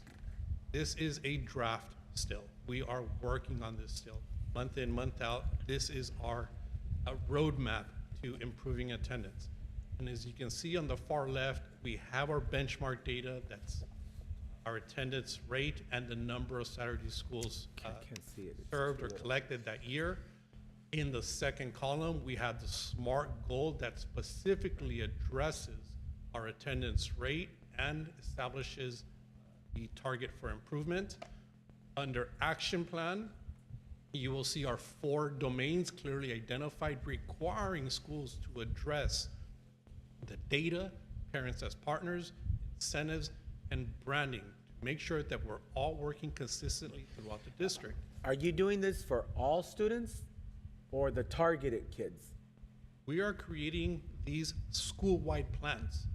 This is a draft still. We are working on this still. Month in, month out, this is our roadmap to improving attendance. And as you can see on the far left, we have our benchmark data. That's our attendance rate and the number of Saturday schools served or collected that year. In the second column, we have the SMART goal that specifically addresses our attendance rate and establishes the target for improvement. Under action plan, you will see our 4 domains clearly identified requiring schools to address the data, parents as partners, incentives, and branding to make sure that we're all working consistently throughout the district. Are you doing this for all students or the targeted kids? We are creating these school-wide plans.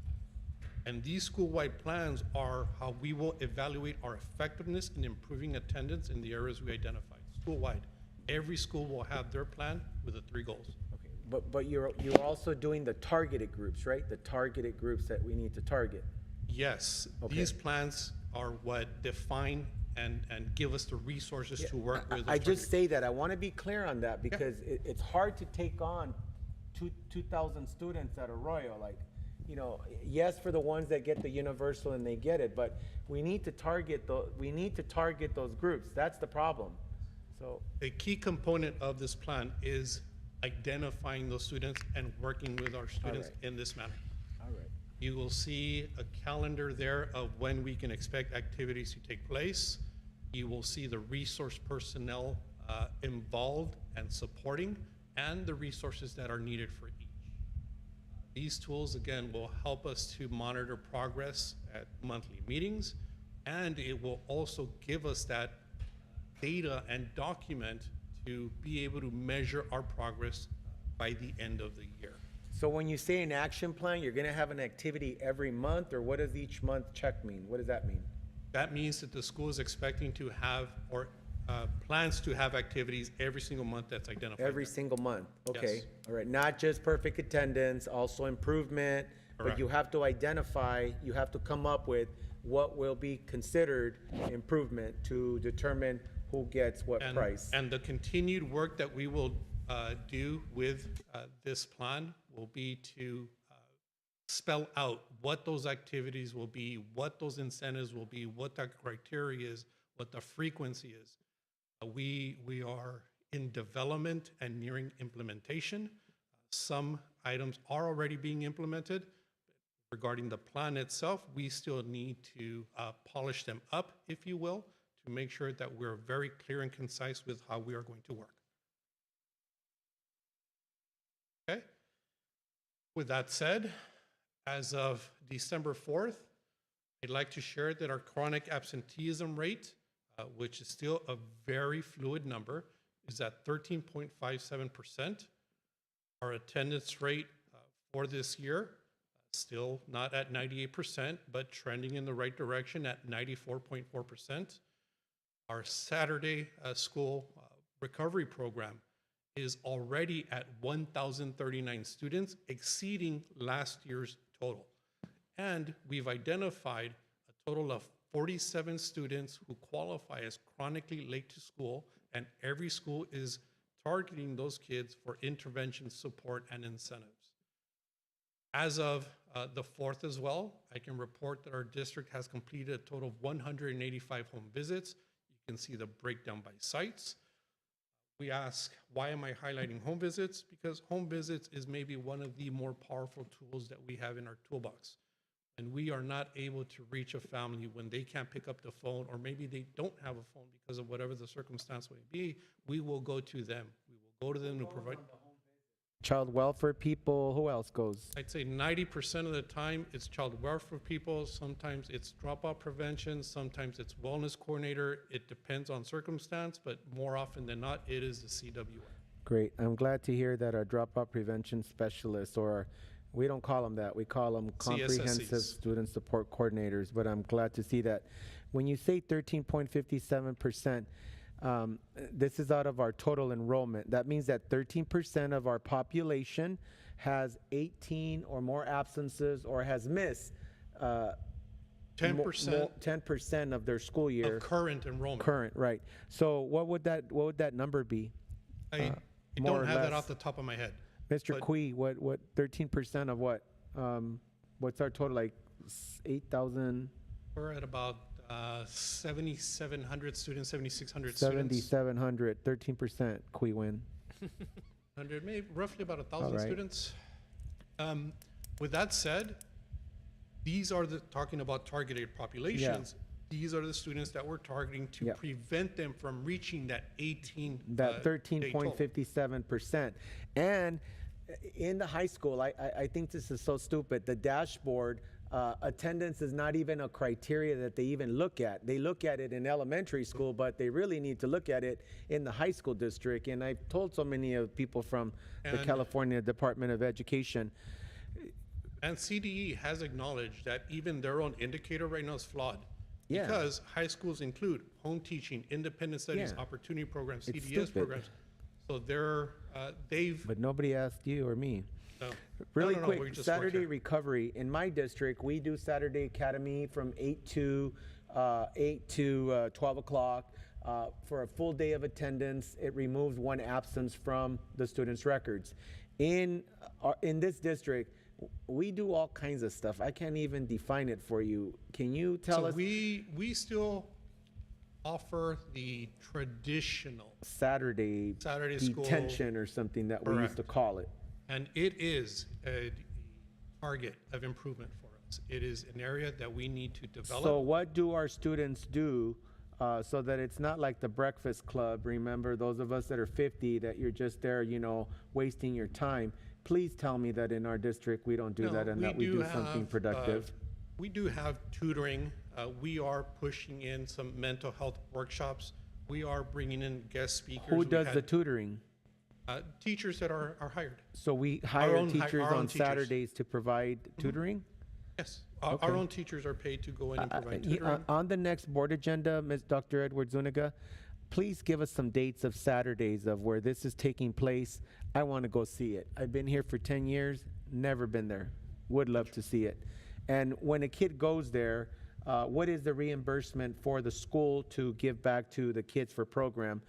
And these school-wide plans are how we will evaluate our effectiveness in improving attendance in the areas we identified, school-wide. Every school will have their plan with the 3 goals. Okay, but you're also doing the targeted groups, right? The targeted groups that we need to target. Yes, Okay. these plans are what define and give us the resources to work with. I just say that. I want to be clear on that because it's hard to take on 2,000 students at Arroyo. Like, you know, yes, for the ones that get the universal and they get it, but we need to target those groups. That's the problem. So a key component of this plan is identifying those students and working with our students in this manner. All right. You will see a calendar there of when we can expect activities to take place. You will see the resource personnel involved and supporting, and the resources that are needed for each. These tools, again, will help us to monitor progress at monthly meetings, and it will also give us that data and document to be able to measure our progress by the end of the year. So when you say an action plan, you're going to have an activity every month, or what does each month check mean? What does that mean? That means that the school is expecting to have or plans to have activities every single month that's identified. Every single month. Okay. Yes. All right. Not just perfect attendance, also improvement, Correct. but you have to identify, you have to come up with what will be considered improvement to determine who gets what price. And the continued work that we will do with this plan will be to spell out what those activities will be, what those incentives will be, what that criteria is, what the frequency is. We are in development and nearing implementation. Some items are already being implemented. Regarding the plan itself, we still need to polish them up, if you will, to make sure that we're very clear and concise with how we are going to work. Okay? With that said, as of December 4th, I'd like to share that our chronic absenteeism rate, which is still a very fluid number, is at 13.57%. Our attendance rate for this year, still not at 98%, but trending in the right direction at 94.4%. Our Saturday school recovery program is already at 1,039 students, exceeding last year's total. And we've identified a total of 47 students who qualify as chronically late to school, and every school is targeting those kids for intervention, support, and incentives. As of the 4th as well, I can report that our district has completed a total of 185 home visits. You can see the breakdown by sites. We ask, why am I highlighting home visits? Because home visits is maybe one of the more powerful tools that we have in our toolbox. And we are not able to reach a family when they can't pick up the phone, or maybe they don't have a phone because of whatever the circumstance may be. We will go to them. We will go to them to provide. Child welfare people, who else goes? I'd say 90% of the time it's child welfare people. Sometimes it's dropout prevention. Sometimes it's wellness coordinator. It depends on circumstance, but more often than not, it is the CWA. Great. I'm glad to hear that our dropout prevention specialists, or we don't call them that, we call them comprehensive CSSCs. student support coordinators, but I'm glad to see that. When you say 13.57%, this is out of our total enrollment. That means that 13% of our population has 18 or more absences or has missed 10% 10% of their school year. of current enrollment. Current, right. So what would that number be? I more don't or have that less? off the top of my head. Mr. but- Kui, what 13% of what? What's our total, like 8,000? We're at about 7,700 students, 7,600 students. 7,700, 13%, Kui win. 100, maybe roughly about 1,000 All right. students. With that said, these are talking about targeted populations. These are the students that we're targeting to Yep. prevent them from reaching that 18. That day total. 13.57%. And in the high school, I think this is so stupid. The dashboard, attendance is not even a criteria that they even look at. They look at it in elementary school, but they really need to look at it in the high school district. And I've told so many of people from the And- California Department of Education. And CDE has acknowledged that even their own indicator right now is flawed. Yeah. Because high schools include home teaching, independent studies, Yeah. opportunity programs, It's CDS stupid. programs. So they've. But nobody asked you or me. No. Really No, we quick, just work Saturday here. recovery. In my district, we do Saturday Academy from 8 to 12 o'clock for a full day of attendance. It removes one absence from the students' records. In this district, we do all kinds of stuff. I can't even define it for you. Can you tell So us? we still offer the traditional Saturday school. detention or something that we used to Correct. call it. And it is a target of improvement for us. It is an area that we need to develop. So what do our students do so that it's not like the Breakfast Club? Remember, those of us that are 50, that you're just there, wasting your time. Please tell me that in our district we don't do No, that and that we do something have, productive. We do have tutoring. We are pushing in some mental health workshops. We are bringing in guest speakers. Who We does had, the tutoring? Teachers that are hired. So we Our hire own teachers our own on teachers. Saturdays to provide tutoring? Yes, our Okay. own teachers are paid to go in and provide Yeah, tutoring. on the next board agenda, Ms. Dr. Edward Zuniga, please give us some dates of Saturdays of where this is taking place. I want to go see it. I've been here for 10 years, never been there. Would love to see it. And when a kid goes there, what is the reimbursement for the school to give back to the kids for program?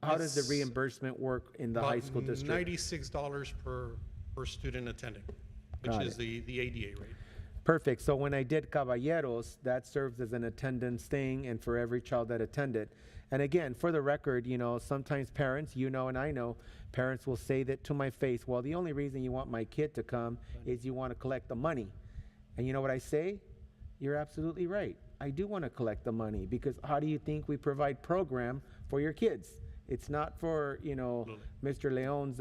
How does the It's reimbursement work in the high school district? $96 per student attending, which Got is the ADA rate. Perfect. So when I did Caballeros, that serves as an attendance thing and for every child that attended. And again, for the record, sometimes parents, and I know, parents will say that to my face, well, the only reason you want my kid to come is you want to collect the money. And you know what I say? You're absolutely right. I do want to collect the money because how do you think we provide program for your kids? It's not for, Mr. Leon's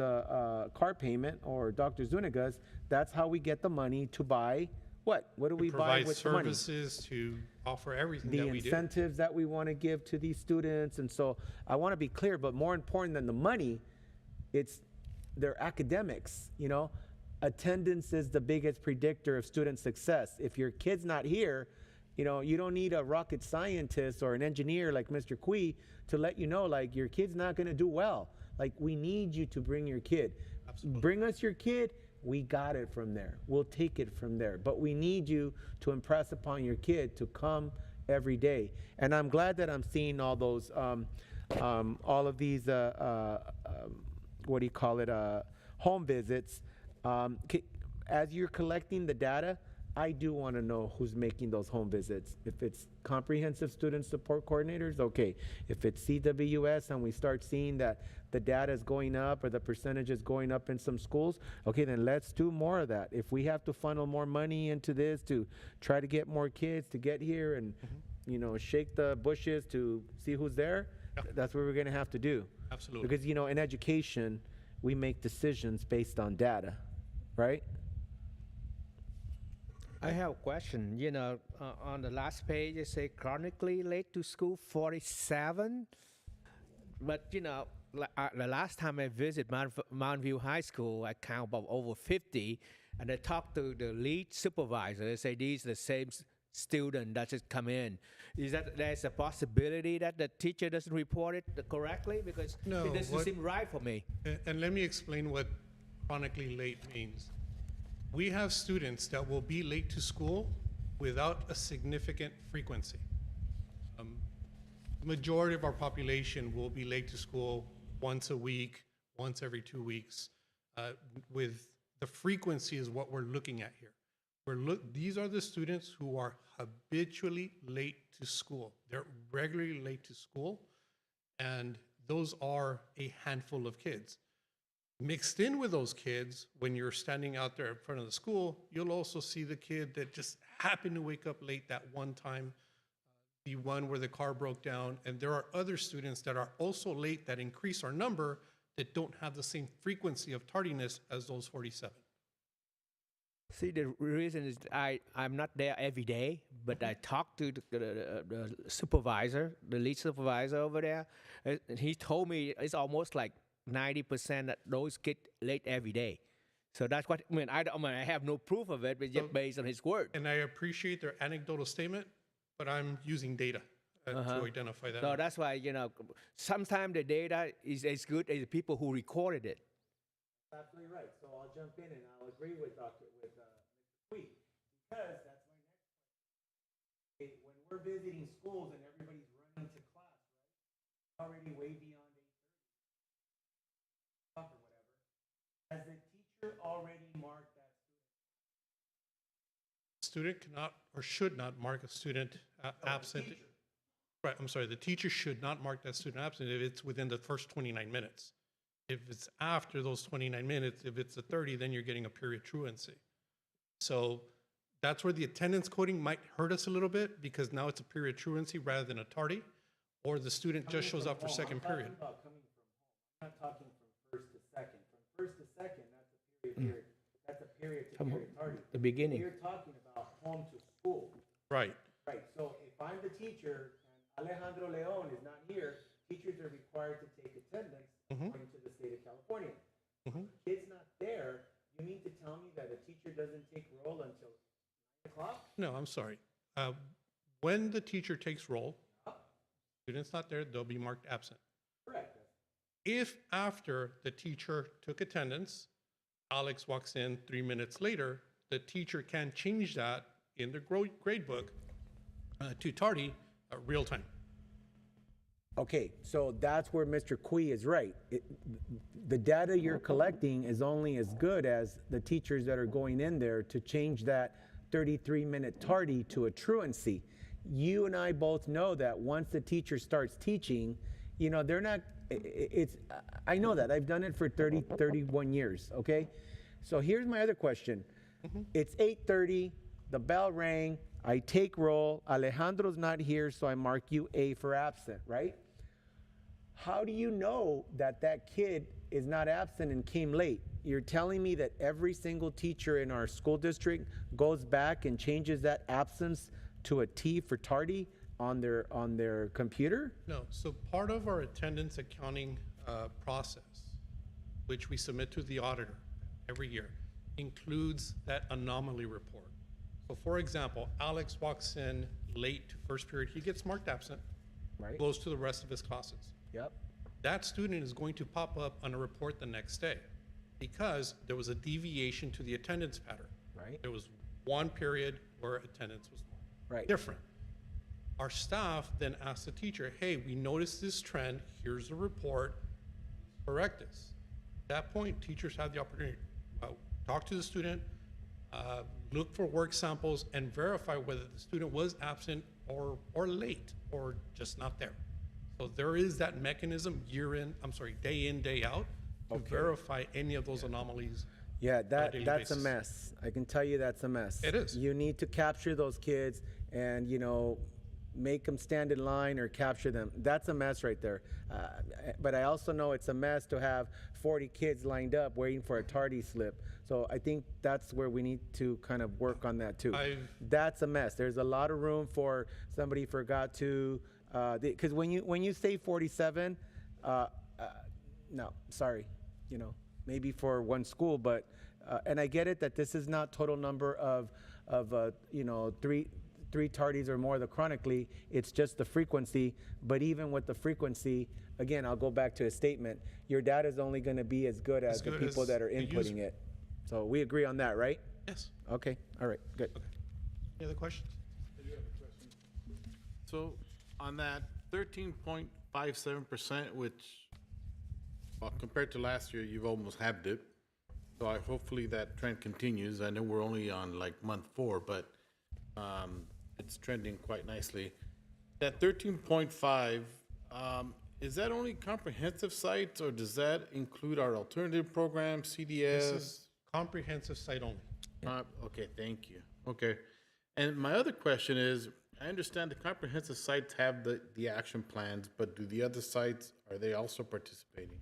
car payment or Dr. Zuniga's. That's how we get the money to buy what? What do we buy Provide with the money? services to offer everything The that we do. incentives that we want to give to these students. And so I want to be clear, but more important than the money, it's their academics. Attendance is the biggest predictor of student success. If your kid's not here, you don't need a rocket scientist or an engineer like Mr. Kui to let you know, like, your kid's not going to do well. Like, we need you to bring your kid. Absolutely. Bring us your kid. We got it from there. We'll take it from there. But we need you to impress upon your kid to come every day. And I'm glad that I'm seeing all those, all of these, home visits. As you're collecting the data, I do want to know who's making those home visits. If it's comprehensive student support coordinators, okay. If it's CWS and we start seeing that the data is going up or the percentage is going up in some schools, okay, then let's do more of that. If we have to funnel more money into this to try to get more kids to get here and, shake the bushes to see who's there, that's what we're going to have to do. Absolutely. Because, in education, we make decisions based on data, right? I have a question. On the last page, it say chronically late to school 47. But, the last time I visited Mount View High School, I count about over 50. And I talked to the lead supervisor. They say these are the same student that just come in. Is that there's a possibility that the teacher doesn't report it correctly? Because No, it doesn't seem right for me. And let me explain what chronically late means. We have students that will be late to school without a significant frequency. The majority of our population will be late to school once a week, once every 2 weeks. With the frequency is what we're looking at here. These are the students who are habitually late to school. They're regularly late to school, and those are a handful of kids. Mixed in with those kids, when you're standing out there in front of the school, you'll also see the kid that just happened to wake up late that one time, the one where the car broke down, and there are other students that are also late that increase our number that don't have the same frequency of tardiness as those 47. See, the reason is I'm not there every day, but I talked to the supervisor, the lead supervisor over there, and he told me it's almost like 90% that those get late every day. So that's what, I have no proof of it, but just based on his word. And I appreciate their anecdotal statement, but I'm using data to identify that. So that's why, sometimes the data is as good as the people who recorded it. Absolutely right. So I'll jump in and I'll agree with Mr. Quee, because that's my next question. When we're visiting schools and everybody's running to class, right? Already way beyond 8:30 or whatever. Has the teacher already marked that Student cannot or should not mark a student absent. Right, I'm sorry, the teacher should not mark that student absent if it's within the first 29 minutes. If it's after those 29 minutes, if it's a 30, then you're getting a period truancy. So that's where the attendance coding might hurt us a little bit, because now it's a period truancy rather than a tardy, or the student just shows up for second period. I'm not talking from first to second. From first to second, that's a period. That's a period to period tardy. The beginning. We're talking about home to school. Right. Right. So if I'm the teacher and Alejandro Leon is not here, teachers are required to take attendance according to the state of California. If the kid's not there, you mean to tell me that a teacher doesn't take roll until 9 o'clock? No, I'm sorry. When the teacher takes roll, student's not there, they'll be marked absent. Correct. If after the teacher took attendance, Alex walks in 3 minutes later, the teacher can change that in the grade book to tardy real time. Okay, so that's where Mr. Quee is right. The data you're collecting is only as good as the teachers that are going in there to change that 33-minute tardy to a truancy. You and I both know that once the teacher starts teaching, they're not, I know that. I've done it for 31 years, okay? So here's my other question. It's 8:30, the bell rang, I take roll, Alejandro's not here, so I mark you A for absent, right? How do you know that that kid is not absent and came late? You're telling me that every single teacher in our school district goes back and changes that absence to a T for tardy on their computer? No, so part of our attendance accounting process, which we submit to the auditor every year, includes that anomaly report. So for example, Alex walks in late to first period, he gets marked absent, right? Goes to the rest of his classes. Yep. That student is going to pop up on a report the next day because there was a deviation to the attendance pattern. Right. There was one period where attendance was right. different. Our staff then asked the teacher, hey, we noticed this trend, here's the report, correct this. At that point, teachers have the opportunity to talk to the student, look for work samples, and verify whether the student was absent or late or just not there. So there is that mechanism day in, day out to verify any of those anomalies. Yeah, that's a mess. I can tell you that's a mess. It is. You need to capture those kids and, make them stand in line or capture them. That's a mess right there. But I also know it's a mess to have 40 kids lined up waiting for a tardy slip. So I think that's where we need to kind of work on that too. That's a mess. There's a lot of room for somebody forgot to, because when you say 47, no, sorry, maybe for one school, but and I get it that this is not total number of 3 tardies or more, the chronically, it's just the frequency. But even with the frequency, again, I'll go back to a statement. Your data is only going to be as good as the people that are inputting it. So we agree on that, right? Yes. Okay, all right, good. Any other questions? So on that 13.57%, which, well, compared to last year, you've almost halved it. So hopefully that trend continues. I know we're only on like month 4, but it's trending quite nicely. That 13.5, is that only comprehensive sites, or does that include our alternative programs, CDS? This is comprehensive site only. Okay, thank you. Okay. And my other question is, I understand the comprehensive sites have the action plans, but do the other sites, are they also participating?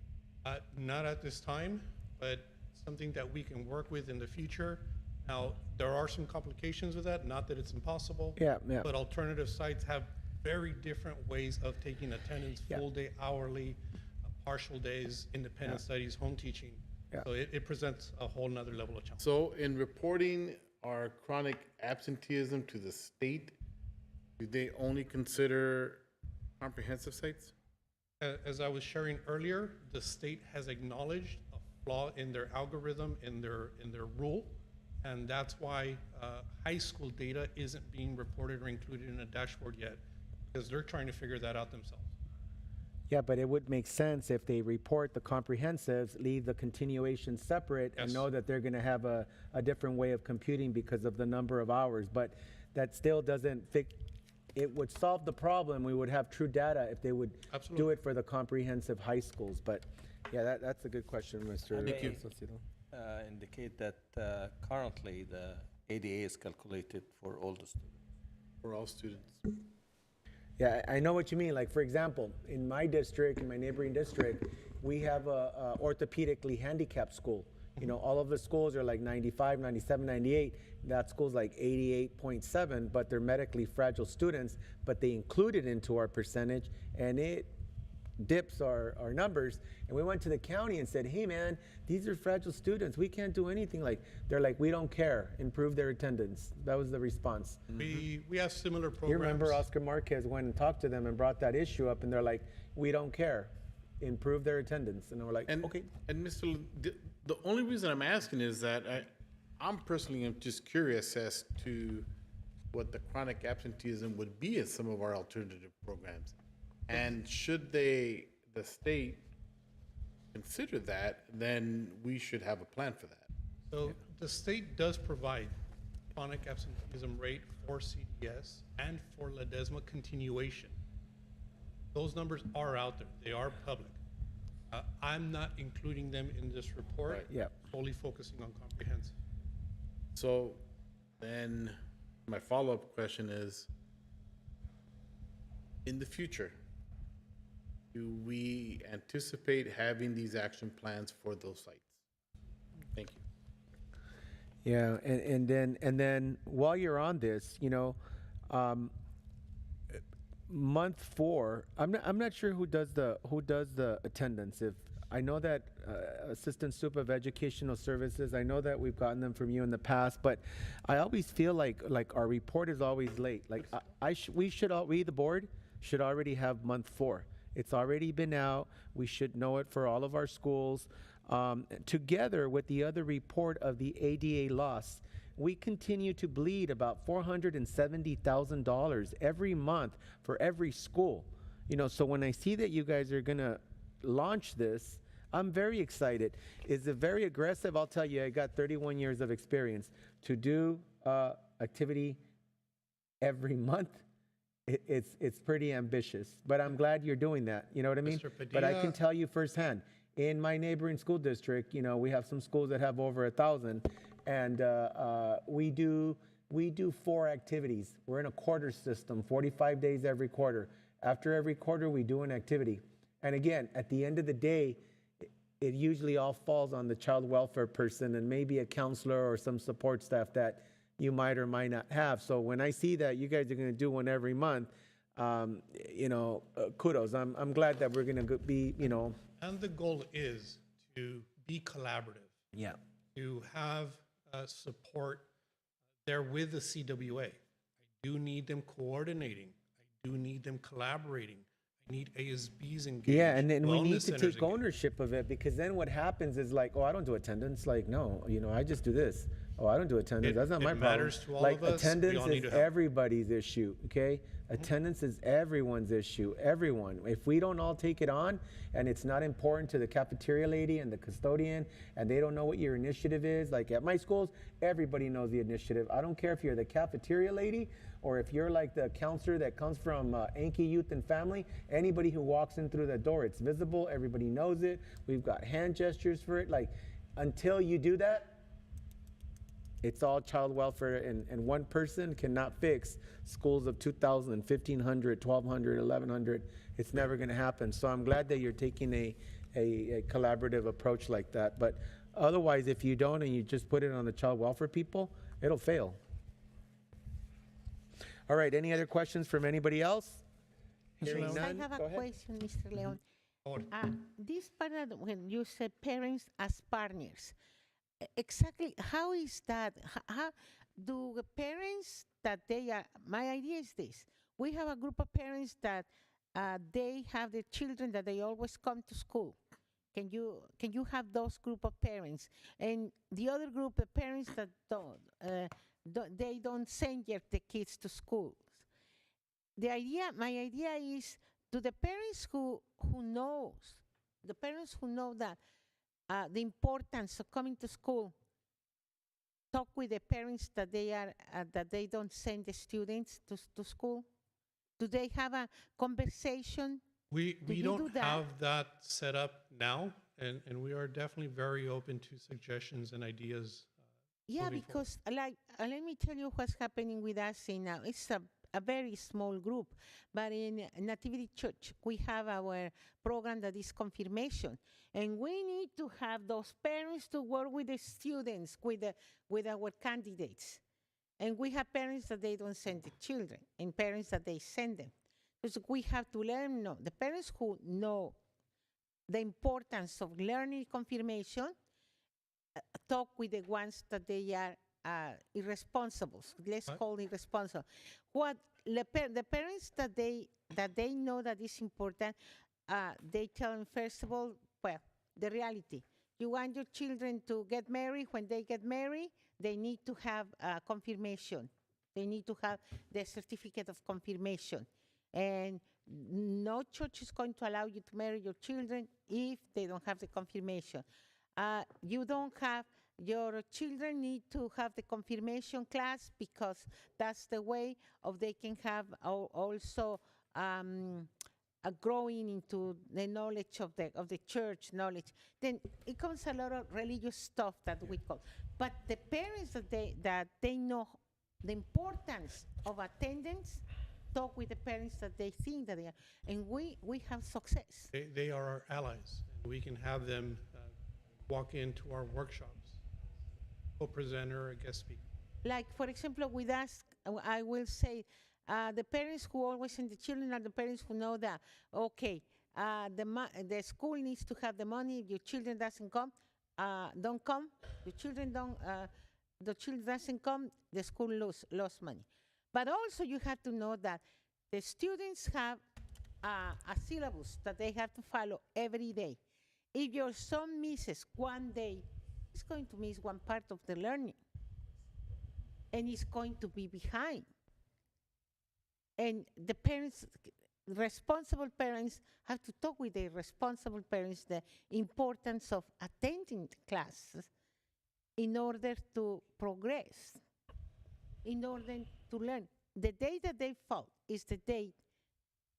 Not at this time, but something that we can work with in the future. Now, there are some complications with that, not that it's impossible. Yeah. But alternative sites have very different ways of taking attendance, full day, hourly, partial days, independent studies, home teaching. So it presents a whole nother level of challenge. So in reporting our chronic absenteeism to the state, do they only consider comprehensive sites? As I was sharing earlier, the state has acknowledged a flaw in their algorithm, in their rule, and that's why high school data isn't being reported or included in a dashboard yet, because they're trying to figure that out themselves. Yeah, but it would make sense if they report the comprehensives, leave the continuation separate, and know that they're going to have a different way of computing because of the number of hours. But that still doesn't fix. It would solve the problem. We would have true data if they would do it for the comprehensive high schools. But yeah, that's a good question, Mr. Saucedo. Indicate that currently the ADA is calculated for all the students. For all students. Yeah, I know what you mean. Like, for example, in my district, in my neighboring district, we have a orthopedically handicapped school. You know, all of the schools are like 95, 97, 98. That school's like 88.7, but they're medically fragile students, but they include it into our percentage, and it dips our numbers. And we went to the county and said, hey man, these are fragile students. We can't do anything. They're like, we don't care. Improve their attendance. That was the response. We have similar programs. You remember Oscar Marquez went and talked to them and brought that issue up, and they're like, we don't care. Improve their attendance. And we're like, okay. And Mr. The only reason I'm asking is that I'm personally just curious as to what the chronic absenteeism would be in some of our alternative programs. And should the state consider that, then we should have a plan for that. So the state does provide chronic absenteeism rate for CDS and for Ledesma continuation. Those numbers are out there. They are public. I'm not including them in this report. Solely focusing on comprehensive. So then my follow-up question is, in the future, do we anticipate having these action plans for those sites? Thank you. Yeah, and then while you're on this, month 4, I'm not sure who does the attendance. If I know that Assistant Soup of Educational Services, I know that we've gotten them from you in the past, but I always feel like our report is always late. Like we, the board, should already have month 4. It's already been out. We should know it for all of our schools. Together with the other report of the ADA loss, we continue to bleed about $470,000 every month for every school. So when I see that you guys are gonna launch this, I'm very excited. Is it very aggressive? I'll tell you, I got 31 years of experience. To do activity every month, it's pretty ambitious, but I'm glad you're doing that. You know what I mean? But I can tell you firsthand, in my neighboring school district, we have some schools that have over 1,000, and we do 4 activities. We're in a quarter system, 45 days every quarter. After every quarter, we do an activity. And again, at the end of the day, it usually all falls on the child welfare person and maybe a counselor or some support staff that you might or might not have. So when I see that you guys are going to do one every month, kudos. I'm glad that we're going to be, And the goal is to be collaborative. Yeah. To have support there with the CWA. I do need them coordinating. I do need them collaborating. I need ASBs engaged. Yeah, and then we need wellness to centers take ownership of it, because then what happens is like, oh, I don't do attendance. Like, no, I just do this. Oh, I don't do attendance. That's not my problem. matters to all Like, of us. We attendance all need is to help. everybody's issue, okay? Attendance is everyone's issue, everyone. If we don't all take it on, and it's not important to the cafeteria lady and the custodian, and they don't know what your initiative is, like at my schools, everybody knows the initiative. I don't care if you're the cafeteria lady, or if you're like the counselor that comes from Anki Youth and Family, anybody who walks in through the door, it's visible, everybody knows it. We've got hand gestures for it. Like, until you do that, it's all child welfare, and one person cannot fix schools of 2,000, 1,500, 1,200, 1,100. It's never going to happen. So I'm glad that you're taking a collaborative approach like that. But otherwise, if you don't and you just put it on the child welfare people, it'll fail. All right, any other questions from anybody else? Hearing Yes, none, I have go a ahead. question, Mr. Leon. This part of when you say parents as partners, exactly how is that? How do the parents that they are? My idea is this: we have a group of parents that they have their children that they always come to school. Can you have those group of parents, and the other group of parents that they don't send the kids to school? My idea is, to the parents who knows, the parents who know that the importance of coming to school, talk with the parents that they don't send the students to school. Do they have a conversation? We you don't do that? have that set up now, and we are definitely very open to suggestions and ideas. Yeah, moving because let me tell you what's happening with us now. It's a very small group, but in Nativity Church, we have our program that is confirmation, and we need to have those parents to work with the students, with our candidates. And we have parents that they don't send the children, and parents that they send them. So we have to learn, the parents who know the importance of learning confirmation, talk with the ones that they are irresponsible. Let's call irresponsible. What the parents that they know that is important, they tell them first of all, well, the reality. You want your children to get married. When they get married, they need to have confirmation. They need to have the certificate of confirmation. And no church is going to allow you to marry your children if they don't have the confirmation. Your children need to have the confirmation class, because that's the way of they can have also growing into the knowledge of the church knowledge. Then it comes a lot of religious stuff that we call. But the parents that they know the importance of attendance, talk with the parents that they think that they are, and we have success. They are our allies. We can have them walk into our workshops, co-presenter, a guest speaker. Like, for example, with us, I will say, the parents who always send the children are the parents who know that, okay, the school needs to have the money. If your children don't come, the children doesn't come, the school lost money. But also you have to know that the students have a syllabus that they have to follow every day. If your son misses one day, he's going to miss one part of the learning, and he's going to be behind. And the parents, responsible parents, have to talk with the responsible parents the importance of attending classes in order to progress, in order to learn. The day that they fall is the day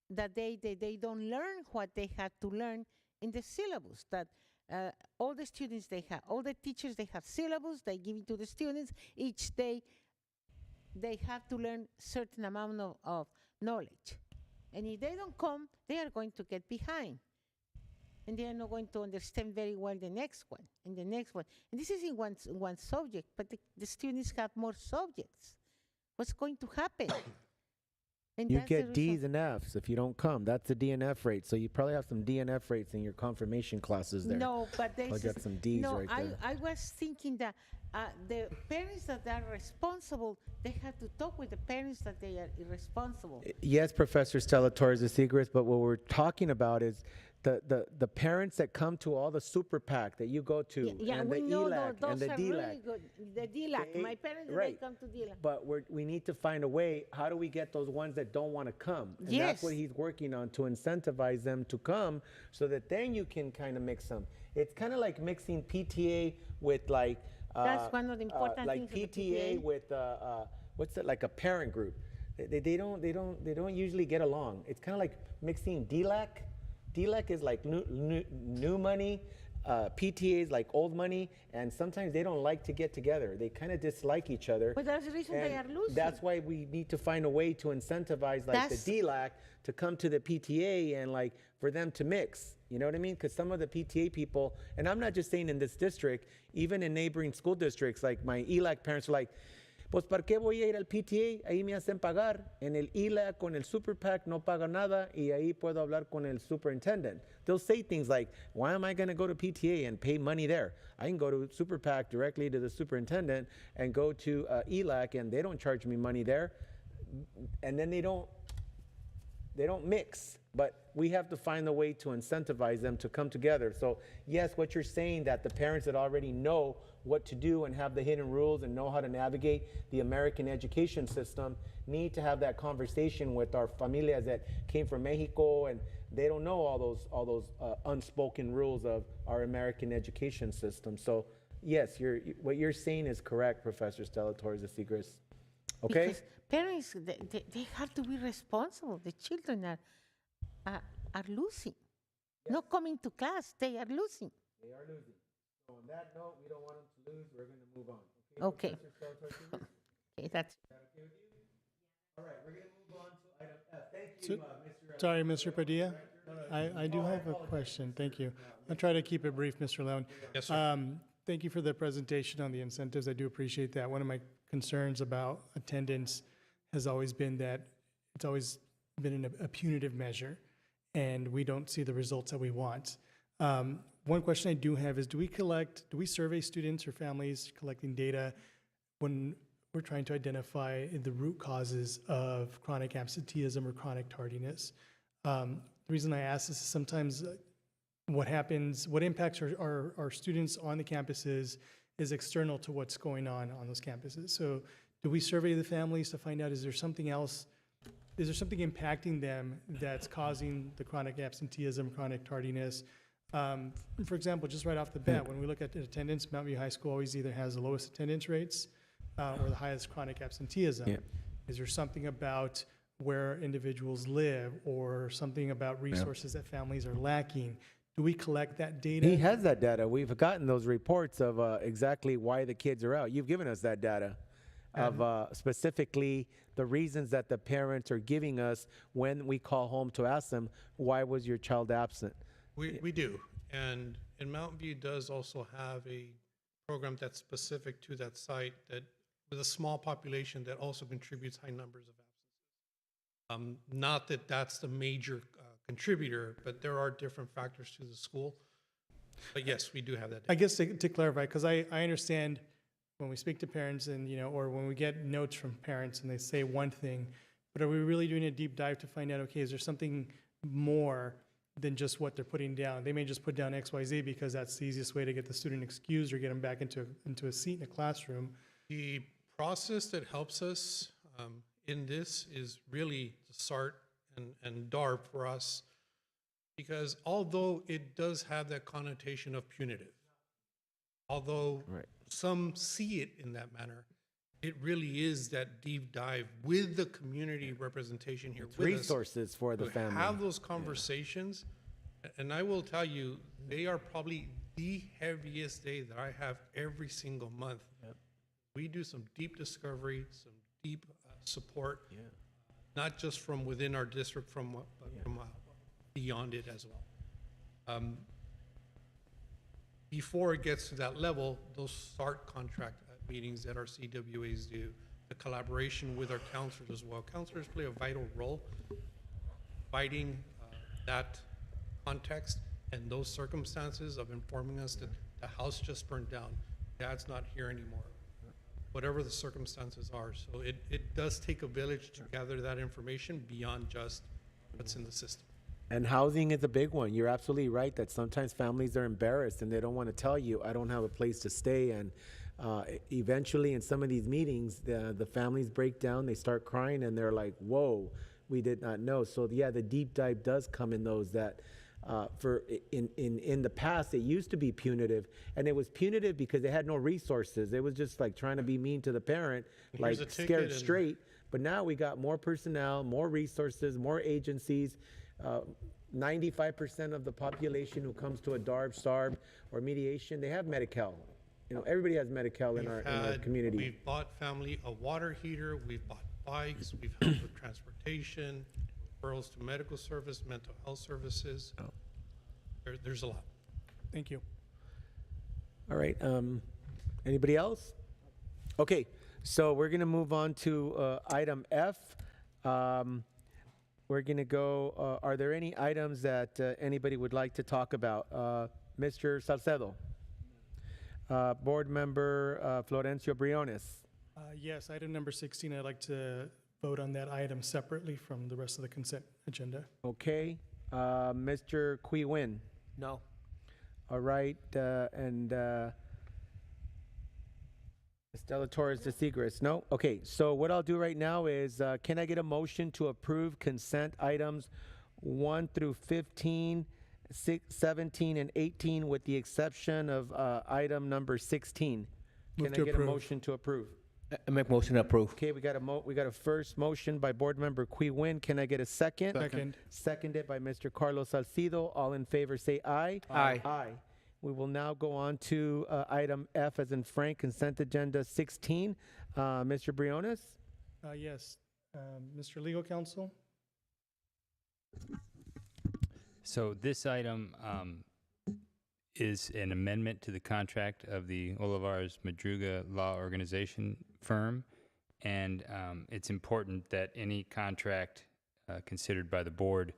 that they don't learn what they had to learn in the syllabus. That all the students they have, all the teachers, they have syllabus, they give it to the students. Each day they have to learn certain amount of knowledge. And if they don't come, they are going to get behind. And they are not going to understand very well the next one and the next one. And this is in one subject, but the students have more subjects. What's going to happen? And You that's the get D's reason- and F's if you don't come. That's the DNF rate. So you probably have some DNF rates in your confirmation classes there. No, but I got some D's no, right there. I was thinking that the parents that are responsible, they have to talk with the parents that they are irresponsible. Yes, Professor Stella Torres de Segres, but what we're talking about is the parents that come to all the super PAC that you go to, Yeah, and we the know ELAC those and the are DLAC. really good. The DLAC, my parents, right. they come to DLAC. But we need to find a way, how do we get those ones that don't want to come? And that's what Yes. he's working on, to incentivize them to come so that then you can kind of mix them. It's kind of like mixing PTA with like, That's one of the important like things of the PTA PTA. with, what's it, like a parent group. They don't usually get along. It's kind of like mixing DLAC. DLAC is like new money. PTA is like old money, and sometimes they don't like to get together. They kind of dislike each other. But that's the reason they are And losing. that's why we need to find a way to incentivize like That's- the DLAC to come to the PTA and like for them to mix. You know what I mean? Because some of the PTA people, and I'm not just saying in this district, even in neighboring school districts, like my ELAC parents are like, pues ¿para qué voy a ir al PTA? Ahí me hacen pagar. En el ELAC con el Super PAC no pago nada y ahí puedo hablar con el superintendent. They'll say things like, why am I going to go to PTA and pay money there? I can go to Super PAC directly to the superintendent and go to ELAC and they don't charge me money there. And then they don't mix. But we have to find a way to incentivize them to come together. So yes, what you're saying, that the parents that already know what to do and have the hidden rules and know how to navigate the American education system need to have that conversation with our familias that came from Mexico, and they don't know all those unspoken rules of our American education system. So yes, what you're saying is correct, Professor Stella Torres de Segres. Okay? Because parents, they have to be responsible. The children are losing. Not coming to class, they are losing. They are losing. So on that note, we don't want them to lose. We're going to move on. Okay. Professor Stella Torres de Segres? Okay, that's. Is that okay with you? All right, we're going to move on to item F. Thank So- you, Mr. Sorry, Mr. Padilla. I do have a question. Thank you. I'll try to keep it brief, Mr. Leon. Yes, sir. Thank you for the presentation on the incentives. I do appreciate that. One of my concerns about attendance has always been that it's always been a punitive measure, and we don't see the results that we want. One question I do have is, do we survey students or families collecting data when we're trying to identify the root causes of chronic absenteeism or chronic tardiness? The reason I ask this is sometimes what impacts our students on the campuses is external to what's going on those campuses. So do we survey the families to find out, is there something impacting them that's causing the chronic absenteeism, chronic tardiness? For example, just right off the bat, when we look at attendance, Mountain View High School always either has the lowest attendance rates or the highest chronic absenteeism. Yeah. Is there something about where individuals live or something about resources that families are lacking? Do we collect that data? He has that data. We've gotten those reports of exactly why the kids are out. You've given us that data of specifically the reasons that the parents are giving us when we call home to ask them, why was your child absent? We do. And Mountain View does also have a program that's specific to that site that with a small population that also contributes high numbers of absences. Not that that's the major contributor, but there are different factors to the school. But yes, we do have that. I guess to clarify, because I understand when we speak to parents and, or when we get notes from parents and they say one thing, but are we really doing a deep dive to find out, okay, is there something more than just what they're putting down? They may just put down XYZ because that's the easiest way to get the student excused or get them back into a seat in a classroom. The process that helps us in this is really the SART and DARP for us, because although it does have that connotation of punitive, although some see it in that manner, it really is that deep dive with the community representation here. It's with resources us for the to family. have those conversations. And I will tell you, they are probably the heaviest day that I have every single month. We do some deep discovery, some deep support, not just from within our district, but from beyond it as well. Before it gets to that level, those SART contract meetings that our CWAs do, the collaboration with our counselors as well. Counselors play a vital role providing that context and those circumstances of informing us that the house just burned down, dad's not here anymore, whatever the circumstances are. So it does take a village to gather that information beyond just what's in the system. And housing is a big one. You're absolutely right that sometimes families are embarrassed and they don't want to tell you, I don't have a place to stay. And eventually in some of these meetings, the families break down, they start crying, and they're like, whoa, we did not know. So yeah, the deep dive does come in those that in the past, it used to be punitive, and it was punitive because they had no resources. It was just like trying to be mean to the parent, like Here's a ticket scared and- straight. But now we got more personnel, more resources, more agencies. 95% of the population who comes to a DARB, SARB, or mediation, they have Medi-Cal. You know, everybody has Medi-Cal in our community. We've bought family a water heater, we've bought bikes, we've helped with transportation, referrals to medical service, mental health services. There's a lot. Thank you. All right. Anybody else? Okay, so we're going to move on to item F. We're going to go, are there any items that anybody would like to talk about? Mr. Salcedo. Board Member Florencio Briones. Yes, item number 16, I'd like to vote on that item separately from the rest of the consent agenda. Okay. Mr. Qui Win. No. All right. And Estela Torres de Segres. No? Okay. So what I'll do right now is, can I get a motion to approve consent items 1 through 15, 17, and 18 with the exception of item number 16? Move Can to I get approve. a motion to approve? I make motion to approve. Okay, we got a first motion by Board Member Qui Win. Can I get a second? Second. Seconded by Mr. Carlos Salcido. All in favor say aye. Aye. Aye. We will now go on to item F as in Frank, consent agenda 16. Mr. Briones? Yes. Mr. Legal Counsel? So this item is an amendment to the contract of the Olivares Madruga Law Organization firm, and it's important that any contract considered by the board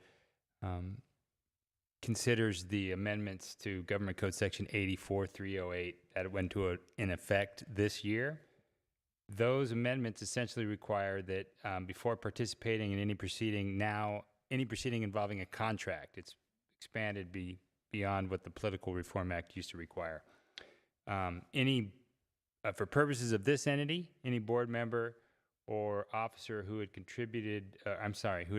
considers the amendments to Government Code Section 84308 that went in effect this year. Those amendments essentially require that before participating in any proceeding involving a contract, it's expanded beyond what the Political Reform Act used to require. For purposes of this entity, any board member or officer who had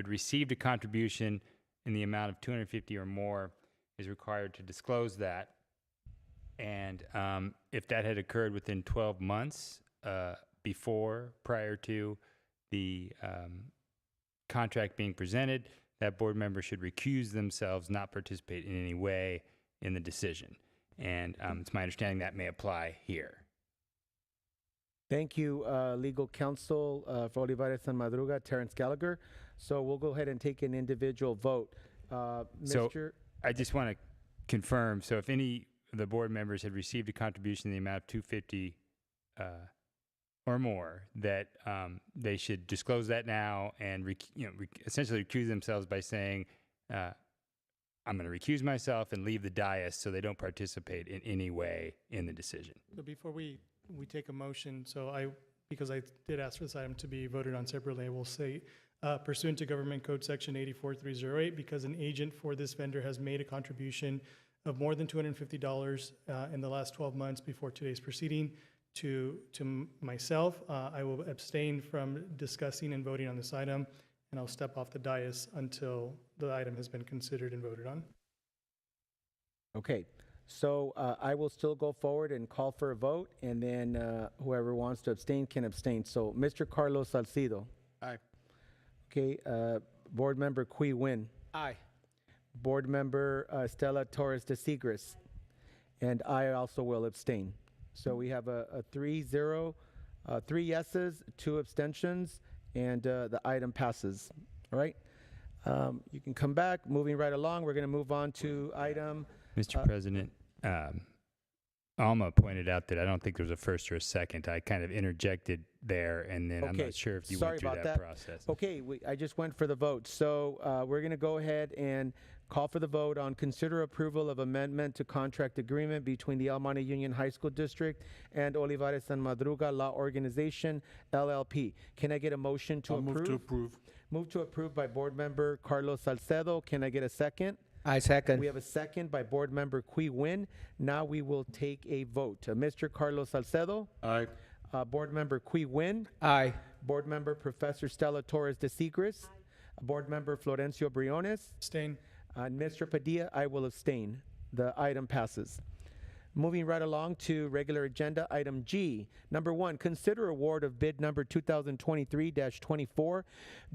received a contribution in the amount of $250 or more is required to disclose that. And if that had occurred within 12 months prior to the contract being presented, that board member should recuse themselves, not participate in any way in the decision. And it's my understanding that may apply here. Thank you, Legal Counsel for Olivares and Madruga, Terrence Gallagher. So we'll go ahead and take an individual vote. So Mr. I just want to confirm, so if any of the board members had received a contribution in the amount of $250 or more, that they should disclose that now and essentially recuse themselves by saying, I'm going to recuse myself and leave the dais so they don't participate in any way in the decision. So before we take a motion, because I did ask for this item to be voted on separately, I will say, pursuant to Government Code Section 84308, because an agent for this vendor has made a contribution of more than $250 in the last 12 months before today's proceeding to myself, I will abstain from discussing and voting on this item, and I'll step off the dais until the item has been considered and voted on. Okay, so I will still go forward and call for a vote, and then whoever wants to abstain can abstain. So Mr. Carlos Salcido. Aye. Okay, Board Member Qui Win. Aye. Board Member Estela Torres de Segres. And I also will abstain. So we have a 3-0, 3 yeses, 2 abstentions, and the item passes. All right? You can come back. Moving right along, we're going to move on to item... Mr. President, Alma pointed out that I don't think there was a first or a second. I kind of interjected there, and then I'm Okay, not sure if you sorry went through about that that. process. Okay, I just went for the vote. So we're going to go ahead and call for the vote on consider approval of amendment to contract agreement between the El Monte Union High School District and Olivares and Madruga Law Organization, LLP. Can I get a motion to approve? Move to approve. Move to approve by Board Member Carlos Salcedo. Can I get a second? I second. We have a second by Board Member Qui Win. Now we will take a vote. Mr. Carlos Salcedo? Aye. Board Member Qui Win? Aye. Board Member Professor Stella Torres de Seigres? Board Member Florencio Briones? Abstain. Mr. Padilla, I will abstain. The item passes. Moving right along to regular agenda, item G. Number 1, consider award of bid number 2023-24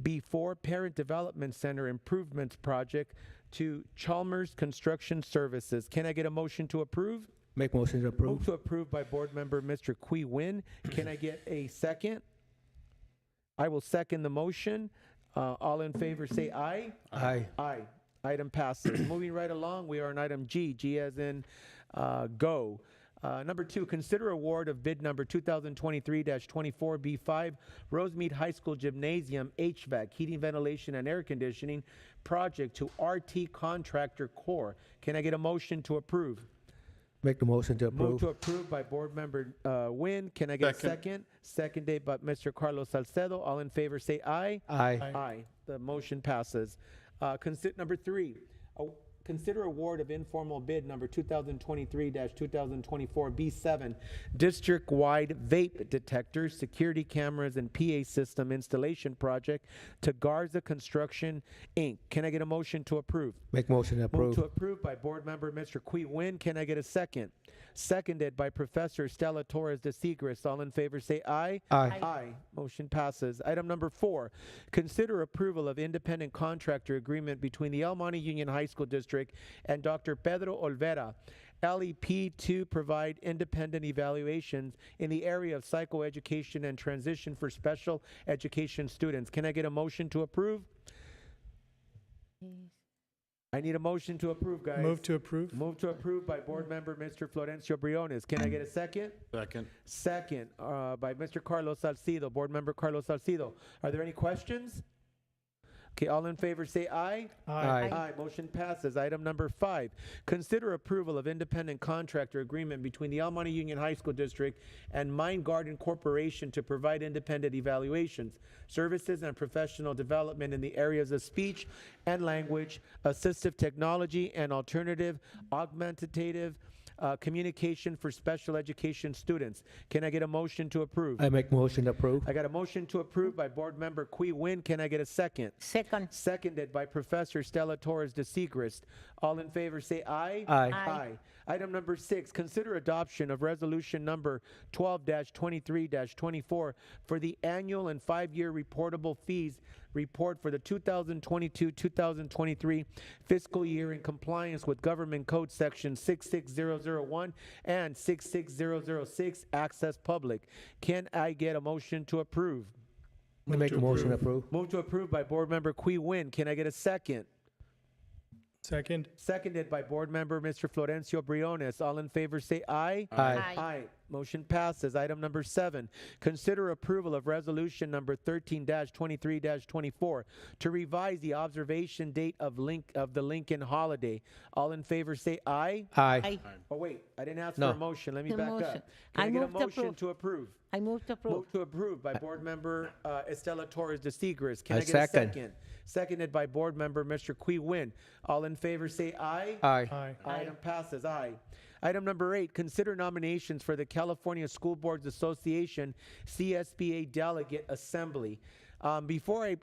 B4 Parent Development Center Improvements Project to Chalmers Construction Services. Can I get a motion to approve? Make motion to approve. Move to approve by Board Member Mr. Qui Win. Can I get a second? I will second the motion. All in favor say aye. Aye. Aye. Item passes. Moving right along, we are on item G. G as in go. Number 2, consider award of bid number 2023-24B5 Rosemead High School Gymnasium HVAC, heating, ventilation, and air conditioning project to RT Contractor Corps. Can I get a motion to approve? Make the motion to approve. Move to approve by Board Member Wynn. Can I get a second? Seconded by Mr. Carlos Salcedo. All in favor say aye. Aye. Aye. The motion passes. Number 3, consider award of informal bid number 2023-2024 B7 district-wide vape detectors, security cameras, and PA system installation project to Garza Construction, Inc. Can I get a motion to approve? Make motion to approve. Move to approve by Board Member Mr. Qui Win. Can I get a second? Seconded by Professor Stella Torres de Seigres. All in favor say aye. Aye. Aye. Motion passes. Item number 4, consider approval of independent contractor agreement between the El Monte Union High School District and Dr. Pedro Olvera, LEP, to provide independent evaluations in the area of psychoeducation and transition for special education students. Can I get a motion to approve? I need a motion to approve, guys. Move to approve. Move to approve by Board Member Mr. Florencio Briones. Can I get a second? Second. Second by Mr. Carlos Salcido, Board Member Carlos Salcido. Are there any questions? Okay, all in favor say aye. Aye. Aye. Motion passes. Item number 5, consider approval of independent contractor agreement between the El Monte Union High School District and Mind Garden Corporation to provide independent evaluations, services, and professional development in the areas of speech and language, assistive technology, and alternative augmentative communication for special education students. Can I get a motion to approve? I make motion to approve. I got a motion to approve by Board Member Qui Win. Can I get a second? Second. Seconded by Professor Stella Torres de Seigres. All in favor say aye. Aye. Aye. Item number 6, consider adoption of resolution number 12-23-24 for the annual and 5-year reportable fees report for the 2022-2023 fiscal year in compliance with Government Code Section 66001 and 66006, access public. Can I get a motion to approve? I make a motion to approve. Move to approve by Board Member Qui Win. Can I get a second? Second. Seconded by Board Member Mr. Florencio Briones. All in favor say aye. Aye. Aye. Motion passes. Item number 7, consider approval of resolution number 13-23-24 to revise the observation date of the Lincoln holiday. All in favor say aye. Aye. Aye. Oh wait, I didn't ask No. for a motion. Let me The back motion. up. Can I I get a move to motion approve. to approve? I move to approve. Move to approve by Board Member Estela Torres de Seigres. Can I I get second. a second? Seconded by Board Member Mr. Qui Win. All in favor say aye. Aye. Aye. Item passes. Aye. Item number 8, consider nominations for the California School Boards Association CSBA Delegate Assembly. Before I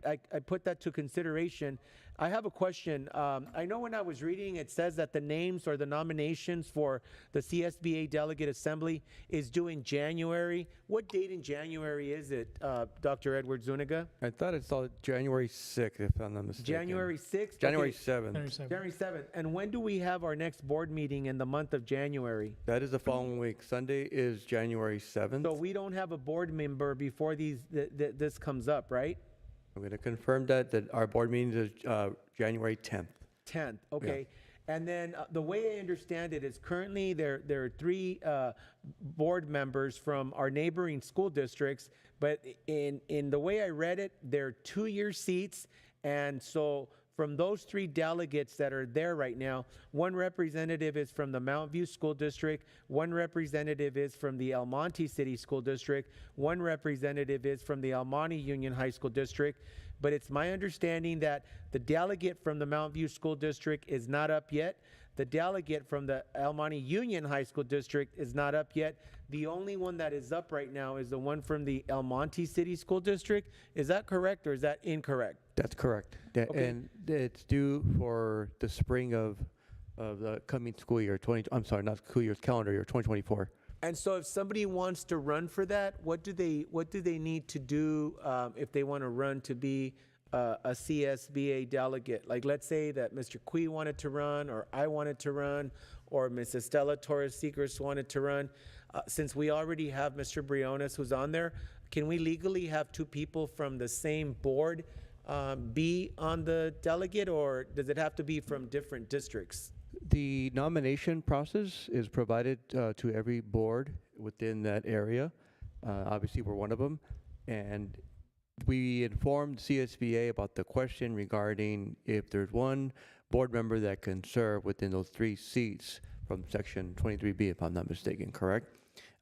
put that to consideration, I have a question. I know when I was reading, it says that the names or the nominations for the CSBA Delegate Assembly is due in January. What date in January is it, Dr. Edward Zuniga? I thought it's all January 6th, if I'm not mistaken. January 6th? January Okay. 7th. January 7th. And when do we have our next board meeting in the month of January? That is the following week. Sunday is January 7th. So we don't have a board member before this comes up, right? I'm going to confirm that our board meeting is January 10th. 10th, okay. And then the way I understand it is currently there are three board members from our neighboring school districts, but in the way I read it, they're 2-year seats. And so from those three delegates that are there right now, one representative is from the Mount View School District, one representative is from the El Monte City School District, one representative is from the El Monte Union High School District. But it's my understanding that the delegate from the Mount View School District is not up yet. The delegate from the El Monte Union High School District is not up yet. The only one that is up right now is the one from the El Monte City School District. Is that correct or is that incorrect? That's correct. Okay. And it's due for the spring of the coming school year, not school year, calendar year, 2024. And so if somebody wants to run for that, what do they need to do if they want to run to be a CSBA delegate? Like, let's say that Mr. Cui wanted to run, or I wanted to run, or Ms. Estela Torres-Seegers wanted to run. Since we already have Mr. Briones who's on there, can we legally have two people from the same board be on the delegate, or does it have to be from different districts? The nomination process is provided to every board within that area. Obviously, we're one of them. And we informed CSBA about the question regarding if there's one board member that can serve within those 3 seats from Section 23B, if I'm not mistaken, correct?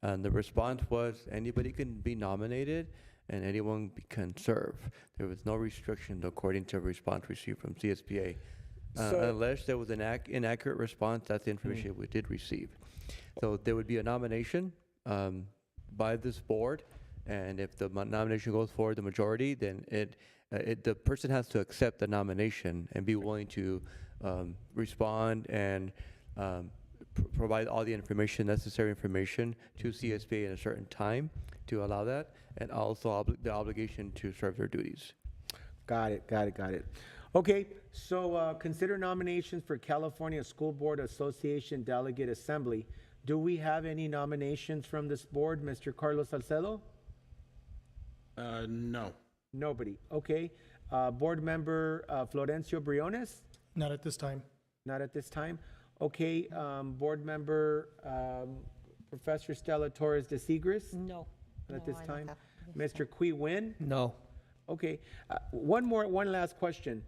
And the response was anybody can be nominated and anyone can serve. There was no restriction according to a response received from CSBA. Unless there was an inaccurate response, that's the information we did receive. So there would be a nomination by this board, and if the nomination goes for the majority, then the person has to accept the nomination and be willing to respond and provide all the necessary information to CSBA in a certain time to allow that, and also the obligation to serve their duties. Got it. Okay, so consider nominations for California School Board Association Delegate Assembly. Do we have any nominations from this board, Mr. Carlos Salcedo? No. Nobody. Okay. Board member Florencio Briones? Not at this time. Not at this time. Okay. Board member Professor Stella Torres de Seegers? No. Not at this I don't time. have Mr. Qui Win? No. Okay. One last question.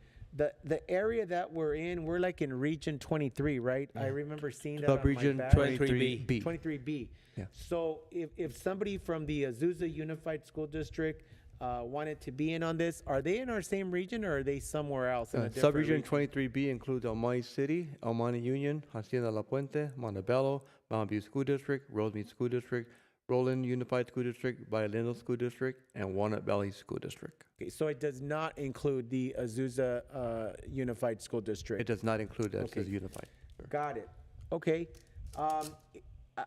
The area that we're in, we're like in Region 23, right? I remember seeing that on my Sub-region badge. 23B. 23B. Yeah. So if somebody from the Azusa Unified School District wanted to be in on this, are they in our same region or are they somewhere else in a different Sub-region region? 23B includes El Monte City, El Monte Union, Hacienda La Puente, Montebello, Mount View School District, Rosemead School District, Roland Unified School District, Bayalino School District, and Walnut Valley School District. Okay, so it does not include the Azusa Unified School District? It does not include that Okay. as unified. Got it. Okay.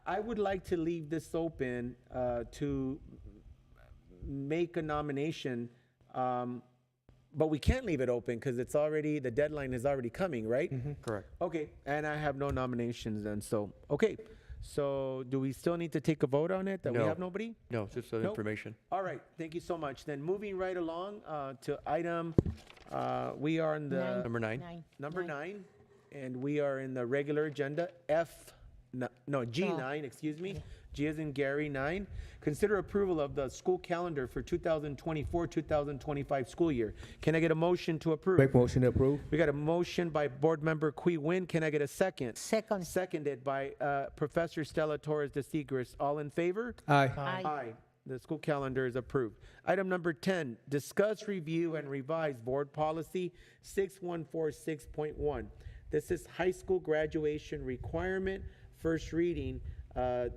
I would like to leave this open to make a nomination, but we can't leave it open because the deadline is already coming, right? Correct. Okay, and I have no nominations then, so, okay. So do we still need to take a vote on it, that we No. have nobody? No, it's just Nope. information. All right, thank you so much. Then moving right along to item, we are in the. Number 9. Number 9, and we are in the regular agenda, G9, excuse me. G as in Gary, 9. Consider approval of the school calendar for 2024-2025 school year. Can I get a motion to approve? Make motion to approve. We got a motion by Board Member Qui Win. Can I get a second? Second. Seconded by Professor Stella Torres de Seegers. All in favor? Aye. Aye. The school calendar is approved. Item number 10, discuss, review, and revise Board Policy 6146.1. This is high school graduation requirement, first reading,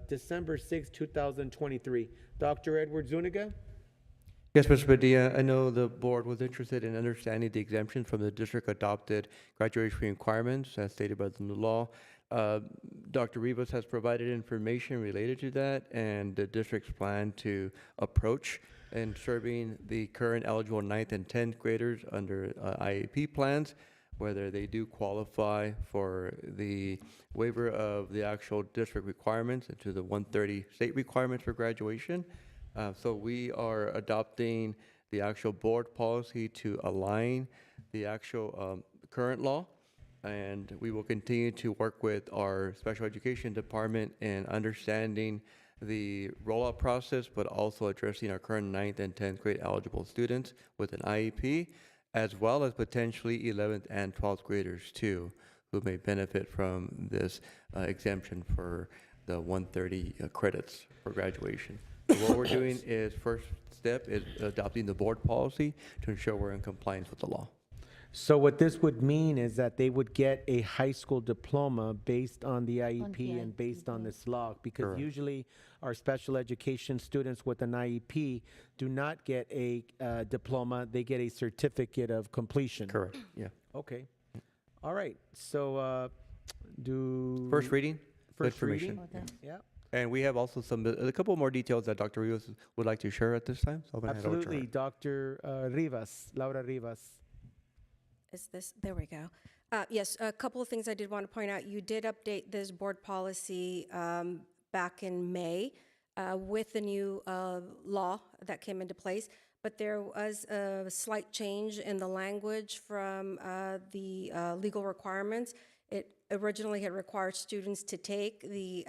December 6, 2023. Dr. Edward Zuniga? Yes, Mr. Padilla, I know the board was interested in understanding the exemptions from the district-adopted graduation requirements as stated by the new law. Dr. Rivas has provided information related to that and the district's plan to approach in serving the current eligible 9th and 10th graders under IAP plans, whether they do qualify for the waiver of the actual district requirements into the 130 state requirements for graduation. So we are adopting the actual board policy to align the actual current law and we will continue to work with our special education department in understanding the rollout process, but also addressing our current 9th and 10th grade eligible students with an IEP, as well as potentially 11th and 12th graders too, who may benefit from this exemption for the 130 credits for graduation. So what we're doing is, first step is adopting the board policy to ensure we're in compliance with the law. So what this would mean is that they would get a high school diploma based on the IEP and based on this law, because Correct. usually our special education students with an IEP do not get a diploma, they get a certificate of completion. Correct, yeah. Okay. All right, so First reading, First information. reading? Yeah. And we have also a couple more details that Dr. Rios would like to share at this time. So I'm gonna hand over to her. Absolutely, Dr. Rivas, Laura Rivas. Is this, there we go. Yes, a couple of things I did want to point out. You did update this board policy back in May with the new law that came into place, but there was a slight change in the language from the legal requirements. It originally had required students to take the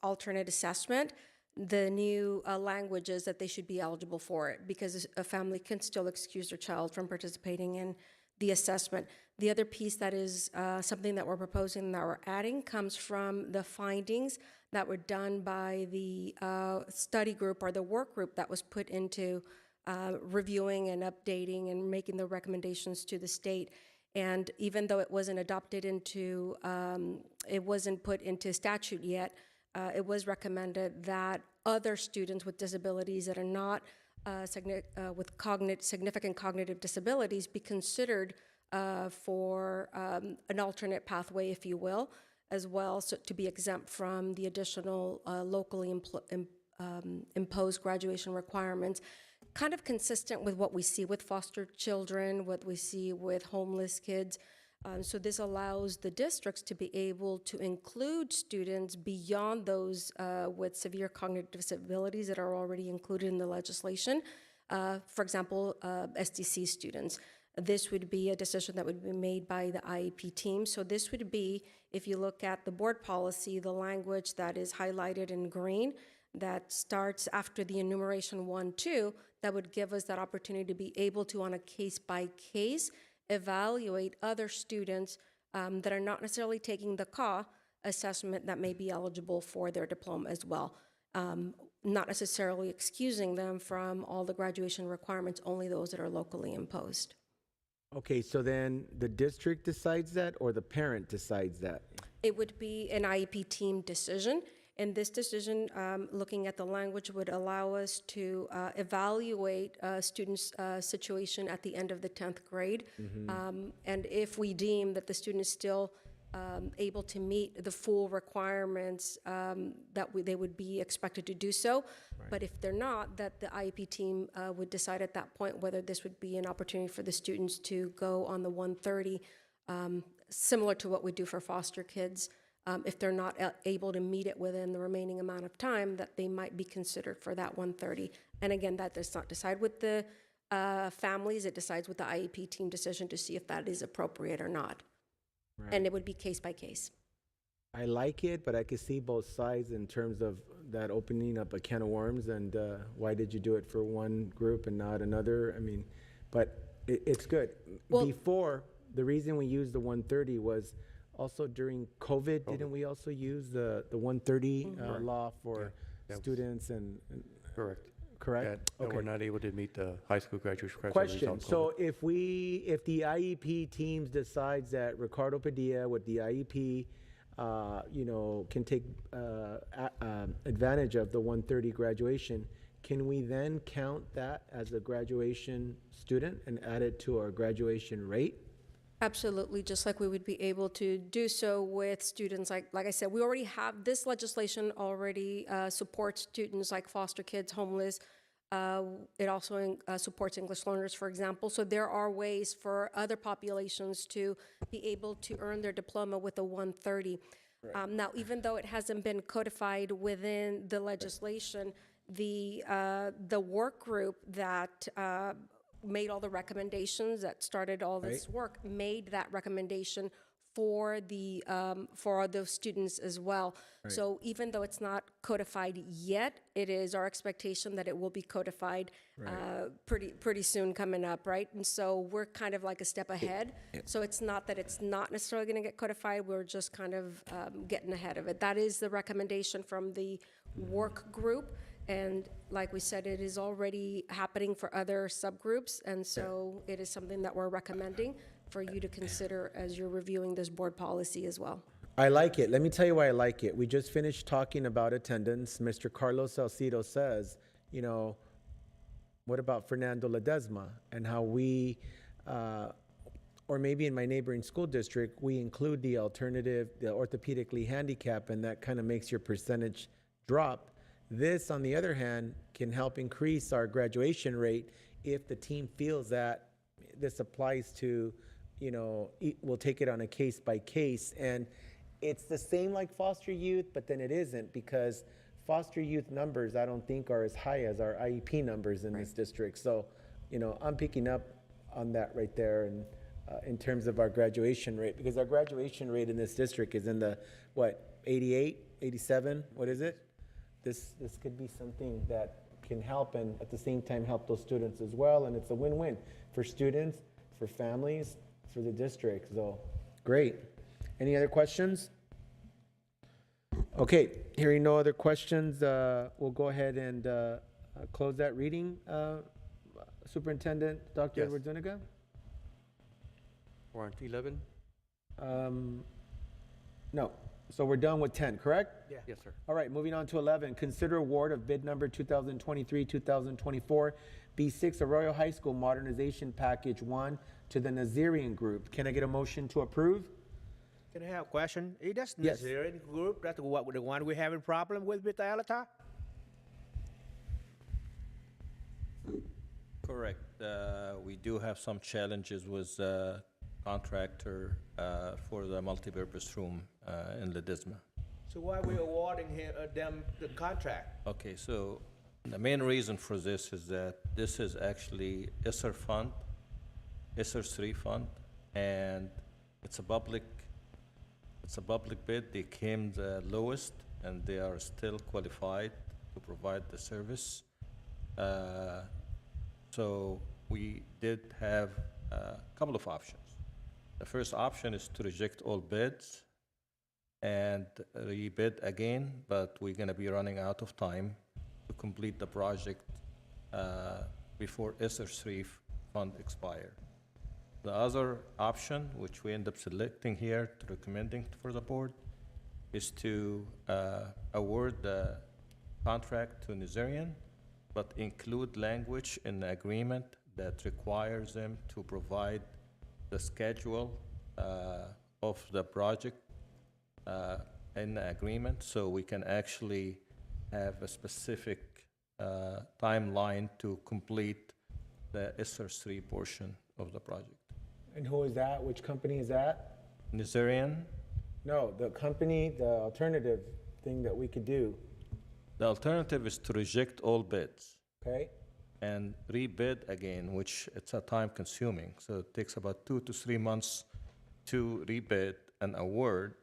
alternate assessment. The new language is that they should be eligible for it, because a family can still excuse their child from participating in the assessment. The other piece that is something that we're proposing, that we're adding, comes from the findings that were done by the study group or the work group that was put into reviewing and updating and making the recommendations to the state. And even though it wasn't adopted into, it wasn't put into statute yet, it was recommended that other students with disabilities that are not with significant cognitive disabilities be considered for an alternate pathway, if you will, as well, so to be exempt from the additional locally imposed graduation requirements, kind of consistent with what we see with foster children, what we see with homeless kids. So this allows the districts to be able to include students beyond those with severe cognitive disabilities that are already included in the legislation. For example, SDC students. This would be a decision that would be made by the IEP team. So this would be, if you look at the board policy, the language that is highlighted in green that starts after the enumeration 1-2, that would give us that opportunity to be able to, on a case-by-case, evaluate other students that are not necessarily taking the CAW assessment that may be eligible for their diploma as well. Not necessarily excusing them from all the graduation requirements, only those that are locally imposed. Okay, so then the district decides that, or the parent decides that? It would be an IEP team decision. And this decision, looking at the language, would allow us to evaluate a student's situation at the end of the 10th grade. And if we deem that the student is still able to meet the full requirements, they would be expected to do so. Right. But if they're not, that the IEP team would decide at that point whether this would be an opportunity for the students to go on the 130, similar to what we do for foster kids. If they're not able to meet it within the remaining amount of time, that they might be considered for that 130. And again, that does not decide with the families, it decides with the IEP team decision to see if that is appropriate or not. Right. And it would be case by case. I like it, but I can see both sides in terms of that opening up a can of worms, and why did you do it for one group and not another? I mean, but it's good. Well, before, the reason we used the 130 was also during COVID, didn't we also use the 130 law for students and correct? Correct. Okay. We're not able to meet the high school graduation question. So if the IEP teams decides that Ricardo Padilla with the IEP, can take advantage of the 130 graduation, can we then count that as a graduation student and add it to our graduation rate? Absolutely, just like we would be able to do so with students, like I said, we already have, this legislation already supports students like foster kids, homeless. It also supports English learners, for example. So there are ways for other populations to be able to earn their diploma with a 130. Right. Now, even though it hasn't been codified within the legislation, the work group that made all the recommendations, that started all this work, made that recommendation for those students as well. Right. So even though it's not codified yet, it is our expectation that it will be codified pretty soon coming up, right? And so we're kind of like a step ahead. So it's not that it's not necessarily going to get codified. We're just kind of getting ahead of it. That is the recommendation from the work group. And like we said, it is already happening for other subgroups. And so it is something that we're recommending for you to consider as you're reviewing this board policy as well. I like it. Let me tell you why I like it. We just finished talking about attendance. Mr. Carlos Salcido says, you know, what about Fernando Ledesma and how we, or maybe in my neighboring school district, we include the alternative, the orthopedically handicapped, and that kind of makes your percentage drop. This, on the other hand, can help increase our graduation rate if the team feels that this applies to, you know, we'll take it on a case by case. And it's the same like foster youth, but then it isn't, because foster youth numbers, I don't think, are as high as our IEP numbers in this district. So, you know, I'm picking up on that right there, and in terms of our graduation rate, because our graduation rate in this district is in the, what, 88, 87? What is it? This could be something that can help, and at the same time help those students as well. And it's a win-win for students, for families, for the district. So, great. Any other questions? Okay, hearing no other questions, we'll go ahead and close that reading. Superintendent Dr. Yes. Edward Zuniga? We're on to 11? No. So we're done with 10, correct? Yeah. Yes, sir. All right, moving on to 11. Consider award of bid number 2023-2024, B6 Arroyo High School Modernization Package 1 to the Nazarian Group. Can I get a motion to approve? Can I have a question? Is that Yes. Nazarian group? That's what the one we're having problem with, Mr. Alatar? Correct. We do have some challenges with contractor for the multipurpose room in Ledesma. So why are we awarding them the contract? Okay, so the main reason for this is that this is actually ESSER fund, ESSER 3 fund, and it's a public bid. They came the lowest, and they are still qualified to provide the service. So we did have a couple of options. The first option is to reject all bids and rebid again, but we're going to be running out of time to complete the project before ESSER 3 fund expire. The other option, which we end up selecting here to recommending for the board, is to award the contract to Nazarian, but include language in the agreement that requires them to provide the schedule of the project in the agreement, so we can actually have a specific timeline to complete the ESSER 3 portion of the project. And who is that? Which company is that? Nazarian, No, the company, the alternative thing that we could do, the alternative is to reject all bids okay? and rebid again, which it's a time consuming. So it takes about 2 to 3 months to rebid and award,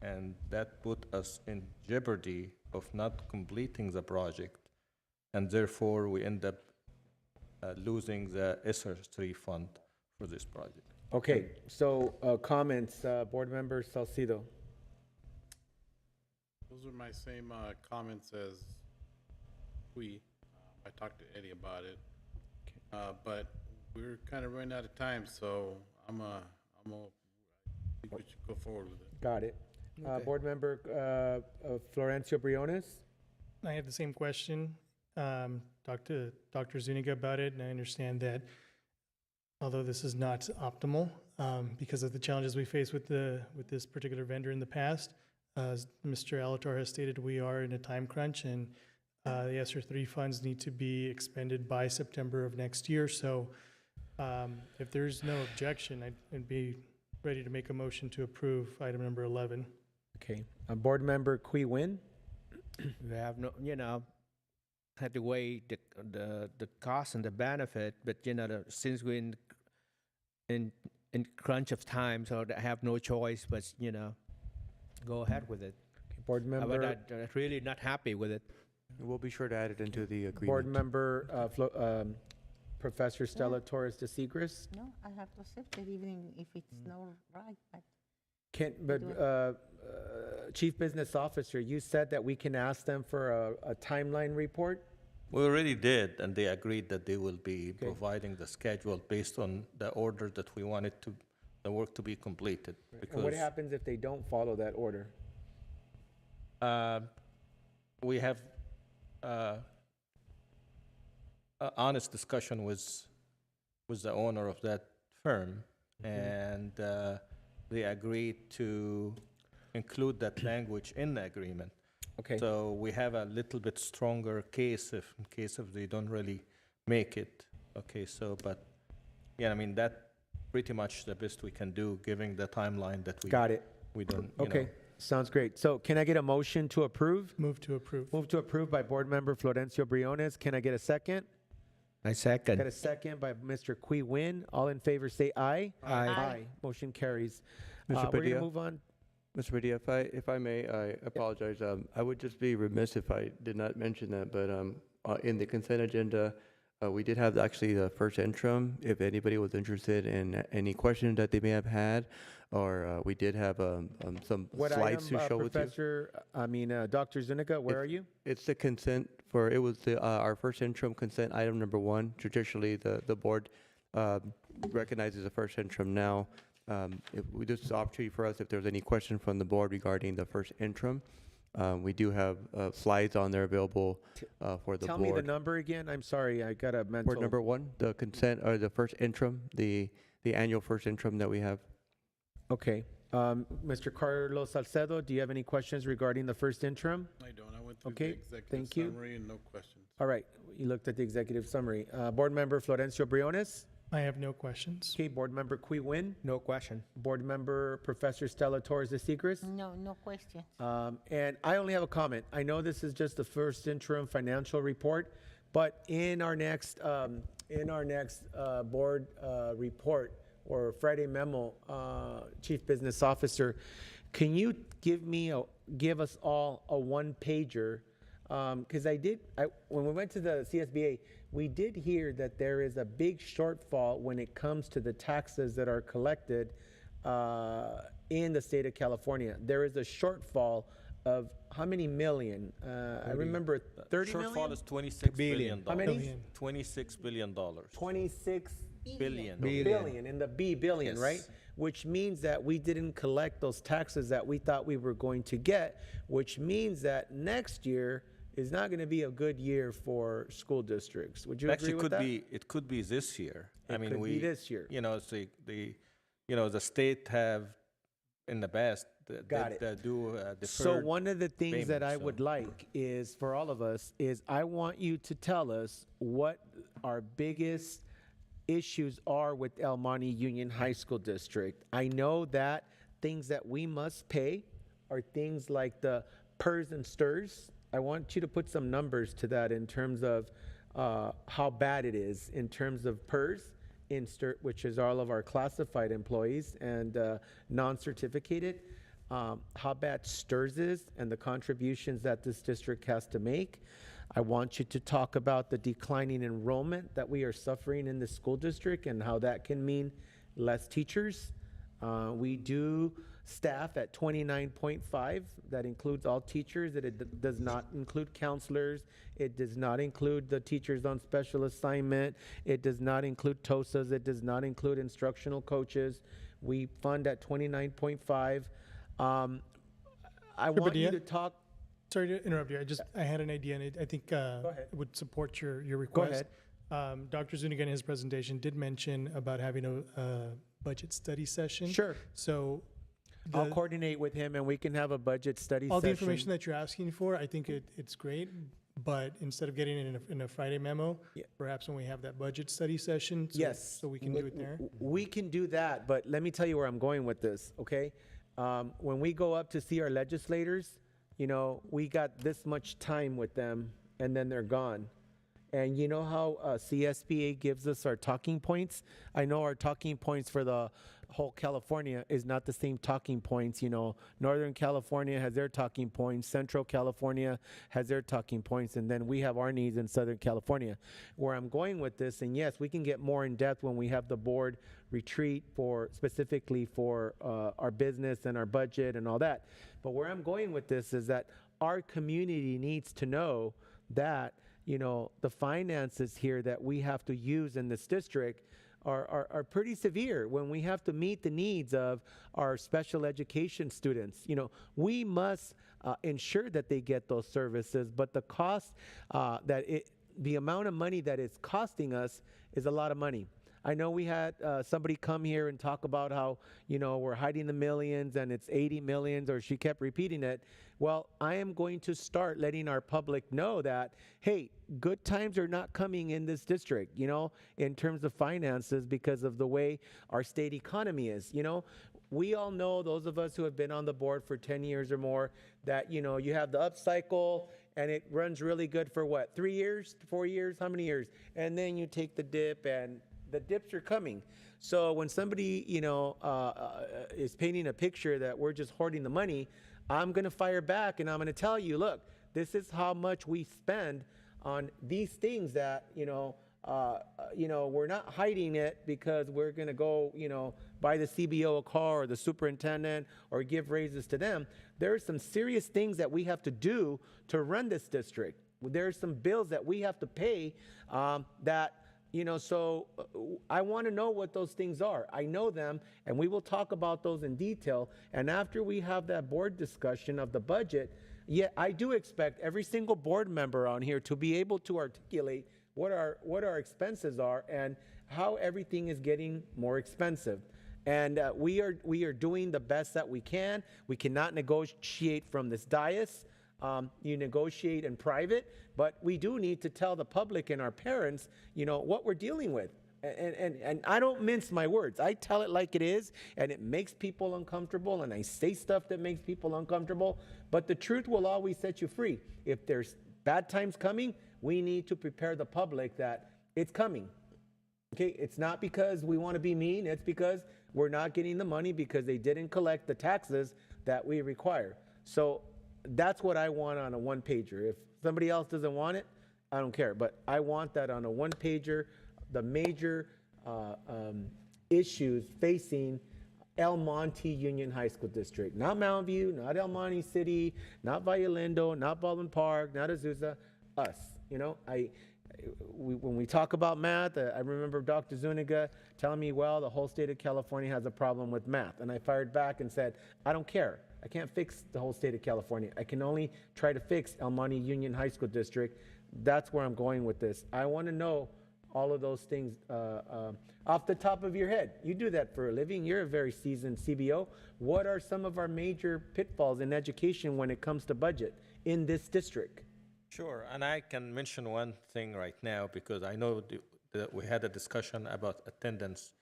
and that put us in jeopardy of not completing the project, and therefore we end up losing the ESSER 3 fund for this project. Okay, so comments, Board Member Salcido. Those are my same comments as we. I talked to Eddie about it, but we're kind of running out of time, so I think we should go forward with it. Got it. Okay. Board Member Florencio Briones? I have the same question. Talked to Dr. Zuniga about it, and I understand that although this is not optimal because of the challenges we face with this particular vendor in the past, as Mr. Alatar has stated, we are in a time crunch, and the ESSER 3 funds need to be expended by September of next year. So if there's no objection, I'd be ready to make a motion to approve item number 11. Okay. Board Member Qui Win? We have no, had to weigh the cost and the benefit, but since we're in in crunch of time, so I have no choice but, go ahead with it. Board But member, I'm really not happy with it. We'll be sure to add it into the agreement. board member, Professor Stella Torres de Seigres. No, I have to accept it even if it's not right, but Chief Business Officer, you said that we can ask them for a timeline report? We already did, and they agreed that they will be providing the schedule based on the order that we wanted the work to be completed. And what happens if they don't follow that order? We have an honest discussion with the owner of that firm, and they agreed to include that language in the agreement. Okay. So we have a little bit stronger case in case if they don't really make it. Okay, so, but, yeah, I mean, that pretty much the best we can do, given the timeline that we. Got it. We don't, you Okay, know. sounds great. So can I get a motion to approve? Move to approve. Move to approve by Board Member Florencio Briones. Can I get a second? I second. Got a second by Mr. Qui Win. All in favor say aye. Aye. Aye. Motion carries. Mr. We're Padilla? gonna move on. Mr. Padilla, if I may, I apologize. I would just be remiss if I did not mention that, but in the consent agenda, we did have actually the first interim, if anybody was interested in any questions that they may have had, or we did have some What slides item, to show with you. Dr. Zuniga, where are you? It's the consent for, it was our first interim consent, item number 1. Traditionally, the board recognizes the first interim now. This is an opportunity for us if there's any question from the board regarding the first interim. We do have slides on there available for the board. Tell me the number again. I'm sorry, I got a mental. Board number 1, the consent, or the first interim, the annual first interim that we have. Okay. Mr. Carlos Salcedo, do you have any questions regarding the first interim? I don't. I went through Okay, the executive thank you. summary and no questions. All right, you looked at the executive summary. Board Member Florencio Briones? I have no questions. Okay, Board Member Qui Win? No question. Board Member Professor Stella Torres de Seigres? no question. And I only have a comment. I know this is just the first interim financial report, but in our next board report or Friday memo, Chief Business Officer, can you give us all a one-pager? Because when we went to the CSBA, we did hear that there is a big shortfall when it comes to the taxes that are collected in the state of California. There is a shortfall of how many million? I remember 30 million? Shortfall is $26 billion. How many? $26 billion. 26 billion. billion in the billion, Yes. right? Which means that we didn't collect those taxes that we thought we were going to get, which means that next year is not going to be a good year for school districts. Would you Actually, agree with that? it could be this year. It could be this year. You know, so the state have in the past Got it. they do deferred. So one of the things that payment, I so- would like is for all of us is I want you to tell us what our biggest issues are with El Monte Union High School District. I know that things that we must pay are things like the PERS and STIRS. I want you to put some numbers to that in terms of how bad it is in terms of PERS, which is all of our classified employees and non-certificated, how bad STIRS is and the contributions that this district has to make. I want you to talk about the declining enrollment that we are suffering in the school district and how that can mean less teachers. We do staff at 29.5. That includes all teachers. It does not include counselors. It does not include the teachers on special assignment. It does not include TOSAs. It does not include instructional coaches. We fund at 29.5. I want you to talk. Sorry to interrupt you. I had an idea, and I think it would support your request. ahead. Dr. Zuniga in his presentation did mention about having a budget study session. Sure. So I'll coordinate with him and we can have a budget study all session. the information that you're asking for, I think it's great. But instead of getting it in a Friday memo, perhaps when we have that budget study session, so we can do it there. We can do that, but let me tell you where I'm going with this, okay? When we go up to see our legislators, we got this much time with them and then they're gone. And you know how CSBA gives us our talking points? I know our talking points for the whole California is not the same talking points. You know, Northern California has their talking points, Central California has their talking points, and then we have our needs in Southern California. Where I'm going with this, and yes, we can get more in depth when we have the board retreat for specifically for our business and our budget and all that. But where I'm going with this is that our community needs to know that, you know, the finances here that we have to use in this district are pretty severe when we have to meet the needs of our special education students. You know, we must ensure that they get those services, but the cost the amount of money that it's costing us is a lot of money. I know we had somebody come here and talk about how, you know, we're hiding the millions and it's 80 millions, or she kept repeating it. Well, I am going to start letting our public know that, hey, good times are not coming in this district, you know, in terms of finances because of the way our state economy is. You know, we all know, those of us who have been on the board for 10 years or more, that, you know, you have the up cycle and it runs really good for what, 3 years, 4 years, how many years? And then you take the dip, and the dips are coming. So when somebody, you know, is painting a picture that we're just hoarding the money, I'm going to fire back and I'm going to tell you, look, this is how much we spend on these things that, you know, we're not hiding it because we're going to go, you know, buy the CBO a car or the superintendent or give raises to them. There are some serious things that we have to do to run this district. There are some bills that we have to pay that, you know, so I want to know what those things are. I know them, and we will talk about those in detail. And after we have that board discussion of the budget, yeah, I do expect every single board member on here to be able to articulate what our expenses are and how everything is getting more expensive. And we are doing the best that we can. We cannot negotiate from this dais. You negotiate in private, but we do need to tell the public and our parents, you know, what we're dealing with. And I don't mince my words. I tell it like it is, and it makes people uncomfortable, and I say stuff that makes people uncomfortable, but the truth will always set you free. If there's bad times coming, we need to prepare the public that it's coming. Okay, it's not because we want to be mean, it's because we're not getting the money because they didn't collect the taxes that we require. So that's what I want on a one-pager. If somebody else doesn't want it, I don't care. But I want that on a one-pager, the major issues facing El Monte Union High School District. Not Mountain View, not El Monte City, not Valle Lindo, not Baldwin Park, not Azusa, us. You know, when we talk about math, I remember Dr. Zuniga telling me, well, the whole state of California has a problem with math. And I fired back and said, I don't care. I can't fix the whole state of California. I can only try to fix El Monte Union High School District. That's where I'm going with this. I want to know all of those things off the top of your head. You do that for a living. You're a very seasoned CBO. What are some of our major pitfalls in education when it comes to budget in this district? Sure, and I can mention one thing right now because I know that we had a discussion about attendance.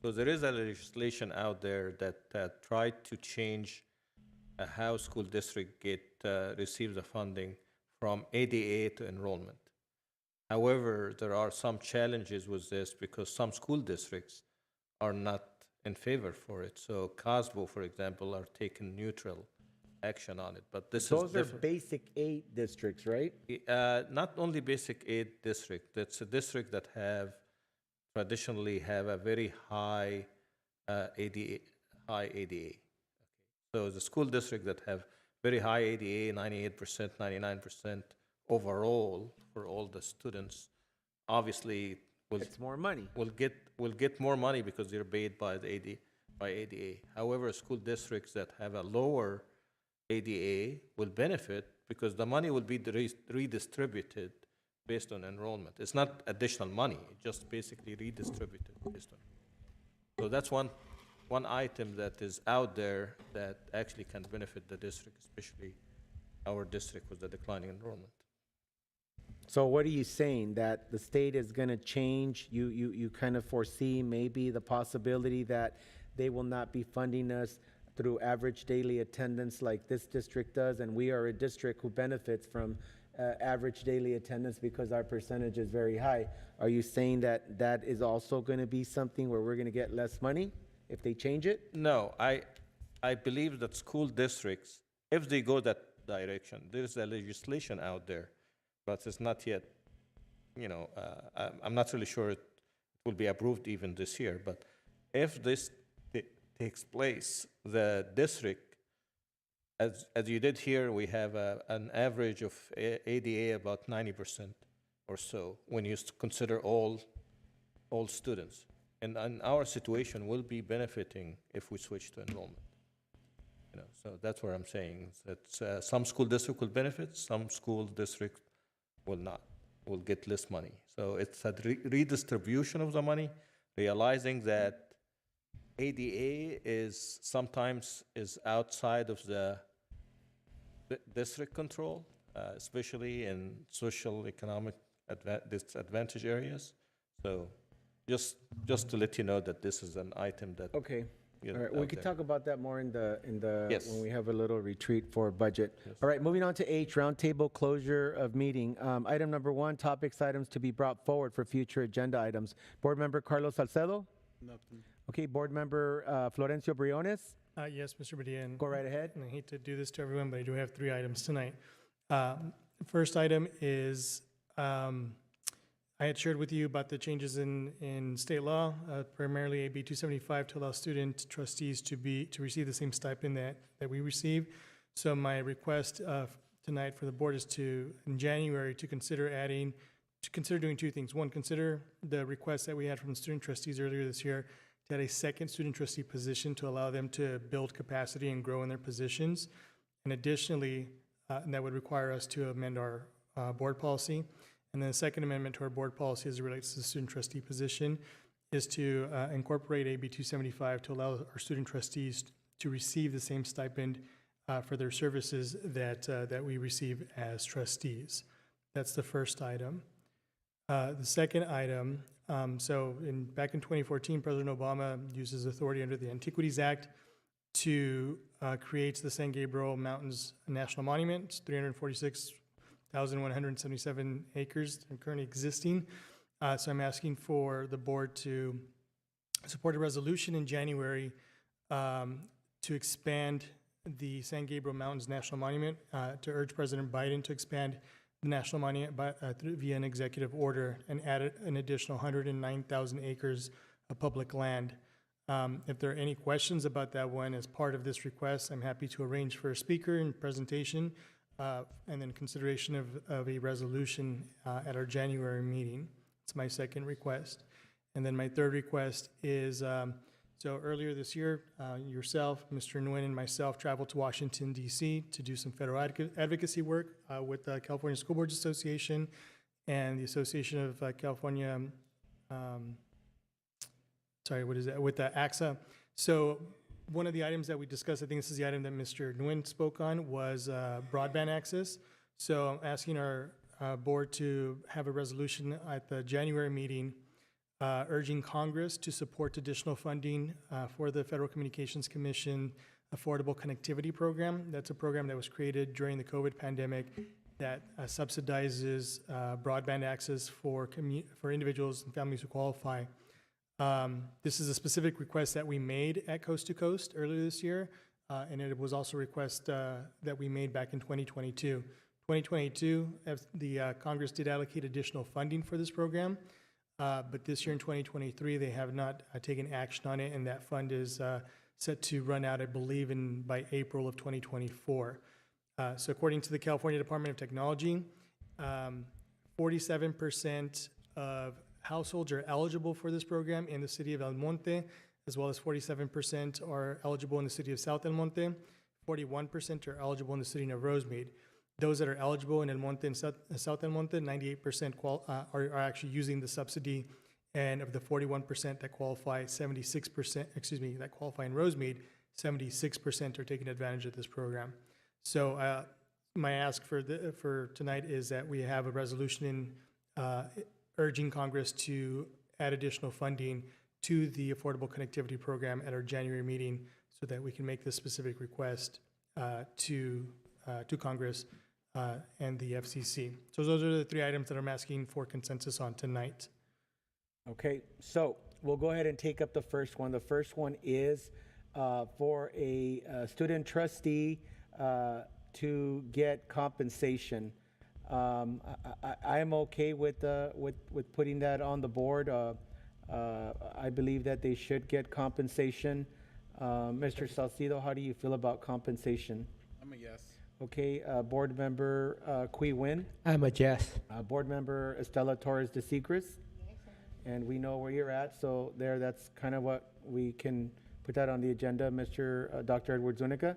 So there is a legislation out there that tried to change how school district receive the funding from ADA to enrollment. However, there are some challenges with this because some school districts are not in favor for it. So COSBO, for example, are taking neutral action on it. But Those are basic 8 districts, right? Not only basic 8 district. That's a district that traditionally have a very high ADA. So the school district that have very high ADA, 98%, 99% overall for all the students, obviously it's more money. Will get more money because they're paid by the ADA. However, school districts that have a lower ADA will benefit because the money will be redistributed based on enrollment. It's not additional money; it's just basically redistributed based on. So that's one item that is out there that actually can benefit the district, especially our district with the declining enrollment. So what are you saying, that the state is going to change? You kind of foresee maybe the possibility that they will not be funding us through average daily attendance like this district does, and we are a district who benefits from average daily attendance because our percentage is very high. Are you saying that that is also going to be something where we're going to get less money if they change it? No, I believe that school districts, if they go that direction, there's a legislation out there, but it's not yet, I'm not really sure it will be approved even this year, but if this takes place, the district, as you did here, we have an average of ADA about 90% or so when you consider all students. And our situation will be benefiting if we switch to enrollment. So that's what I'm saying. That some school district will benefit, some school district will not, will get less money. So it's a redistribution of the money, realizing that ADA is sometimes outside of the district control, especially in social economic disadvantaged areas. So just to let you know that this is an item that Okay. All right, we out could there. talk about that more in the Yes. when we have a little retreat for budget. Yes. All right, moving on to H, roundtable closure of meeting. Item number 1, topics, items to be brought forward for future agenda items. Board Member Carlos Salcedo? Nothing. Okay, Board Member Florencio Briones? Yes, Mr. Padilla. Go right ahead. And I hate to do this to everyone, but I do have 3 items tonight. First item is I had shared with you about the changes in state law, primarily AB 275, to allow student trustees to receive the same stipend that we receive. So my request tonight for the board is in January, to consider doing 2 things. One, consider the request that we had from the student trustees earlier this year to add a second student trustee position to allow them to build capacity and grow in their positions. And additionally, that would require us to amend our board policy. And then the second amendment to our board policy as it relates to the student trustee position is to incorporate AB 275 to allow our student trustees to receive the same stipend for their services that we receive as trustees. That's the first item. The second item, back in 2014, President Obama used his authority under the Antiquities Act to create the San Gabriel Mountains National Monument. It's 346,177 acres currently existing. So I'm asking for the board to support a resolution in January to expand the San Gabriel Mountains National Monument, to urge President Biden to expand the national monument via an executive order and add an additional 109,000 acres of public land. If there are any questions about that one as part of this request, I'm happy to arrange for a speaker and presentation and then consideration of a resolution at our January meeting. It's my second request. And then my third request is, so earlier this year, yourself, Mr. Nguyen, and myself traveled to Washington, D.C. to do some federal advocacy work with the California School Boards Association and the Association of California, with the AXA. So one of the items that we discussed, I think this is the item that Mr. Nguyen spoke on, was broadband access. So I'm asking our board to have a resolution at the January meeting urging Congress to support additional funding for the Federal Communications Commission Affordable Connectivity Program. That's a program that was created during the COVID pandemic that subsidizes broadband access for individuals and families who qualify. This is a specific request that we made at Coast to Coast earlier this year, and it was also a request that we made back in 2022. 2022, the Congress did allocate additional funding for this program, but this year in 2023, they have not taken action on it, and that fund is set to run out, I believe, by April of 2024. So according to the California Department of Technology, 47% of households are eligible for this program in the city of El Monte, as well as 47% are eligible in the city of South El Monte. 41% are eligible in the city of Rosemead. Those that are eligible in El Monte and South El Monte, 98% are actually using the subsidy, and of the 41% that qualify, that qualify in Rosemead, 76% are taking advantage of this program. So my ask for tonight is that we have a resolution urging Congress to add additional funding to the Affordable Connectivity Program at our January meeting so that we can make this specific request to Congress and the FCC. So those are the 3 items that I'm asking for consensus on tonight. Okay, so we'll go ahead and take up the first one. The first one is for a student trustee to get compensation. I am okay with putting that on the board. I believe that they should get compensation. Mr. Salcido, how do you feel about compensation? I'm a yes. Okay, Board Member Qui Win. I'm a yes. Board Member Estela Torres de Seigres. And we know where you're at, so that's kind of what we can put that on the agenda, Dr. Edward Zuniga.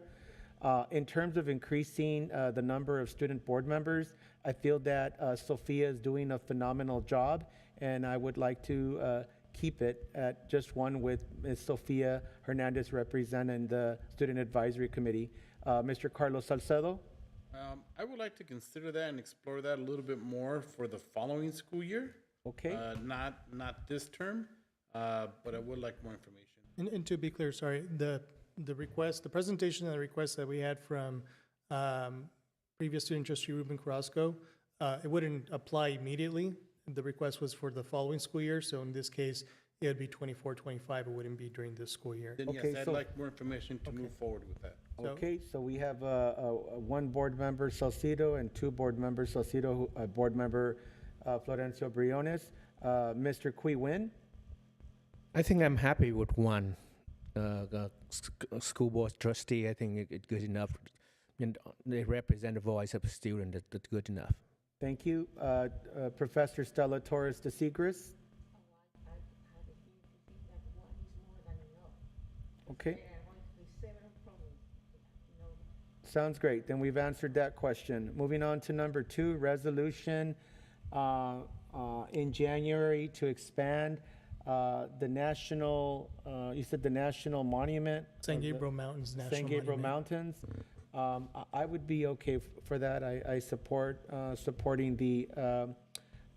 In terms of increasing the number of student board members, I feel that Sophia is doing a phenomenal job, and I would like to keep it at just one with Ms. Sophia Hernandez representing the Student Advisory Committee. Mr. Carlos Salcedo? I would like to consider that and explore that a little bit more for the following school year. Okay. Not this term, but I would like more information. And to be clear, sorry, the request, the presentation and the request that we had from previous student trustee Ruben Carrasco, it wouldn't apply immediately. The request was for the following school year, so in this case, it would be 24-25. It wouldn't be during this school year. Then yes, I'd like more information to move forward with that. Okay, so we have one board member, Salcido, and 2 board members, Salcido, board member Florencio Briones. Mr. Qui Win? I think I'm happy with one school board trustee. I think it's good enough. And they represent the voice of the student. That's good enough. Thank you. Professor Stella Torres de Seigres? Okay. Sounds great. Then we've answered that question. Moving on to number 2, resolution in January to expand the national, you said the national monument? San Gabriel Mountains National San Gabriel Monument. Mountains. I would be okay for that. I support supporting the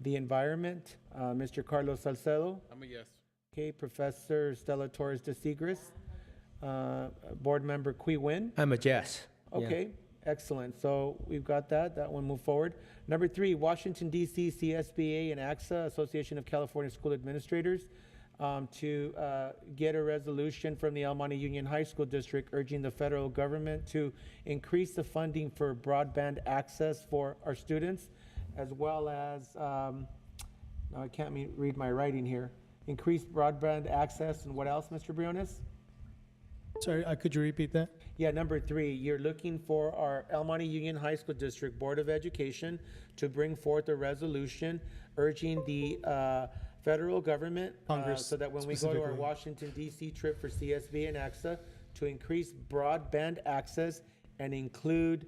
environment. Mr. Carlos Salcedo? I'm a yes. Okay, Professor Stella Torres de Seigres. Board Member Qui Win? I'm a yes. Okay, excellent. So we've got that. That one move forward. Number 3, Washington, D.C. CSBA and AXA, Association of California School Administrators, to get a resolution from the El Monte Union High School District urging the federal government to increase the funding for broadband access for our students, as well as, now I can't read my writing here, increase broadband access, and what else, Mr. Briones? Sorry, could you repeat that? Yeah, number 3, you're looking for our El Monte Union High School District Board of Education to bring forth a resolution urging the federal government, Congress so that when we go to our Washington DC trip for CSB and AXA, to increase broadband access and include.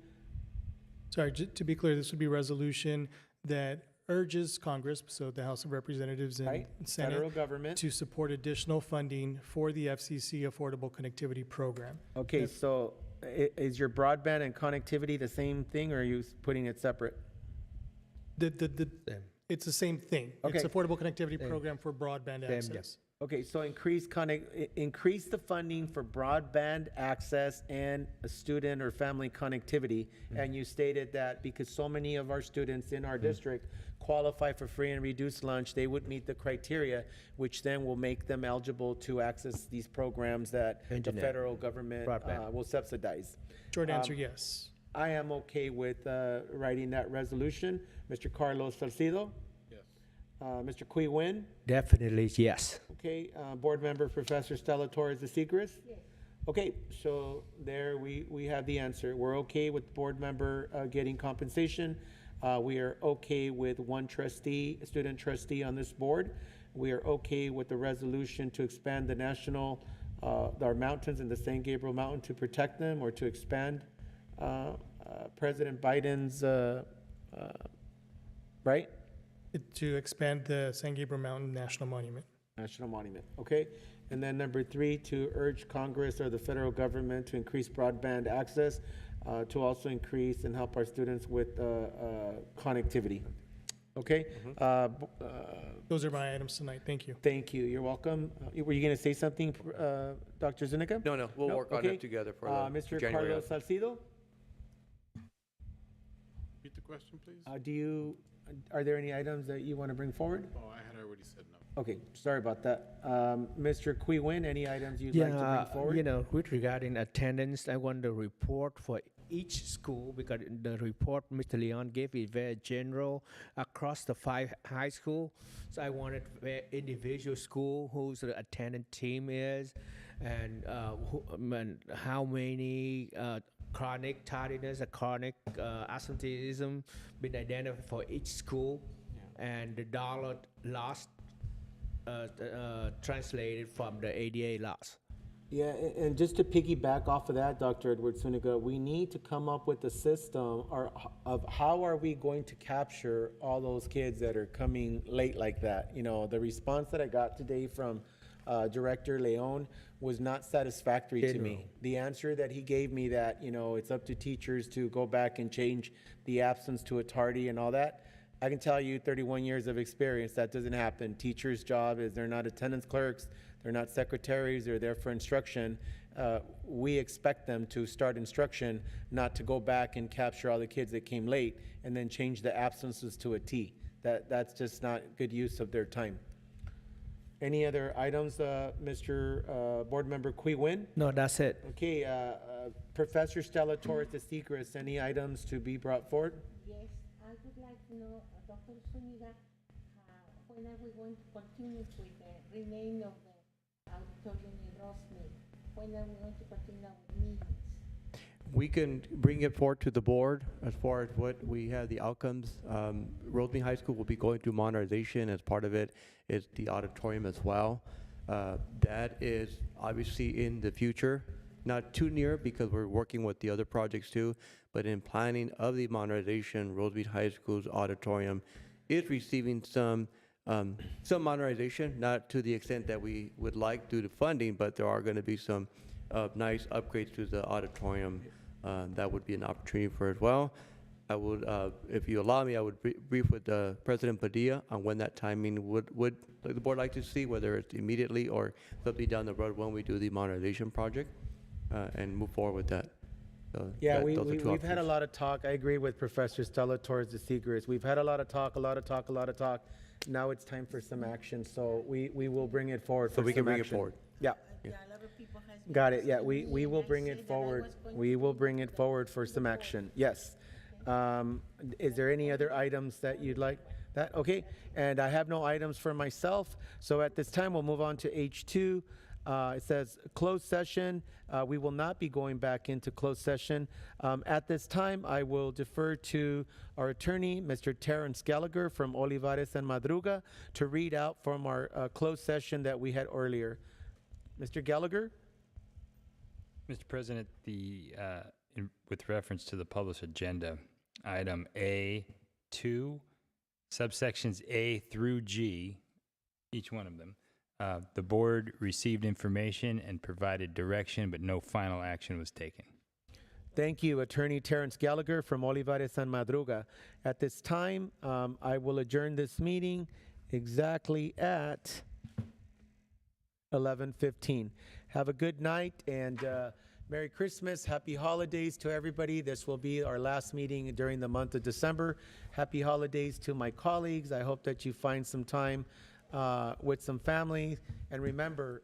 Sorry, to be clear, this would be a resolution that urges Congress, so the House of Representatives and Right, Senate, federal government. to support additional funding for the FCC Affordable Connectivity Program. Okay, so is your broadband and connectivity the same thing, or are you putting it separate? It's the same thing. Okay. It's Affordable Connectivity Program for broadband access. Okay, so increase the funding for broadband access and student or family connectivity. And you stated that because so many of our students in our district qualify for free and reduced lunch, they would meet the criteria, which then will make them eligible to access these programs that the Internet. federal government will subsidize. Short answer, yes. I am okay with writing that resolution. Mr. Carlos Salcido? Yes. Mr. Qui Win? Definitely yes. Okay, Board Member Professor Stella Torres de Seigres? Yes. Okay, so there we have the answer. We're okay with Board Member getting compensation. We are okay with one trustee, student trustee on this board. We are okay with the resolution to expand the national, our mountains and the San Gabriel Mountain to protect them or to expand President Biden's, right? To expand the San Gabriel Mountain National Monument. National Monument, okay? And then number 3, to urge Congress or the federal government to increase broadband access, to also increase and help our students with connectivity. Okay? Those are my items tonight. Thank you. Thank you. You're welcome. Were you going to say something, Dr. Zuniga? No, we'll work on Okay. it together for the Mr. January. Carlos Salcido? question, please? Are there any items that you want to bring forward? Oh, I had already said no. Okay, sorry about that. Mr. Qui Win, any items you'd like to bring forward? You know, with regarding attendance, I want the report for each school because the report Mr. Leon gave is very general across the 5 high school. So I wanted individual school whose the attendance team is and how many chronic tardiness, chronic absenteeism been identified for each school, and the dollar lost translated from the ADA loss. Yeah, and just to piggyback off of that, Dr. Edward Suniga, we need to come up with a system of how are we going to capture all those kids that are coming late like that. You know, the response that I got today from Director Leon was not satisfactory to me. The answer that he gave me that, you know, it's up to teachers to go back and change the absence to a tardy and all that. I can tell you 31 years of experience, that doesn't happen. Teachers' job is they're not attendance clerks, they're not secretaries, they're there for instruction. We expect them to start instruction, not to go back and capture all the kids that came late and then change the absences to a T. That's just not good use of their time. Any other items, Mr. Board Member Qui Win? No, that's it. Okay, Professor Stella Torres de Segres, any items to be brought forward? Yes, I would like to know, Dr. Zuniga, when are we going to continue with the renaming of the auditorium in Rosemead? When are we going to continue with meetings? We can bring it forward to the board as far as what we have the outcomes. Rosemead High School will be going through modernization. As part of it is the auditorium as well. That is obviously in the future, not too near because we're working with the other projects too, but in planning of the modernization, Rosemead High School's auditorium is receiving some modernization, not to the extent that we would like due to funding, but there are going to be some nice upgrades to the auditorium. That would be an opportunity for as well. I would, if you allow me, I would brief with President Padilla on when that timing would the board like to see, whether it's immediately or something down the road when we do the modernization project, and move forward with that. So Yeah, those are two we've had a options. lot of talk. I agree with Professor Stella Torres de Segres. We've had a lot of talk. Now it's time for some action, so we will bring it forward So for we can some bring it action. forward. Yeah. A lot of people has been Got it, yeah, asking we me, will and I bring said it that I forward. was going We to will do bring it forward for some action, yes. Is there any other items that you'd like? That, okay, and I have no items for myself, so at this time, we'll move on to H2. It says closed session. We will not be going back into closed session. At this time, I will defer to our attorney, Mr. Terrence Gallagher from Olivares and Madruga, to read out from our closed session that we had earlier. Mr. Gallagher? Mr. President, with reference to the published agenda, item A2, subsections A through G, each one of them, the board received information and provided direction, but no final action was taken. Thank you, Attorney Terrence Gallagher from Olivares and Madruga. At this time, I will adjourn this meeting exactly at 11:15. Have a good night and Merry Christmas, Happy Holidays to everybody. This will be our last meeting during the month of December. Happy holidays to my colleagues. I hope that you find some time with some family. And remember,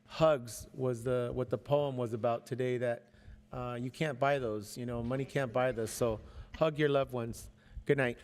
hugs was what the poem was about today, that you can't buy those, money can't buy this. So hug your loved ones. Good night.